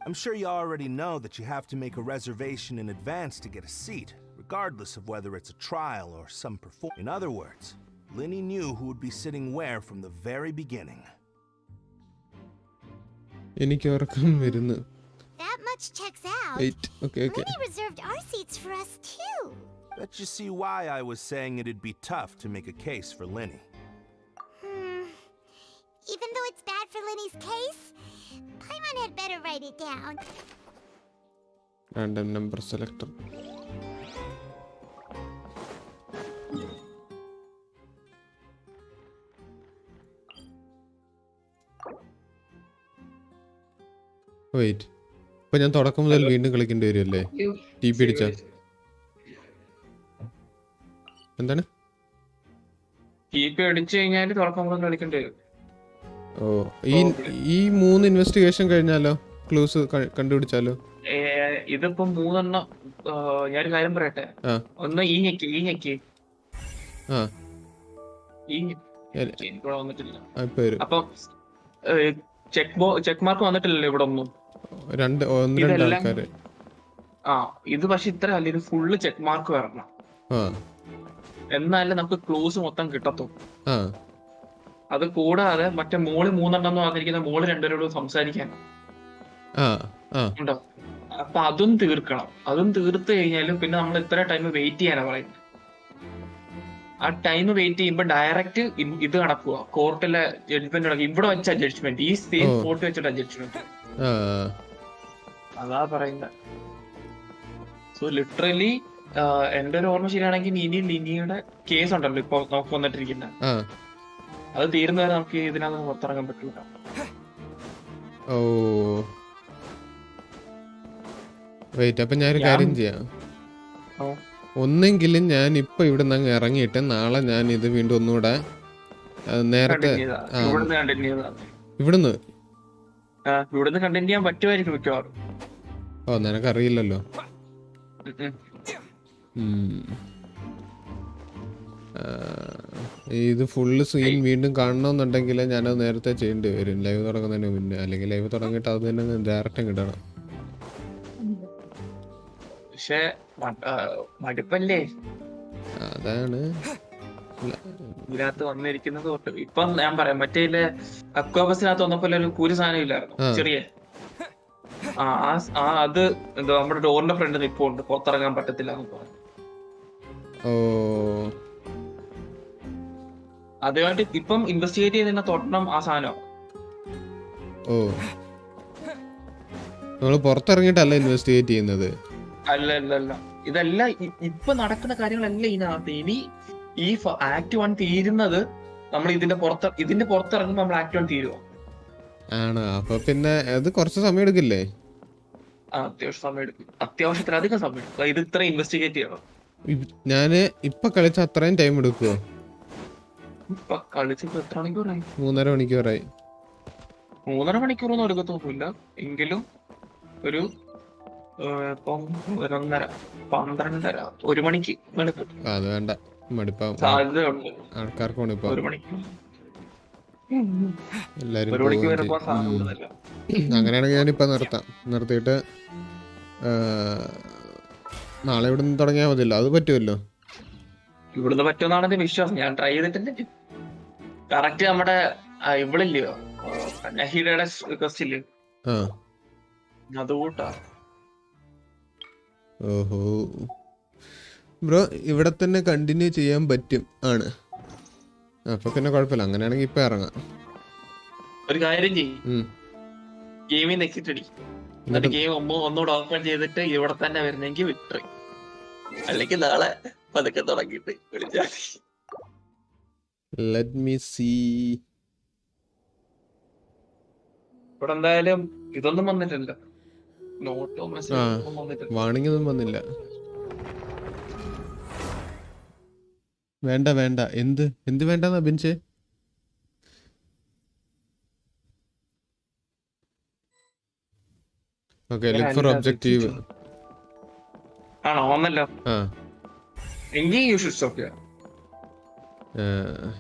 I'm sure you already know that you have to make a reservation in advance to get a seat, regardless of whether it's a trial or some performance. In other words, Linny knew who would be sitting where from the very beginning. എനിക്ക് ഉറക്കം വരുന്നു. That much checks out. Wait, okay. Linny reserved our seats for us too. Bet you see why I was saying it'd be tough to make a case for Linny. Even though it's bad for Linny's case, Paimon had better write it down. Random number selector. Wait, ഇപ്പൊ ഞാൻ തുടക്കം മുതൽ വീണ്ടും കളിക്കേണ്ടി വരുമല്ലേ? T P അടിച്ച എന്താണ്? ഓ ഈ 3 investigation കഴിഞ്ഞാലോ? ക്ലൂസ് കണ്ടുപിടിച്ചാലോ? ഇതിപ്പോ 3 എണ്ണം. ഞാനൊരു കാര്യം പറയട്ടെ. ഒന്ന് ഈ ഞെക്കി എനിക്കിവിടെ വന്നിട്ടില്ല. അപ്പൊ ചെക്ക് മാർക്ക് വന്നിട്ടില്ലല്ലോ ഇവിടെ ഒന്നും. ഇത് പക്ഷെ ഇത്ര അല്ല, ഇത് ഫുള്ള് ചെക്ക് മാർക്ക് വരണം. എന്നാലേ നമുക്ക് ക്ലൂസ് മൊത്തം കിട്ടത്തുള്ളൂ. അത് കൂടാതെ മറ്റേ മോള് 3 എണ്ണം വന്നിരിക്കുന്ന മോള് 2 പേരോട് സംസാരിക്കാൻ ഉണ്ടോ? അപ്പൊ അതും തീർക്കണം. അതും തീർത്ത് കഴിഞ്ഞാലും പിന്നെ നമ്മൾ ഇത്ര ടൈം വെയിറ്റ് ചെയ്യാനാ പറയുന്നത്. ആ ടൈം വെയിറ്റ് ചെയ്യുമ്പോ ഡയറക്റ്റ് ഇത് നടക്കുക, കോർട്ടിലെ ജഡ്ജ്മെന്റ് നടക്കുക. ഇവിടെ വെച്ച ജഡ്ജ്മെന്റ്, ഈ സെയിം സ്പോട്ട് വെച്ചിട്ടാ ജഡ്ജ്മെന്റ്. അതാ പറയുന്നത്. സോ ലിറ്ററലി എന്റെ ഒരു ഓർമ്മ ശരിയാണെങ്കിൽ ഇനി ലിനിയുടെ കേസ് ഉണ്ടല്ലോ ഇപ്പൊ നമുക്ക് വന്നിട്ടിരിക്കുന്ന, അത് തീരുന്നവരെ നമുക്ക് ഇതിനകത്ത് പുറത്തിറങ്ങാൻ പറ്റില്ല. ഓ വെയിറ്റ്, അപ്പൊ ഞാനൊരു കാര്യം ചെയ്യാം. ഒന്നെങ്കിലും ഞാൻ ഇപ്പൊ ഇവിടെ നിന്ന് ഇറങ്ങിയിട്ട് നാളെ ഞാൻ ഇത് വീണ്ടും ഒന്നുകൂടെ നേരത്തെ ഇവിടുന്ന് കണ്ടിന്യൂ ചെയ്യാൻ പറ്റുമായിരിക്കും മിക്കവാറും. ഓ നിനക്കറിയില്ലല്ലോ. ഇത് ഫുള്ള് സീൻ വീണ്ടും കാണണമെന്നുണ്ടെങ്കിൽ ഞാനത് നേരത്തെ ചെയ്യേണ്ടി വരും, ലൈവ് തുടങ്ങുന്നതിന് മുന്നേ. അല്ലെങ്കിൽ ലൈവ് തുടങ്ങിയിട്ട് അത് തന്നെ ഡയറക്റ്റ് കിട്ടണം. പക്ഷേ മടുപ്പല്ലേ അതാണ് ഇതിനകത്ത് വന്നിരിക്കുന്നത്. തൊട്ട് ഇപ്പൊ ഞാൻ പറയാം, മറ്റേ അക്വാബസിനകത്ത് വന്നപ്പോ ഒരു കൂരി സാധനം ഇല്ലായിരുന്നു ചെറിയ, അത് എന്തോ നമ്മുടെ ഡോറിന്റെ ഫ്രണ്ട് നിപ്പുണ്ട്, പുറത്തിറങ്ങാൻ പറ്റത്തില്ല എന്ന് പറഞ്ഞു. ഓ അതുമായിട്ട് ഇപ്പം ഇൻവെസ്റ്റിഗേറ്റ് ചെയ്തതിന്റെ തൊട്ടം ആ സാധനം. ഓ, നമ്മള് പുറത്തിറങ്ങിയിട്ടല്ല ഇൻവെസ്റ്റിഗേറ്റ് ചെയ്യുന്നത്. അല്ല ഇതെല്ലാം ഇപ്പൊ നടക്കുന്ന കാര്യങ്ങളെല്ലാം ഇതിനകത്ത്. ഇനി ഈ ആക്ട് 1 തീരുന്നത് നമ്മൾ ഇതിന്റെ പുറത്തിറങ്ങുമ്പോൾ നമ്മൾ ആക്ട് 1 തീരുവോ? ആണോ? അപ്പൊ പിന്നെ അത് കുറച്ച് സമയം എടുക്കില്ലേ? അത്യാവശ്യം സമയം എടുക്കും, അത്യാവശ്യത്തിലധികം സമയം എടുക്കും. ഇത് ഇത്ര ഇൻവെസ്റ്റിഗേറ്റ് ചെയ്യണം. ഞാന് ഇപ്പൊ കളിച്ച അത്രയും ടൈം എടുക്കുവോ? ഇപ്പൊ കളിച്ചിട്ട് എത്ര മണിക്കൂറായി? 3.5 മണിക്കൂറായി. 3.5 മണിക്കൂറൊന്നും എടുക്കത്തൊന്നുമില്ല, എങ്കിലും ഒരു ഇപ്പം 1:30, 12:30, 1 മണിക്ക് എടുക്കും. അത് വേണ്ട, മടുപ്പാവും. സാധ്യതയുണ്ട് ആൾക്കാർക്ക് മടുപ്പാവും. 1 മണിക്ക്. എല്ലാരും 1 മണിക്ക് വരുമ്പോ സാധനം. അങ്ങനെയാണെങ്കിൽ ഞാനിപ്പോ നിർത്തിയിട്ട് നാളെ ഇവിടെ നിന്ന് തുടങ്ങിയാൽ മതിയല്ലോ. അത് പറ്റുമല്ലോ? ഇവിടുന്ന് പറ്റുമെന്നാണ് എന്റെ വിശ്വാസം. ഞാൻ ട്രൈ ചെയ്തിട്ടില്ല. കറക്റ്റ് നമ്മുടെ ഇവിളില്ലയോ നഹീഡയുടെ ക്വസ്റ്റ് ഇല്ലയോ, അതുകൂട്ടാ. ഓഹോ ബ്രോ, ഇവിടെ തന്നെ കണ്ടിന്യൂ ചെയ്യാൻ പറ്റും ആണ്. അപ്പൊ പിന്നെ കുഴപ്പമില്ല. അങ്ങനെയാണെങ്കിൽ ഇപ്പൊ ഇറങ്ങാം. ഒരു കാര്യം ചെയ്യും, ഗെയിമിൽ എക്സിറ്റ് അടി, എന്നിട്ട് ഗെയിം ഒന്നുകൂടെ ഓപ്പൺ ചെയ്തിട്ട് ഇവിടെ തന്നെ വരുന്നെങ്കിൽ വിക്ടറി. അല്ലെങ്കിൽ നാളെ പതുക്കെ തുടങ്ങിയിട്ട് വിളിച്ചാൽ. Let me see. ഇവിടെ എന്തായാലും ഇതൊന്നും വന്നിട്ടില്ല, നോട്ടോ മെസ്സേജ് ഒന്നും വന്നിട്ടില്ല. വാണിംഗ് ഒന്നും വന്നില്ല. വേണ്ട എന്ത് വേണ്ടെന്നാ bench? Okay, look for objective. ആണോ? വന്നല്ലോ. എങ്കിൽ യു ഷുഡ് സ്റ്റോപ്പ് ഹിയർ.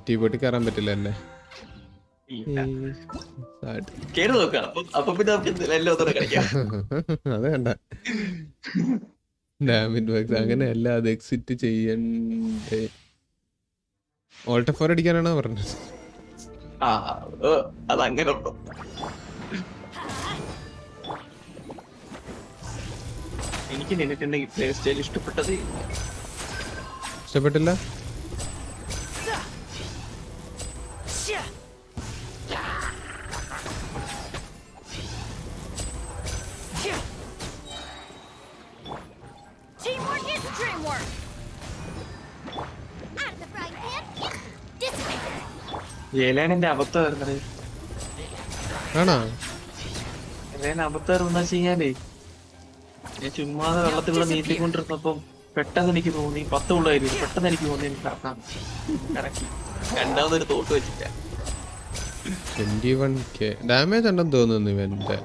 ടീബോട്ടിൽ കയറാൻ പറ്റില്ല അല്ലേ? കേറി നോക്കാം, അപ്പൊ പിന്നെ നമുക്ക് എല്ലാം ഒന്നുകൂടെ കളിക്കാം. അത് വേണ്ട, ഡാമിൻ ബഗ്സ് അങ്ങനെയല്ല. അത് എക്സിറ്റ് ചെയ്യണ്ടേ? ഓൾട്ട് 4 അടിക്കാനാണോ പറഞ്ഞത്? അതങ്ങനെ ഉണ്ടോ? എനിക്ക് നിന്നിട്ടുണ്ട് പ്ലേ സ്റ്റൈൽ ഇഷ്ടപ്പെട്ടില്ല. ഏലാണെന്റെ അബദ്ധം വരുന്നത്. ആണോ? അബദ്ധം വരുന്ന വെച്ച് കഴിഞ്ഞാലേ, ഞാൻ ചുമ്മാതെ വെള്ളത്തിലൂടെ നീന്തിക്കൊണ്ടിരുന്നപ്പം പെട്ടെന്ന് എനിക്ക് തോന്നി 10 ഉള്ളായിരുന്നു. പെട്ടെന്ന് എനിക്ക് തോന്നി എനിക്ക് കറക്കി രണ്ടാമതൊരു തോട്ട് വെച്ചിട്ട 21k ഡാമേജ് ഉണ്ടെന്ന് തോന്നുന്നു ഇവന്റെ.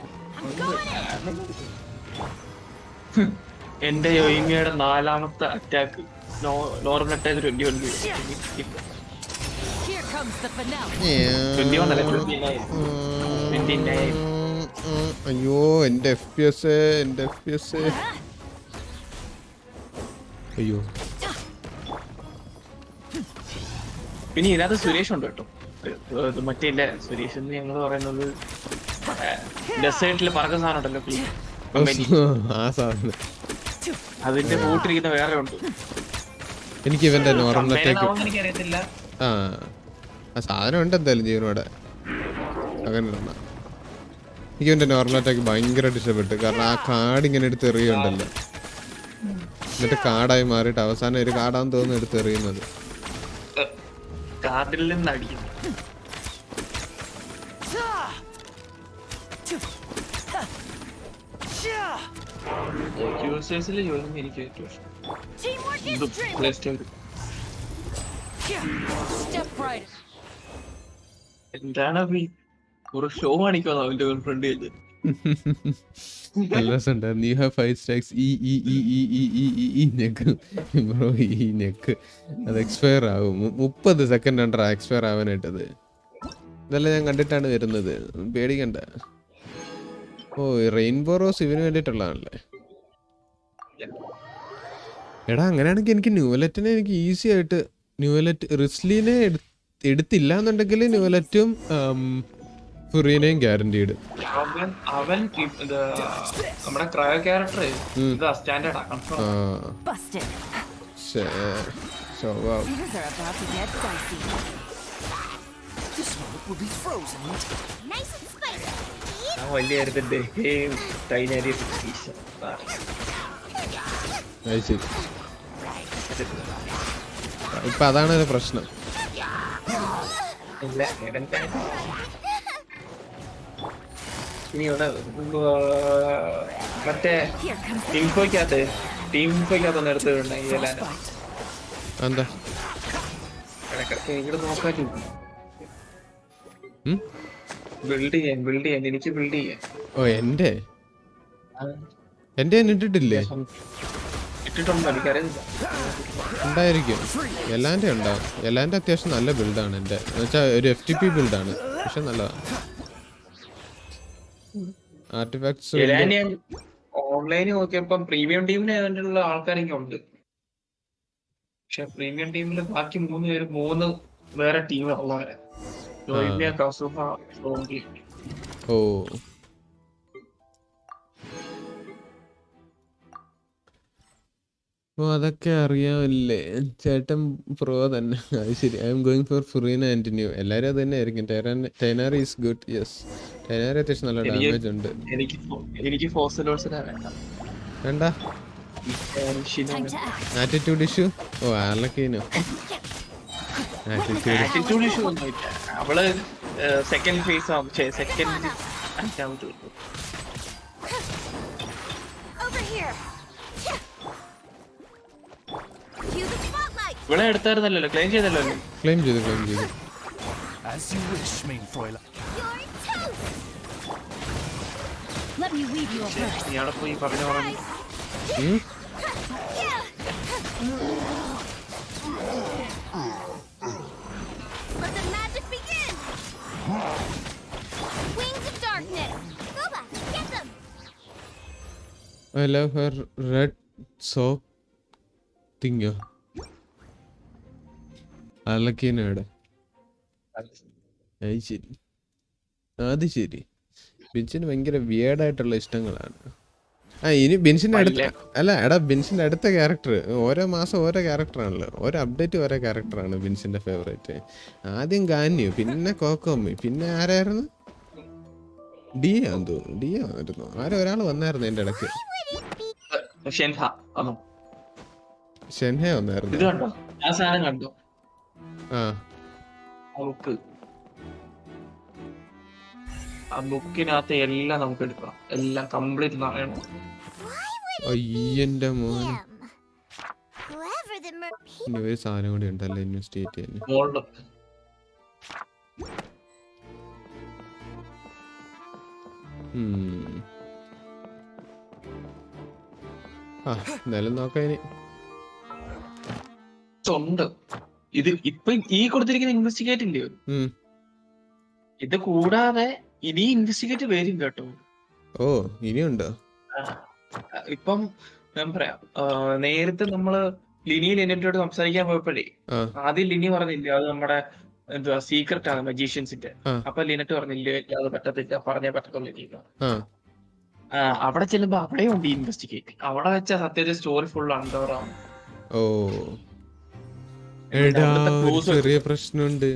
എന്റെ യോയിങ്ങയുടെ 4ാമത്തെ അറ്റാക്ക്, നോർമൽ അറ്റാക്ക് 21. അയ്യോ, എന്റെ FPS. അയ്യോ, പിന്നെ ഇതിനകത്ത് സുരേഷ് ഉണ്ട് കേട്ടോ. മറ്റേ സുരേഷ് എന്ന് ഞങ്ങൾ പറയുന്നത് ഡെസേർട്ടിൽ പറക്കുന്ന സാധനം ഉണ്ടല്ലോ, ആ സാധനം. അതിന്റെ കൂട്ടിരിക്കുന്ന വേറെ ഉണ്ട്. എനിക്ക് ഇവന്റെ നോർമൽ അറ്റാക്ക് എനിക്കറിയത്തില്ല. ആ സാധനം ഉണ്ട് എന്തായാലും ജീവനോടെ. അങ്ങനെ എനിക്ക് ഇവന്റെ നോർമൽ അറ്റാക്ക് ഭയങ്കരമായിട്ട് ഇഷ്ടപ്പെട്ടു. കാരണം ആ കാർഡ് ഇങ്ങനെ എടുത്ത് എറിയുണ്ടല്ലോ, എന്നിട്ട് കാർഡായി മാറിയിട്ട് അവസാനം ഒരു കാർഡാന്ന് തോന്നുന്നു എടുത്ത് എറിയുന്നത്. കാർഡിൽ നിന്ന് അടിക്കുന്നു. എനിക്ക് ഏറ്റവും ഇഷ്ടം എന്താണ് ഒരു ഷോ കാണിക്കുമോ അവന്റെ ഫ്രണ്ട് ചെയ്ത്. നല്ല രസമുണ്ടായിരുന്നു. You have 5 stacks. ഈ നെക്ക് ബ്രോ, ഈ നെക്ക് അത് എക്സ്പയർ ആവും. 30 സെക്കൻഡ് ഉണ്ടാ എക്സ്പയർ ആവാനായിട്ടത്. ഇതെല്ലാം ഞാൻ കണ്ടിട്ടാണ് വരുന്നത്, പേടിക്കണ്ട. ഓ, റെയിൻബോ റോസ് ഇവന് വേണ്ടിയിട്ടുള്ളതാണല്ലേ? എടാ, അങ്ങനെയാണെങ്കിൽ എനിക്ക് ന്യൂവലറ്റിനെ എനിക്ക് ഈസി ആയിട്ട് റിസ്ലിനെ എടുത്തില്ല എന്നുണ്ടെങ്കിൽ ന്യൂവലറ്റും ഫുറീനെയും ഗ്യാരണ്ടീഡ്. അവൻ നമ്മുടെ ക്രയോ ക്യാരക്ടർ സ്റ്റാൻഡേർഡാ. This one will be frozen in time. Nice and spicy. ആ വലിയ കാര്യത്തിന്റെ ടൈനേരിയ അത് ശരി. ഇപ്പൊ അതാണ് ഒരു പ്രശ്നം. ഇല്ല ഇനി ഇവിടെ മറ്റേ ടീംഫോയ്ക്കകത്തൊന്ന് എടുത്തിട്ടുണ്ടെങ്കിൽ എന്താ ഇടക്കിടക്ക് ഇവിടെ നോക്കാൻ ബിൽഡ് ചെയ്യാൻ എനിക്ക് ബിൽഡ് ചെയ്യാൻ. ഓ എന്റെ ഇട്ടിട്ടില്ലേ? ഇട്ടിട്ടുണ്ടോ എനിക്കറിയില്ല. ഉണ്ടായിരിക്കും. എല്ലാന്റെ ഉണ്ടാവും. എല്ലാന്റെ അത്യാവശ്യം നല്ല ബിൽഡാണ് എന്റെ. എന്നുവെച്ചാൽ ഒരു FTP ബിൽഡാണ്, പക്ഷെ നല്ലതാണ്. ആർട്ടിഫാക്ട്സ് ഓൺലൈനിൽ നോക്കിയപ്പം പ്രീമിയം ടീമിന് ഏതാണ്ടുള്ള ആൾക്കാരൊക്കെ ഉണ്ട്. പക്ഷെ പ്രീമിയം ടീമിൽ ബാക്കി 3 പേര് 3 വേറെ ടീമുള്ളവരെ. ഓ അതൊക്കെ അറിയാമല്ലേ ചേട്ടൻ പ്രോ തന്നെ. അത് ശരി. I'm going for Furina and new. എല്ലാവരും അത് തന്നെ ആയിരിക്കും. Tighnari is good. Yes, Tighnari അത്യാവശ്യം നല്ല ഡാമേജ് ഉണ്ട്. വേണ്ട ആറ്റിറ്റ്യൂഡ് ഇഷ്യൂ. ഓ ആർലക്കീനോ ആറ്റിറ്റ്യൂഡ് ഇഷ്യൂ ഒന്നുമില്ല. അവള് സെക്കൻഡ് ഫേസ് ആവും. സെക്കൻഡ് ഇവിടെ എടുത്തായിരുന്നല്ലോ, ക്ലെയിം ചെയ്തല്ലോ. ക്ലെയിം ചെയ്തു. As you wish, main Fräulein. Let me weave you a verse. നീ അവിടെ പോയി പറഞ്ഞു. Let the magic begin. Wings of darkness. Boba, get them. I love her red sock thingo. ആർലക്കീനോടെ അത് ശരി. ബിൻസിന് ഭയങ്കര വിയേർഡായിട്ടുള്ള ഇഷ്ടങ്ങളാണ്. ഇനി ബിൻസിന്റെ അടുത്ത ബിൻസിന്റെ അടുത്ത ക്യാരക്ടർ ഓരോ മാസം ഓരോ ക്യാരക്ടറാണല്ലോ. ഓരോ അപ്ഡേറ്റ് ഓരോ ക്യാരക്ടറാണ് ബിൻസിന്റെ ഫേവറേറ്റ്. ആദ്യം ഗാന്യു, പിന്നെ കോക്കോമ്മി, പിന്നെ ആരായിരുന്നു? ഡിയോ ആയിരുന്നു. ഒരാൾ വന്നായിരുന്നു എന്റെ ഇടയ്ക്ക്. ഷെൻഹ വന്നായിരുന്നു. ആ ബുക്കിനകത്ത് എല്ലാം നമുക്ക് എടുക്കാം. എല്ലാം കംപ്ലീറ്റ് അറിയണം. അയ്യന്റെ മോനെ, ഇനി ഒരു സാധനം കൂടി ഉണ്ടല്ലോ ഇൻവെസ്റ്റിഗേറ്റ് ചെയ്യാൻ. എന്തായാലും നോക്കാം ഇനി. ഇത് ഇപ്പൊ ഈ കൊടുത്തിരിക്കുന്ന ഇൻവെസ്റ്റിഗേറ്റ് ഇല്ലയോ, ഇത് കൂടാതെ ഇനി ഇൻവെസ്റ്റിഗേറ്റ് വരും കേട്ടോ. ഓ ഇനിയുണ്ടോ? ഇപ്പം ഞാൻ പറയാം. നേരത്തെ നമ്മള് ലിനിയോട് സംസാരിക്കാൻ പോയപ്പോഴേ ആദ്യം ലിനി പറഞ്ഞില്ല അത് നമ്മുടെ എന്തുവാ സീക്രട്ട് ആണ് മജീഷ്യൻസിന്റെ. അപ്പൊ ലിനറ്റ് പറഞ്ഞില്ലേ അത് പറ്റത്തില്ല, പറഞ്ഞേ പറ്റത്തുള്ളൂ. അവിടെ ചെല്ലുമ്പോ അവിടെയും ഉണ്ട് ഇൻവെസ്റ്റിഗേറ്റ്. അവിടെ വെച്ച സത്യത്തിൽ സ്റ്റോറി ഫുൾ അൺകവർ ആണ്. ഓ ചെറിയ പ്രശ്നമുണ്ട്.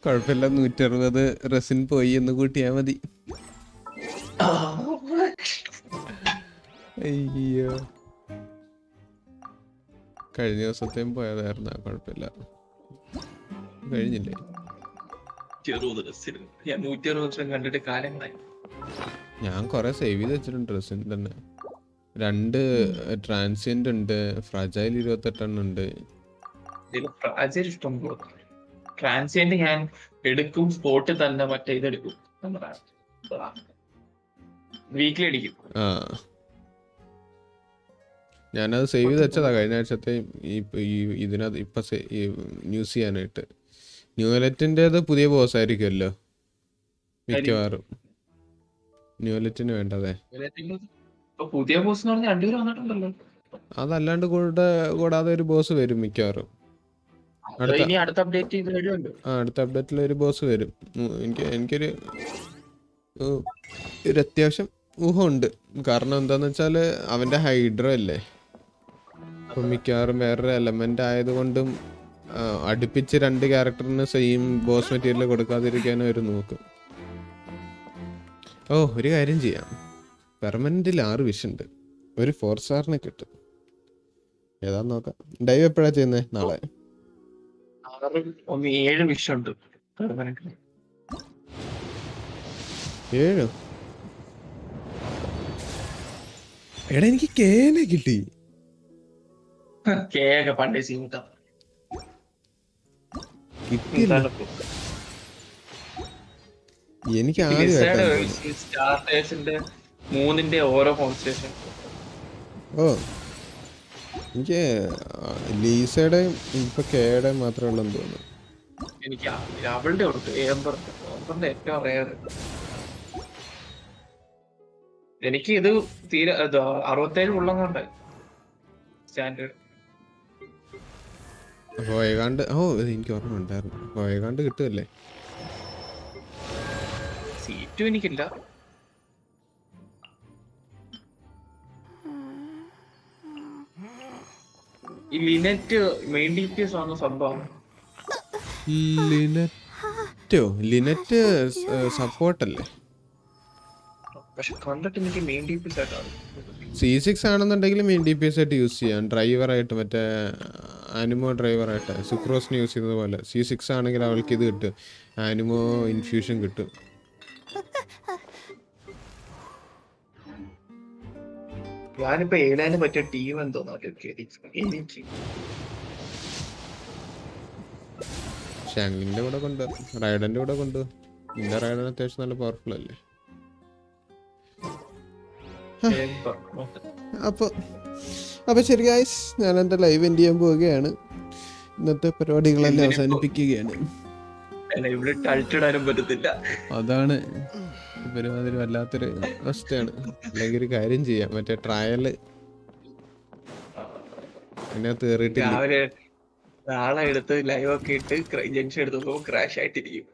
കുഴപ്പമില്ല, 160 റെസിൻ പോയി എന്ന് കൂട്ടിയാ മതി. അയ്യോ കഴിഞ്ഞ ദിവസത്തെയും പോയതായിരുന്നു. കുഴപ്പമില്ല, കഴിഞ്ഞില്ലേ? കണ്ടിട്ട് കാലങ്ങളായി. ഞാൻ കൊറേ സേവ് ചെയ്ത് വെച്ചിട്ടുണ്ട് റെസിൻ തന്നെ. 2 ട്രാൻസിയന്റ് ഉണ്ട്, ഫ്രജൈൽ 28 ഉണ്ട്. ട്രാൻസിയന്റ് ഞാൻ എടുക്കും, സ്പോട്ടിൽ തന്നെ മറ്റേ ഇതെടുക്കും, വീക്കിലി അടിക്കും. ഞാനത് സേവ് ചെയ്ത് വെച്ചതാ കഴിഞ്ഞ ആഴ്ചത്തെ. ഇതിനകത്ത് ഇപ്പൊ ന്യൂസ് ചെയ്യാനായിട്ട്. ന്യൂലറ്റിൻ്റെത് പുതിയ ബോസ് ആയിരിക്കുമല്ലോ മിക്കവാറും. ന്യൂലറ്റിന് വേണ്ടതേ പുതിയ ബോസ് വന്നിട്ടുണ്ടല്ലോ. അതല്ലാണ്ട് കൂടാതെ ഒരു ബോസ് വരും മിക്കവാറും. അടുത്ത അപ്ഡേറ്റിൽ ഒരു ബോസ് വരും. എനിക്കൊരു അത്യാവശ്യം ഊഹമുണ്ട്. കാരണം എന്താന്ന് വെച്ചാല് അവന്റെ ഹൈഡ്ര അല്ലേ, അപ്പൊ മിക്കവാറും വേറൊരു എലമെന്റ് ആയതുകൊണ്ടും അടുപ്പിച്ച് 2 ക്യാരക്ടറിന് സെയിം ബോസ് മെറ്റീരിയൽ കൊടുക്കാതിരിക്കാനും അവർ നോക്കും. ഓ ഒരു കാര്യം ചെയ്യാം, പെർമനന്റിൽ 6 വിഷ് ഉണ്ട്, ഒരു 4 സ്റ്റാറിനെ കിട്ടും. ഏതാന്ന് നോക്കാം. ഡൈവ് എപ്പോഴാ ചെയ്യുന്നത്? നാളെ 7 വിഷുണ്ട്. 7? എടാ എനിക്ക് കേനെ കിട്ടി. കേക്ക് പണ്ടേ സീമിട്ട കിട്ടിയില്ല. എനിക്ക് സ്റ്റാർട്ടേഴ്സിന്റെ 3ന്റെ ഓരോ കോൺസ്റ്റേഷൻ. ഓ എനിക്ക് ലീസയുടെ ഇപ്പൊ കേടെ മാത്രമേ ഉള്ളെന്ന് തോന്നുന്നു. എനിക്ക് അവളുടെ ഉണ്ട് ഏമ്പറിന്റെ ഏറ്റവും റയർ. എനിക്ക് ഇത് തീരെ 67 ഉള്ളങ്ങാണ്ട് സ്റ്റാൻഡേർഡ്. പോയകാണ്ട് എനിക്ക് ഓർമ്മ ഉണ്ടായിരുന്നു. പോയകാണ്ട് കിട്ടുമല്ലേ? സീറ്റും എനിക്കില്ല. ഈ ലിനറ്റ് മെയിൻ DPS ആണ് സംഭവം. ലിനറ്റ് സപ്പോർട്ടല്ലേ? പക്ഷെ കണ്ടിട്ട് എനിക്ക് മെയിൻ DPS ആയിട്ടാണ്. C6 ആണെന്നുണ്ടെങ്കിൽ മെയിൻ DPS ആയിട്ട് യൂസ് ചെയ്യാം. ഡ്രൈവറായിട്ട് മറ്റേ ആനിമോ ഡ്രൈവറായിട്ട് സുക്രോസിന് യൂസ് ചെയ്യുന്നത് പോലെ. C6 ആണെങ്കിൽ അവൾക്ക് ഇത് കിട്ടും, ആനിമോ ഇൻഫ്യൂഷൻ കിട്ടും. ഞാനിപ്പോ ഏലാന് പറ്റിയ ടീം എന്തോന്നു എനിക്ക്. ഷാങ്ലിന്റെ കൂടെ കൊണ്ട്, റൈഡന്റെ കൂടെ കൊണ്ട്. നിന്റെ റൈഡൻ അത്യാവശ്യം നല്ല പവർഫുൾ അല്ലേ? അപ്പൊ ശരി ഗൈസ്, ഞാൻ എന്റെ ലൈവ് എൻഡ് ചെയ്യാൻ പോവുകയാണ്. ഇന്നത്തെ പരിപാടികളെല്ലാം അവസാനിപ്പിക്കുകയാണ്. അതാണ് ഒരുമാതിരി വല്ലാത്തൊരു അവസ്ഥയാണ്. അല്ലെങ്കിൽ ഒരു കാര്യം ചെയ്യാം, മറ്റേ ട്രയല് അതിനകത്ത് കയറിയിട്ടില്ല. നാളെ എടുത്ത് ലൈവ് ഒക്കെ ഇട്ട് ജംഗ്ഷൻ എടുത്തപ്പോ ക്രാഷ് ആയിട്ടിരിക്കും.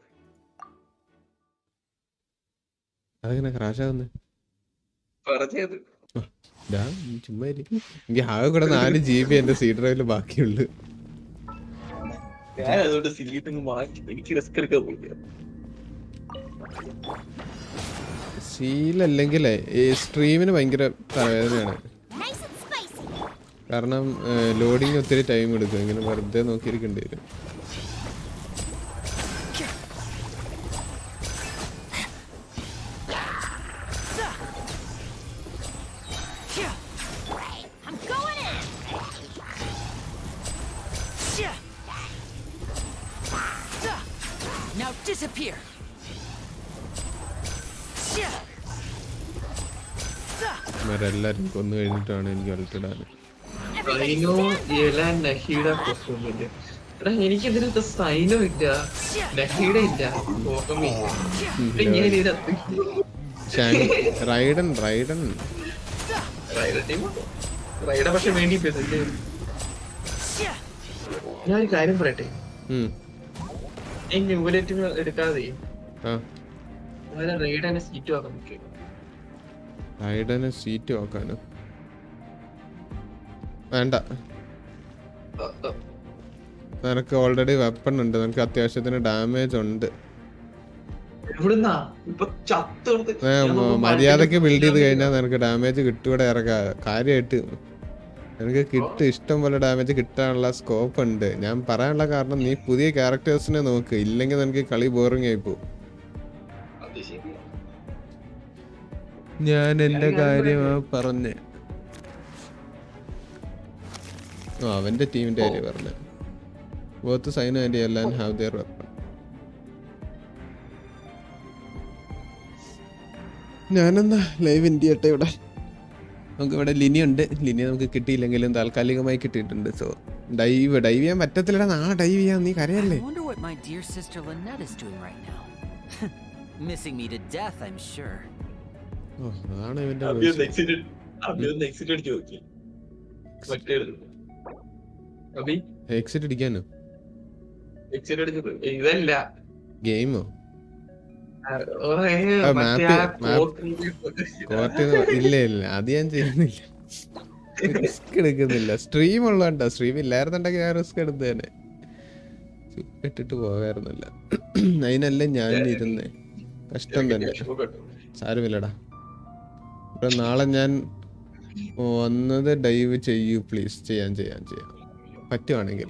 അതെങ്ങനെ ക്രാഷ് ആവുന്നത്? പറഞ്ഞത് ചുമ്മാ എനിക്ക് ആകെ കൂടെ 4 GB എന്റെ സി ഡ്രൈവില് ബാക്കിയുള്ളു. ഞാൻ അതുകൊണ്ട് സീറ്റ് മാറ്റി, എനിക്ക് റിസ്ക് എടുക്കാൻ പോയില്ല. സീലല്ലെങ്കിലേ ഈ സ്ട്രീമിന് ഭയങ്കര തലവേദനയാണ്. കാരണം ലോഡിങ് ഒത്തിരി ടൈം എടുക്കും. ഇങ്ങനെ വെറുതെ നോക്കിയിരിക്കേണ്ടി വരും. Now disappear. എല്ലാരും കൊന്നു കഴിഞ്ഞിട്ടാണ് എനിക്ക് അൾട്ടിടാൻ. എനിക്കിതിനകത്ത് സൈനോ ഇല്ല, നഹീഡ ഇല്ല, റൈഡൻ പക്ഷെ വേണ്ടി. ഞാനൊരു കാര്യം പറയട്ടെ, ഈ ന്യൂബുലേറ്റുകൾ എടുക്കാതെ റൈഡനെ സീറ്റ് ആക്കാൻ നോക്കി. റൈഡനെ സീറ്റ് ആക്കാനോ? വേണ്ട, നിനക്ക് ഓൾറെഡി വെപ്പൺ ഉണ്ട്, നിനക്ക് അത്യാവശ്യത്തിന് ഡാമേജ് ഉണ്ട്. മര്യാദക്ക് ബിൽഡ് ചെയ്ത് കഴിഞ്ഞാൽ നിനക്ക് ഡാമേജ് കിട്ടൂടെ ഇറക്കാ. കാര്യമായിട്ട് നിനക്ക് കിട്ടും, ഇഷ്ടം പോലെ ഡാമേജ് കിട്ടാനുള്ള സ്കോപ്പ് ഉണ്ട്. ഞാൻ പറയാനുള്ള കാരണം നീ പുതിയ ക്യാരക്ടേഴ്സിനെ നോക്ക്, ഇല്ലെങ്കിൽ നിനക്ക് കളി ബോറിംഗ് ആയി പോകും. ഞാൻ എന്റെ കാര്യമാ പറഞ്ഞേ. അവന്റെ ടീമിന്റെ കാര്യം പറഞ്ഞേ. ബോത്ത് സൈനോ ആൻഡ് എല്ലാം ഹാവ് ദിയർ വെപ്പൺ. ഞാനെന്നാ ലൈവ് ഇന്ത്യ ഇവിടെ. നമുക്ക് ഇവിടെ ലിനി ഉണ്ട്. ലിനി നമുക്ക് കിട്ടിയില്ലെങ്കിലും താൽക്കാലികമായി കിട്ടിയിട്ടുണ്ട്. സോ ഡൈവ് ചെയ്യാൻ പറ്റത്തില്ലടാ. ഡൈവ് ചെയ്യാൻ നീ കരയല്ലേ? അതാണ് ഇവന്റെ എക്സിറ്റ് അടിക്കാനോ? ഇതല്ല ഗെയിമോ? ഇല്ല അത് ഞാൻ ചെയ്യുന്നില്ല. റിസ്ക് എടുക്കുന്നില്ല. സ്ട്രീം ഉള്ളതുണ്ടോ? സ്ട്രീം ഇല്ലായിരുന്നുണ്ടെങ്കിൽ ഞാൻ റിസ്ക് എടുത്തേനെ. ഇട്ടിട്ട് പോകാറുന്നില്ല. അതിനല്ലേ ഞാൻ ഇരുന്നേ. കഷ്ടം തന്നെ. സാരമില്ലടാ. ഇപ്പം നാളെ ഞാൻ വന്നത് ഡൈവ് ചെയ്യൂ പ്ലീസ്. ചെയ്യാം പറ്റുവാണെങ്കിൽ.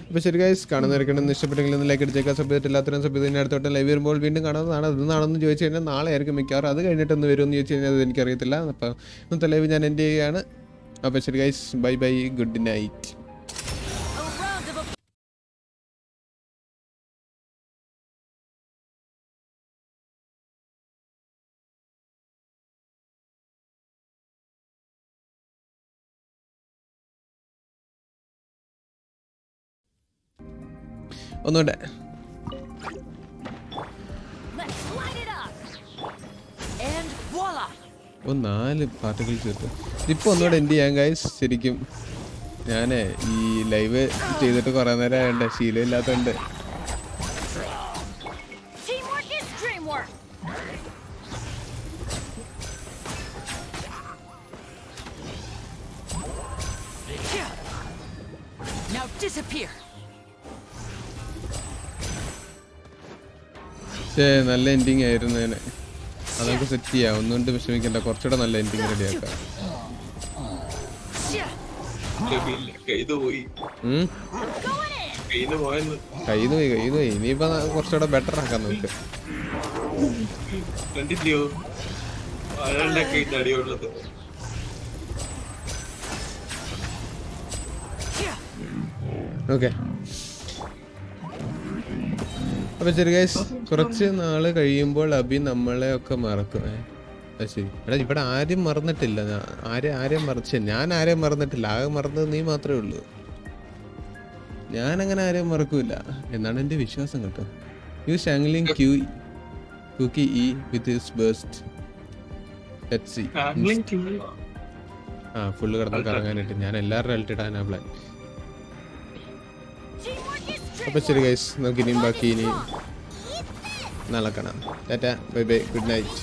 അപ്പോൾ ശരി ഗൈസ്, കാണുന്നവരൊക്കെയാണെന്ന് ഇഷ്ടപ്പെട്ടെങ്കിൽ ഒന്ന് ലൈക്ക് അടിച്ചേക്കാം. സബ്ജക്റ്റ് എല്ലാത്തരം സബ്ജക്റ്റിന് അടുത്തോട്ട് ലൈവ് വരുമ്പോൾ വീണ്ടും കാണുന്നതാണ്. അതെന്നാണെന്ന് ചോദിച്ചു കഴിഞ്ഞാൽ നാളെ ആയിരിക്കും മിക്കവാറും. അത് കഴിഞ്ഞിട്ടൊന്ന് വരുമെന്ന് ചോദിച്ചു കഴിഞ്ഞാൽ അത് എനിക്കറിയത്തില്ല. അപ്പോൾ ഇന്നത്തെ ലൈവ് ഞാൻ എൻഡ് ചെയ്യുകയാണ്. അപ്പോൾ ശരി ഗൈസ്, ബൈ, ഗുഡ് നൈറ്റ്. ഒന്നുകൂടെ ഓ 4 പാർട്ടിക്കിൾസ് കിട്ടും. ഇതിപ്പോൾ ഒന്നുകൂടെ എൻഡ് ചെയ്യാം ഗൈസ്. ശരിക്കും ഞാൻ ഈ ലൈവ് ചെയ്തിട്ട് കുറേ നേരം ആയതുകൊണ്ട് ശീലമില്ലാത്തതുകൊണ്ട് നല്ല എൻഡിങ് ആയിരുന്നു. അതൊക്കെ സെറ്റ് ചെയ്യാം. ഒന്നുകൊണ്ട് വിഷമിക്കണ്ട. കുറച്ചുകൂടെ നല്ല എൻഡിങ് റെഡിയാക്കാം. കയ്യിന്ന് പോയി. ഇനിയിപ്പോ കുറച്ചുകൂടെ ബെറ്റർ ആക്കാം നമുക്ക്. ഓക്കെ. അപ്പോൾ ശരി ഗൈസ്, കുറച്ച് നാൾ കഴിയുമ്പോൾ അബി നമ്മളെ ഒക്കെ മറക്കും. ശരി എടാ, ഇവിടെ ആരും മറന്നിട്ടില്ല. ആരെയും മറിച്ച ഞാൻ ആരെയും മറന്നിട്ടില്ല. ആകെ മറന്നത് നീ മാത്രമേ ഉള്ളൂ. ഞാനങ്ങനെ ആരെയും മറക്കൂല എന്നാണ് എൻ്റെ വിശ്വാസം കേട്ടോ. യു ഷാങ്ലിങ് കുക്കി ഇ with his beast. Let's see. Full കിടന്ന് കറങ്ങാനായിട്ട് ഞാൻ എല്ലാവരുടെ അൾട്ടിടാനാ പ്ലാൻ. അപ്പോൾ ശരി ഗൈസ്, നമുക്ക് ഇനിയും ബാക്കി ഇനി നാളെ കാണാം. Tata, bye, good night.